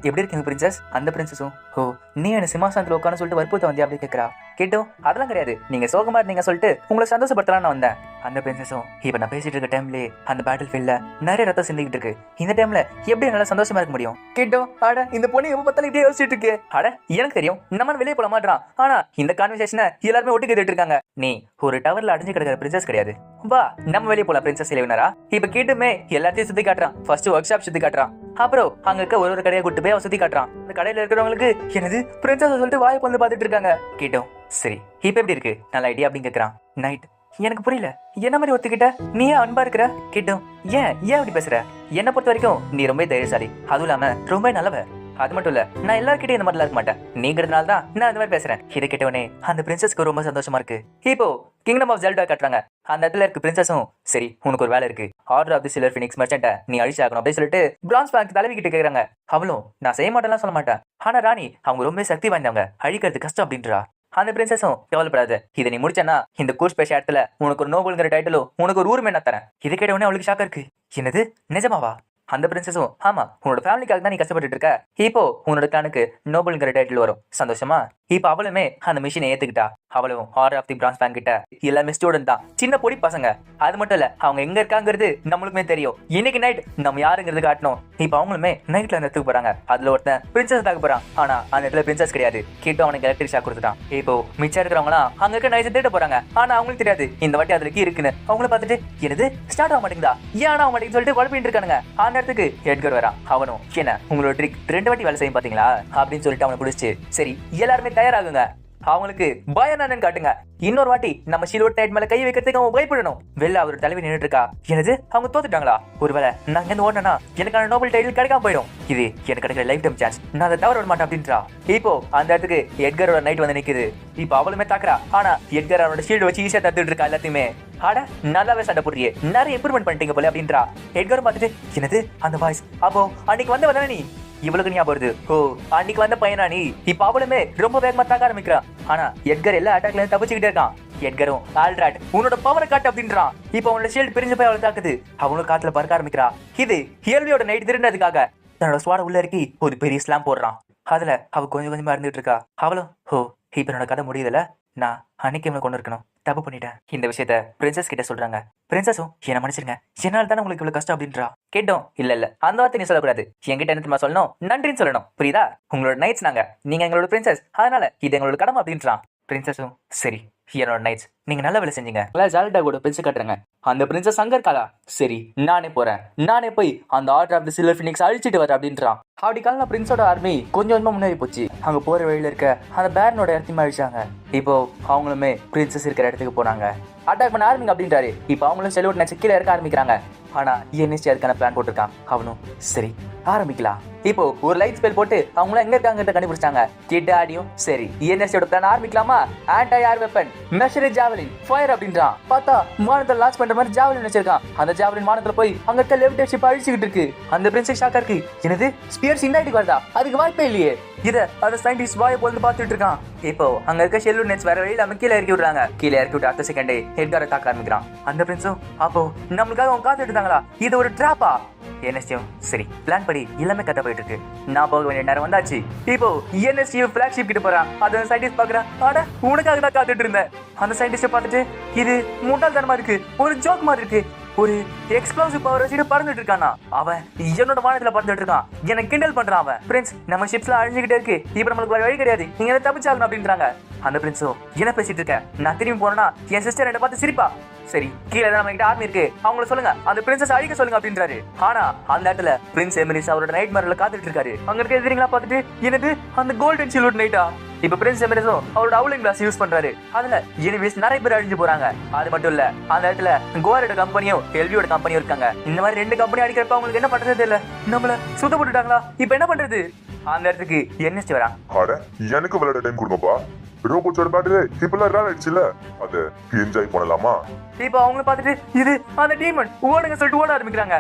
எப்படி இருக்கீங்க பிரின்சஸ்? அந்த பிரின்சஸும் ஓ நீ என்ன சிம்மாசனத்துல உட்காந்து சொல்லிட்டு வற்புறுத்த வந்தியா அப்படி கேட்கறா. கேட்டோம் அதெல்லாம் கிடையாது, நீங்க சோகமா இருந்தீங்க சொல்லிட்டு உங்களை சந்தோஷப்படுத்தலாம் நான் வந்தேன். அந்த பிரின்சஸும் இப்ப நான் பேசிட்டு இருக்க டைம்லயே அந்த பேட்டில் ஃபீல்ட்ல நிறைய ரத்தம் சிந்திக்கிட்டு இருக்கு. இந்த டைம்ல எப்படி நல்லா சந்தோஷமா இருக்க முடியும்? கேட்டோம் அட இந்த பொண்ணு எப்ப பார்த்தாலும் இப்படியே யோசிச்சுட்டு இருக்கு. அட எனக்கு தெரியும் நம்ம வெளியே போல மாட்டான், ஆனா இந்த கான்வர்சேஷனை எல்லாருமே ஒட்டு கேட்டுட்டு இருக்காங்க. நீ ஒரு டவர்ல அடைஞ்சு கிடக்கிற பிரின்சஸ் கிடையாது, வா நம்ம வெளியே போலாம் பிரின்சஸ் இளைவனரா. இப்ப கேட்டுமே எல்லாத்தையும் சுத்தி காட்டுறான். ஃபர்ஸ்ட் ஒர்க் ஷாப் சுத்தி காட்டுறான், அப்புறம் அங்க இருக்க ஒரு கடையை கூட்டு போய் அவன் சுத்தி காட்டுறான். அந்த கடையில இருக்கிறவங்களுக்கு என்னது பிரின்சஸ் சொல்லிட்டு வாயை வந்து பாத்துட்டு இருக்காங்க. கேட்டோம் சரி இப்ப எப்படி இருக்கு, நல்ல ஐடியா அப்படின்னு கேக்குறான். நைட் எனக்கு புரியல, என்ன மாதிரி ஒத்துக்கிட்ட, நீ ஏன் அன்பா இருக்கிற? கேட்டோம் ஏன் அப்படி பேசுற? என்ன பொறுத்த வரைக்கும் நீ ரொம்ப தைரியசாலி, அதுவும் இல்லாம ரொம்ப நல்லவ. அது மட்டும் இல்ல நான் எல்லார்கிட்டயும் இந்த மாதிரிலாம் இருக்க மாட்டேன், நீங்கிறதுனால தான் நான் இந்த மாதிரி பேசுறேன். இதை கேட்டவனே அந்த பிரின்சஸ்க்கு ரொம்ப சந்தோஷமா இருக்கு. இப்போ கிங்டம் ஆஃப் ஜெல்டா காட்டுறாங்க. அந்த இடத்துல இருக்கு பிரின்சஸும் சரி உனக்கு ஒரு வேலை இருக்கு, order of the silver phoenix மர்ச்சன்ட்ட நீ அழிச்சாகணும் அப்படின்னு சொல்லிட்டு பிரான்ஸ் பேங்க் தலைவி கிட்ட கேக்குறாங்க. அவளும் நான் செய்ய மாட்டேன்லாம் சொல்ல மாட்டேன், ஆனா ராணி அவங்க ரொம்ப சக்தி வாய்ந்தவங்க, அழிக்கிறது கஷ்டம் அப்படின்றா. அந்த பிரின்சஸும் கவலைப்படாத, இதை நீ முடிச்சனா இந்த கூர்ஸ் பேச இடத்துல உனக்கு ஒரு நோபல்ங்கிற டைட்டிலும் உனக்கு ஒரு ஊருமே நான் தரேன். இதை கேட்டவொடனே அவளுக்கு ஷாக்கா இருக்கு. என்னது நிஜமாவா? அந்த பிரின்சஸும் ஆமா உன்னோட ஃபேமிலிக்காக தான் நீ கஷ்டப்பட்டு இருக்க, இப்போ உன்னோட கிளானுக்கு நோபல்ங்கிற டைட்டில் வரும், சந்தோஷமா? இப்போ அவளுமே அந்த மிஷினை ஏத்துக்கிட்டா. அவளும் order of the France bank கிட்ட எல்லாமே ஸ்டூடெண்ட் தான், சின்ன பொடி பசங்க. அது மட்டும் இல்ல அவங்க எங்க இருக்காங்கிறது நம்மளுக்குமே தெரியும். இன்னைக்கு நைட் நம்ம யாருங்கிறது காட்டணும். இப்போ அவங்களுமே நைட்ல அந்த இடத்துக்கு போறாங்க. அதுல ஒருத்தன் பிரின்சஸ் தாக்க போறான், ஆனா அந்த இடத்துல பிரின்சஸ் கிடையாது. கேட்டு அவனுக்கு எலக்ட்ரிக் ஷாக் கொடுத்துட்டான். இப்போ மிச்சம் இருக்கிறவங்களாம் அங்க இருக்க நைஸ் தேட போறாங்க, ஆனா அவங்களுக்கு தெரியாது இந்த வாட்டி அதுல கீ இருக்குன்னு. அவங்கள பார்த்துட்டு என்னது ஸ்டார்ட் ஆக மாட்டேங்குதா, ஏன் ஆக மாட்டேங்குது சொல்லிட்டு குழப்பிட்டு இருக்கானுங்க. அந்த இடத்துக்கு எட்கர் வரான். அவனும் என்ன உங்களோட ட்ரிக் 2 வாட்டி வேலை செய்யும் பாத்தீங்களா அப்படின்னு சொல்லிட்டு அவனை பிடிச்சி சரி எல்லாருமே தயாராகுங்க, அவங்களுக்கு பயம் என்னன்னு காட்டுங்க. இன்னொரு வாட்டி நம்ம ஷீல்வர்ட் நைட் மேல கை வைக்கிறதுக்கு அவன் பயப்படணும். வெளில அவர் தலைவி நின்றுட்டு இருக்கா. என்னது அவங்க தோத்துட்டாங்களா? ஒருவேளை நான் இங்க ஓடனா எனக்கான நோபல் டைட்டில் கிடைக்காம போயிடும், இது எனக்கு கிடைக்கிற லைஃப் டைம் சான்ஸ், நான் அதை தவற விட மாட்டேன் அப்படின்றா. இப்போ அந்த இடத்துக்கு எட்கரோட நைட் வந்து நிக்குது. இப்போ அவளுமே தாக்குறா, ஆனா எட்கர் அவனோட ஷீல்டு வச்சு ஈஸியா தத்துட்டு இருக்கா எல்லாத்தையுமே. ஆட நல்லாவே சண்டை போடுறியே, நிறைய இம்ப்ரூவ்மெண்ட் பண்ணிட்டீங்க போல அப்படின்றா. எட்கரும் பார்த்துட்டு என்னது அந்த வாய்ஸ், அப்போ அன்னைக்கு வந்த வந்தானே நீ, இவளுக்கு ஞாபகம் வருது. ஓ அன்னைக்கு வந்த பையனா நீ? இப்ப அவளுமே ரொம்ப வேகமா தாக்க ஆரம்பிக்கிறான். ஆனா எட்கர் எல்லா அட்டாக்ல தப்பிச்சுக்கிட்டே இருக்கான். எட்கரும் ஆல்ட்ராட் உன்னோட பவரை காட்டு அப்படின்றான். இப்ப அவனோட ஷீல்டு பிரிஞ்சு போய் அவளை தாக்குது. அவனும் காத்துல பறக்க ஆரம்பிக்கிறா. இது ஹியல்வியோட நைட் திருண்டதுக்காக தன்னோட ஸ்வாட உள்ள இறக்கி ஒரு பெரிய ஸ்லாம் போடுறான். அதுல அவ கொஞ்சம் கொஞ்சமா இருந்துட்டு இருக்கா. அவளும் ஓ இப்ப என்னோட கதை முடியுதுல, நான் அன்னைக்கு இவனை கொண்டு இருக்கணும், தப்பு பண்ணிட்டேன். இந்த விஷயத்த பிரின்சஸ் கிட்ட சொல்றாங்க. பிரின்சஸும் என்ன மன்னிச்சிருங்க, என்னால தானே உங்களுக்கு இவ்வளவு கஷ்டம் அப்படின்றா. கேட்டோம் இல்ல அந்த வார்த்தை நீ சொல்லக்கூடாது, என்கிட்ட என்ன சொல்லணும், நன்றின்னு சொல்லணும், புரியுதா? உங்களோட நைட்ஸ் நாங்க, நீங்க எங்களோட பிரின்சஸ், அதனால இது எங்களோட கடமை அப்படின்றான். பிரின்சஸும் சரி என்னோட நைட்ஸ், நீங்க நல்ல வேலை செஞ்சீங்க. ஜால்டா கூட பிரின்ஸ் கட்டுறாங்க. அந்த பிரின்சஸ் அங்க இருக்காளா? சரி நானே போறேன், நானே போய் அந்த order of the silver phoenix அழிச்சிட்டு வரேன் அப்படின்றான். அப்படி காலம் பிரின்ஸோட ஆர்மி கொஞ்சம் கொஞ்சமா முன்னேறி போச்சு. அங்க போற வழியில இருக்க அந்த பேரனோட இடத்தையும் அழிச்சாங்க. இப்போ அவங்களுமே பிரின்சஸ் இருக்கிற இடத்துக்கு போனாங்க. அட்டாக் பண்ண ஆரம்பிங்க அப்படின்றாரு. இப்போ அவங்களும் செல்வட் நினைச்சு கீழே இறக்க ஆரம்பிக்கிறாங்க. ஆனா என்எஸ்டி அதுக்கான பிளான் போட்டிருக்கான். அவனும் சரி ஆரம்பிக்கலாம். இப்போ ஒரு லைட் ஸ்பெல் போட்டு அவங்கள எங்க இருக்காங்க கண்டுபிடிச்சாங்க. கிட் ஆடியும் சரி என்எஸ்டியோட பிளான் ஆரம்பிக்கலாமா? ஆன்டி ஏர் வெப்பன் மெஷர் ஜாவலின் ஃபயர் அப்படின்றான். பார்த்தா வானத்துல லான்ச் பண்ற மாதிரி ஜாவலின் வச்சிருக்கான். அந்த ஜாவலின் வானத்துல போய் அங்க இருக்க லெஃப்ட் ஷிப் அழிச்சுக்கிட்டு இருக்கு. அந்த பிரின்சஸ் ஷாக்கா இருக்கு. என்னது ஸ்பியர்ஸ் இன்டைட்டுக்கு வருதா? அதுக்கு வாய்ப்பே இல்லையே. இத அந்த சயின்டிஸ்ட் வாயை போட்டு பார்த்துட்டு இருக்கான். இப்போ அங்க இருக்க ஷெல்லு நெட்ஸ் வேற வழியில நம்ம கீழே இறக்கி விடுறாங்க. கீழே இறக்கி விட்டு அடுத்த செகண்டே எட்காரை தாக்க ஆரம்பிக்கிறான். அந்த பிரின்ஸும் அப்போ நம்மளுக்காக அவங்க காத்துட்டு இருந்தாங்களா, இது ஒரு டிராப்பா? என்எஸ்டியும் சரி பிளான் படி எல்லாமே கத்த போயிட்டு இருக்கு, நான் போக வேண்டிய நேரம் வந்தாச்சு. இப்போ என்எஸ்டி பிளாக்ஷிப் கிட்ட போறான். அதை சயின்டிஸ்ட் பாக்குறான். ஆட உனக்காக தான் காத்துட்டு இருந்தேன். அந்த சயின்டிஸ்ட பார்த்துட்டு இது முட்டாள்தனமா இருக்கு, ஒரு ஜோக் மாதிரி இருக்கு, ஒரு எக்ஸ்ப்ளோசிவ் பவர் வச்சுட்டு பறந்துட்டு இருக்கானா அவன், என்னோட வானத்துல பறந்துட்டு இருக்கான், எனக்கு கிண்டல் பண்றான் அவன். பிரின்ஸ் நம்ம ஷிப்ஸ்ல அழிஞ்சுக்கிட்டே இருக்கு, இப்ப நம்மளுக்கு வேற வழி கிடையாது, நீங்க எதை தப்பிச்சாகணும் அப்படின்றாங்க. அந்த பிரின்ஸும் என்ன பேசிட்டு இருக்க, நான் திரும்பி போனா என் சிஸ்டர் என்ன பார்த்து சிரிப்பா. சரி கீழே நம்ம கிட்ட ஆர்மி இருக்கு, அவங்கள சொல்லுங்க அந்த பிரின்சஸ் அழிக்க சொல்லுங்க அப்படின்றாரு. ஆனா அந்த இடத்துல பிரின்ஸ் எமிரிஸ் அவரோட நைட் மேர்ல காத்துட்டு இருக்காரு. அங்க இருக்க எதிரிங்களா பார்த்துட்டு என்னது அந்த கோல்டன் ஷீல்ட் நைட்டா? இப்ப பிரின்ஸ் எமிரிஸும் அவரோட அவுலிங் கிளாஸ் யூஸ் பண்றாரு. அதுல எனிவேஸ் நிறைய பேர் அழிஞ்சு போறாங்க. அது மட்டும் இல்ல அந்த இடத்துல கோவாரோட கம்பெனியும் எல்வியோட கம்பெனியும் இருக்காங்க. இந்த மாதிரி 2 கம்பெனி அடிக்கிறப்ப அவங்களுக்கு என்ன பண்றது தெரியல, நம்மள சுத்த போட்டுட்டாங்களா, இப்ப என்ன பண்றது? அந்த இடத்துக்கு என்எஸ்டி வரா. அட எனக்கு விளையாட டைம் கொடுங்கப்பா, ரோபோட்ஸோட பேட்டரி இப்பெல்லாம் ரேர் ஆயிடுச்சுல, அதை என்ஜாய் பண்ணலாமா? இப்போ அவங்கள பார்த்துட்டு இது அந்த டீமன் ஓடுங்க சொல்லிட்டு ஓட ஆரம்பிக்கிறாங்க.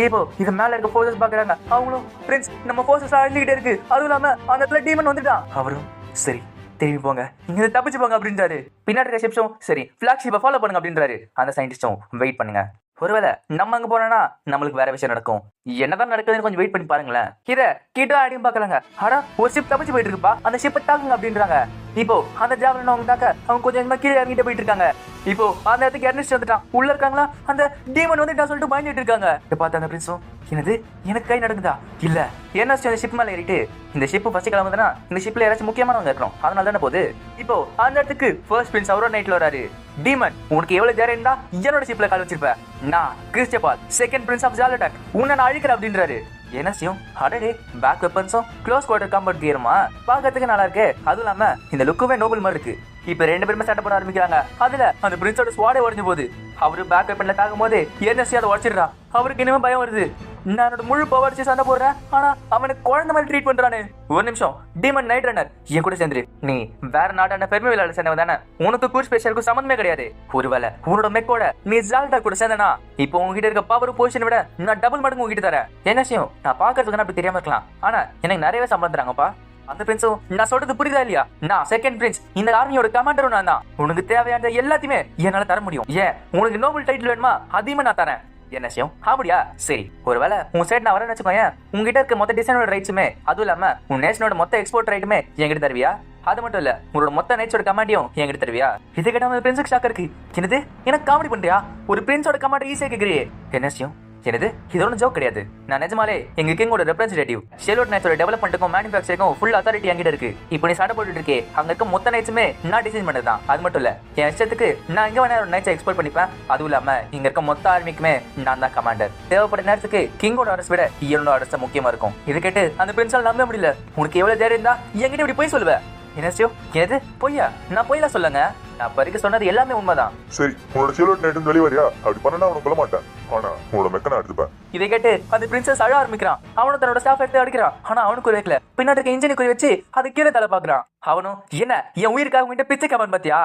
இப்போ இது மேல இருக்க ஃபோர்ஸஸ் பாக்குறாங்க. அவங்களும் பிரின்ஸ் நம்ம ஃபோர்ஸஸ் அழிஞ்சுக்கிட்டே இருக்கு, அதுவும் இல்லாம அந்த இடத்துல டீமன் வந்துட்டான். அவரும் சரி திரும்பி போங்க, இங்க தப்பிச்சு போங்க அப்படின்றாரு. பின்னாடி இருக்க ஷிப்ஸும் சரி ஃபிளாக்ஷிப்பை ஃபாலோ பண்ணுங்க அப்படின்றாரு. அந்த சயின்டிஸ்டும் வெயிட் பண்ணுங்க, ஒருவேளை நம்ம அங்க போனோம்னா நம்மளுக்கு வேற விஷயம் நடக்கும், என்னதான் நடக்குதுன்னு கொஞ்சம் வெயிட் பண்ணி பாருங்களேன். இத கிட்ட ஆடியும் பாக்கலாங்க. ஆனா ஒரு ஷிப் தப்பிச்சு போயிட்டு இருக்குப்பா, அந்த ஷிப்பை தாக்குங்க அப்படின்றாங்க. இப்போ அந்த ஜாவலின் அவங்க தாக்க அவங்க கொஞ்சம் கீழே இறங்கிட்டு போயிட்டு இருக்காங்க. இப்போ அந்த இடத்துக்கு எர்னஸ்ட் வந்துட்டான். உள்ள இருக்காங்களா அந்த டீமன் வந்துட்டா சொல்லிட்டு பயந்துட்டு இருக்காங்க. இதை பார்த்து அந்த பிரின்ஸும் என்னது எனக்கு கை நடக்குதா இல்ல எர்னஸ்ட் அந்த ஷிப் மேல ஏறிட்டு இந்த ஷிப் ஃபர்ஸ்ட் கிளம்புதுன்னா இந்த ஷிப்ல யாராச்சும் முக்கியமானவங்க இருக்கணும், அதனால தானே போகுது. இப்போ அந்த இடத்துக்கு ஃபர்ஸ்ட் பிரின்ஸ் அவரோட நைட்ல வராரு. டீமன் உனக்கு எவ்வளவு தைரியம் இருந்தா என்னோட ஷிப்ல கால் வச்சிருப்ப, நான் கிறிஸ்டபால் செகண்ட் பிரின்ஸ் ஆஃப் ஜாலடாக் உன்னை நான் அழிக்கிறேன் அப்படின்றாரு. என்னசியும் அடடே பேக் வெப்பன்ஸும் க்ளோஸ் குவார்டர் காம்பேட் கியருமா பார்க்கறதுக்கு நல்லா இருக்கு, அதுவும் இல்லாம இந்த லுக்குவே நோபல் மாதிரி இருக்கு. இப்ப ரெண்டு பேருமே சண்டை போட ஆரம்பிக்கிறாங்க. அதுல அந்த பிரின்ஸோட ஸ்வாடே உடஞ்சு போகுது. அவரு பேக் வெப்பன்ல தாக்கும் போது என்னசி அதை உடச்சிடுறா. அவருக்கு இனிமே பயம் வருது, நான் என்னோட முழு பவர் வச்சு சண்டை போடுறேன், ஆனா அவனுக்கு குழந்தை மாதிரி ட்ரீட் பண்றானே. ஒரு நிமிஷம், டீமன் நைட் ரன்னர் என் கூட சேர்ந்துரு, நீ வேற நாட்டான பெருமை விளையாட சேர்ந்தவன் தானே, உனக்கு கூர் ஸ்பெஷலுக்கு சம்மந்தமே கிடையாது. ஒருவேளை உன்னோட மெக்கோட நீ ஜால்டா கூட சேர்ந்தனா இப்போ உங்ககிட்ட இருக்க பவர் பொசிஷனை விட நான் டபுள் மடங்கு உங்ககிட்ட தரேன். என்ன செய்யும், நான் பாக்கிறதுக்கு அப்படி தெரியாம இருக்கலாம், ஆனா எனக்கு நிறையவே சம்பளம் தராங்கப்பா. அந்த பிரின்ஸும் நான் சொல்றது புரியுதா இல்லையா, நான் செகண்ட் பிரின்ஸ், இந்த ஆர்மியோட கமாண்டரும் நான் தான், உனக்கு தேவையான எல்லாத்தையுமே என்னால தர முடியும். ஏன் உனக்கு நோபல் டைட்டில் வேணுமா, அதிகமா நான் தரேன். என்ன செய்யும், அப்படியா சரி, ஒருவேளை உன் சைடு நான் வரேன்னு வச்சுக்கோங்க, உங்ககிட்ட இருக்க மொத்த டிசைனோட ரைட்ஸுமே அதுவும் இல்லாம உன் நேஷனோட மொத்த எக்ஸ்போர்ட் ரைட்டுமே என்கிட்ட தருவியா, அது மட்டும் இல்ல உங்களோட மொத்த நைட்ஸோட கமாண்டியும் என்கிட்ட தருவியா. இதை கேட்ட பிரின்ஸுக்கு ஷாக் இருக்கு. என்னது எனக்கு காமெடி பண்றியா, ஒரு பிரின்ஸோட கமாண்ட் ஈஸியா கேக்குறியே. என்ன செய்யும், என்னது இது ஒன்றும் ஜோக் கிடையாது, நான் நிஜமாலே எங்க கிங்கோட ரெப்ரஸன்டேட்டிவ், ஷெலோட் நைட்ஸோட டெவலப்மெண்ட்டுக்கும் மேனுஃபேக்சரிங்கும் ஃபுல் அத்தாரிட்டி என்கிட்ட இருக்கு. இப்போ நீ சண்டை போட்டுட்டு இருக்கே, அங்க இருக்க மொத்த நைட்ஸுமே நான் டிசைன் பண்ணதுதான். அது மட்டும் இல்ல என் இஷ்டத்துக்கு நான் இங்க வேணா நைட்ஸை எக்ஸ்போர்ட் பண்ணிப்பேன், அதுவும் இல்லாம இங்க இருக்க மொத்த ஆர்மிக்குமே நான் தான் கமாண்டர். தேவைப்பட்ட நேரத்துக்கு கிங்கோட ஆர்டர்ஸ் விட என்னோட ஆர்டர்ஸ் முக்கியமா இருக்கும். இது கேட்டு அந்த பிரின்ஸால் நம்ப முடியல. உனக்கு எவ்வளவு தைரியம் இருந்தா என்கிட்ட இப்படி போய் சொல்லுவேன். என்னசியோ என்னது பொய்யா, நான் பொய்யா சொல்லுங்க, நான் பறிக்க சொன்னது எல்லாமே உண்மைதான். சரி உன்னோட ஷெலோட் நைட் வெளிவரியா, அப்படி பண்ணா உனக்கு சொல்ல மாட்டேன், ஆனா உன்னோட மெக்கனை எடுத்துப்பேன். இதை கேட்டு அந்த பிரின்சஸ் அழ ஆரம்பிக்கிறான். அவனும் தன்னோட ஸ்டாஃப் எடுத்து அடிக்கிறான். ஆனா அவனுக்கு ஒரு வைக்கல, பின்னாடி இருக்க இன்ஜினை குறி வச்சு அது கீழே தலை பாக்குறான். அவனும் என்ன என் உயிருக்காக உங்ககிட்ட பிச்சை கவன் பாத்தியா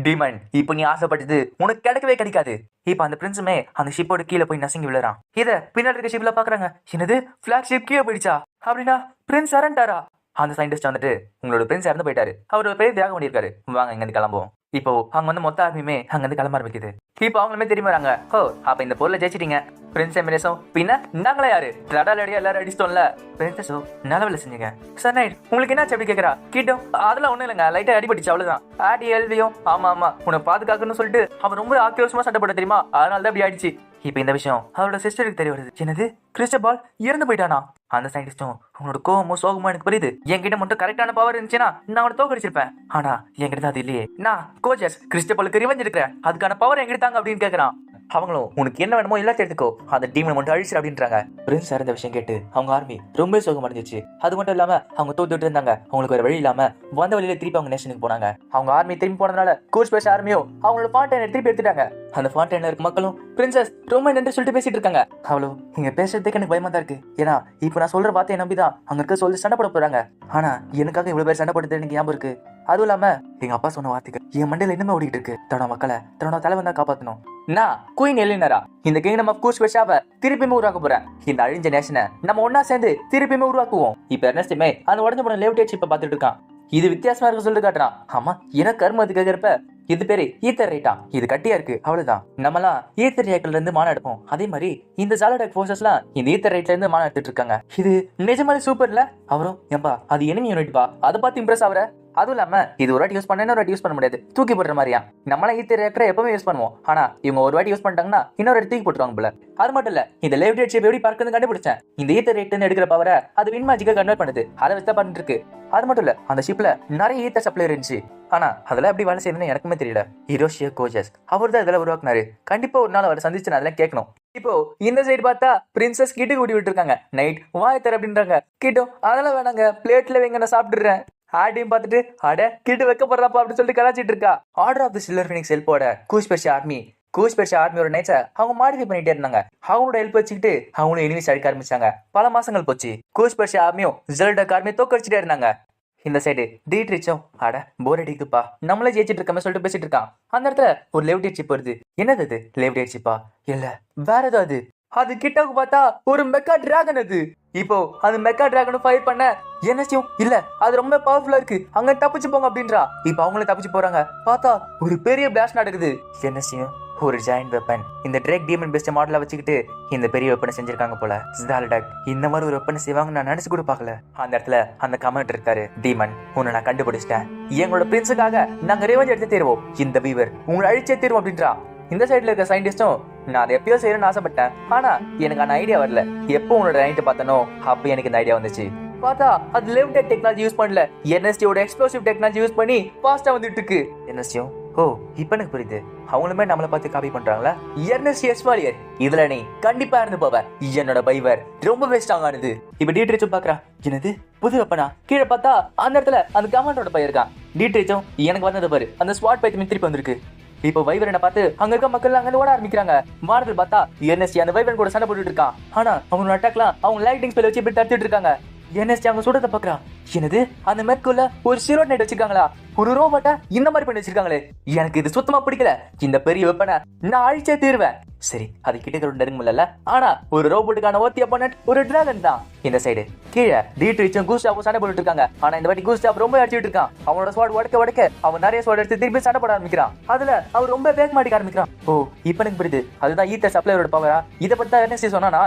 டீமன், இப்ப நீ ஆசைப்பட்டது உனக்கு கிடைக்கவே கிடைக்காது. இப்ப அந்த பிரின்ஸுமே அந்த ஷிப்போட கீழே போய் நசுங்கி விழுறான். இத பின்னாடி இருக்க ஷிப்ல பாக்குறாங்க. என்னது பிளாக் ஷிப் கீழே போயிடுச்சா அப்படின்னா பிரின்ஸ் இறந்துட்டாரா. அந்த சயின்டிஸ்ட் வந்துட்டு உங்களோட பிரின்ஸ் இறந்து போயிட்டாரு, அவர் ஒரு பெரிய தியாகம் பண்ணியிருக்காரு, வாங்க இங்க இருந்து கிளம்புவோம். இப்போ அங்க வந்து மொத்த ஆர்மியுமே அங்க இருந்து கிளம்ப ஆரம்பிக்குது. இப்போ அவங்களுமே திரும்பி வராங்க. ஓ அப்ப இந்த பொருளை ஜெயிச்சிட்டீங்க பிரின்ஸ் எமிரேஸும், பின்ன நாங்களே யாரு தடாலடியா எல்லாரும் அடிச்சிட்டோம்ல. பிரின்சஸோ நல்ல வேலை செஞ்சீங்க சார். நைட் உங்களுக்கு என்ன அப்படி கேட்கறா கிட்டும், அதெல்லாம் ஒண்ணும் இல்லைங்க, லைட்டா அடிபட்டுச்சு அவ்வளவுதான். ஆடி எல்வியும் ஆமா ஆமா உன்னை பாதுகாக்கணும்னு சொல்லிட்டு அவன் ரொம்ப ஆக்கிரோஷமா சண்டை போட தெரியுமா, அதனால தான் அப்படி ஆயிடுச்சு. இப்ப இந்த விஷயம் அவரோட சிஸ்டருக்கு தெரிய வருது. என்னது கிறிஸ்டபால் இறந்து போயிட்டானா. அந்த சயின்டிஸ்டும் உன்னோட கோவமும் சோகமும் எனக்கு புரியுது, என்கிட்ட மட்டும் கரெக்டான பவர் இருந்துச்சுன்னா நான் அவனை தோக்கடிச்சிருப்பேன், ஆனா என்கிட்ட அது இல்லையே. நான் கோஜஸ் கிறிஸ்டபாலுக்கு ரிவெஞ்ச் எடுக்கிறேன், அதுக்கான பவர் என்கிட்ட தாங்க அப்படின்னு கேட்கறான். அவங்களும் உனக்கு என்ன வேணுமோ எல்லாத்தையும் எடுத்துக்கோ, அந்த டீமை மட்டும் அழிச்சிரு அப்படின்றாங்க. பிரின்ஸ் இறந்த விஷயம் கேட்டு அவங்க ஆர்மி ரொம்ப சோகம் அடைஞ்சிச்சு. அது மட்டும் இல்லாம அவங்க தோத்துட்டு இருந்தாங்க. அவங்களுக்கு வேற வழி இல்லாம வந்த வழியில திருப்பி அவங்க நேஷனுக்கு போனாங்க. அவங்க ஆர்மி திரும்பி போனதுனால கூர் ஸ்பேஸ் ஆர்மியோ அவங்களோட ஃபாண்டெய்னர் திருப்பி எடுத்துட்டாங்க. அந்த ஃபாண்டெய்னர் இருக்க மக்களும் பிரின்சஸ் ரொம்ப நன்றி சொல்லிட்டு பேசிட்டு இருக்காங்க. அவ்வளோ இங்க பேசுறதுக்கு எனக்கு பயமா தான் இருக்கு, ஏன்னா இப்போ நான் சொல்ற வார்த்தையை நம்பிதான் அங்க இருக்க சொல்லி சண்டை போட போறாங்க. ஆனா எனக்காக இவ்வளவு பேர் சண்டை போடுறது எனக்கு ஞாபகம் இருக்கு. அதுவும் இல்லாம எங்க அப்பா சொன்ன வார்த்தைகள் என் மண்டையில இன்னுமே ஓடிட்டு இருக்கு. தன்னோட மக்களை தன்னோட தலைவன் தான் காப்பாத்தணும். நான் குயின் எலினரா இந்த கிங்டம் ஆஃப் கூர் ஸ்பெஷாவை திருப்பியுமே உருவாக்க போறேன். இந்த அழிஞ்ச நேஷனை நம்ம ஒன்னா சேர்ந்து திருப்பியுமே உருவாக்குவோம். இப்ப எர்னஸ்டுமே அந்த உடஞ்ச போன லேவ்டேட் ஷிப்பை பார்த்துட்டு இருக்கான். இது வித்தியாசமா இருக்கு சொல்லிட்டு காட்டுறான். ஆமா எனக்கு கர்மம் அது கேட்கறப்ப இது பேரு ஈத்தர் ரைட்டா, இது கட்டியா இருக்கு அவ்வளவுதான். நம்மலாம் ஈத்தர் ரைட்ல இருந்து மானம் எடுப்போம், அதே மாதிரி இந்த ஜாலடாக் ஃபோர்ஸஸ்லாம் இந்த ஈத்தர் ரைட்ல இருந்து மானம் எடுத்துட்டு இருக்காங்க. இது நிஜமாலே சூப்பர் இல்ல. அவரும் ஏன்பா அது எனிமி யூனிட் பா, அதை பார்த்து இம்ப்ரெஸ் ஆகுற. அதுவும் இல்லாம இது ஒரு வாட்டி யூஸ் பண்ண இன்னொரு வாட்டி யூஸ் பண்ண முடியாது, தூக்கி போடுற மாதிரியா. நம்மளாம் ஈத்தர் ரைட்டரை எப்பவுமே யூஸ் பண்ணுவோம், ஆனா இவங்க ஒரு வாட்டி யூஸ் பண்ணிட்டாங்கன்னா இன்னொரு வாட்டி தூக்கி போட்டுருவாங்க போல. அது மட்டும் இல்ல இந்த லேவ்டேட் ஷிப் எப்படி பார்க்கறது கண்டுபிடிச்சேன். இந்த ஈத்தர் ரைட்ல இருந்து எடுக்கிற பவரை அது வின் மேஜிக்கா கன்வெர்ட் பண்ணுது, அதை வச்சு தான் பண்ணிட்டு இருக்கு. அது மட்டும் இல்ல அந்த ஷிப்ல நிறைய ஈத்தர் சப்ளை இருந்துச்சு, ஆனா அதெல்லாம் எப்படி வேலை செய்யணும்னு எனக்குமே தெரியல. ஹிரோஷியா கோஜஸ் அவர் தான் இதெல்லாம் உருவாக்குனாரு. கண்டிப்பா ஒரு நாள் அவரை சந்திச்சு நான் அதெல்லாம் கேட்கணும். இப்போ இந்த சைடு பார்த்தா பிரின்சஸ் கிட்ட கூட்டி விட்டு இருக்காங்க. நைட் வாயத்தர் அப்படின்றாங்க. கிட்டும் அதெல்லாம் வேணாங்க, பிளேட்ல வைங்க நான் சாப்பிட்டுறேன். ஆடியும் பார்த்துட்டு அட கிட்ட வைக்கப்படுறாப்பா அப்படின்னு சொல்லிட்டு கலாச்சிட்டு இருக்கா. Order of the silver phoenix ஹெல்ப்போட கூஸ்பெர்ஷியா ஆர்மியோட நைட்ஸை அவங்க மாடிஃபை பண்ணிட்டே இருந்தாங்க. அவங்களோட ஹெல்ப் வச்சுக்கிட்டு அவங்களும் எனிமீஸ் அடிக்க ஆரம்பிச்சாங்க. பல மாசங்கள் போச்சு. கூஸ்பெர்ஷியா ஆர்மியும் ஜெல்டாக் ஆர்மியும் தோக்கடிச்சிட்டே இருந்தாங்க. இந்த சைடு டீட்ரிச்சும் அட போர் அடிக்குதுப்பா நம்மளே ஜெயிச்சிட்டு இருக்கமே சொல்லிட்டு பேசிட்டு இருக்கான். அந்த இடத்துல ஒரு லேவ்டேட் ஷிப் வருது. என்னது அது லேவ்டேட் ஷிப்பா இல்ல வேற ஏதாவது அது கிட்டக்கு பார்த்தா ஒரு மெக்கா டிராகன் அது. இப்போ அந்த மெக்கா டிராகனை ஃபைட் பண்ண என்னச்சியும் இல்ல அது ரொம்ப பவர்ஃபுல்லா இருக்கு, அங்க தப்பிச்சு போங்க அப்படின்றா. இப்போ அவங்களும் தப்பிச்சு போறாங்க. பார்த்தா ஒரு பெரிய பிளாஸ்ட் நடக்குது. என்னச்சியும் ஒரு ஜாயிண்ட் வெப்பன் இந்த ட்ரேக் டீமன் பெஸ்ட் மாடலை வச்சுக்கிட்டு இந்த பெரிய வெப்பனை செஞ்சிருக்காங்க போல. ஜால்டாக் இந்த மாதிரி ஒரு வெப்பனை செய்வாங்க நான் நினைச்சு கூட பார்க்கல. அந்த இடத்துல அந்த கமெண்ட் இருக்காரு, டீமன் உன்னை நான் கண்டுபிடிச்சிட்டேன், எங்களோட பிரின்ஸுக்காக நாங்க ரிவெஞ்ச் எடுத்து தருவோம், இந்த வீவர் உங்களை அழிச்சே தருவோம் அப்படின்றா. இந்த சைட்ல இருக்க சயின்டிஸ்டும் நான் அதை எப்பயோ செய்யணும்னு ஆசைப்பட்டேன், ஆனா எனக்கு அந்த ஐடியா வரல, எப்போ உன்னோட நைட்டை பார்த்தனோ அப்போ எனக்கு இந்த ஐடியா வந்துச்சு. பார்த்தா அது லிமிடெட் டெக்னாலஜி யூஸ் பண்ணல, என்எஸ்டியோட எக்ஸ்ப்ளோசிவ் டெக்னாலஜி யூஸ் பண்ணி ஃபாஸ்டா வந்துட்டு இருக்கு. என்எஸ்டியும் ஓ இப்போ எனக்கு புரியுது, அவங்களுமே நம்மளை பார்த்து காப்பி பண்றாங்களா. என்எஸ்டி எஸ்வாலியர் இதுல நீ கண்டிப்பா இருந்து போவ, என்னோட பைவர் ரொம்பவே ஸ்ட்ராங்கானது. இப்ப டீட்ரிச்சும் பாக்குறா, என்னது புது வெப்பனா. கீழே பார்த்தா அந்த இடத்துல அந்த கமாண்டோட பையன் இருக்கான். டீட்ரிச்சும் எனக்கு வந்தது பாரு, அந்த ஸ்வாட் பைத்து திருப்பி வந்திருக்கு. இப்போ வைவர் என்ன பார்த்து அங்க இருக்க மக்கள் அங்க ஓட ஆரம்பிக்கிறாங்க. மாறுதல் பார்த்தா என்எஸ்டி அந்த வைவன் கூட சண்டை போட்டுட்டு இருக்கான். ஆனா அவனோட அட்டாக்லாம் அவங்க லைட்டிங் ஸ்பெல் வச்சு இப்படி தடுத்துட்டு இருக்காங்க. என்எஸ்டி அவங்க சுடத்தை பாக்குறான். என்னது அந்த மெர்க்குள்ள ஒரு சீரோ நைட் வச்சிருக்காங்களா, ஒரு ரோபோட்டா இந்த மாதிரி பண்ணி வச்சிருக்காங்களே, எனக்கு இது சுத்தமா பிடிக்கல, இந்த பெரிய வெப்பனை நான் அழிச்சே தீருவேன். சரி அது கிட்ட நெருங்க முடியல, ஆனா ஒரு ரோபோட்டுக்கான ஒர்த்தி அப்போனன்ட் ஒரு டிராகன் தான். இந்த சைடு கீழே டீட்ரிச்சும் கூஸ்டாவும் சண்டை போட்டுட்டு இருக்காங்க. ஆனா இந்த வாட்டி கூஸ்டாப் ரொம்ப அடிச்சுட்டு இருக்கான். அவனோட ஸ்வாட் உடைக்க அவன் நிறைய ஸ்வாட் எடுத்து திருப்பி சண்டை போட ஆரம்பிக்கிறான். அதுல அவர் ரொம்ப வேக மாட்டிக்க ஆரம்பிக்கிறான். ஓ இப்ப எனக்கு புரியுது, அதுதான் ஈத்தர் சப்ளையரோட பவரா. இதை பத்தி தான் என்எஸ்டி சொன்னானா.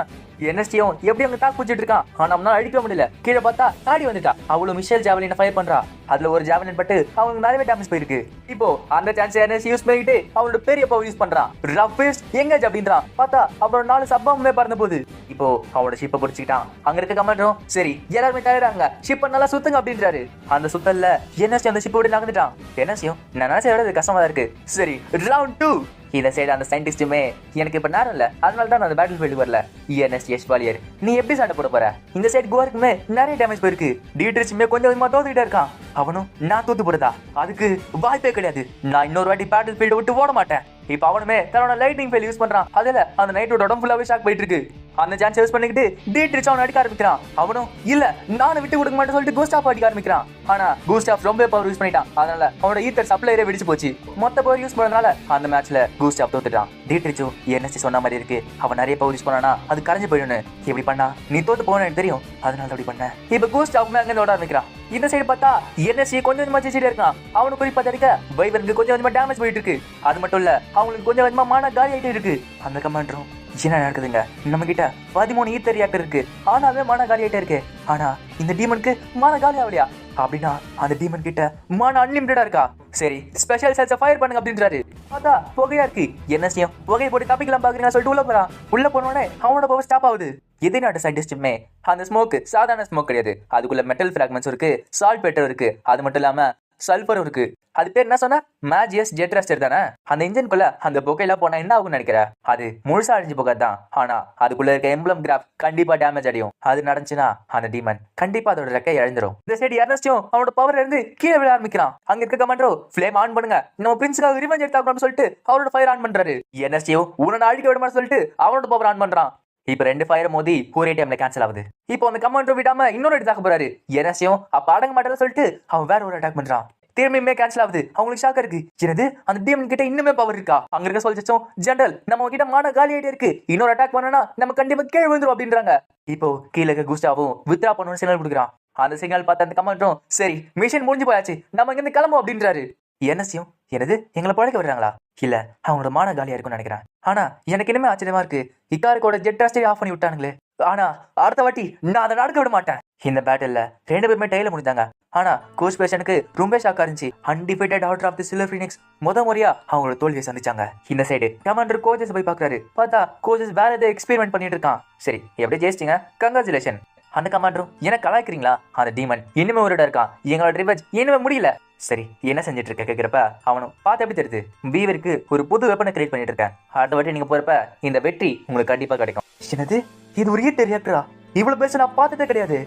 என்எஸ்டியும் எப்படி அவங்க தாக்கு பிடிச்சிட்டு இருக்கான், ஆனா அவனால அழிக்க முடியல. கீழே பார்த்தா தாடி வந்துட்டா, அவளும் மிஷேல் ஜாவலினை ஃபயர் பண்றா. அதுல ஒரு ஜாவலின் பட்டு அவங்களுக்கு நிறைய டேமேஜ் போயிருக்கு. இப்போ அந்த சான்ஸ் என்எஸ்டி யூஸ் பண்ணிட்டு அவனோட பெரிய பவர் யூஸ் பண்றான். ரஃபேஸ்ட் எங்கேஜ் அப்படின்றான். பார்த்தா அவனோட 4 சப்பாவுமே பறந்து போகுது. இப்போ அவனோட ஷிப்பை பிடிச்சிக்கிட்டான். அங்க இருக்க கமாண்டரும் சரி எல்லாருமே தயாராங்க, ஷிப்பை நல்லா சுத்துங்க அப்படின்றாரு. அந்த சுத்தல்ல என்எஸ்டி அந்த ஷிப்போட நகர்ந்துட்டான். என்எஸ்டியும் நான் நினைச்ச விட கஷ்டமா தான் இருக்கு. சரி ரவுண்ட் 2. இந்த சைடு அந்த சயின்டிஸ்டுமே எனக்கு இப்ப நேரம் இல்ல, அதனால தான் அந்த பேட்டில் ஃபீல்டு வரல. என்எஸ்டி எஸ்வாலியர் நீ எப்படி சண்டை போட போற. இந்த சைடு கோருக்குமே நிறைய டேமேஜ் போயிருக்கு. டீட்ரிச்சுமே கொஞ்சம் கொஞ்சமா தோத்துக்கிட்டே இருக்கான். அவனும் நான் தோத்து போறதா, அதுக்கு வாய்ப்பே கிடையாது, நான் இன்னொரு வாட்டி பேட்டில் ஃபீல்டு விட்டு ஓட மாட்டேன். இப்ப அவனுமே தன்னோட லைட்டிங் ஃபெயில் யூஸ் பண்றான். அதுல அந்த நைட்டோட உடம்பு ஃபுல்லாவே ஷாக் போயிட்டு இருக்கு. அந்த சான்ஸ் யூஸ் பண்ணிக்கிட்டு டீட்ரிச் அவனை அடிக்க ஆரம்பிக்கிறான். அவனும் இல்ல நானும் விட்டு கொடுக்க மாட்டேன்னு சொல்லிட்டு கூஸ்டாப் அடிக்க ஆரம்பிக்கிறான். ஆனா கூஸ்டாப் ரொம்ப பவர் யூஸ் பண்ணிட்டான். அதனால அவனோட ஈத்தர் சப்ளையரே வெடிச்சு போச்சு. மொத்த பவர் யூஸ் பண்ணதுனால அந்த மேட்ச்ல கூஸ்டாப் தோத்துட்டான். டீட்ரிச்சும் என்எஸ்டி சொன்ன மாதிரி இருக்கு, அவன் நிறைய பவர் யூஸ் பண்ணானா அது கரைஞ்சு போயிடும்னு. இப்படி பண்ணா நீ தோத்து போன எனக்கு தெரியும், அதனால அப்படி பண்ண. இப்ப கூஸ்டாப் அங்க ஓட ஆரம்பிக்கிறான். இந்த சைடு பார்த்தா என்எஸ்டி கொஞ்சம் கொஞ்சமா ஜெயிச்சிட்டே இருக்கான். அவனுக்கு குறிப்பா தெரிக்க வைவனுக்கு கொஞ்சம் கொஞ்சமா டேமேஜ் போயிட்டு இருக்கு. அது மட்டும் இல்ல அவங்களுக்கு கொஞ்சம் கொஞ்சமா மான காலி ஆயிட்டே இருக்கு. அந்த கமாண்டரும் என்ன நடக்குதுங்க, நம்ம கிட்ட 13 ஈத்தர் ரியாக்டர் இருக்கு, ஆனாவே மான காலி ஆயிட்டே இருக்கு. ஆனா இந்த டீமனுக்கு மான காலி ஆகலையா அப்படின்னா அந்த டீமன் கிட்ட மான அன்லிமிட்டடா இருக்கா. சரி ஸ்பெஷல் செல்ஸை ஃபயர் பண்ணுங்க அப்படின்றாரு. பார்த்தா புகையா இருக்கு. என்ன செய்யும், புகையை போட்டு தப்பிக்கலாம் பாக்குறீங்க சொல்லிட்டு உள்ள போறான். உள்ள போனோடனே அவனோட பவர் ஸ்டாப் ஆகுது. எதிர் நாட்டு சயின்டிஸ்டுமே அந்த ஸ்மோக் சாதாரண ஸ்மோக் கிடையாது, அதுக்குள்ள மெட்டல் ஃபிராக்மெண்ட்ஸ் இருக்கு, சால்ட் பெட்டர் இருக்கு, அது மட்டும் இல்லாம சல்பரும் இருக்கு. அது பேர் என்ன சொன்ன, மேஜியஸ் ஜெட் ரஸ்டர் தானே. அந்த இன்ஜின்குள்ள அந்த புகையெல்லாம் போனா என்ன ஆகும்னு நினைக்கிற, அது முழுசா அழிஞ்சு போகாதான். ஆனா அதுக்குள்ள இருக்க எம்ப்ளம் கிராஃப் கண்டிப்பா டேமேஜ் அடையும். அது நடந்துச்சுன்னா அந்த டீமன் கண்டிப்பா அதோட ரெக்கை இழந்துரும். இந்த சைடு எர்னஸ்டும் அவனோட பவர் இருந்து கீழே விழ ஆரம்பிக்கிறான். அங்க இருக்க கமாண்டரோ ஃப்ளேம் ஆன் பண்ணுங்க, நம்ம பிரின்ஸுக்காக ரிவெஞ்ச் எடுத்தாக்கணும்னு சொல்லிட்டு அவரோட ஃபயர் ஆன் பண்றாரு. எர்னஸ்டியும் உன்னை அழிக்க விட சொல்லிட்டு அவனோட பவர் ஆன் பண்றான். இப்ப 2 ஃபயர் மோதி ஒரே டைம்ல கேன்சல் ஆகுது. இப்போ அந்த கமாண்டர் விடாம இன்னொரு அட்டாக் போறாரு. எர்னஸ்டியும் அப்ப அடங்க மாட்டேன்னு சொல்லிட்டு அவன் வேற ஒரு அட்டாக் பண்றான். திரும்பியுமே கேன்சல் ஆகுது. அவங்களுக்கு ஷாக் இருக்கு, என்னது அந்த டீமன் கிட்ட இன்னுமே பவர் இருக்கா. அங்க இருக்க சொல்லிச்சோம் ஜெனரல் நம்ம கிட்ட மான காலி ஆயிட்டே இருக்கு, இன்னொரு அட்டாக் பண்ணனா நம்ம கண்டிப்பா கீழே விழுந்துரும் அப்படின்றாங்க. இப்போ கீழே இருக்க கூஸ்டாவும் வித்ரா பண்ணணும்னு சிக்னல் கொடுக்குறான். அந்த சிக்னல் பார்த்த அந்த கமாண்டரும் சரி மிஷன் முடிஞ்சு போயாச்சு, நம்ம இங்க இருந்து கிளம்பும் அப்படின்றாரு. என்எஸ்சியும் என்னது எங்களை பழக்க விடுறாங்களா, இல்ல அவங்களோட மான காலியா இருக்கும்னு நினைக்கிறேன். ஆனா எனக்கு இனிமே ஆச்சரியமா இருக்கு, இக்காருக்கோட ஜெட் ராஸ்டே ஆஃப் பண்ணி விட்டானுங்களே. ஆனா அடுத்த வாட்டி நான் அதை நடக்க விட மாட்டேன். இந்த பேட்டில்ல 2 பேருமே டைல முடிஞ்சாங்க. ஆனா கோச் பேஷனுக்கு ரொம்ப ஷாக்கா இருந்துச்சு. Undefeated order of the silver phoenix முறையா அவங்களோட தோல்வியை சந்திச்சாங்க. இந்த சைடு கமாண்டர் கோச்சஸ் போய் பாக்குறாரு. பார்த்தா கோச்சஸ் வேற ஏதோ எக்ஸ்பெரிமெண்ட் பண்ணிட்டு இருக்கான். சரி எப்படி ஜெயிச்சிங்க, கங்க்ராச்சுலேஷன். அந்த கமாண்டரும் என்ன கலாய்க்கிறீங்களா, அந்த டீமன் இன்னுமே ஒரு இடம் இருக்கான், எங்களோட ரிவெஞ்ச் இன்னுமே முடியல. சரி என்ன செஞ்சுட்டு இருக்க கேட்கிறப்ப அவனும் பார்த்து எப்படி தெரியுது, வீவருக்கு ஒரு புது வெப்பனை கிரியேட் பண்ணிட்டு இருக்கேன், அடுத்த வாட்டி நீங்க போறப்ப இந்த வெற்றி உங்களுக்கு கண்டிப்பா கிடைக்கும். என்னது இது ஒரு ஈத்தர் ரியாக்டரா, இவ்வளவு பேச நான் பார்த்ததே கிடையாது.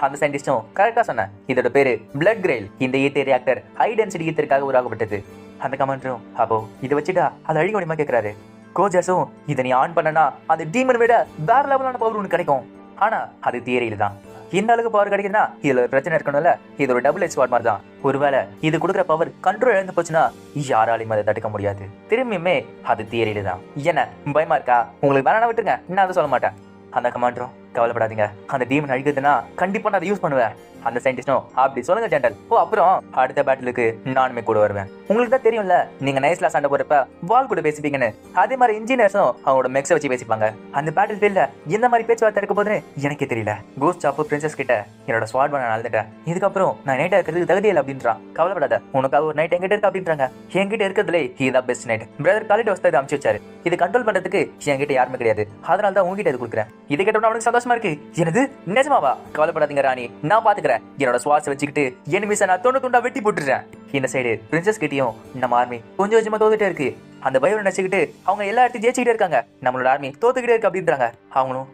அந்த சயின்டிஸ்டும் கரெக்டா சொன்னேன், இதோட பேரு பிளட் கிரெயில். இந்த ஈத்தர் ரியாக்டர் ஹை டென்சிட்டி ஈத்தருக்காக உருவாக்கப்பட்டது. அந்த கமாண்டரும் அப்போ இதை வச்சுட்டா அது அழிக்க முடியுமா கேட்கிறாரு. கோஜஸும் இதை நீ ஆன் பண்ணனா அந்த டீமன் விட வேற லெவலான பவர் உனக்கு கிடைக்கும். ஆனா அது தியரியில தான். இந்த அளவுக்கு பவர் கிடைக்குதுன்னா இதுல ஒரு பிரச்சனை இருக்கணும்ல. இது ஒரு டபுள் எச் ஸ்வாட் மாதிரி தான். ஒருவேளை இது கொடுக்குற பவர் கண்ட்ரோல் இழந்து போச்சுன்னா யாராலையும் அதை தடுக்க முடியாது. திரும்பியுமே அது தியரியில தான். என்ன பயமா இருக்கா? உங்களுக்கு வேணா விட்டுருங்க, நான் அதை சொல்ல மாட்டேன். அந்த கமாண்டரும் கவலைப்படாதீங்க, அந்த டீமன் அழிக்குதுன்னா கண்டிப்பா நான் அதை யூஸ் பண்ணுவேன். அந்த சயின்டிஸ்டும் அப்படி சொல்லுங்க ஜென்ரல். அப்புறம் அடுத்த பேட்டிலுக்கு நானுமே கூட வருவேன். உங்களுக்கு தான் தெரியும்ல, நீங்க நைஸ்ல சண்டை போறப்ப வால் கூட பேசிப்பீங்கன்னு. அதே மாதிரி இன்ஜினியர்ஸும் அவங்களோட மெக்ஸை வச்சு பேசிப்பாங்க. அந்த பேட்டில் ஃபீல்ட்ல எந்த மாதிரி பேச்சுவார்த்தை இருக்க போதுன்னு எனக்கே தெரியல. கோஸ்ட் சாப்பு பிரின்சஸ் கிட்ட என்னோட ஸ்வாட் பண்ண நடந்துட்டேன், இதுக்கப்புறம் நான் நைட்டா இருக்கிறதுக்கு தகுதி இல்லை அப்படின்றான். கவலைப்படாத, உனக்காக ஒரு நைட் என்கிட்ட இருக்கு அப்படின்றாங்க. என்கிட்ட இருக்கிறதுலே இதுதான் பெஸ்ட் நைட். பிரதர் காலிட் வஸ்து இதை அனுப்பிச்சு வச்சாரு. இது கண்ட்ரோல் பண்றதுக்கு என்கிட்ட யாருமே கிடையாது, அதனால தான் உங்ககிட்ட இது கொடுக்குறேன். இது கேட்டோம்னா அவனுக்கு சந்தோஷமா இருக்கு. எனது நிஜமாவா? கவலைப்படாதீங்க ராணி, நான் பாத்துக்கிறேன். என்னோட சுவாச வச்சுக்கிட்டு எனிமிஸை நான் துண்டா வெட்டி போட்டுறேன். இந்த சைடு பிரின்சஸ் கிட்டயும் நம்ம ஆர்மி கொஞ்சம் கொஞ்சமா தோத்துட்டே இருக்கு. அந்த பயம் நினைச்சுக்கிட்டு அவங்க எல்லா இடத்தையும் ஜெயிச்சுக்கிட்டே இருக்காங்க. நம்மளோட ஆர்மி தோத்துக்கிட்டே இருக்கு அப்படின்றாங்க. அவங்களும்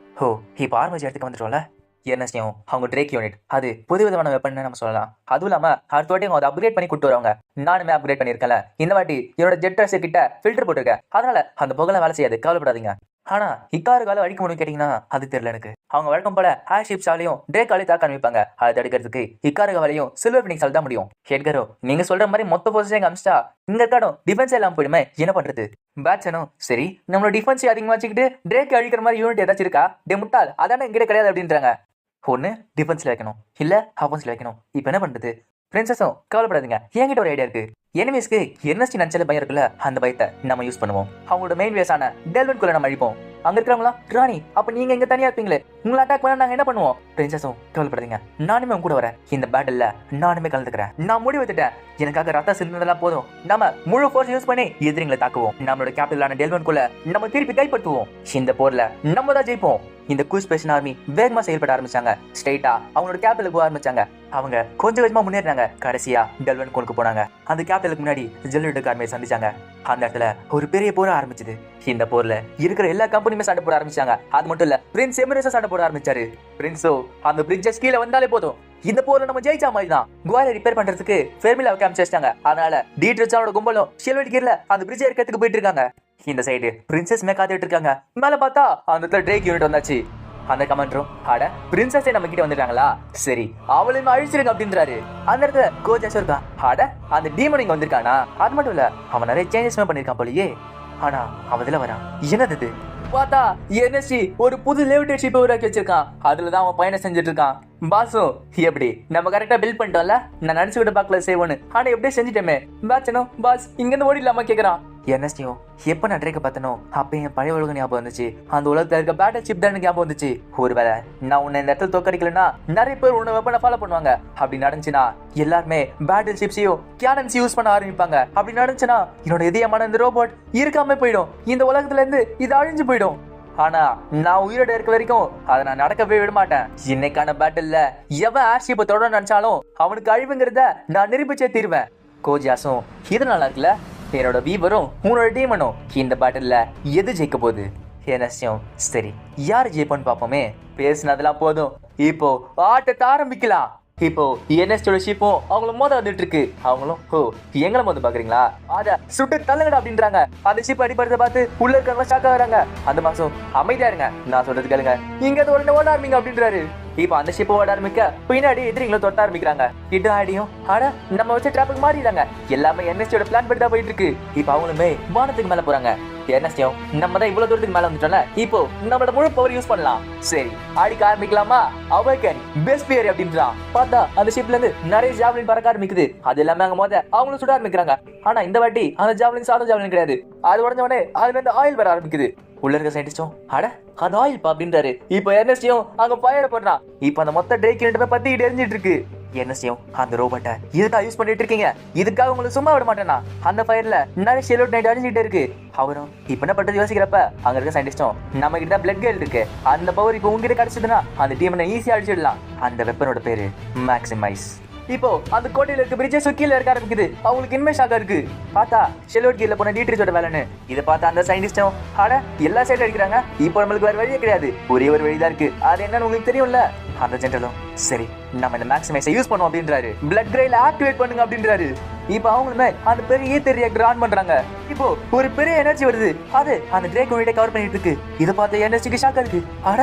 இப்ப ஆர்மி இடத்துக்கு வந்துட்டோம்ல. என்ன செய்யும் அவங்க ட்ரேக் யூனிட், அது புது விதமான வெப்பன் நம்ம சொல்லலாம். அதுவும் இல்லாம அடுத்த வாட்டி அவங்க அப்கிரேட் பண்ணி கூட்டு வருவாங்க. நானுமே அப்கிரேட் பண்ணிருக்கல. இந்த வாட்டி என்னோட ஜெட் ட்ரெஸ் கிட்ட ஃபில்டர் போட்டிருக்கேன், அதனால அந்த புகழ வேலை செய்யாது, கவலைப்படாதீங்க. ஆனா இக்காருக்கால அழிக்க முடியும் கேட்டீங்கன்னா அது தெரியல எனக்கு. அவங்க வழக்கம் போல ஏர் ஷிப்ஸாலையும் ட்ரேக்காலையும் தாக்க அனுப்பிப்பாங்க. அதை தடுக்கிறதுக்கு இக்காருகாலையும் சில்வர் பினிக்ஸால் தான் முடியும். ஹெட்கரோ நீங்க சொல்ற மாதிரி மொத்த பொசிஷன் அமிச்சிட்டா இந்த கார்டும் டிஃபென்ஸ் எல்லாம் போயிடுமே, என்ன பண்றது? பேட்சனும் சரி, நம்மளோட டிஃபென்ஸ் அதிகமா வச்சுக்கிட்டு ட்ரேக் அழிக்கிற மாதிரி யூனிட் ஏதாச்சும் இருக்கா? டே முட்டாள், அதானே எங்கிட்ட கிடையாது அப்படின்றாங்க. ஒன்னு டிஃபென்ஸ்ல வைக்கணும், இல்ல ஆப்போன்ஸ்ல வைக்கணும். இப்ப என்ன பண்றது? பிரின்சஸும் கவலைப்படாதீங்க, என்கிட்ட ஒரு ஐடியா இருக்கு. எனிமீஸ்க்கு என்எஸ்டி நினைச்சால பயம் இருக்குல்ல, அந்த பயத்தை நம்ம யூஸ் பண்ணுவோம். அவங்களோட மெயின் வேஸான டெல்வன்குள்ள நம்ம அழிப்போம். அங்க இருக்கிறவங்களா ராணி, அப்ப நீங்க இங்க தனியா இருப்பீங்களே, உங்களை அட்டாக் பண்ணா நாங்க என்ன பண்ணுவோம்? பிரின்சஸும் கவலைப்படாதீங்க, நானுமே உங்க கூட வரேன். இந்த பேட்டில்ல நானுமே கலந்துக்கிறேன். நான் முடிவு எடுத்துட்டேன், எனக்காக ரத்தம் சிந்ததெல்லாம் போதும். நம்ம முழு ஃபோர்ஸ் யூஸ் பண்ணி எதிரிங்களை தாக்குவோம். நம்மளோட கேபிட்டலான டெல்வன்குள்ள நம்ம திருப்பி கைப்பற்றுவோம். இந்த போர்ல நம்ம தான் ஜெயிப்போம். இந்த கூஸ் பேஷன் ஆர்மி வேகமா செயல்பட ஆரம்பிச்சாங்க. ஸ்ட்ரைட்டா அவங்களோட கேபிட்டலுக்கு போக ஆரம்பிச்சாங்க. அவங்க கொஞ்சம் கொஞ்சமா முன்னேறினாங்க. கடைசியா டெல்வன் கோனுக்கு போனாங்க. அந்த கேபிட்டலுக்கு முன்னாடி ஜெல்லோட ஆர்மியை சந்திச்சாங்க. அந்த இடத்துல ஒரு பெரிய போர் ஆரம்பிச்சது. இந்த போர்ல இருக்கிற எல்லா கம்பெனியுமே சண்டை போட ஆரம்பிச்சாங்க. அது மட்டும் இல்ல, பிரின்ஸ் எமிரேட்ஸ் சண்டை போட ஆரம்பிச்சாரு. பிரின்ஸோ அந்த பிரிட்ஜஸ் கீழே வந்தாலே போதும், இந்த போர்ல நம்ம ஜெயிச்சா மாதிரி தான். குவாரை ரிப்பேர் பண்றதுக்கு ஃபெர்மிலாவை காமிச்சு வச்சிட்டாங்க. அதனால டீட்ரிச்சானோட கும்பலும் ஷெல்வெட் கீழ அந்த பிரிட்ஜ் ஏற்கிறதுக்கு போயிட்டு இருக்காங்க. இந்த சைடு பிரின்சஸ் காத்துட்டு இருக்காங்க. மேல பார்த்தா அந்த இடத்துல ட்ரேக் யூனிட் வந்தாச்சு. அந்த கமாண்டரும் அட பிரின்சஸே நம்ம கிட்ட வந்துட்டாங்களா, சரி அவளையும் அழிச்சிருங்க அப்படின்றாரு. அந்த இடத்துல கோஜாஸ் இருக்கா, அட அந்த டீமன் இங்க வந்திருக்கானா? அது மட்டும் இல்ல, அவன் நிறைய சேஞ்சஸ் பண்ணிருக்கான் போலயே. ஆனா அவதுல வரான், என்னது பார்த்தா என்எஸ்சி ஒரு புது லேவிட்டேட் ஷிப்பை உருவாக்கி வச்சிருக்கான். அதுலதான் அவன் பயணம் செஞ்சுட்டு இருக்கான். பாசும் எப்படி நம்ம கரெக்டா பில்ட் பண்ணிட்டோம்ல, நான் நினைச்சுக்கிட்ட பாக்கல சேவனு, ஆனா எப்படியே செஞ்சுட்டேமே. பேட்சனும் பாஸ் இங்க இருந்து ஓடிடலாமா கேக்குறான். என்எஸ்டியும் எப்ப நான் ட்ரேக்க பார்த்தனோ அப்ப என் பழைய உலகம் ஞாபகம் வந்துச்சு. அந்த உலகத்துல இருக்க பேட்டல் ஷிப் தான் ஞாபகம் வந்துச்சு. ஒருவேளை நான் உன்னை இந்த இடத்துல தோக்கடிக்கலன்னா நிறைய பேர் உன்னை வெப்பனை ஃபாலோ பண்ணுவாங்க. அப்படி நடந்துச்சுன்னா எல்லாருமே பேட்டல் ஷிப்ஸையும் கேனன்ஸ் யூஸ் பண்ண ஆரம்பிப்பாங்க. அப்படி நடந்துச்சுன்னா என்னோட இதயமான இந்த ரோபோட் இருக்காம போயிடும். இந்த உலகத்துல இருந்து இது அழிஞ்சு போயிடும். ஆனா நான் உயிரோட இருக்க வரைக்கும் அதை நான் நடக்கவே விட மாட்டேன். இன்னைக்கான பேட்டில்ல எவன் ஏர்ஷிப்பை தொட நினைச்சாலும் அவனுக்கு அழிவுங்கிறத நான் நிரூபிச்சே தீர்வேன். கோஜாஸும் இது நல்லா இருக்குல்ல, என்னோட வீவரும் உன்னோட டீமனும் இந்த பேட்டில்ல எது ஜெயிக்க போகுது? என்எஸ்டியும் சரி யாரு ஜெயிப்போன்னு பாப்போமே. பேசினதெல்லாம் போதும், இப்போ ஆட்டத்தை ஆரம்பிக்கலாம். இப்போ என்எஸ்டியோட ஷிப்பும் அவங்கள மோத வந்துட்டு இருக்கு. அவங்களும் எங்களை மோத பாக்குறீங்களா, அத சுட்டு தள்ளுங்கடா அப்படின்றாங்க. அந்த ஷிப் அடிப்படுறத பார்த்து உள்ள இருக்கிறவங்க ஷாக் ஆகுறாங்க. அந்த மாசம் அமைதியா இருங்க, நான் சொல்றது கேளுங்க, இங்க உடனே ஓட ஆரம்பிங்க அப்படின்றாரு. இப்ப அந்த ஷிப் ஓட ஆரம்பிக்க பின்னாடி எதிரிங்களை தொட்ட ஆரம்பிக்கிறாங்க. இது ஆடியும் ஆட நம்ம வச்ச டிராப்புக்கு மாறிடுறாங்க. எல்லாமே என்எஸ்டியோட பிளான் படி தான் போயிட்டு இருக்கு. இப்ப அவங்களுமே வானத்துக்கு மேல போறாங்க. என்எஸ்டியும் நம்ம தான் இவ்வளவு தூரத்துக்கு மேல வந்துட்டோம்ல, இப்போ நம்மளோட முழு பவர் யூஸ் பண்ணலாம். சரி ஆடிக்க ஆரம்பிக்கலாமா? அவேக்கன் பெஸ்ட் பியர் அப்படின்றான். பார்த்தா அந்த ஷிப்ல இருந்து நிறைய ஜாவ்லின் பறக்க ஆரம்பிக்குது. அது எல்லாமே அங்க மோத அவங்களும் சுட ஆரம்பிக்கிறாங்க. ஆனா இந்த வாட்டி அந்த ஜாவ்லின் சாதாரண ஜாவ்லின் கிடையாது. அது உடஞ்ச உடனே அதுல இருந்து ஆயில் வர ஆரம்பிக்குது. உள்ள இருக்க சயின்டிஸ்டும் அட அது ஆயில் பா அப்படின்றாரு. இப்ப என்எஸ்டியும் அங்க ஃபயர் போடுறான். இப்ப அந்த மொத்த ட்ரேக் யூனிட் பத்தி எரிஞ்சிட்டு இருக்கு. என்எஸ்டியும் அந்த ரோபோட்டை இதுதான் யூஸ் பண்ணிட்டு இருக்கீங்க, இதுக்காக உங்களுக்கு சும்மா விட மாட்டேன்னா. அந்த ஃபயர்ல நிறைய ஷெலோட் நைட் அழிஞ்சிட்டு இருக்கு. அவரும் இப்ப என்ன பண்றது யோசிக்கிறப்ப அங்க இருக்க சயின்டிஸ்டும் நம்ம கிட்ட பிளட் கேல் இருக்கு, அந்த பவர் இப்ப உங்ககிட்ட கிடைச்சதுன்னா அந்த டீமனை ஈஸியா அழிச்சிடலாம். அந்த வெப்பனோட பேரு மேக்ஸிமைஸ். இப்போ அந்த கோட்டையில இருக்க பிரிட்ஜஸ் கீழே இருக்க ஆரம்பிக்குது. அவங்களுக்கு இன்மே ஷாக்கா இருக்கு. பார்த்தா ஷெலோட் கீழே போன டீட்ரிச்சோட வேலைன்னு. இதை பார்த்தா அந்த சயின்டிஸ்டும் ஆட எல்லா சைடும் அடிக்கிறாங்க. இப்போ நம்மளுக்கு வேற வழியே கிடையாது, ஒரே ஒரு வழிதான் இருக்கு. அது என்னன்னு உங்களுக்கு தெரியும்ல. அந்த ஜென்ரலும் சரி நம்ம இந்த மேக்ஸிமைஸை யூஸ் பண்ணுவோம் அப்படின்றாரு. பிளட் கிரேல ஆக்டிவேட் பண்ணுங்க அப்படின்றாரு. இப்போ அவங்களுமே அந்த பெரிய ஈத்தர் ரியாக்டர் ஆன் பண்றாங்க. இப்போ ஒரு பெரிய எனர்ஜி வருது. அது அந்த கிரே கம்யூனிட்டியை கவர் பண்ணிட்டு இருக்கு. இதை பார்த்து எனர்ஜிக்கு ஷாக்கா இருக்கு. அட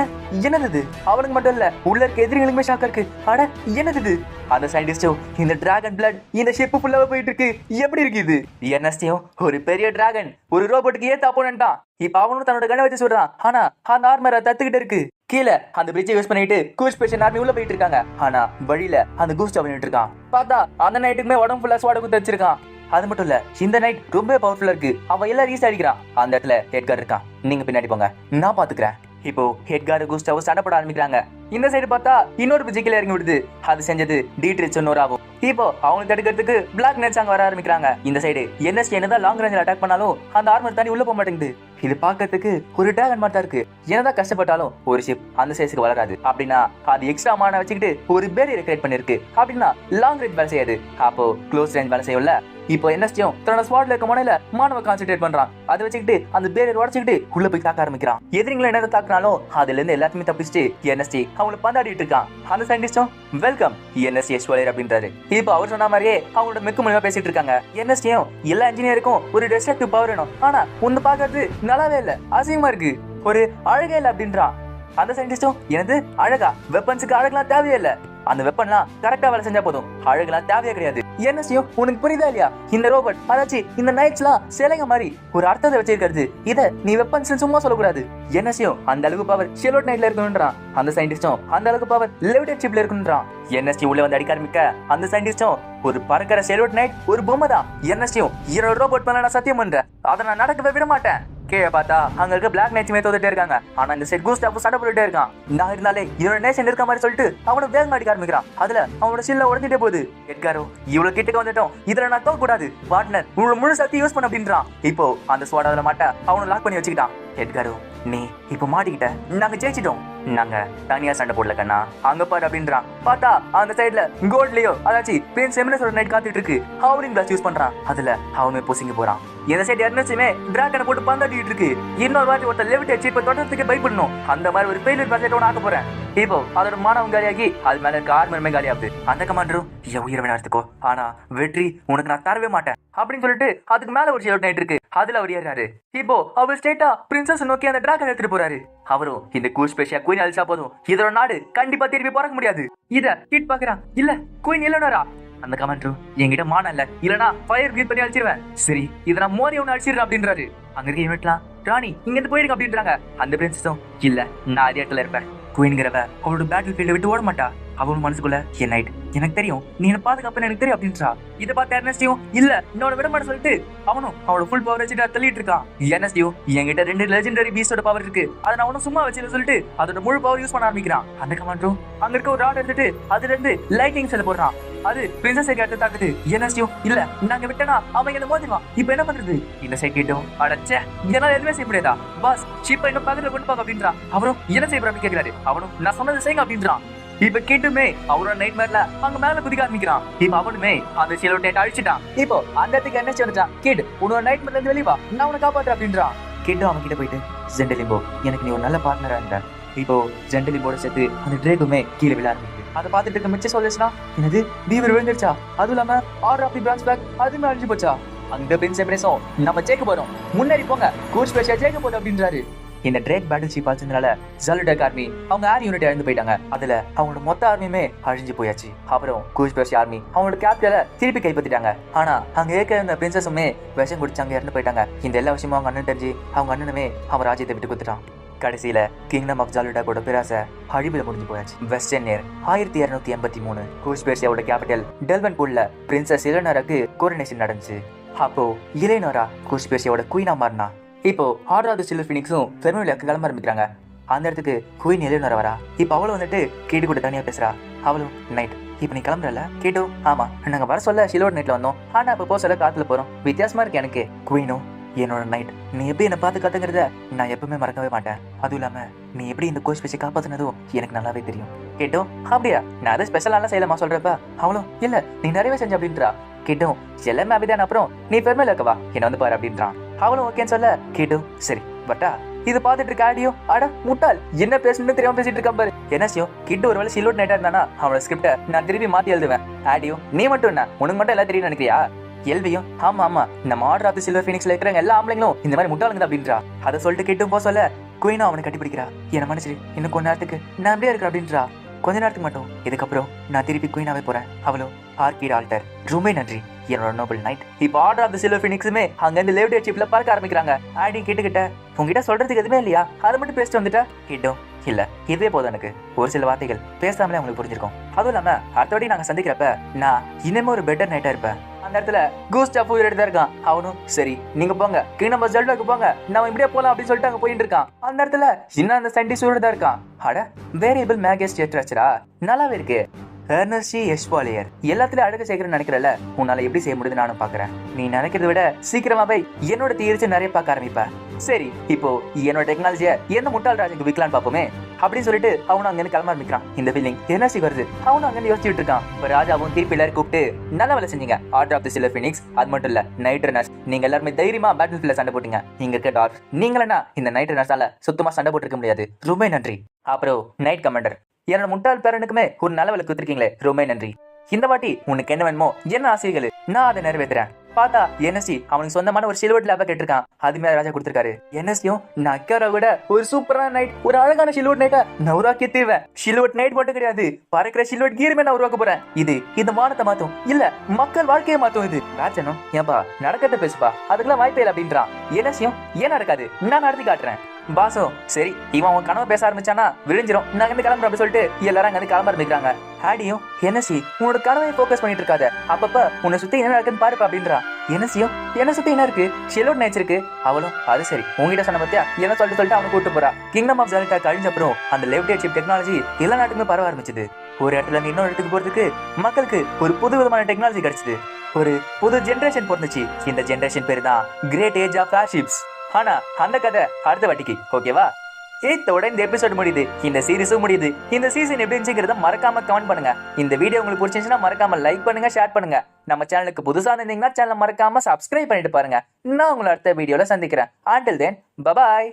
என்னது? அவனுக்கு மட்டும் இல்ல, உள்ள இருக்க எதிரிகளுக்குமே ஷாக்கா இருக்கு. அட என்னது? அந்த சயின்டிஸ்டும் இந்த டிராகன் பிளட் இந்த ஷிப் ஃபுல்லாவே போயிட்டு இருக்கு. எப்படி இருக்கு இது? என்எஸ்டியும் ஒரு பெரிய டிராகன் ஒரு ரோபோட்டுக்கு ஏத்த அப்போனன்ட்டா. இப்ப அவனும் தன்னோட கண்ணை வச்சு சொல்றான். ஆனா அந்த ஆர்மரை தத்துக்கிட்டு இருக்கு. கீழே அந்த பிரிட்ஜை யூஸ் பண்ணிட்டு கூஸ் பேஷன் ஆர்மி உள்ள போயிட்டு இருக்காங்க. ஆனா வழியில அந்த கூஸ்ட் பண்ணிட்டு இருக்கான். பார்த்தா அந்த நைட்டுக்குமே உடம்பு ஃபுல்லா ஸ்வாட குத்து வச்சிருக்கான். அது மட்டும் இல்ல, இந்த நைட் ரொம்ப பவர்ஃபுல்லா இருக்கு. அவன் எல்லாரும் ஈஸி அடிக்கிறான். அந்த இடத்துல ஹெட்கார் இருக்கான். நீங்க பின்னாடி போங்க, நான் பாத்துக்கிறேன். இப்போ ஹெட்கார் கூஸ்டாவும் சண்டை போட ஆரம்பிக்கிறாங்க. இந்த சைடு பார்த்தா இன்னொரு பிஜிக்கல இறங்கி விடுது. அது செஞ்சது டீட்ரிச் இன்னொராவும். இப்போ அவங்க தடுக்கிறதுக்கு பிளாக் நெட்ஸ் அங்க வர ஆரம்பிக்கிறாங்க. இந்த சைடு என்எஸ்டி என்னதான் லாங் ரேஞ்சில் அட்டாக் பண்ணாலும் அந்த ஆர்மர் தாண்டி உள்ள போக மாட்டேங்குது. இது பாக்கிறதுக்கு ஒரு டிராகன் மாதிரி இருக்கு. என்னதான் கஷ்டப்பட்டாலும் ஒரு ஷிப் அந்த சைஸுக்கு வளராது. அப்படின்னா அது எக்ஸ்ட்ரா மான வச்சுக்கிட்டு ஒரு பேரியர் கிரியேட் பண்ணிருக்கு. அப்படின்னா லாங் ரேஞ்ச் வேலை செய்யாது. அப்போ க்ளோஸ் ரேஞ்ச் வேலை செய்யல. இப்போ என்எஸ்டியும் தன்னோட ஸ்வாட்ல இருக்க முனையில மாணவ கான்சென்ட்ரேட் பண்றான். அதை வச்சுக்கிட்டு அந்த பேரியர் உடச்சுக்கிட்டு உள்ள போய் தாக்க ஆரம்பிக்கிறான். எதிரிங்களை என்ன தாக்குனாலும் அதுல இருந்து எல்லாத்தையுமே தப்பிச்சுட்டு என்எஸ்டி அவங்களை பந்தாடிட்டு இருக்கான். அந்த சயின்டிஸ்டும் வெல்கம் என்எஸ்டி எஸ்வலர் அப்படின்றாரு. இப்போ அவர் சொன்ன மாதிரியே அவங்களோட மெக்கு மூலமா பேசிட்டு இருக்காங்க. என்எஸ்டியும் எல்லா இன்ஜினியருக்கும் ஒரு டெஸ்ட்ரக்டிவ் பவர் வேணும். ஆனா ஒன்னு பாக்குறது நல்லாவே இல்ல, அசிங்கமா இருக்கு, ஒரு அழகே இல்ல அப்படின்றான். அந்த சயின்டிஸ்டும் எனது அழகா? வெப்பன்ஸுக்கு அழகெல்லாம் தேவையே இல்ல. அந்த வெப்பன்லாம் கரெக்டா வேலை செஞ்சா போதும், அழகுலாம் தேவையே கிடையாது. என்எஸ்டியும் உனக்கு புரியுதா இல்லையா? இந்த ரோபோட் அதாச்சு இந்த நைட்ஸ்லாம் சிலைங்க மாதிரி ஒரு அர்த்தத்தை வச்சிருக்கிறது. இத நீ வெப்பன்ஸ் சும்மா சொல்லக்கூடாது. என்எஸ்டியும் அந்த அளவுக்கு பவர் ஷெலோட் நைட்ல இருக்கணும்ன்றான். அந்த சயின்டிஸ்டும் அந்த அளவுக்கு பவர் லெவிடேட் ஷிப்ல இருக்கணும்ன்றான். என்எஸ்டி உள்ள வந்து அடிக்க ஆரம்பிக்க அந்த சயின்டிஸ்டும் ஒரு பறக்கிற ஷெலோட் நைட் ஒரு பொம்மை தான். என்எஸ்டியும் என்னோட ரோபோட் மேல நான் சத்தியம் பண்றேன், அதை நான் நடக்கவே விட மாட்டேன். கீழே பார்த்தா அங்க இருக்க பிளாக் நைட்ஸுமே தோத்துட்டே இருக்காங்க. ஆனா இந்த செட் கூஸ்டாப் சண்டை போட்டுட்டே இருக்கான். நான் இருந்தாலே இவனோட நேஷன் இருக்க மாதிரி சொல்லிட்டு அவனை வேகமா அடிக்க ஆரம்பிக்கிறான். அதுல அவனோட சில்ல உடஞ்சிட்டே போகுது. எட்காரோ இவ்வளவு கிட்டக்க வந்துட்டோம், இதுல நான் தோக்க கூடாது, பார்ட்னர் உங்களோட முழு சக்தி யூஸ் பண்ண அப்படின்றான். இப்போ அந்த ஸ்வாட் அதுல மாட்ட அவனை லாக் பண்ணி வச்சுக்கிட்டான். எட்காரோ நீ இப்போ மாட்டிக்கிட்ட, நாங்க ஜெயிச்சிட்டோம், நாங்க தனியா சண்டை போடல கண்ணா, அங்க பாரு அப்படின்றான். பார்த்தா அந்த சைடுல கோல்ட்லயோ அதாச்சு பிரின்ஸ் எமினஸோட நைட் காத்துட்டு இருக்கு. ஹவரிங் கிளாஸ் யூஸ் பண்றான். அதுல அவனுமே பொசிங்க போறான். இந்த சைடு எர்னஸ்டுமே டிராகனை போட்டு பந்தாடிட்டு இருக்கு. இன்னொரு வாட்டி ஒருத்தர் லெவிட்டேட் சீப்பை தொடர்றதுக்கு பயப்படணும். அந்த மாதிரி ஒரு ஃபெயிலியர் பேசட் ஒன்று ஆக்க போறேன். இப்போ அதோட மானவன் காலியாகி அது மேல இருக்க ஆர்மருமே காலியாகுது. அந்த கமாண்டரும் என் உயிரை வேணா எடுத்துக்கோ, ஆனா வெற்றி உனக்கு நான் தரவே மாட்டேன் அப்படின்னு சொல்லிட்டு அதுக்கு மேல ஒரு ஷெலோட் நைட் இருக்கு. அதுல அவர் ஏறாரு. இப்போ அவர் ஸ்ட்ரெயிட்டா பிரின்சஸ் நோக்கி அந்த டிராகன் எடுத்துட்டு போறாரு. அவரும் இந்த கூஸ் ஸ்பெஷியா குயின் அழிச்சா போதும், இதோட நாடு கண்டிப்பா திருப்பி பிறக்க முடியாது. இத ஹிட் பாக்குறான். இல்ல குயின் இல்லனரா? அந்த கமாண்டரும் என்கிட்ட மான இல்ல, இல்லனா ஃபயர் பிரீத் பண்ணி அழிச்சிருவேன். சரி இத நான் மோதி ஒன்னு அழிச்சிடுறேன் அப்படின்றாரு. அங்க இருக்க யூனிட்லாம் ராணி இங்க இருந்து போயிடுங்க அப்படின்றாங்க. அந்த பிரின்சஸும் இல்ல நான் அதே இடத்துல இருப்பேன். குயின்கிறவ அவளோட பேட்டில் ஃபீல்டை விட்டு ஓட மாட்டா. அவன் மனசுக்குள்ள என் நைட் எனக்கு தெரியும், நீ என்ன பாதுகாப்புன்னு எனக்கு தெரியும் அப்படின்றா. இதை பார்த்து எர்னஸ்டியும் இல்ல என்னோட விடமாட்ட சொல்லிட்டு அவனும் அவனோட ஃபுல் பவர் வச்சுட்டு தள்ளிட்டு இருக்கான். எர்னஸ்டியும் என்கிட்ட 2 லெஜெண்டரி பீஸ்டோட பவர் இருக்கு, அதை நான் ஒன்னும் சும்மா வச்சு சொல்லிட்டு அதோட முழு பவர் யூஸ் பண்ண ஆரம்பிக்கிறான். அந்த கமாண்டரும் அங்க இருக்க ஒரு ராட் எடுத்துட்டு அதுல இருந்து லைட்டிங் செல்ல போடுறான். அது பிரின்சஸ் எடுத்து தாக்குது. எர்னஸ்டியும் இல்ல நாங்க விட்டனா அவன் என்ன மோதிடுவான், இப்ப என்ன பண்றது? இந்த சைக்கிட்டும் அடச்சே என்னால எதுவுமே செய்ய முடியாதா பாஸ், ஷிப்பை இன்னும் பக்கத்துல கொண்டு பாக்க அப்படின்றான். அவரும் என்ன செய்ய போறான்னு கேட்கிறாரு. அவனும் நான் சொன்னது செய்யுங்க அப்படின்றான். இப்ப கேட்டுமே அவரோட நைட் மேர்ல அங்க மேல குதிக்க ஆரம்பிக்கிறான். இப்ப அவனுமே அந்த ஷெலோட் நைட் அழிச்சிட்டான். இப்போ அந்த இடத்துக்கு என்ன சொல்றான், கிட் உன்னோட நைட் மேர்ல இருந்து வெளிய வா, நான் உன்னை காப்பாத்துறேன் அப்படின்றான். கிட் அவன் கிட்ட போயிட்டு ஜெண்டலிம்போ எனக்கு நீ ஒரு நல்ல பார்ட்னரா இருந்த. இப்போ ஜெண்டலிம்போட சேர்த்து அந்த டிரேகுமே கீழே விழ ஆரம்பிக்குது. அதை பார்த்துட்டு இருக்க மிச்ச சொல்லுச்சுன்னா என்னது பீவர் விழுந்துருச்சா, அதுவும் இல்லாம order of the France back அதுவுமே அழிஞ்சு போச்சா. அந்த பிரின்ஸ் எமினஸும் நம்ம ஜெயிக்க போறோம், முன்னேறி போங்க, கூஸ் ஸ்பெஷியா ஜெயிக்க போகுது அப்படின்றாரு. இந்த ட்ரேக் பேட்டில் ஷிப் ஆச்சுனால ஜாலுடக் ஆர்மி அவங்க ஏர் யூனிட் இழந்து போயிட்டாங்க. அதுல அவங்களோட மொத்த ஆர்மியுமே அழிஞ்சு போயாச்சு. அப்புறம் கூஸ் ஸ்பெஷி ஆர்மி அவங்களோட கேபிட்டலை திருப்பி கைப்பற்றிட்டாங்க. ஆனா அங்க ஏற்க இருந்த பிரின்சஸுமே விஷம் குடிச்சாங்க இறந்து போயிட்டாங்க. இந்த எல்லா விஷயமும் அவங்க அண்ணன் தெரிஞ்சு அவங்க அண்ணனுமே அவன் ராஜ்யத்தை விட்டு கொடுத்துட்டான். கடைசியில கிங்டம் ஆஃப் ஜாலுடாக்கோட பேராசை அழிவுல முடிஞ்சு போயாச்சு. வெஸ்டர்ன் இயர் 1283 கூஸ் ஸ்பெஷியாவோட கேபிட்டல் டெல்வன்பூல்ல பிரின்சஸ் இலனோராக்கு கோரனேஷன் நடந்துச்சு. அப்போ இலேனோரா கூஸ் ஸ்பெஷியாவோட குயினா மாறினா. இப்போ ஆர்டர் சில்வர் ஃபினிக்ஸும் ஃபெர்மிலியாக்கு கிளம்ப ஆரம்பிக்கிறாங்க. அந்த இடத்துக்கு குயின் எலினோரா வரா. இப்போ அவளும் வந்துட்டு கேட்டு கூட தனியா பேசுறா. அவளும் நைட் இப்போ நீ கிளம்புறல கேட்டோ? ஆமா நாங்க வர சொல்ல ஷிலோட் நைட்ல வந்தோம், ஆனா இப்போ போக சொல்ல காத்துல போறோம், வித்தியாசமா இருக்கு எனக்கு. குயினும் என்னோட நைட் நீ எப்படி என்ன பார்த்து கத்துங்கிறத நான் எப்பவுமே மறக்கவே மாட்டேன். அதுவும் இல்லாம நீ எப்படி இந்த கோச் பேசி காப்பாத்தினதும் எனக்கு நல்லாவே தெரியும். கேட்டோ அப்படியா, நான் அதை ஸ்பெஷலாலாம் செய்யலாமா சொல்றப்ப அவளும் இல்ல நீ நிறையவே செஞ்ச அப்படின்றா. கேட்டோம் எல்லாமே அப்படிதான், அப்புறம் நீ பெருமையில இருக்கவா என்ன வந்து பாரு அப்படின்றான். அவளும் ஓகேன்னு சொல்ல கேட்டோம் சரி பட்டா இது பார்த்துட்டு இருக்க ஆடியோ அட முட்டாள் என்ன பேசணும்னு தெரியாம பேசிட்டு இருக்கான் பாரு. என்எஸ்யோ கிட்ட ஒருவேளை சில்வர்ட் நைட்டா இருந்தானா அவனோட ஸ்கிரிப்ட நான் திருப்பி மாத்தி எழுதுவேன். ஆடியோ நீ மட்டும் என்ன உனக்கு மட்டும் எல்லாம் தெரியும் நினைக்கிறியா? எல்வியும் ஆமா ஆமா நம்ம ஆர்டர் ஆஃப் தி சில்வர் ஃபீனிக்ஸ்ல இருக்கிற எல்லா ஆம்பளைங்களும் இந்த மாதிரி முட்டாளுங்க அப்படின்றா. அதை சொல்லிட்டு கிட்டும் போ சொல்ல குயினும் அவனை கட்டி பிடிக்கிறா. என்ன மனுஷரு இன்னும் கொஞ்ச நேரத்துக்கு நான் அப்படியே இருக்கிறேன் அப்படின்றா. கொஞ்ச நேரத்துக்கு மட்டும், இதுக்கப்புறம் நான் திருப்பி குயினாவே போறேன். அவளும் ஆர்கிட் ஆல்டர் ரொம்ப நன்றி என்னோட நோபல் நைட். இப்போ ஆர்டர் ஆஃப் தி சில்வர் ஃபீனிக்ஸுமே அங்க இருந்து லேவ்டே சிப்ல பறக்க ஆரம்பிக்கிறாங்க. ஆடி கேட்டுக்கிட்ட உங்ககிட்ட சொல்றதுக்கு எதுவுமே இல்லையா, அதை மட்டும் பேசிட்டு வந்துட்டா. கிட்டும் இல்ல இதுவே போதும், எனக்கு ஒரு சில வார்த்தைகள் பேசாமலே உங்களுக்கு புரிஞ்சிருக்கும். அதுவும் இல்லாம அடுத்தபடி நாங்க சந்திக்கிறப்ப நான் இன்னுமே ஒரு பெட்டர் நைட்டா இருப்பேன். அந்த இடத்துல கூஸ்டாப் உயிரிட்டு தான் இருக்கான். அவனும் சரி நீங்க போங்க கிங்டம் ஆஃப் ஜெல்டாக்கு போங்க நம்ம இப்படியே போலாம் அப்படின்னு சொல்லிட்டு அங்க போயிட்டு இருக்கான். அந்த இடத்துல இன்னும் அந்த சயின்டிஸ்ட் உயிரோட தான் இருக்கான். அட வேரியபிள் மேகஸ் ஸ்ட்ரக்சரா நல்லாவே இருக்கு. எர்னஸ்டி எஸ்பாலியர் எல்லாத்துலயும் அழகு சேர்க்கணும்னு நினைக்கிறல, உன்னால எப்படி செய்ய முடியுது நானும் பாக்குறேன். நீ நினைக்கிறத விட சீக்கிரமாவே என்னோட தியரிச்சு நிறைய பார்க்க ஆரம்பிப்ப. சரி இப்போ என்னோட டெக்னாலஜியை எந்த முட்டாள் ராஜுக்கு விற்கலான்னு பாப்போமே அப்படின்னு சொல்லிட்டு அவனும் அங்கிருந்து கிளம்ப ஆரம்பிக்கிறான். இந்த ஃபீலிங் என்எஸ்சி வருது. அவனும் அங்கிருந்து யோசிச்சுட்டு இருக்கான். இப்ப ராஜாவும் திருப்பி எல்லாரும் கூப்பிட்டு நல்ல வேலை செஞ்சீங்க order of the silver phoenix. அது மட்டும் இல்ல நைட் ரன்னர்ஸ் நீங்க எல்லாருமே தைரியமா பேட்டில் ஃபீல்ட்ல சண்டை போட்டீங்க. இங்க இருக்க டார்க் நீங்களா இந்த நைட் ரன்னர்ஸால சுத்தமா சண்டை போட்டுருக்க முடியாது. ரொம்ப நன்றி. அப்புறம் நைட் கமாண்டர் என்னோட முட்டாள் பேரனுக்குமே ஒரு நல்ல வேலை கொடுத்துருக்கீங்களே ரொம்ப நன்றி. இந்த வாட்டி உனக்கு என்ன வேணுமோ என்ன ஆசைகள் நான் அதை நிறைவேற்றுறேன். பார்த்தா என்எஸ்சி அவனுக்கு சொந்தமான ஒரு சில்வர்ட் லேப கேட்டிருக்கான். அதுமே ராஜா கொடுத்திருக்காரு. என்எஸ்சியும் நக்கரை விட ஒரு சூப்பரான நைட், ஒரு அழகான சில்வர்ட் நைட்டை நான் உருவாக்கி தீர்வேன். சில்வர்ட் நைட் மட்டும் கிடையாது, பறக்கிற சில்வர்ட் கீருமே நான் உருவாக்க போறேன். இது இந்த மானத்தை மாத்தும், இல்ல மக்கள் வாழ்க்கையை மாத்தும். இது ராஜனும் ஏன்பா நடக்கத்தை பேசுப்பா, அதுக்கெல்லாம் வாய்ப்பே இல்லை அப்படின்றான். என்எஸ்சியும் ஏன் நடக்காது நான் நடத்தி காட்டுறேன். பாசம் சரி இவன் அவன் கனவு பேச ஆரம்பிச்சானா விழிஞ்சிரும் நான் இருந்து கிளம்புற அப்படி சொல்லிட்டு எல்லாரும் அங்க கிளம்ப ஆரம்பிக்கிறாங்க. ஹாடியும் என்எஸ்சி உன்னோட கனவை போக்கஸ் பண்ணிட்டு இருக்காத, அப்பப்ப உன்னை சுத்தி என்ன இருக்குன்னு பாருப்பா அப்படின்றா. என்எஸ்சியும் என்ன சுத்தி என்ன இருக்கு, ஷெலோட் நைட்ஸ் இருக்கு. அவளும் அது சரி உங்ககிட்ட சொன்ன பத்தியா என்ன சொல்லிட்டு அவனை கூட்டு போறா. கிங்டம் ஆஃப் ஜெல்டா கழிஞ்ச அப்புறம் அந்த லெஃப்ட் சிப் டெக்னாலஜி எல்லா நாட்டுக்குமே பரவ ஆரம்பிச்சது. ஒரு இடத்துல இருந்து இன்னொரு இடத்துக்கு போறதுக்கு மக்களுக்கு ஒரு புது விதமான டெக்னாலஜி கிடைச்சது. ஒரு புது ஜெனரேஷன் பிறந்துச்சு. இந்த ஜெனரேஷன் பேரு தான் கிரேட் ஏஜ் ஆஃப் ஏர்ஷிப்ஸ். ஆனா அந்த கதை அடுத்த வாட்டிக்கு ஓகேவா. இதோட இந்த எபிசோட் முடியுது, இந்த சீரிஸும் முடியுது. இந்த சீசன் எப்படி இருந்துச்சுங்கிறத மறக்காம கமெண்ட் பண்ணுங்க. இந்த வீடியோ உங்களுக்கு பிடிச்சிருந்துச்சுன்னா மறக்காம லைக் பண்ணுங்க, ஷேர் பண்ணுங்க. நம்ம சேனலுக்கு புதுசா இருந்தீங்கன்னா சேனலை மறக்காம சப்ஸ்கிரைப் பண்ணிட்டு பாருங்க. நான் உங்களை அடுத்த வீடியோல சந்திக்கிறேன். until then bye bye.